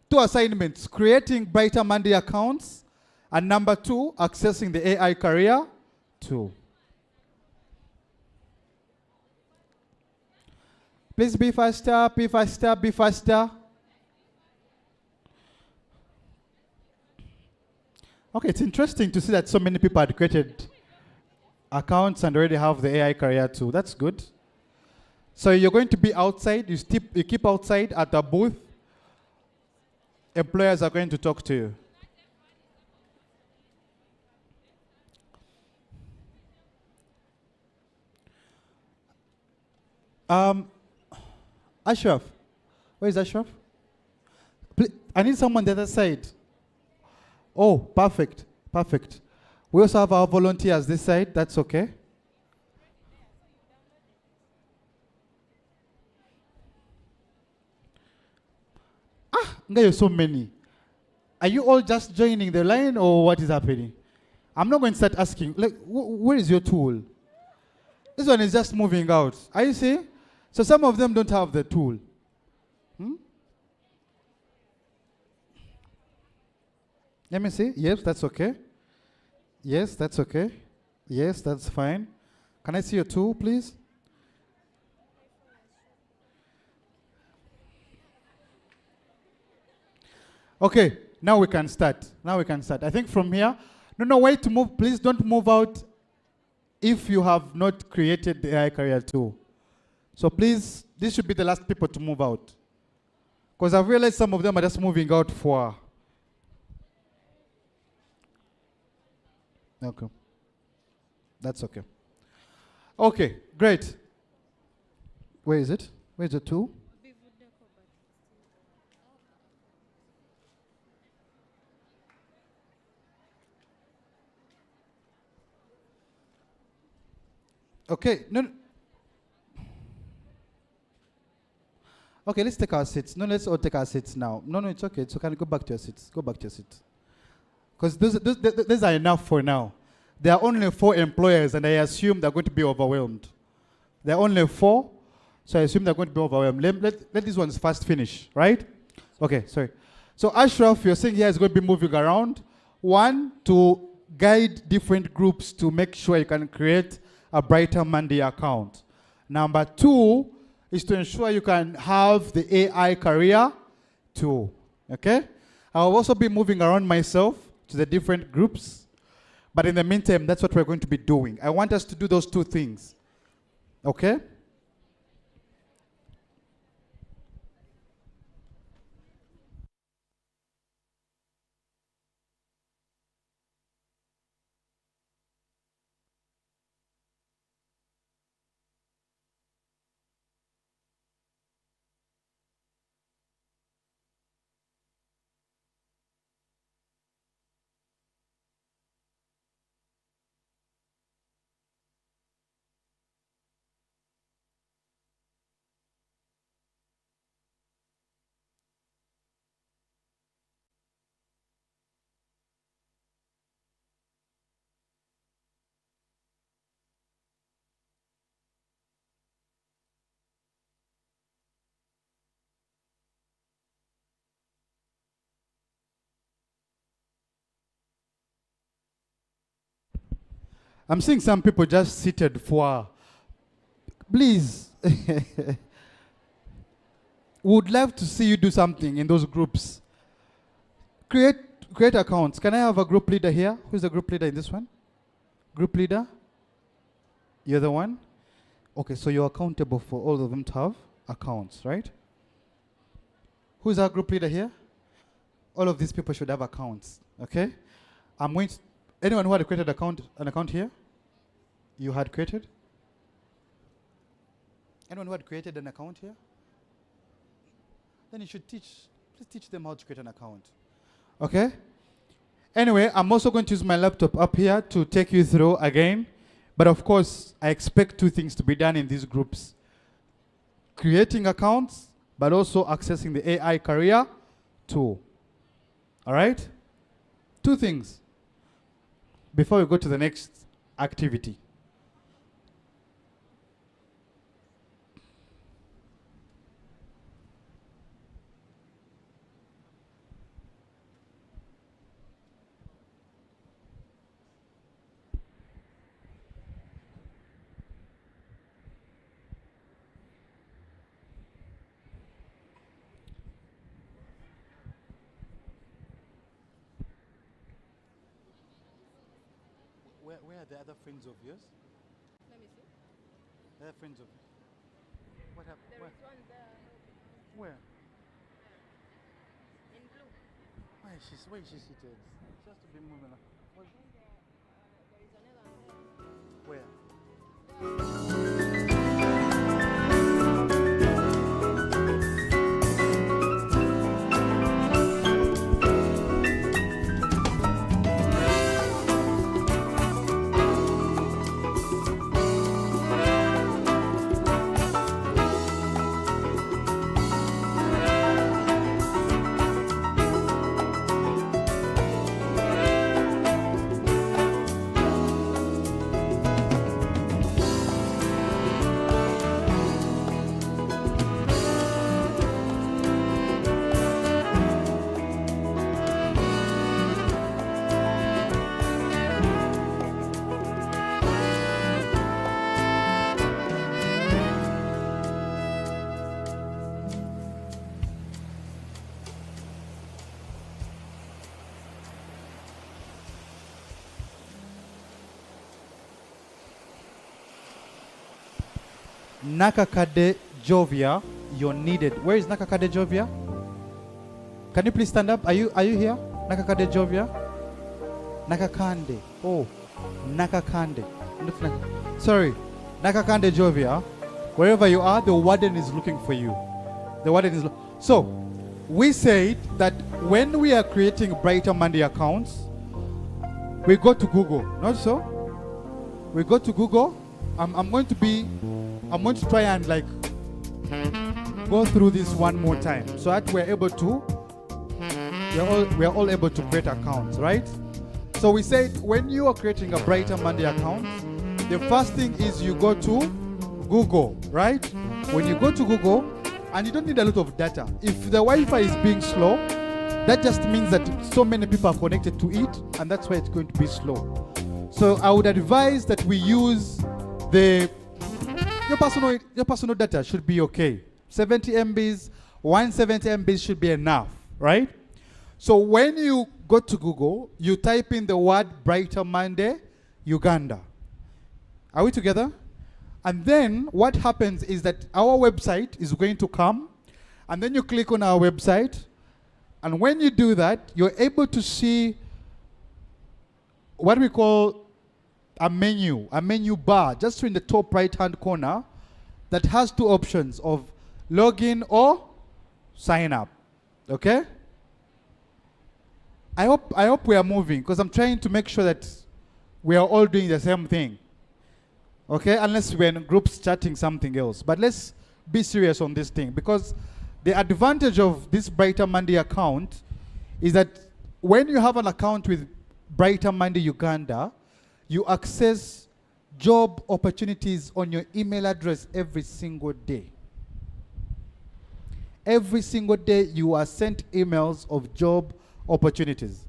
two assignments, creating Brighter Monday accounts, and number two, accessing the AI career tool. Please be faster, be faster, be faster. Okay, it's interesting to see that so many people had created accounts and already have the AI career tool. That's good. So you're going to be outside, you keep outside at the booth. Employers are going to talk to you. Ashraf, where is Ashraf? I need someone on the other side. Oh, perfect. We also have our volunteers this side, that's okay. There's so many. Are you all just joining the line or what is happening? I'm not going to start asking, like, where is your tool? This one is just moving out. Are you see? So some of them don't have the tool. Let me see. Yes, that's okay. Yes, that's okay. Yes, that's fine. Can I see your tool, please? Okay, now we can start. I think from here, No, wait to move. Please don't move out if you have not created the AI career tool. So please, this should be the last people to move out. Because I've realized some of them are just moving out for. Okay. That's okay. Okay, great. Where is it? Where's the tool? Okay, no. Okay, let's take our seats. No, let's all take our seats now. No, it's okay. So can you go back to your seats? Go back to your seats. Because these are enough for now. There are only 4 employers, and I assume they're going to be overwhelmed. There are only 4, so I assume they're going to be overwhelmed. Let these ones first finish, right? Okay, sorry. So Ashraf, you're saying here is going to be moving around. 1, to guide different groups to make sure you can create a Brighter Monday account. Number 2 is to ensure you can have the AI career tool, okay? I'll also be moving around myself to the different groups. But in the meantime, that's what we're going to be doing. I want us to do those 2 things. Okay? I'm seeing some people just seated for. Please. Would love to see you do something in those groups. Create accounts. Can I have a group leader here? Who's the group leader in this one? Group leader? You're the one? Okay, so you're accountable for all of them to have accounts, right? Who's our group leader here? All of these people should have accounts, okay? I'm going to, anyone who had created an account here? You had created? Anyone who had created an account here? Then you should please teach them how to create an account. Okay? Anyway, I'm also going to use my laptop up here to take you through again. But of course, I expect 2 things to be done in these groups. Creating accounts, but also accessing the AI career tool. All right? 2 things before we go to the next activity. Where are the other friends of yours? Let me see. The other friends of. What happened? There is one there. Where? In blue. Where is she seated? She has to be moving. There is another one. Where? Nakakade Jovia, you're needed. Where is Nakakade Jovia? Can you please stand up? Are you here? Nakakade Jovia? Nakakande. Oh, Nakakande. Sorry, Nakakande Jovia. Wherever you are, the warden is looking for you. The warden is. So, we said that when we are creating Brighter Monday accounts, we go to Google. Not so? We go to Google. I'm going to try and like go through this one more time so that we're all able to create accounts, right? So we said when you are creating a Brighter Monday account, the first thing is you go to Google, right? When you go to Google, and you don't need a lot of data. If the Wi-Fi is being slow, that just means that so many people are connected to it, and that's why it's going to be slow. So I would advise that we use your personal data should be okay. 70 MBs, 170 MBs should be enough, right? So when you go to Google, you type in the word Brighter Monday, Uganda. Are we together? And then what happens is that our website is going to come, and then you click on our website, and when you do that, you're able to see what we call a menu bar, just in the top right-hand corner, that has two options of login or sign up. Okay? I hope we are moving, because I'm trying to make sure that we are all doing the same thing. Okay, unless we're in groups chatting something else. But let's be serious on this thing, because the advantage of this Brighter Monday account is that when you have an account with Brighter Monday Uganda, you access job opportunities on your email address every single day. Every single day you are sent emails of job opportunities,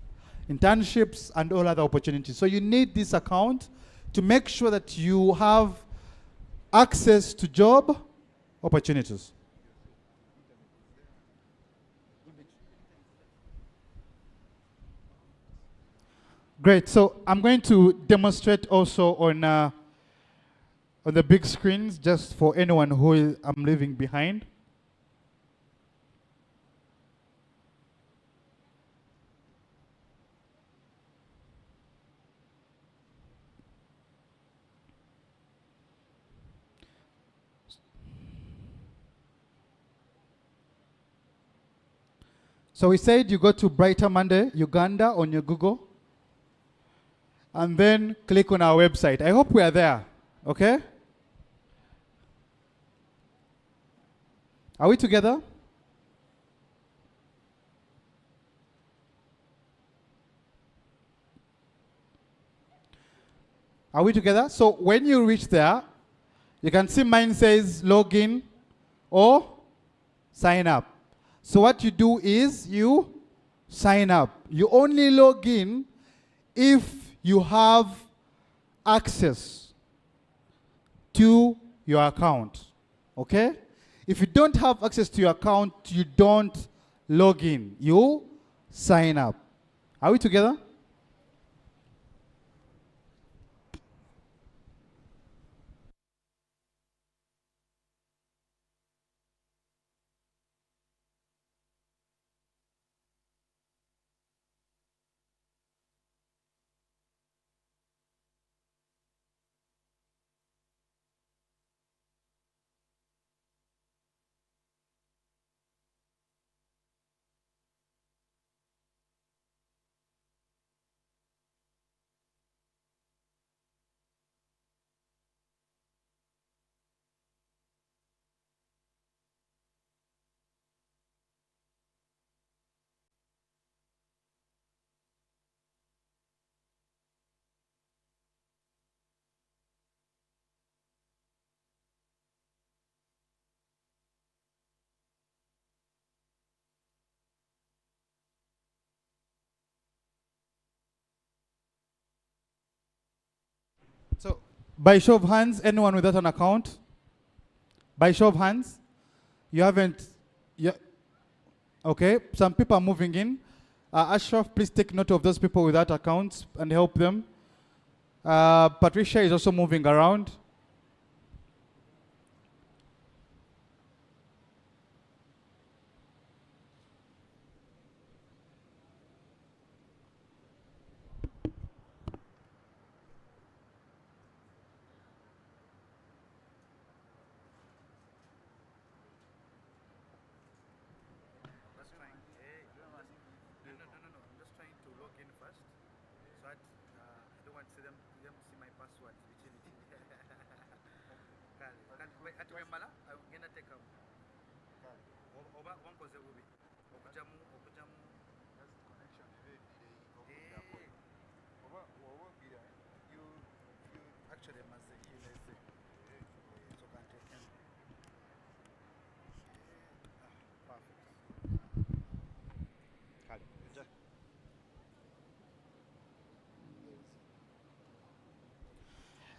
internships, and all other opportunities. So you need this account to make sure that you have access to job opportunities. Great. So I'm going to demonstrate also on the big screens, just for anyone who I'm leaving behind. So we said you go to Brighter Monday Uganda on your Google, and then click on our website. I hope we are there, okay? Are we together? Are we together? So when you reach there, you can see mine says login or sign up. So what you do is you sign up. You only log in if you have access to your account, okay? If you don't have access to your account, you don't log in. You sign up. Are we together? So, by show of hands, anyone without an account? By show of hands? You haven't? Yeah. Okay, some people are moving in. Ashraf, please take note of those people without accounts and help them. Patricia is also moving around. want to them see my password. Ati wemala, ngenda teka oba wankoze bubi okujamu That's connection you actually maze kileze so can take him. Perfect.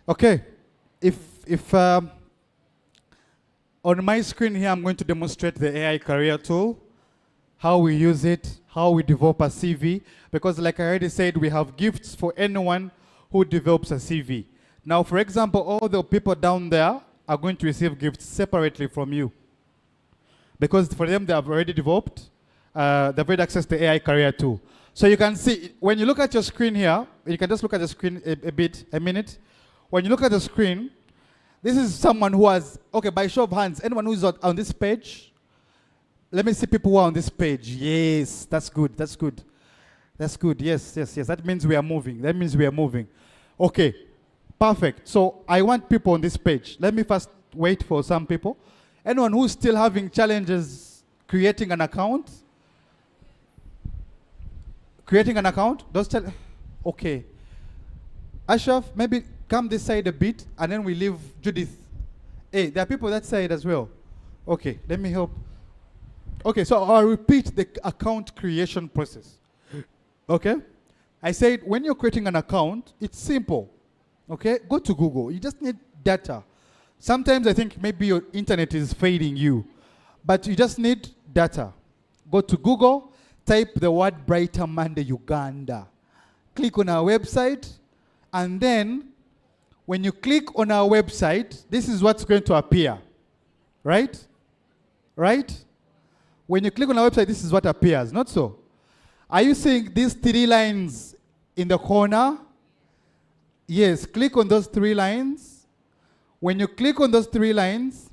Okay, if on my screen here, I'm going to demonstrate the AI career tool, how we use it, how we develop a CV, because like I already said, we have gifts for anyone who develops a CV. Now, for example, all the people down there are going to receive gifts separately from you, because for them, they have already developed, they've already accessed the AI career tool. So you can see, when you look at your screen here, you can just look at the screen a minute. When you look at the screen, this is someone who has, okay, by show of hands, anyone who's on this page? Let me see people who are on this page. Yes, that's good, that's good. That's good, yes. That means we are moving. Okay, perfect. So I want people on this page. Let me first wait for some people. Anyone who's still having challenges creating an account? Okay. Ashraf, maybe come this side a bit, and then we leave Judith. Hey, there are people that side as well. Okay, let me help. Okay, so I'll repeat the account creation process. Okay? I said when you're creating an account, it's simple. Okay? Go to Google. You just need data. Sometimes I think maybe your internet is failing you, but you just need data. Go to Google, type the word Brighter Monday Uganda. Click on our website, and then when you click on our website, this is what's going to appear. Right? When you click on our website, this is what appears, not so? Are you seeing these 3 lines in the corner? Yes, click on those 3 lines. When you click on those 3 lines,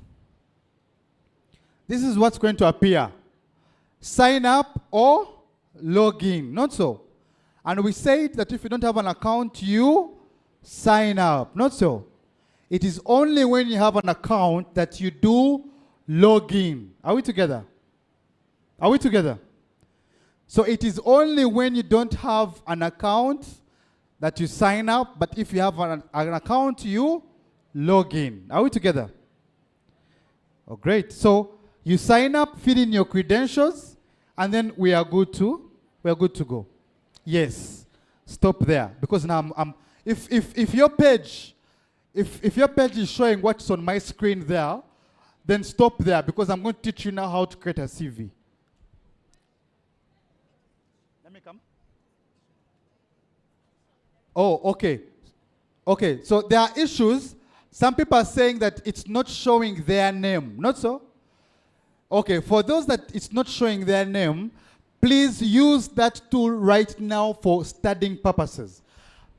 this is what's going to appear. Sign up or log in, not so? And we said that if you don't have an account, you sign up, not so? It is only when you have an account that you do log in. Are we together? So it is only when you don't have an account that you sign up, but if you have an account, you log in. Are we together? Oh, great. So you sign up, fill in your credentials, and then we are good to go. Yes. Stop there, because now if your page is showing what's on my screen there, then stop there, because I'm going to teach you now how to create a CV. Let me come. Oh, okay. Okay, so there are issues. Some people are saying that it's not showing their name, not so? Okay, for those that it's not showing their name, please use that tool right now for studying purposes.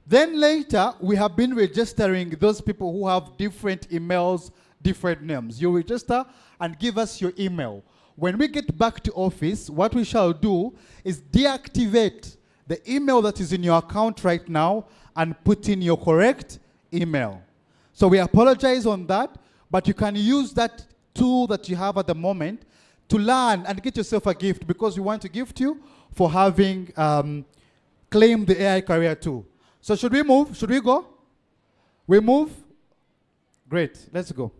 Then later, we have been registering those people who have different emails, different names. You register and give us your email. When we get back to office, what we shall do is deactivate the email that is in your account right now and put in your correct email. So we apologize on that, but you can use that tool that you have at the moment to learn and get yourself a gift, because we want to gift you for having claimed the AI career tool. So should we move? Should we go? We move? Great, let's go.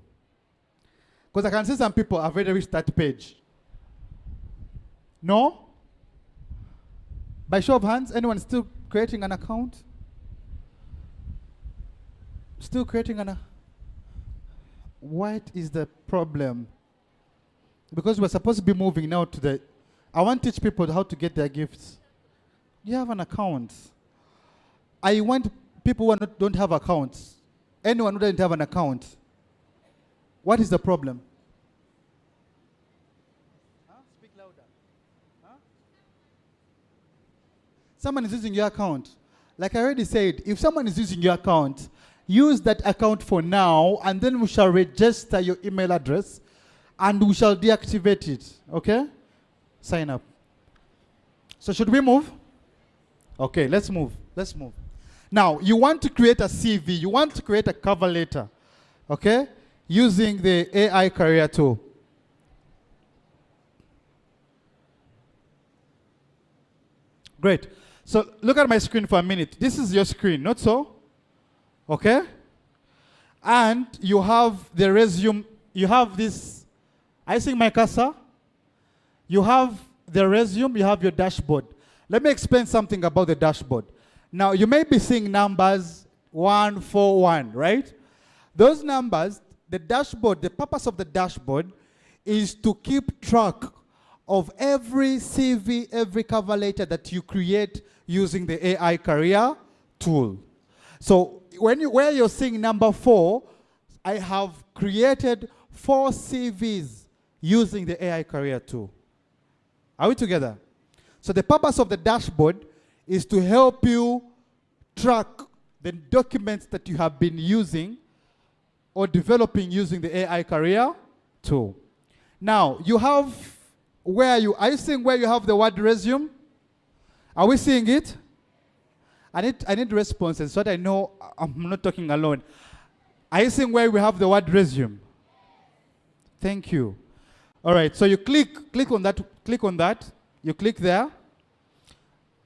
Because I can see some people have already reached that page. No? By show of hands, anyone still creating an account? Still creating an account? What is the problem? Because we're supposed to be moving now to the... I want to teach people how to get their gifts. You have an account. I want people who don't have accounts. Anyone who doesn't have an account. What is the problem? Speak louder. Someone is using your account. Like I already said, if someone is using your account, use that account for now, and then we shall register your email address, and we shall deactivate it. Okay? Sign up. So should we move? Okay, let's move. Let's move. Now, you want to create a CV, you want to create a cover letter, okay, using the AI career tool. Great. So look at my screen for a minute. This is your screen, not so? Okay? And you have the resume, you have this, I think my cursor. You have the resume, you have your dashboard. Let me explain something about the dashboard. Now, you may be seeing numbers 141, right? Those numbers, the dashboard, the purpose of the dashboard is to keep track of every CV, every cover letter that you create using the AI career tool. So where you're seeing number 4, I have created 4 CVs using the AI career tool. Are we together? So the purpose of the dashboard is to help you track the documents that you have been using or developing using the AI career tool. Now, you have are you seeing where you have the word resume? Are we seeing it? I need responses so that I know I'm not talking alone. Are you seeing where we have the word resume? Thank you. All right, so you click on that, you click there.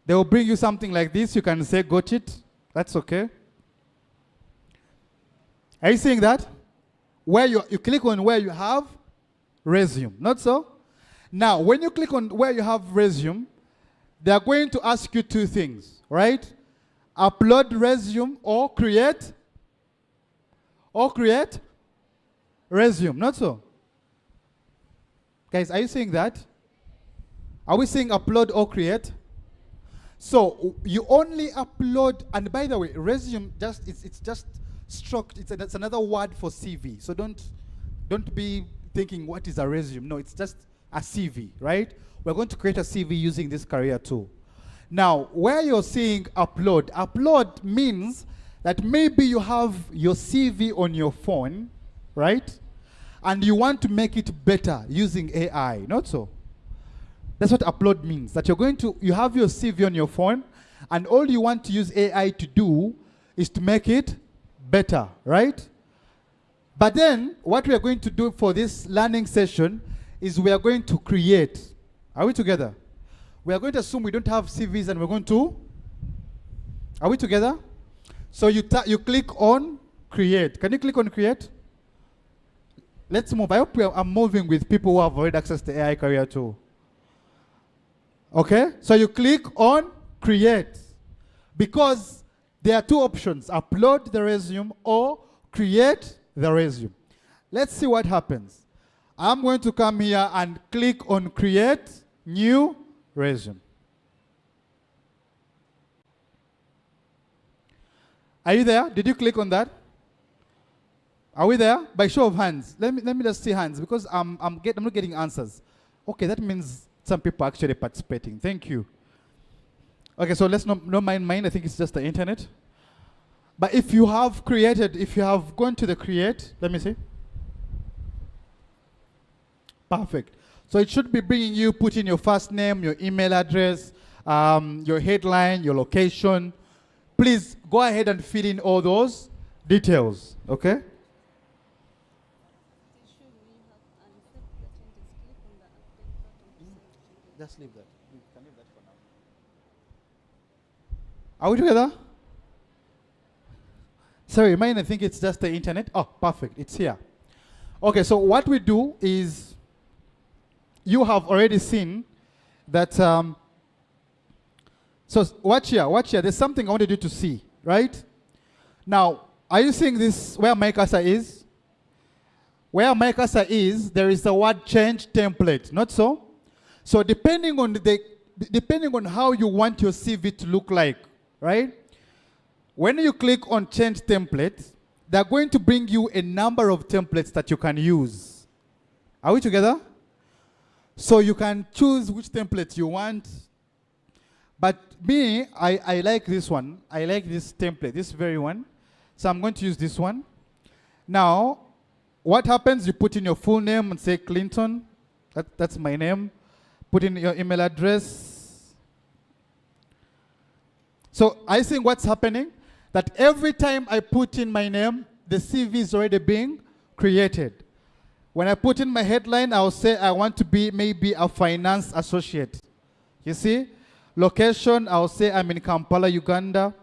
They will bring you something like this. You can say, got it. That's okay. Are you seeing that? Where you click on where you have resume, not so? Now, when you click on where you have resume, they are going to ask you 2 things, right? Upload resume or create resume, not so? Guys, are you seeing that? Are we saying upload or create? So you only upload, and by the way, resume it's just structured. That's another word for CV. So don't be thinking what is a resume. No, it's just a CV, right? We're going to create a CV using this career tool. Now, where you're seeing upload means that maybe you have your CV on your phone, right? And you want to make it better using AI, not so? That's what upload means, that you have your CV on your phone, and all you want to use AI to do is to make it better, right? But then, what we are going to do for this learning session is we are going to create. Are we together? We are going to assume we don't have CVs and we're going to. Are we together? So you click on create. Can you click on create? Let's move. I hope I'm moving with people who have already accessed the AI career tool. Okay? So you click on create. Because there are 2 options, upload the resume or create the resume. Let's see what happens. I'm going to come here and click on create new resume. Are you there? Did you click on that? Are we there? By show of hands. Let me just see hands because I'm not getting answers. Okay, that means some people are actually participating. Thank you. Okay, so let's not mind mine. I think it's just the internet. But if you have gone to the create, let me see. Perfect. So it should be bringing you, put in your first name, your email address, your headline, your location. Please go ahead and fill in all those details, okay? Just leave that. You can leave that for now. Are we together? Sorry, mine, I think it's just the internet. Oh, perfect. It's here. Okay, so what we do is you have already seen that. So watch here. There's something I wanted you to see, right? Now, are you seeing this where my cursor is? Where my cursor is, there is the word change template, not so? So depending on how you want your CV to look like, right? When you click on change template, they're going to bring you a number of templates that you can use. Are we together? So you can choose which template you want. But me, I like this one. I like this template, this very one. So I'm going to use this one. Now, what happens? You put in your full name and say Clinton. That's my name. Put in your email address. So I think what's happening, that every time I put in my name, the CV is already being created. When I put in my headline, I'll say I want to be maybe a finance associate. You see? Location, I'll say I'm in Kampala, Uganda.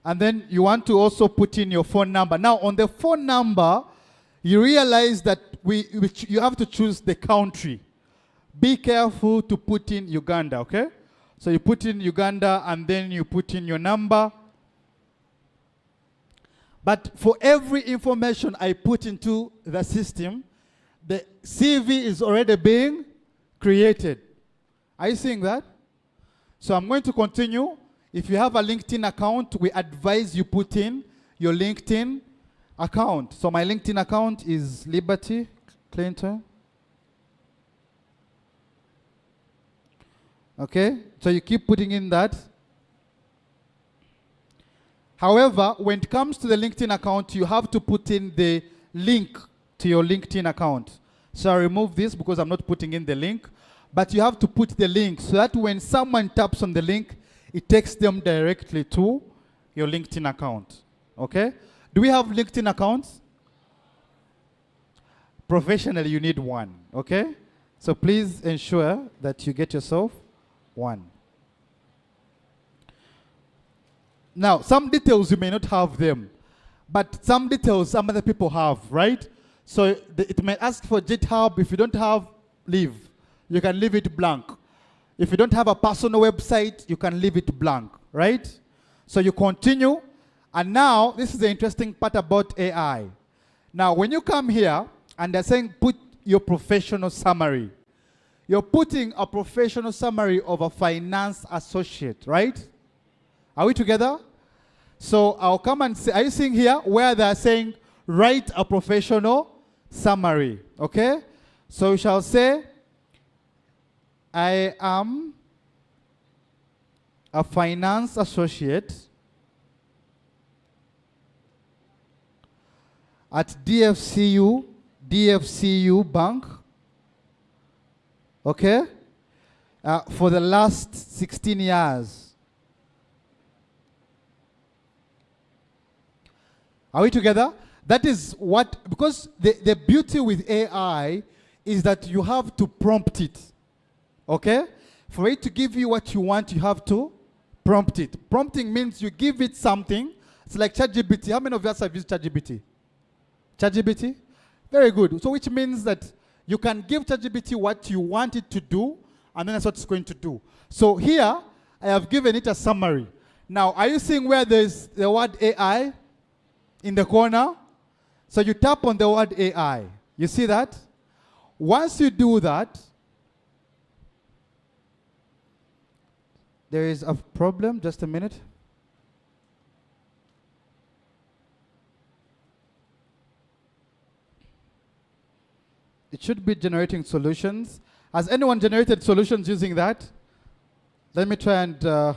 And then you want to also put in your phone number. Now, on the phone number, you realize that you have to choose the country. Be careful to put in Uganda, okay? So you put in Uganda and then you put in your number. But for every information I put into the system, the CV is already being created. Are you seeing that? So I'm going to continue. If you have a LinkedIn account, we advise you put in your LinkedIn account. So my LinkedIn account is Liberty Clinton. Okay, so you keep putting in that. However, when it comes to the LinkedIn account, you have to put in the link to your LinkedIn account. So I remove this because I'm not putting in the link. But you have to put the link so that when someone taps on the link, it takes them directly to your LinkedIn account. Okay? Do we have LinkedIn accounts? Professionally, you need one. Okay? So please ensure that you get yourself one. Now, some details you may not have them, but some details some other people have, right? So it may ask for GitHub. If you don't have, leave. You can leave it blank. If you don't have a personal website, you can leave it blank, right? So you continue. And now, this is the interesting part about AI. Now, when you come here and they're saying put your professional summary, you're putting a professional summary of a finance associate, right? Are we together? So I'll come and say, are you seeing here where they're saying write a professional summary, okay? So we shall say, I am a finance associate at DFCU Bank, okay, for the last 16 years. Are we together? That is what, because the beauty with AI is that you have to prompt it. Okay? For it to give you what you want, you have to prompt it. Prompting means you give it something. It's like ChatGPT. How many of us have used ChatGPT? ChatGPT? Very good. So which means that you can give ChatGPT what you want it to do, and then that's what it's going to do. So here, I have given it a summary. Now, are you seeing where there's the word AI in the corner? So you tap on the word AI. You see that? Once you do that, there is a problem. Just a minute. It should be generating solutions. Has anyone generated solutions using that? Let me try and...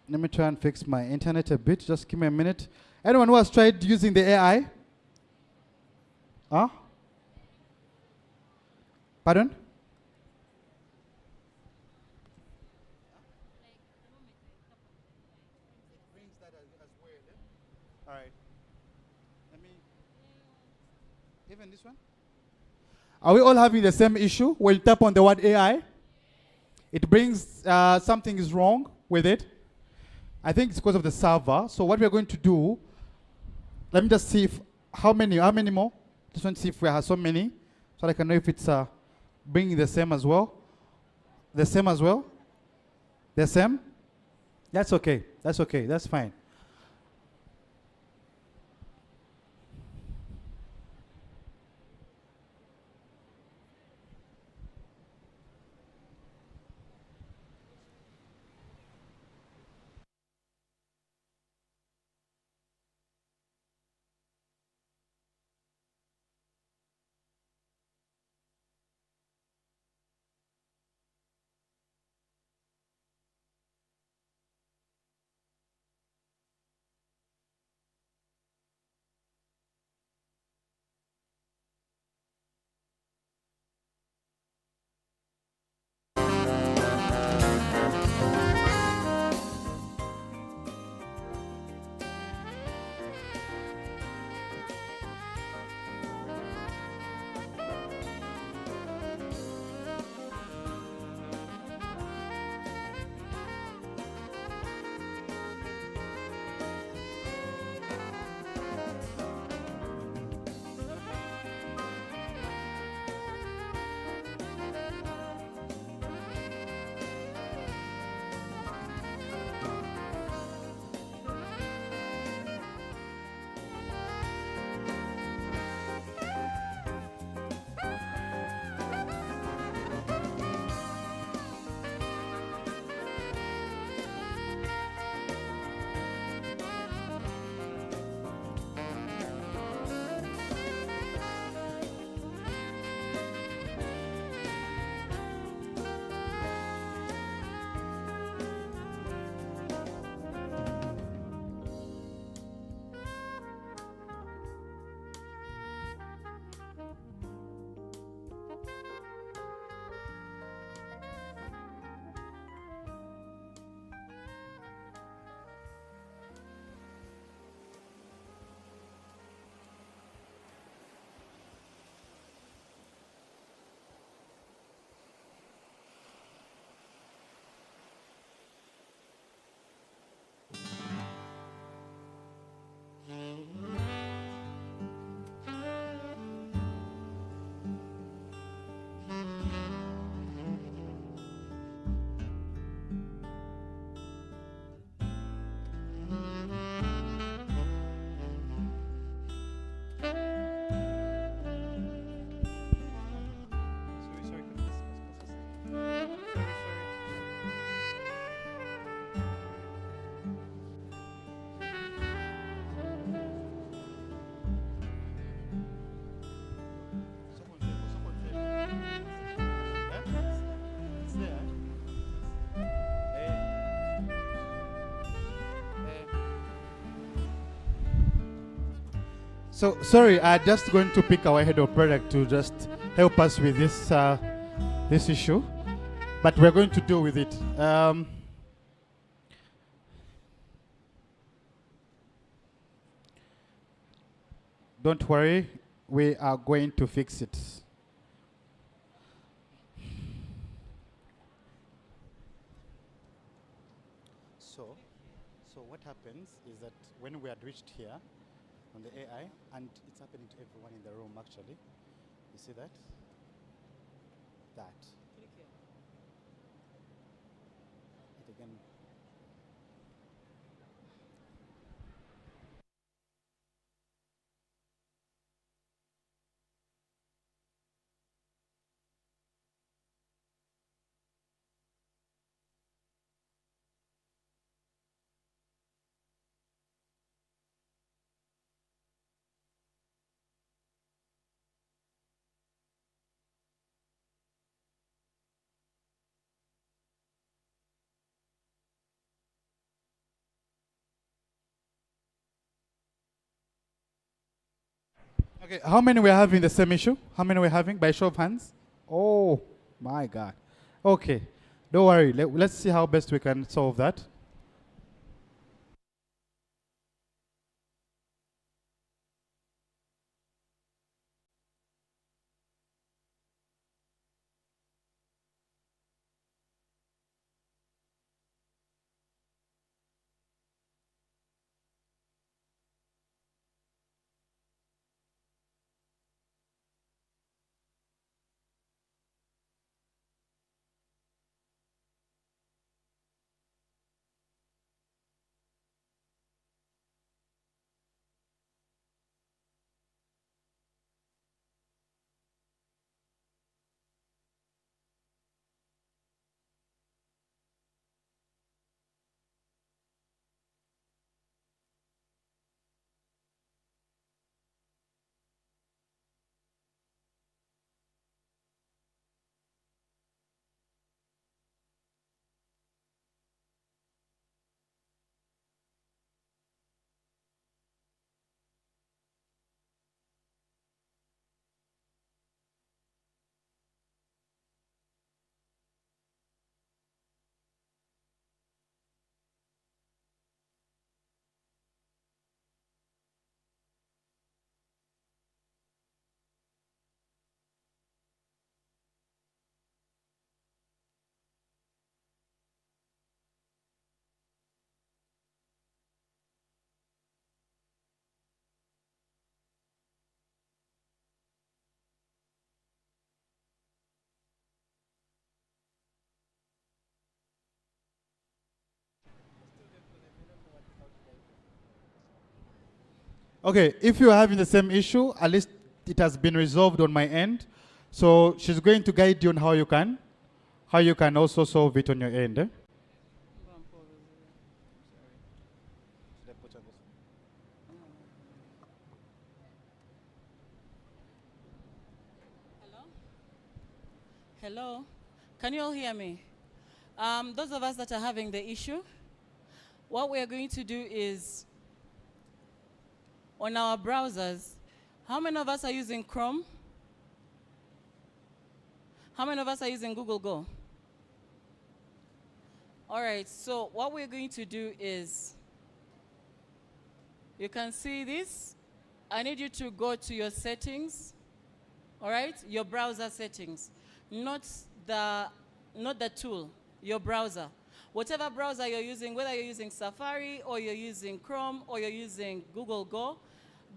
Let me try and fix my internet a bit. Just give me a minute. Anyone who has tried using the AI? Huh? Pardon? All right. Let me... Even this one? Are we all having the same issue? When you tap on the word AI, it brings something is wrong with it. I think it's because of the server. So what we're going to do, let me just see if, how many more? Just want to see if we have so many, so I can know if it's bringing the same as well. The same as well? The same? That's okay. That's okay. That's fine. So sorry, I'm just going to pick our head of product to just help us with this this issue, but we're going to deal with it. Don't worry, we are going to fix it. So what happens is that when we had reached here on the AI, and it's happening to everyone in the room actually. You see that? That. It again. Okay, how many we're having the same issue? How many we're having by show of hands? Oh my God. Okay, don't worry. Let's see how best we can solve that. Okay, if you are having the same issue, at least it has been resolved on my end. So she's going to guide you on how you can also solve it on your end. Hello? Can you all hear me? Those of us that are having the issue, what we are going to do is, on our browsers, how many of us are using Chrome? How many of us are using Google Go? All right, so what we're going to do is, you can see this. I need you to go to your settings, all right? Your browser settings, not the tool, your browser. Whatever browser you're using, whether you're using Safari or you're using Chrome or you're using Google Go,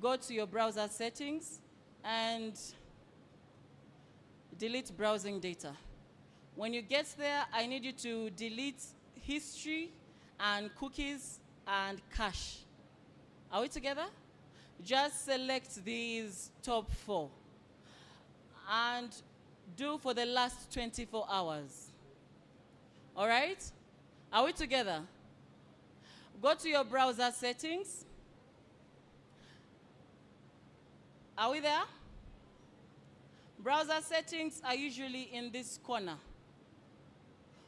go to your browser settings and delete browsing data. When you get there, I need you to delete history and cookies and cache. Are we together? Just select these top 4 and do for the last 24 hours. All right? Are we together? Go to your browser settings. Are we there? Browser settings are usually in this corner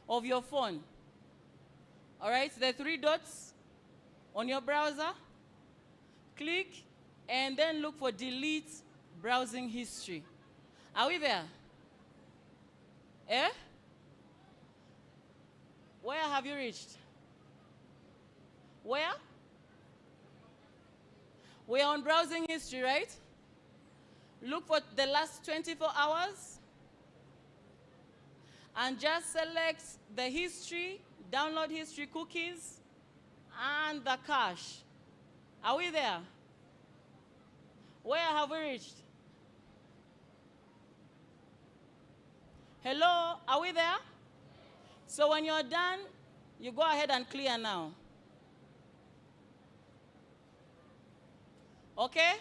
of your phone. All right, the 3 dots on your browser. Click and then look for delete browsing history. Are we there? Eh? Where have you reached? Where? We are on browsing history, right? Look for the last 24 hours and just select the history, download history cookies, and the cache. Are we there? Where have we reached? Hello, are we there? So when you're done, you go ahead and clear now. Okay?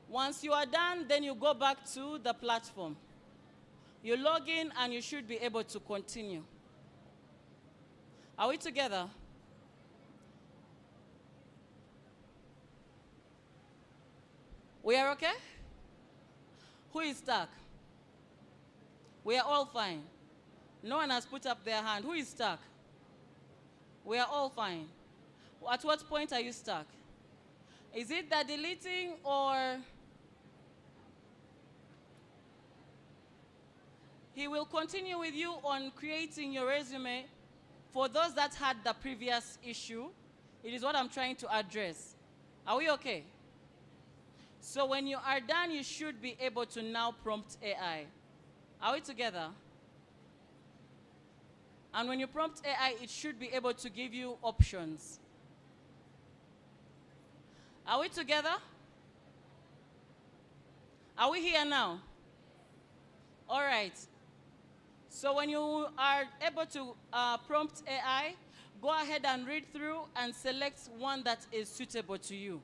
Once you are done, then you go back to the platform. You log in and you should be able to continue. Are we together? We are okay? Who is stuck? We are all fine. No one has put up their hand. Who is stuck? We are all fine. At what point are you stuck? Is it the deleting or he will continue with you on creating your resume? For those that had the previous issue, it is what I'm trying to address. Are we okay? So when you are done, you should be able to now prompt AI. Are we together? And when you prompt AI, it should be able to give you options. Are we together? Are we here now? All right. So when you are able to prompt AI, go ahead and read through and select one that is suitable to you.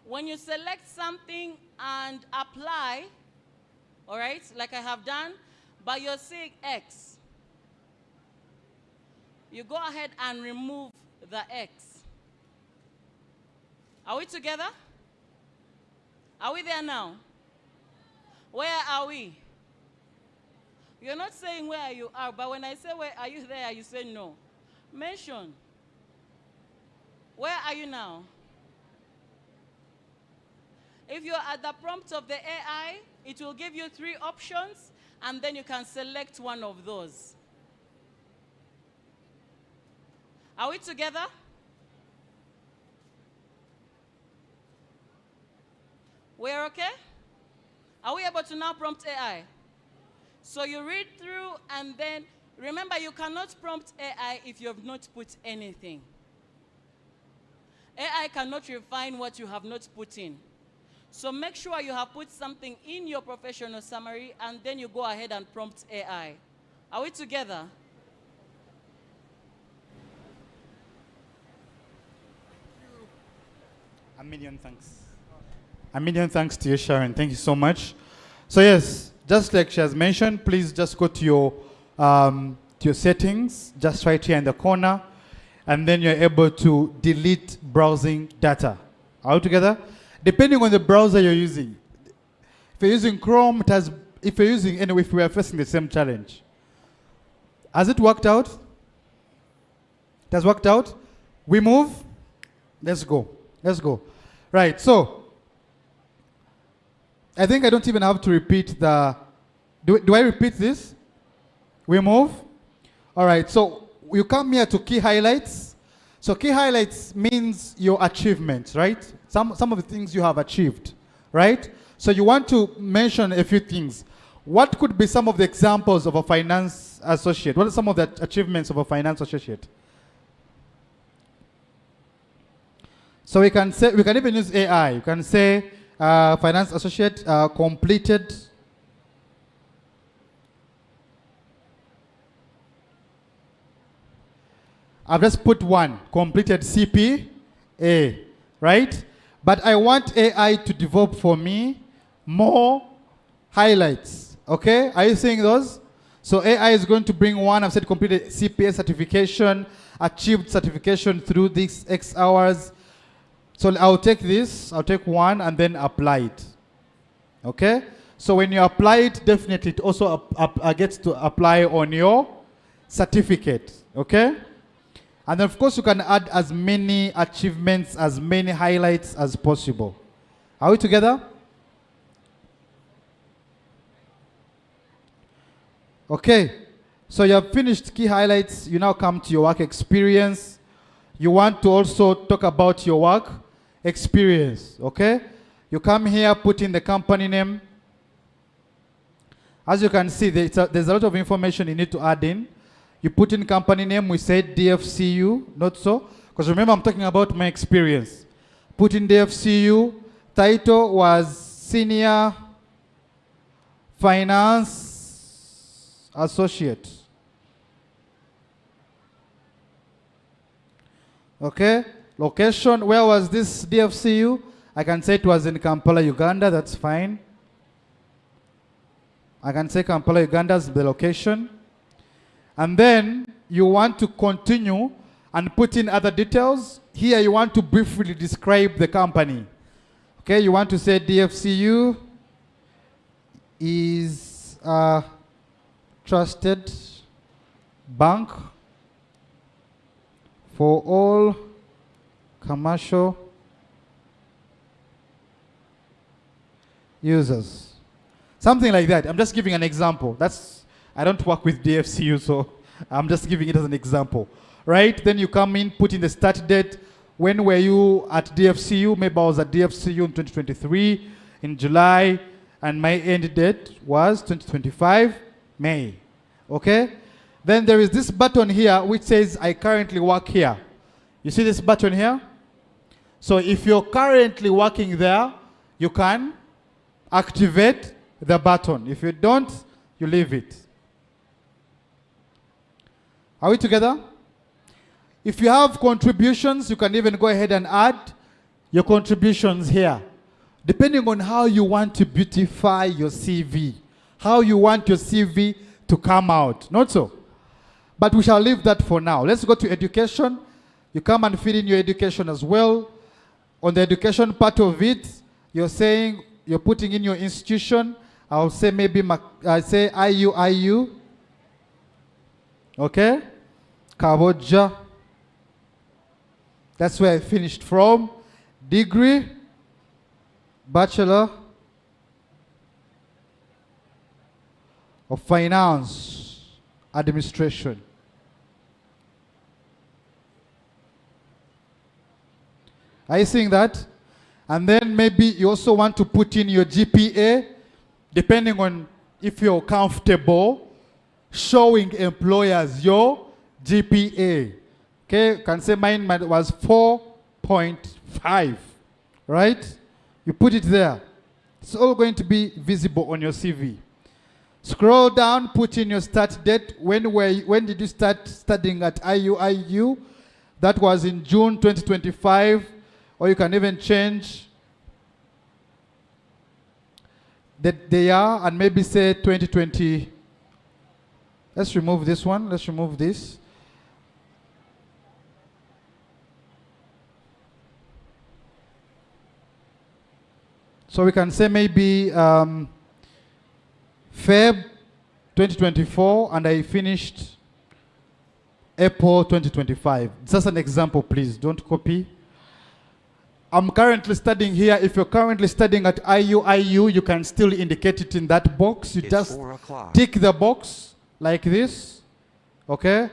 When you select something and apply, all right, like I have done, but you're seeing X, you go ahead and remove the X. Are we together? Are we there now? Where are we? You're not saying where you are, but when I say where are you there, you say no. Mention. Where are you now? If you're at the prompt of the AI, it will give you 3 options, and then you can select one of those. Are we together? We're okay? Are we able to now prompt AI? So you read through, and then remember, you cannot prompt AI if you have not put anything. AI cannot refine what you have not put in. So make sure you have put something in your professional summary, and then you go ahead and prompt AI. Are we together? A million thanks. A million thanks to you, Sharon. Thank you so much. So yes, just like she has mentioned, please just go to your settings, just right here in the corner, and then you're able to delete browsing data. Are we together? Depending on the browser you're using. If you're using Chrome, it has, if you're using, anyway, if we are facing the same challenge. Has it worked out? It has worked out? We move? Let's go. Let's go. Right, so, I think I don't even have to repeat the, do I repeat this? We move? All right, so you come here to key highlights. So key highlights means your achievements, right? Some of the things you have achieved, right? So you want to mention a few things. What could be some of the examples of a finance associate? What are some of the achievements of a finance associate? So we can say, we can even use AI. You can say finance associate completed I've just put one, completed CPA, right? But I want AI to develop for me more highlights, okay? Are you seeing those? So AI is going to bring one, I've said completed CPA certification, achieved certification through these X hours. So I'll take this, I'll take one and then apply it, okay? So when you apply it, definitely it also gets to apply on your certificate, okay? And then of course you can add as many achievements, as many highlights as possible. Are we together? Okay, so you have finished key highlights. You now come to your work experience. You want to also talk about your work experience, okay? You come here, put in the company name. As you can see, there's a lot of information you need to add in. You put in company name, we said DFCU, not so? Because remember, I'm talking about my experience. Put in DFCU. Title was Senior Finance Associate. Okay, location, where was this DFCU? I can say it was in Kampala, Uganda, that's fine. I can say Kampala, Uganda is the location. And then you want to continue and put in other details. Here you want to briefly describe the company. Okay, you want to say DFCU is a trusted bank for all commercial users. Something like that. I'm just giving an example. I don't work with DFCU, so I'm just giving it as an example. Right? Then you come in, put in the start date. When were you at DFCU? Maybe I was at DFCU in 2023, in July, and my end date was 2025, May. Okay? Then there is this button here which says, I currently work here. You see this button here? So if you're currently working there, you can activate the button. If you don't, you leave it. Are we together? If you have contributions, you can even go ahead and add your contributions here. Depending on how you want to beautify your CV, how you want your CV to come out. Not so? But we shall leave that for now. Let's go to education. You come and fill in your education as well. On the education part of it, you're saying, you're putting in your institution. I'll say maybe, I say IUIU. Okay? Kaboja. That's where I finished from. Degree, Bachelor of Finance, Administration. Are you seeing that? And then maybe you also want to put in your GPA, depending on if you're comfortable showing employers your GPA. Okay, can say mine was 4.5, right? You put it there. It's all going to be visible on your CV. Scroll down, put in your start date. When did you start studying at IUIU? That was in June 2025, or you can even change the year and maybe say 2020. Let's remove this one. Let's remove this. So we can say maybe Feb 2024, and I finished April 2025. Just an example, please. Don't copy. I'm currently studying here. If you're currently studying at IUIU, you can still indicate it in that box. You just tick the box like this, okay?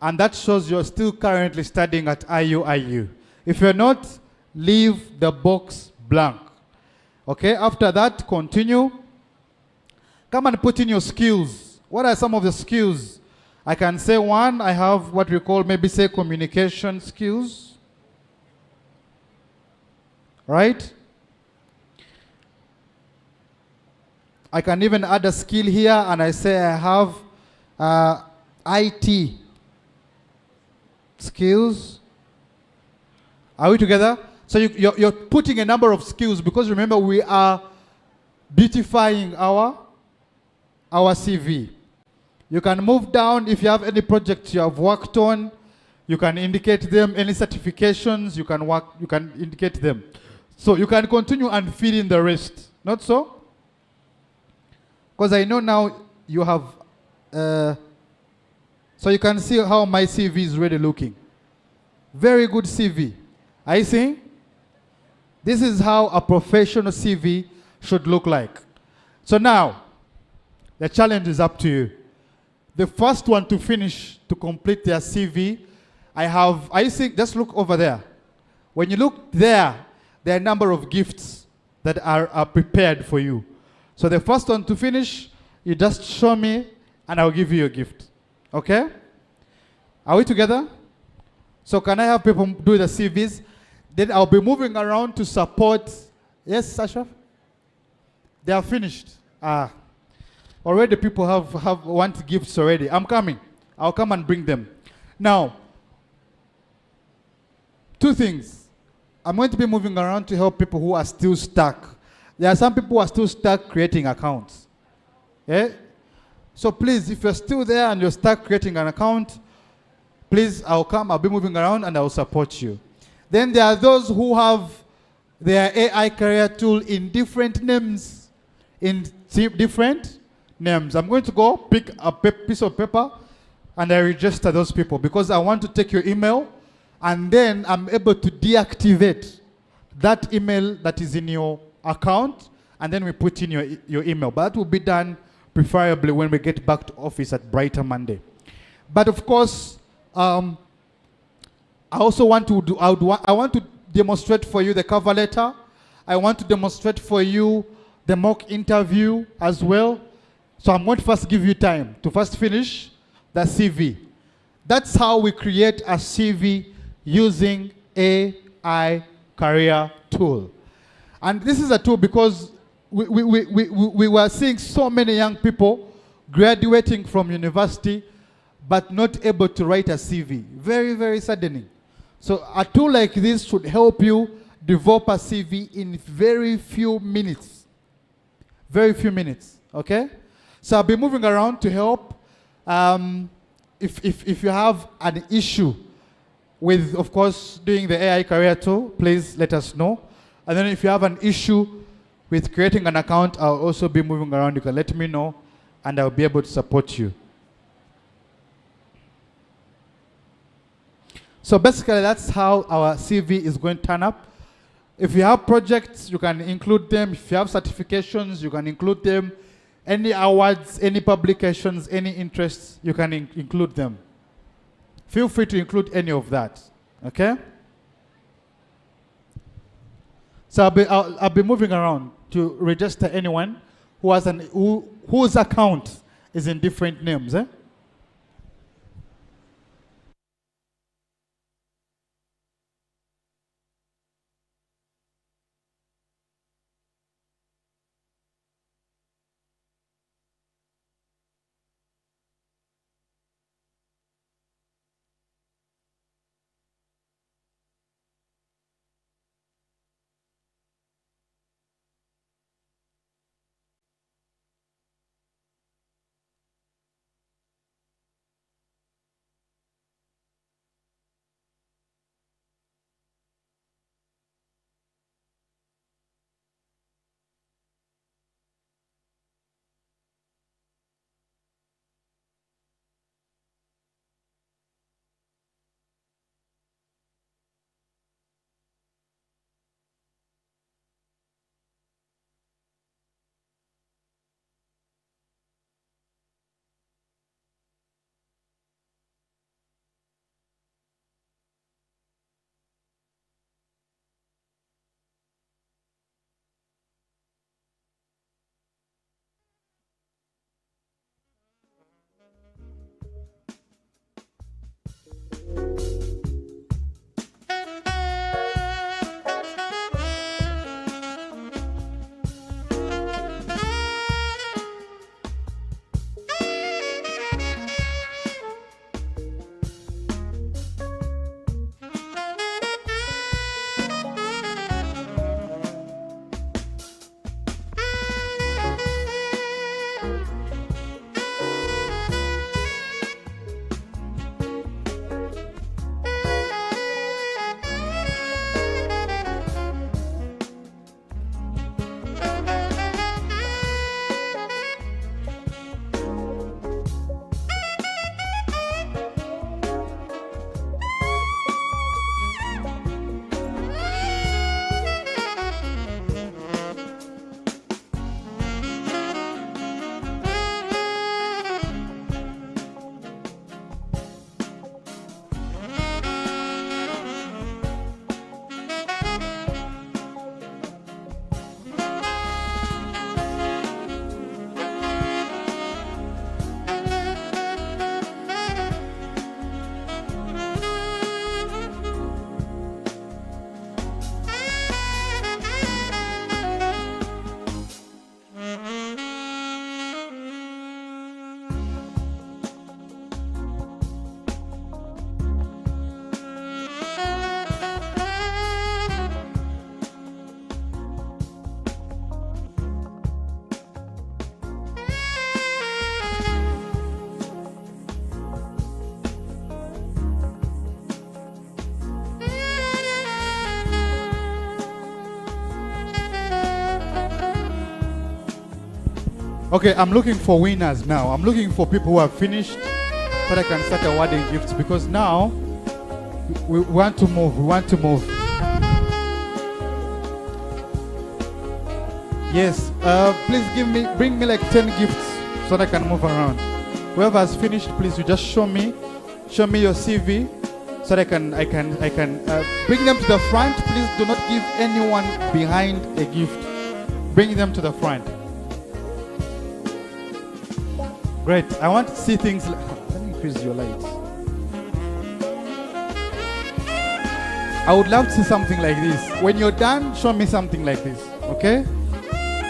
And that shows you're still currently studying at IUIU. If you're not, leave the box blank. Okay, after that, continue. Come and put in your skills. What are some of the skills? I can say one, I have what we call maybe say communication skills. Right? I can even add a skill here and I say I have IT skills. Are we together? So you're putting a number of skills because remember we are beautifying our CV. You can move down if you have any projects you have worked on. You can indicate them. Any certifications you can indicate them. So you can continue and fill in the rest. Not so? Because I know now you have. So you can see how my CV is really looking. Very good CV. Are you seeing? This is how a professional CV should look like. So now, the challenge is up to you. The first one to finish, to complete their CV, are you seeing, just look over there. When you look there are a number of gifts that are prepared for you. So the first one to finish, you just show me and I'll give you a gift. Okay? Are we together? So can I have people do the CVs? Then I'll be moving around to support. Yes, Sasha? They are finished. Already people have want gifts already. I'm coming. I'll come and bring them. Now, two things. I'm going to be moving around to help people who are still stuck. There are some people who are still stuck creating accounts. Yeah? So please, if you're still there and you're stuck creating an account, please, I'll be moving around and I'll support you. Then there are those who have their AI career tool in different names. I'm going to go pick a piece of paper and I register those people because I want to take your email and then I'm able to deactivate that email that is in your account and then we put in your email. But that will be done preferably when we get back to office at Brighter Monday. But of course, I also want to demonstrate for you the cover letter. I want to demonstrate for you the mock interview as well. So I'm going to first give you time to first finish the CV. That's how we create a CV using AI career tool. And this is a tool because we were seeing so many young people graduating from university but not able to write a CV. Very, very saddening. So a tool like this should help you develop a CV in very few minutes. Very few minutes, okay? So I'll be moving around to help. If you have an issue with, of course, doing the AI career tool, please let us know. And then if you have an issue with creating an account, I'll also be moving around. You can let me know, and I'll be able to support you. So basically, that's how our CV is going to turn up. If you have projects, you can include them. If you have certifications, you can include them. Any awards, any publications, any interests, you can include them. Feel free to include any of that, okay? So I'll be moving around to register anyone who has whose account is in different names, eh? Okay, I'm looking for winners now. I'm looking for people who have finished so that I can start awarding gifts because now we want to move. We want to move. Yes, please bring me like 10 gifts so that I can move around. Whoever has finished, please, you just show me your CV so that I can bring them to the front. Please do not give anyone behind a gift. Bring them to the front. Great. I want to see things. Let me increase your lights. I would love to see something like this. When you're done, show me something like this. Okay?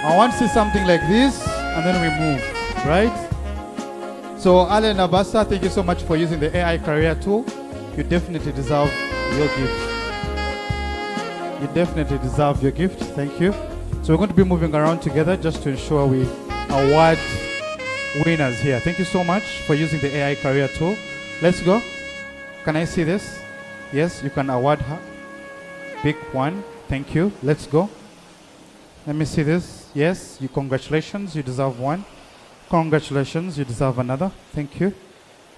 I want to see something like this, and then we move. Right? So, Ale Nabasa, thank you so much for using the AI career tool. You definitely deserve your gift. You definitely deserve your gift. Thank you. So, we're going to be moving around together just to ensure we award winners here. Thank you so much for using the AI career tool. Let's go. Can I see this? Yes, you can award her. Pick one. Thank you. Let's go. Let me see this. Yes, you congratulations. You deserve one. Congratulations. You deserve another. Thank you.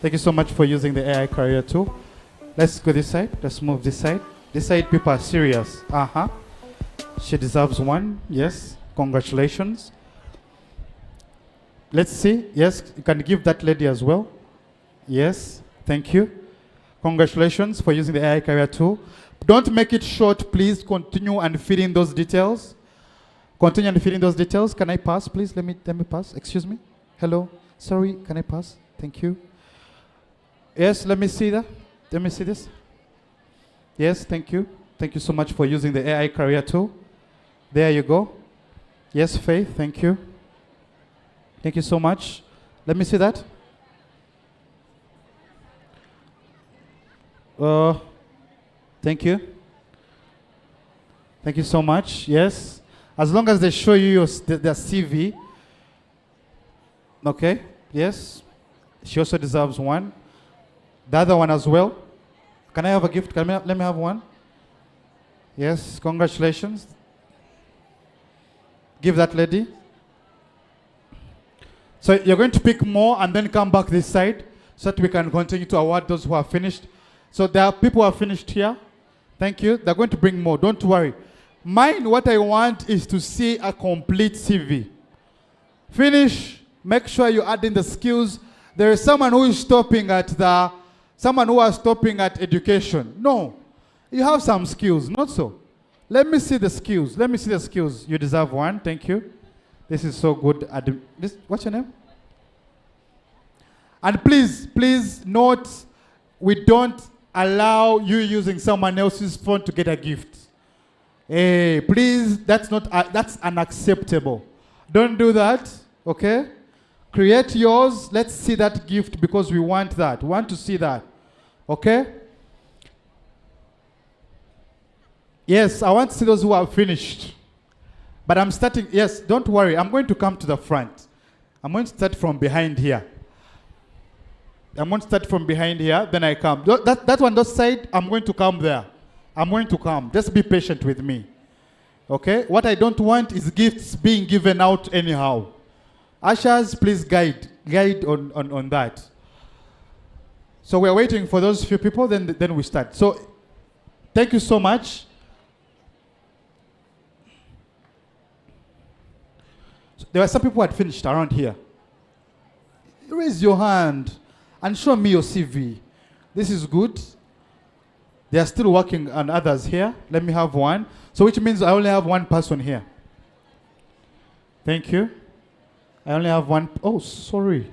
Thank you so much for using the AI career tool. Let's go this side. Let's move this side. This side people are serious. She deserves one. Yes. Congratulations. Let's see. Yes, you can give that lady as well. Yes. Thank you. Congratulations for using the AI career tool. Don't make it short, please. Continue and fill in those details. Continue and fill in those details. Can I pass, please? Let me pass. Excuse me. Hello. Sorry. Can I pass? Thank you. Yes. Let me see that. Let me see this. Yes. Thank you. Thank you so much for using the AI career tool. There you go. Yes, Faith. Thank you. Thank you so much. Let me see that. Thank you. Thank you so much. Yes. As long as they show you their CV. Okay. Yes. She also deserves one. The other one as well. Can I have a gift? Let me have one. Yes. Congratulations. Give that lady. So you're going to pick more and then come back this side so that we can continue to award those who are finished. So there are people who are finished here. Thank you. They're going to bring more. Don't worry. Mine, what I want is to see a complete CV. Finish. Make sure you add in the skills. There is someone who is stopping at education. No. You have some skills, not so. Let me see the skills. Let me see the skills. You deserve one. Thank you. This is so good. What's your name? And please note, we don't allow you using someone else's phone to get a gift. Hey, please, that's unacceptable. Don't do that, okay? Create yours. Let's see that gift because we want that. We want to see that, okay? Yes, I want to see those who are finished. But I'm starting, yes, don't worry. I'm going to come to the front. I'm going to start from behind here. I'm going to start from behind here, then I come. That one, that side, I'm going to come there. I'm going to come. Just be patient with me. Okay? What I don't want is gifts being given out anyhow. Ushers, please guide on that. So we're waiting for those few people, then we start. So thank you so much. There were some people who had finished around here. Raise your hand and show me your CV. This is good. They are still working on others here. Let me have one. So which means I only have one person here. Thank you. I only have one. Oh, sorry.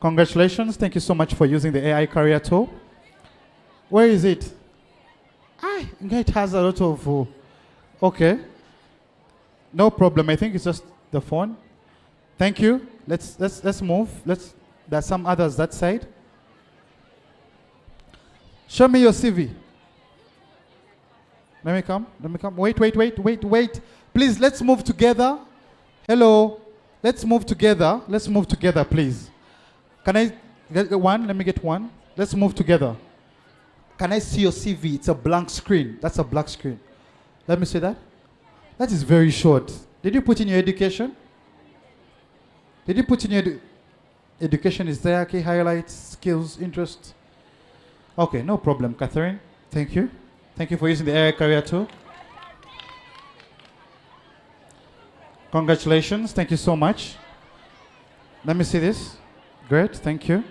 Congratulations. Thank you so much for using the AI career tool. Where is it? It has a lot of... okay. No problem. I think it's just the phone. Thank you. Let's move. There's some others that side. Show me your CV. Let me come. Wait. Please, let's move together. Hello. Let's move together. Please. Can I get one? Let me get one. Let's move together. Can I see your CV? It's a blank screen. That's a black screen. Let me see that. That is very short. Did you put in your education? Did you put in your education is there, key highlights, skills, interests? Okay, no problem, Catherine. Thank you. Thank you for using the AI career tool. Congratulations. Thank you so much. Let me see this. Great. Thank you.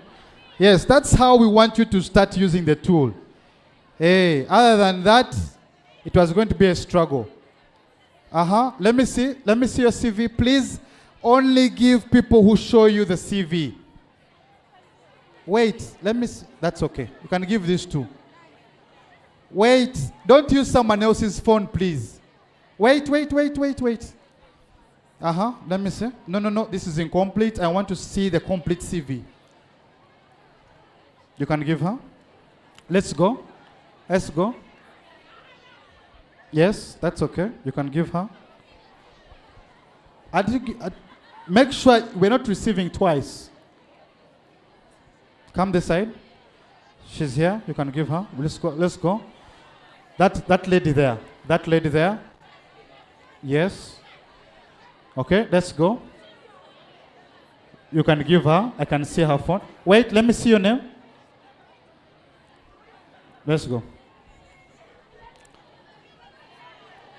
Yes, that's how we want you to start using the tool. Hey, other than that, it was going to be a struggle. Let me see. Let me see your CV. Please only give people who show you the CV. Wait, let me see. That's okay. You can give this too. Wait, don't use someone else's phone, please. Wait. Let me see. No. This is incomplete. I want to see the complete CV. You can give her. Let's go. Yes, that's okay. You can give her. Make sure we're not receiving twice. Come this side. She's here. You can give her. Let's go. That lady there. Yes. Okay, let's go. You can give her. I can see her phone. Wait, let me see your name. Let's go.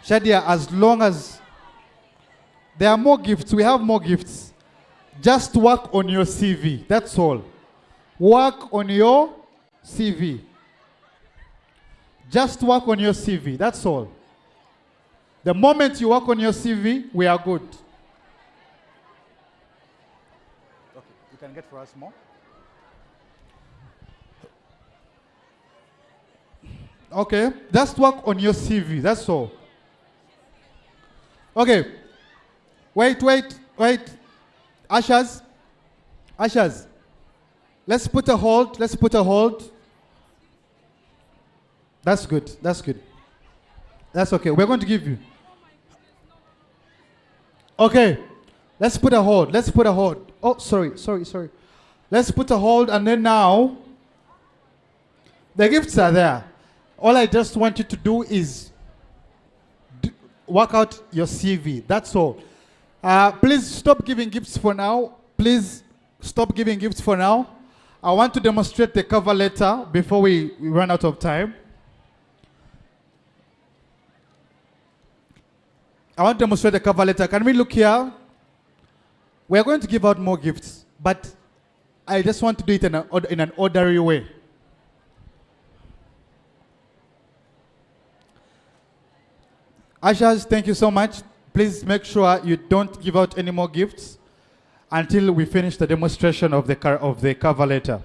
Shadia, as long as there are more gifts, we have more gifts. Just work on your CV. That's all. Work on your CV. Just work on your CV. That's all. The moment you work on your CV, we are good. Okay, you can get for us more. Okay, just work on your CV. That's all. Okay. Wait. Ushers. Let's put a hold. That's good. That's okay. We're going to give you. Okay. Let's put a hold. Oh, sorry. Let's put a hold, and then now the gifts are there. All I just want you to do is work out your CV. That's all. Please stop giving gifts for now. I want to demonstrate the cover letter before we run out of time. Can we look here? We are going to give out more gifts, but I just want to do it in an orderly way. Ushers, thank you so much. Please make sure you don't give out any more gifts until we finish the demonstration of the cover letter.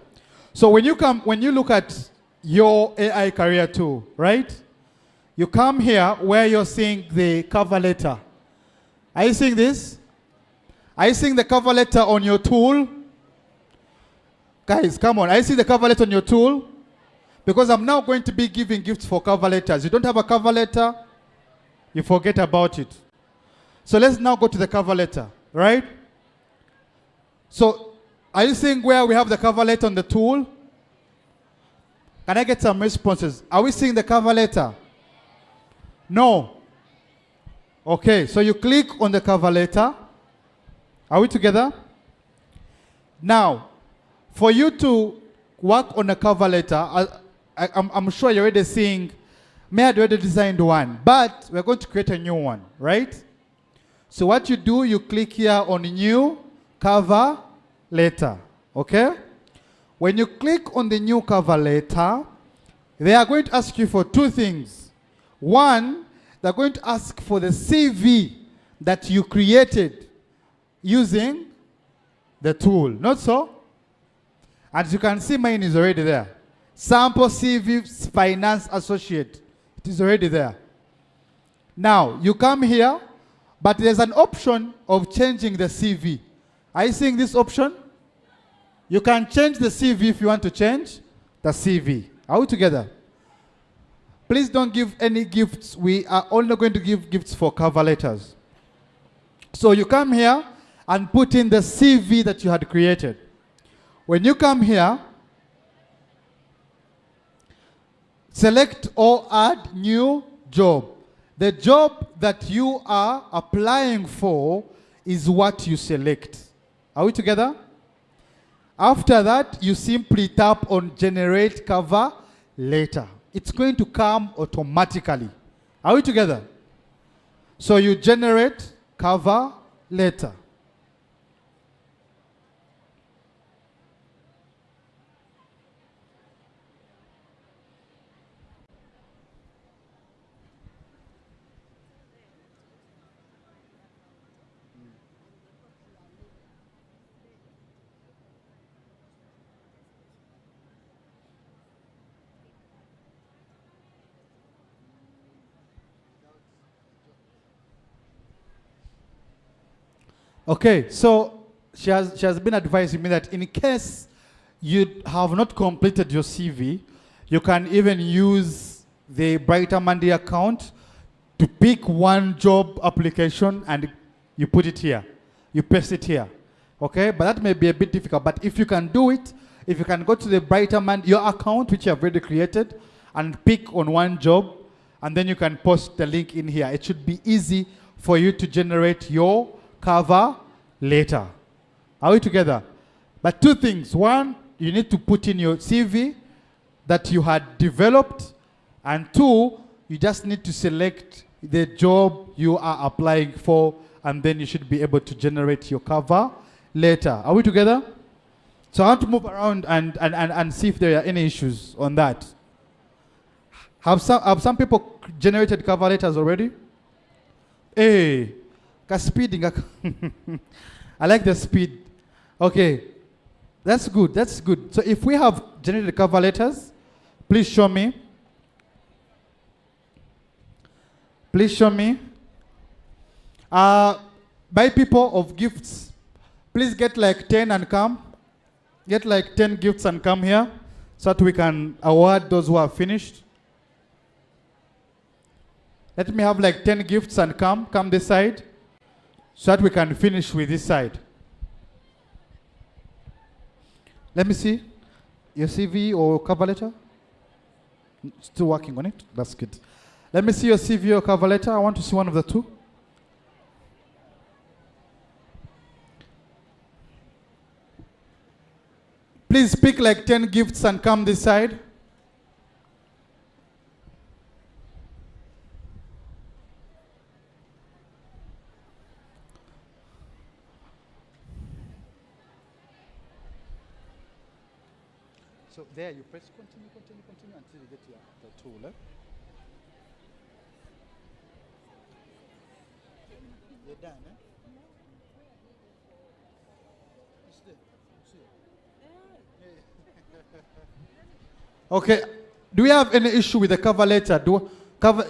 So when you look at your AI career tool, right? You come here where you're seeing the cover letter. Are you seeing this? Are you seeing the cover letter on your tool? Guys, come on. Are you seeing the cover letter on your tool? Because I'm now going to be giving gifts for cover letters. You don't have a cover letter, you forget about it. So let's now go to the cover letter, right? So are you seeing where we have the cover letter on the tool? Can I get some responses? Are we seeing the cover letter? No. Okay, so you click on the cover letter. Are we together? Now, for you to work on a cover letter, I'm sure you're already seeing, me had already designed one, but we're going to create a new one, right? So what you do, you click here on new cover letter, okay? When you click on the new cover letter, they are going to ask you for two things. One, they're going to ask for the CV that you created using the tool, not so? As you can see, mine is already there. Sample CV Finance Associate. It is already there. Now, you come here, but there's an option of changing the CV. Are you seeing this option? You can change the CV if you want to change the CV. Are we together? Please don't give any gifts. We are only going to give gifts for cover letters. So you come here and put in the CV that you had created. When you come here, select or add new job. The job that you are applying for is what you select. Are we together? After that, you simply tap on generate cover letter. It's going to come automatically. Are we together? So you generate cover letter. Okay, so she has been advising me that in case you have not completed your CV, you can even use the Brighter Monday account to pick one job application and you put it here. You paste it here. Okay, but that may be a bit difficult. But if you can do it, if you can go to the Brighter Monday, your account, which you have already created, and pick on one job, and then you can post the link in here. It should be easy for you to generate your cover letter. Are we together? But two things. One, you need to put in your CV that you had developed. And two, you just need to select the job you are applying for, and then you should be able to generate your cover letter. Are we together? So I want to move around and see if there are any issues on that. Have some people generated cover letters already? Hey, speeding. I like the speed. Okay, that's good. That's good. So if we have generated cover letters, please show me. Please show me. Buy people of gifts. Please get like 10 and come. Get like 10 gifts and come here so that we can award those who have finished. Let me have like 10 gifts and come this side so that we can finish with this side. Let me see your CV or cover letter. Still working on it. That's good. Let me see your CV or cover letter. I want to see one of the two. Please pick like 10 gifts and come this side. So there you press continue until you get to the tool. You're done, eh? It's there. Okay. Do we have any issue with the cover letter?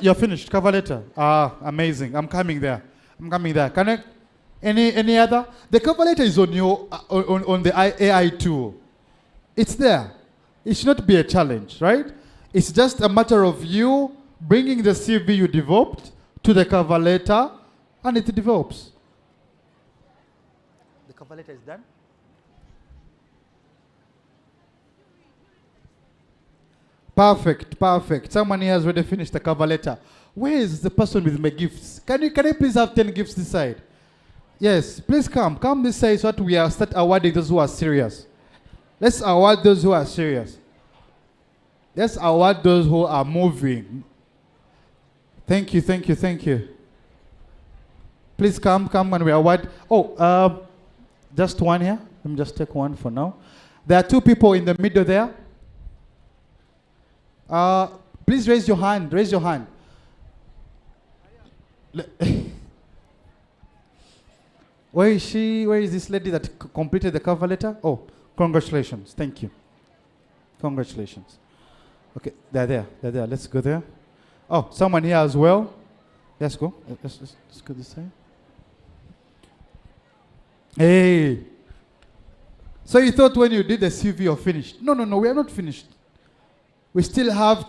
You're finished. Cover letter. Ah, amazing. I'm coming there. Can I? Any other? The cover letter is on your on the AI tool. It's there. It should not be a challenge, right? It's just a matter of you bringing the CV you developed to the cover letter, and it develops. The cover letter is done. Perfect. Someone here has already finished the cover letter. Where is the person with my gifts? Can I please have 10 gifts this side? Yes, please come this side so that we are start awarding those who are serious. Let's award those who are serious. Let's award those who are moving. Thank you. Please come when we award. Just one here. Let me just take one for now. There are two people in the middle there. Please raise your hand. Where is she? Where is this lady that completed the cover letter? Oh, congratulations. Thank you. Congratulations. Okay, they're there. Let's go there. Oh, someone here as well. Let's go. Let's go this side. Hey. So you thought when you did the CV you're finished. No, we are not finished. We still have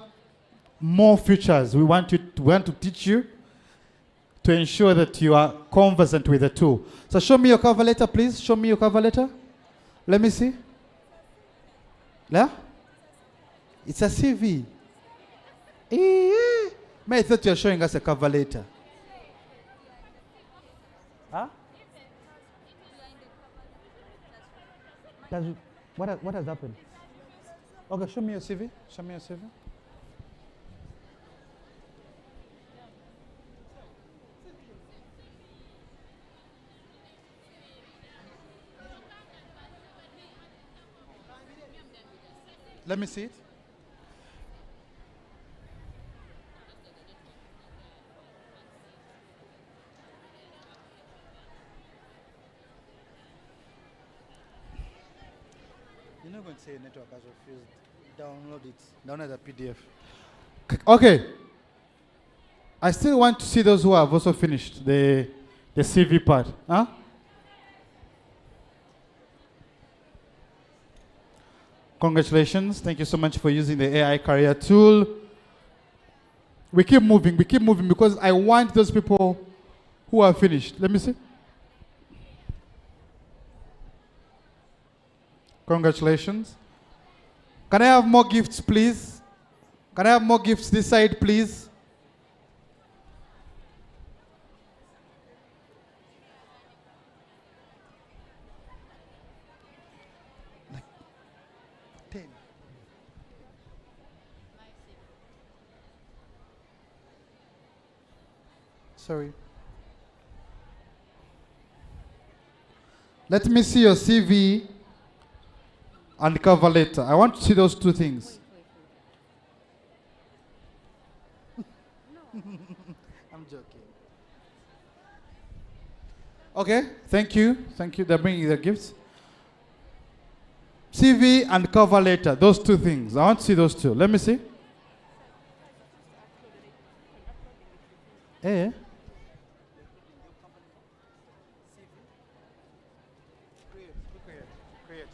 more features we want to teach you to ensure that you are conversant with the tool. So show me your cover letter, please. Show me your cover letter. Let me see. Yeah? It's a CV. I thought you were showing us a cover letter. Huh? What has happened? Okay, show me your CV. Show me your CV. Let me see it. You're not going to say network has refused. Download it. Download the PDF. Okay. I still want to see those who have also finished the CV part. Huh? Congratulations. Thank you so much for using the AI career tool. We keep moving because I want those people who are finished. Let me see. Congratulations. Can I have more gifts, please? Can I have more gifts this side, please? Like 10. Sorry. Let me see your CV and cover letter. I want to see those two things. I'm joking. Okay, thank you. Thank you. They're bringing the gifts. CV and cover letter, those two things. I want to see those two. Let me see. Eh? Create.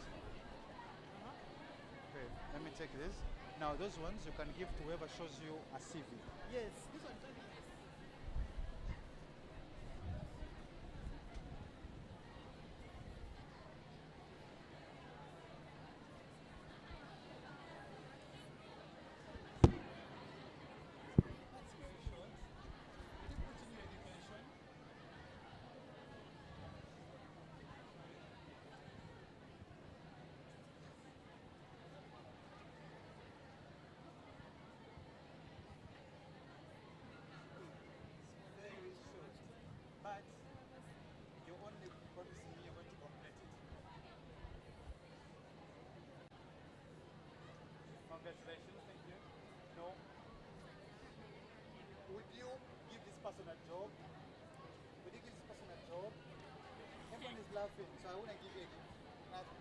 Okay, let me take this. Now those ones you can give to whoever shows you a CV. Yes, this one. But you only promising me you're going to complete it. Congratulations, thank you. No. Would you give this person a job? Would you give this person a job? Everyone is laughing, so I wouldn't give you a gift. Nothing.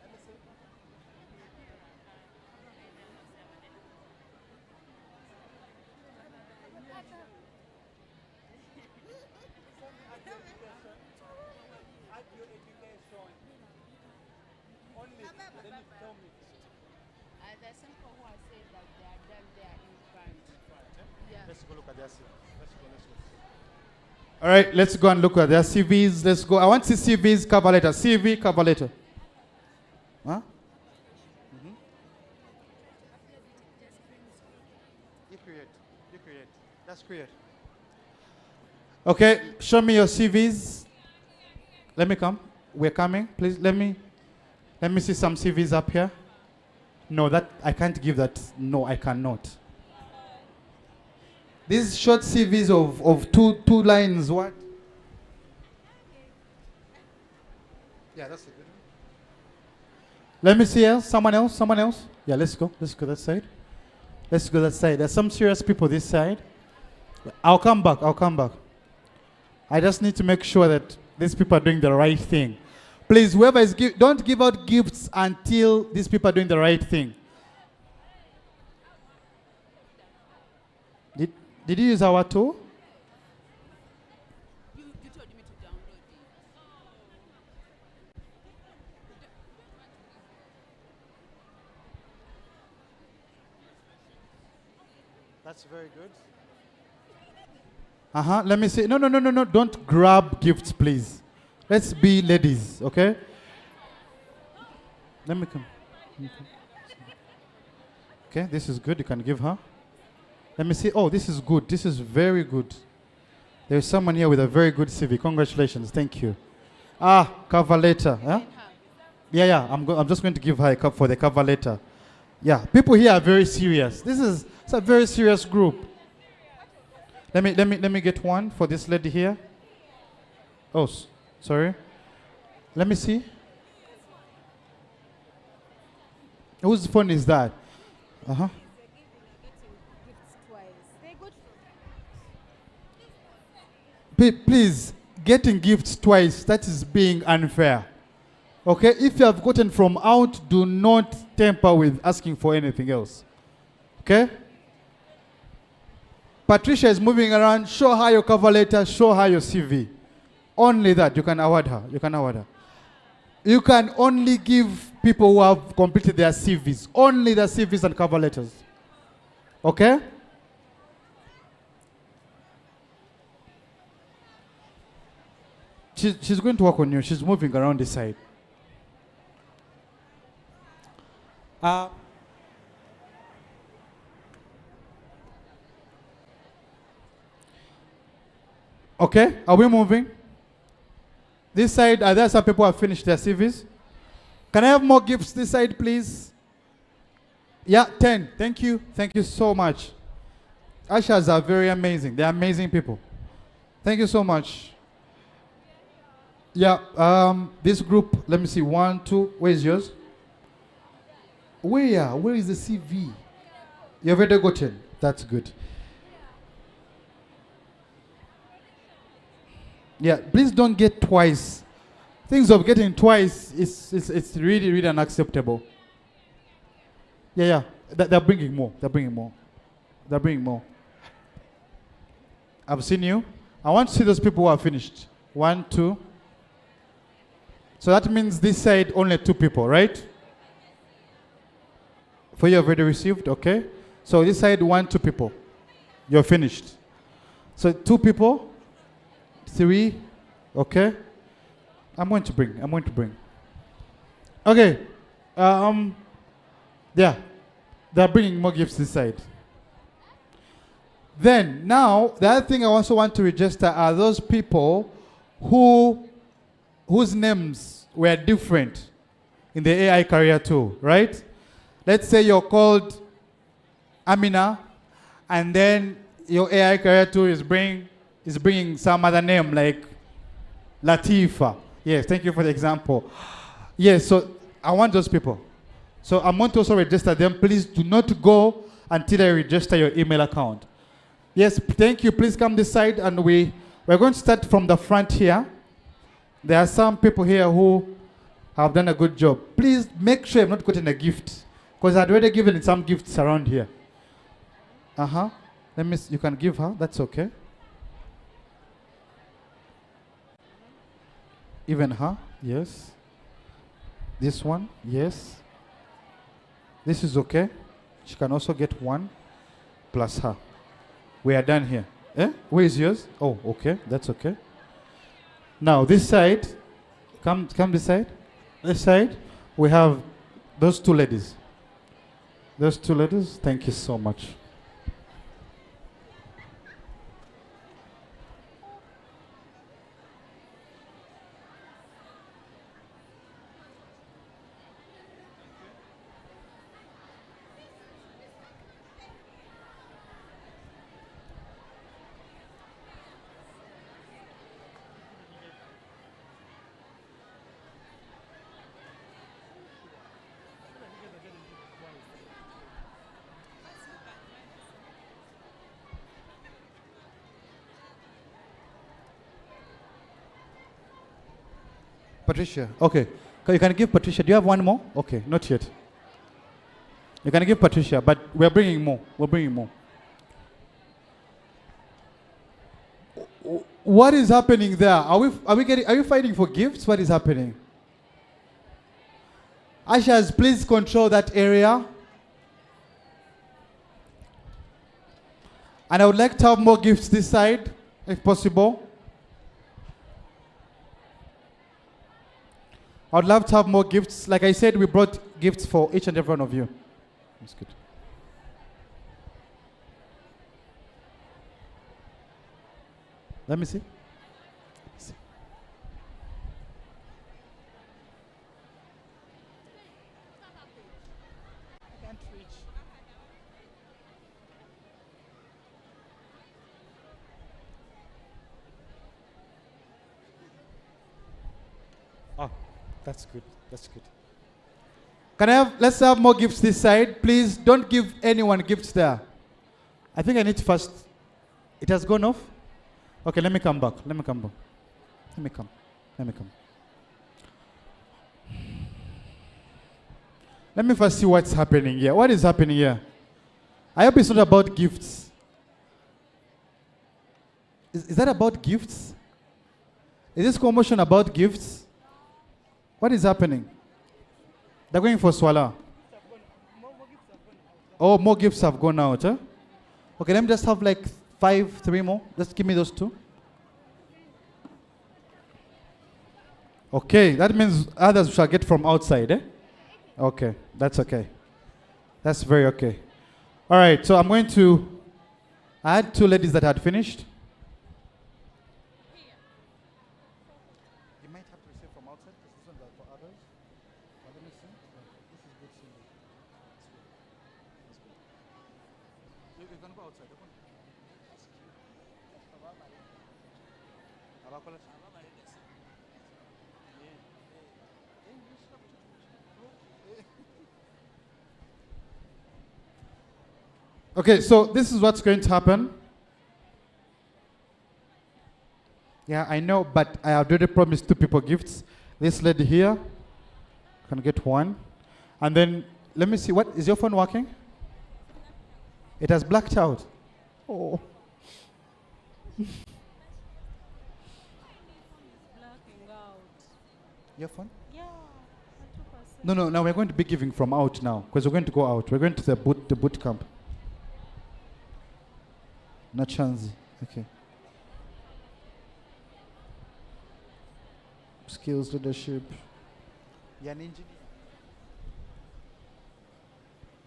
Let me see. Add your education. Only then you tell me. There's some people who are saying that they are done there in front. Yeah. Let's go look at their CV. Let's go. All right, let's go and look at their CVs. Let's go. I want to see CVs, cover letter. CV, cover letter. Huh? You create. That's create. Okay, show me your CVs. Let me come. We're coming. Please, let me see some CVs up here. No, that I can't give that. No, I cannot. These short CVs of two lines. What? Yeah, that's a good one. Let me see else. Someone else. Yeah, let's go that side. There's some serious people this side. I'll come back. I just need to make sure that these people are doing the right thing. Please, whoever is don't give out gifts until these people are doing the right thing. Did you use our tool? You told me to download it. That's very good. Let me see. No. Don't grab gifts, please. Let's be ladies, okay? Let me come. Okay, this is good. You can give her. Let me see. Oh, this is good. This is very good. There's someone here with a very good CV. Congratulations. Thank you. Ah, cover letter. Huh? Yeah. I'm just going to give her a cup for the cover letter. Yeah, people here are very serious. It's a very serious group. Let me get one for this lady here. Oh, sorry. Let me see. Whose phone is that? Uh-huh. Please, getting gifts twice, that is being unfair. Okay, if you have gotten from out, do not tamper with asking for anything else. Okay? Patricia is moving around. Show her your cover letter. Show her your CV. Only that you can award her. You can award her. You can only give people who have completed their CVs. Only the CVs and cover letters. Okay? She's going to work on you. She's moving around this side. Okay, are we moving? This side, are there some people who have finished their CVs? Can I have more gifts this side, please? Yeah, 10. Thank you. Thank you so much. Ushers are very amazing. They're amazing people. Thank you so much. Yeah, this group, let me see. 1, 2. Where is yours? Where is the CV? You've already gotten. That's good. Yeah, please don't get twice. Things of getting twice it's really, really unacceptable. Yeah. They're bringing more. They're bringing more. I've seen you. I want to see those people who are finished. 1, 2. So that means this side only 2 people, right? For you have already received, okay? So this side 1, 2 people. You're finished. So 2 people, 3, okay? I'm going to bring. Okay. Yeah. They're bringing more gifts this side. Then, now, the other thing I also want to register are those people whose names were different in the AI career tool, right? Let's say you're called Amina, and then your AI career tool is bringing some other name like Latifa. Yes, thank you for the example. Yes, so I want those people. So I'm going to also register them. Please do not go until I register your email account. Yes, thank you. Please come this side, and we're going to start from the front here. There are some people here who have done a good job. Please make sure you've not gotten a gift, because I'd already given some gifts around here. Let me. You can give her. That's okay. Even her. Yes. This one. Yes. This is okay. She can also get 1 plus her. We are done here. Where is yours? Oh, okay. That's okay. Now this side. Come this side. This side. We have those 2 ladies. Those 2 ladies. Thank you so much. Patricia, okay. You can give Patricia. Do you have one more? Okay, not yet. You can give Patricia, but we're bringing more. What is happening there? Are you fighting for gifts? What is happening? Ushers, please control that area. And I would like to have more gifts this side, if possible. I would love to have more gifts. Like I said, we brought gifts for each and every one of you. That's good. Let me see. I can't reach. Oh, that's good. That's good. Let's have more gifts this side. Please don't give anyone gifts there. I think I need to first. It has gone off? Okay, let me come back. Let me come back. Let me come. Let me come. Let me first see what's happening here. What is happening here? I hope it's not about gifts. Is that about gifts? Is this commotion about gifts? What is happening? They're going for Swala. Oh, more gifts have gone out, huh? Okay, let me just have like 3 more. Just give me those 2. Okay, that means others shall get from outside, eh? Okay, that's okay. That's very okay. All right, so I'm going to. I had 2 ladies that had finished. You might have to receive from outside because this one's for others. But let me see. This is good. You can go outside. Okay, so this is what's going to happen. Yeah, I know, but I have already promised 2 people gifts. This lady here can get 1. And then, let me see, what is your phone working? It has blacked out. Oh. Your phone? Yeah. No, now we're going to be giving from out now, because we're going to go out. We're going to the boot camp. Not chance. Okay. Skills, leadership. You're an engineer.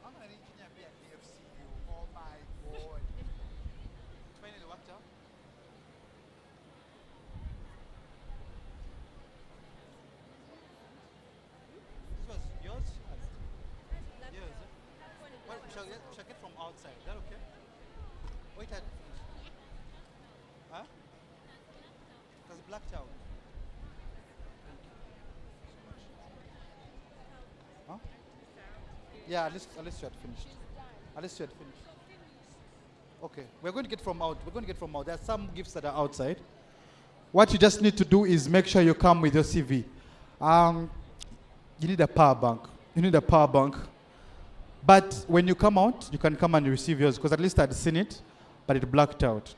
I'm an engineer at DFCU. Oh my God. Finally worked out. This was yours? Yours. What shall I get from outside? Is that okay? Wait, huh? It was blacked out. Huh? Yeah, at least you had finished. At least you had finished. Okay, we're going to get from out. We're going to get from out. There are some gifts that are outside. What you just need to do is make sure you come with your CV. You need a power bank. You need a power bank. But when you come out, you can come and receive yours, because at least I'd seen it, but it blacked out.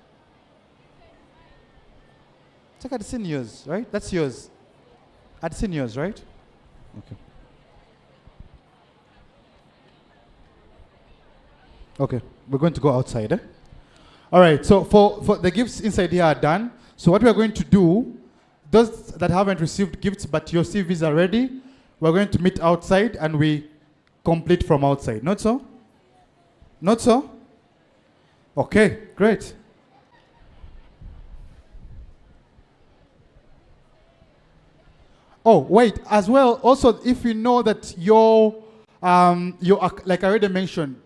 It's like I'd seen yours, right? That's yours. I'd seen yours, right? Okay. Okay, we're going to go outside, eh? All right, so for the gifts inside here are done. So what we're going to do, those that haven't received gifts but your CVs are ready, we're going to meet outside and we complete from outside. Not so? Not so? Okay, great. Oh, wait, as well, also, if you know that like I already mentioned,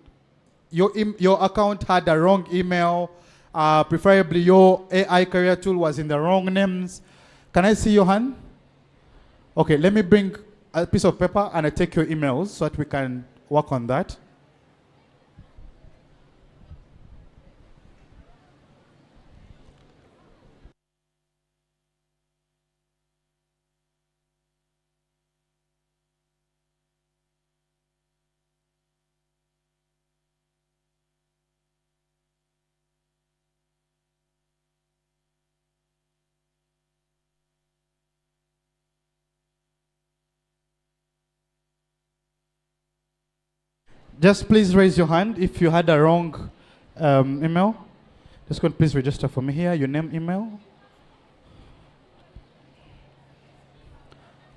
your account had a wrong email, preferably your AI career tool was in the wrong names. Can I see your hand? Okay, let me bring a piece of paper and I take your emails so that we can work on that. Just please raise your hand if you had a wrong email. Just go and please register for me here, your name, email.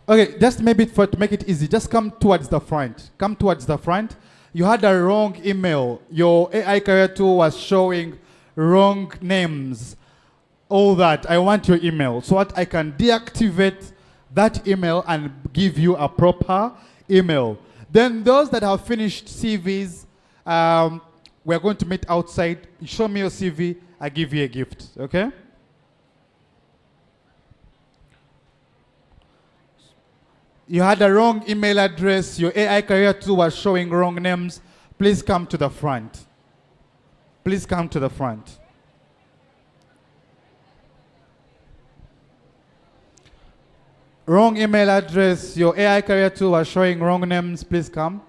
Okay, just maybe to make it easy, just come towards the front. Come towards the front. You had a wrong email. Your AI career tool was showing wrong names. all that. I want your email so that I can deactivate that email and give you a proper email. Then those that have finished CVs, we're going to meet outside. You show me your CV, I give you a gift, okay? You had a wrong email address, your AI career tool was showing wrong names. Please come to the front. Please come to the front. Wrong email address, your AI career tool was showing wrong names. Please come.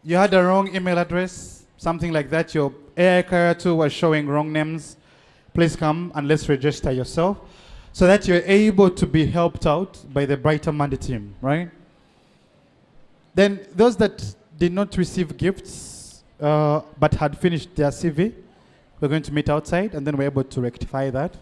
You had a wrong email address, something like that. Your AI career tool was showing wrong names. Please come and let's register yourself so that you're able to be helped out by the Brighter Monday team, right? Then those that did not receive gifts but had finished their CV, we're going to meet outside and then we're able to rectify that.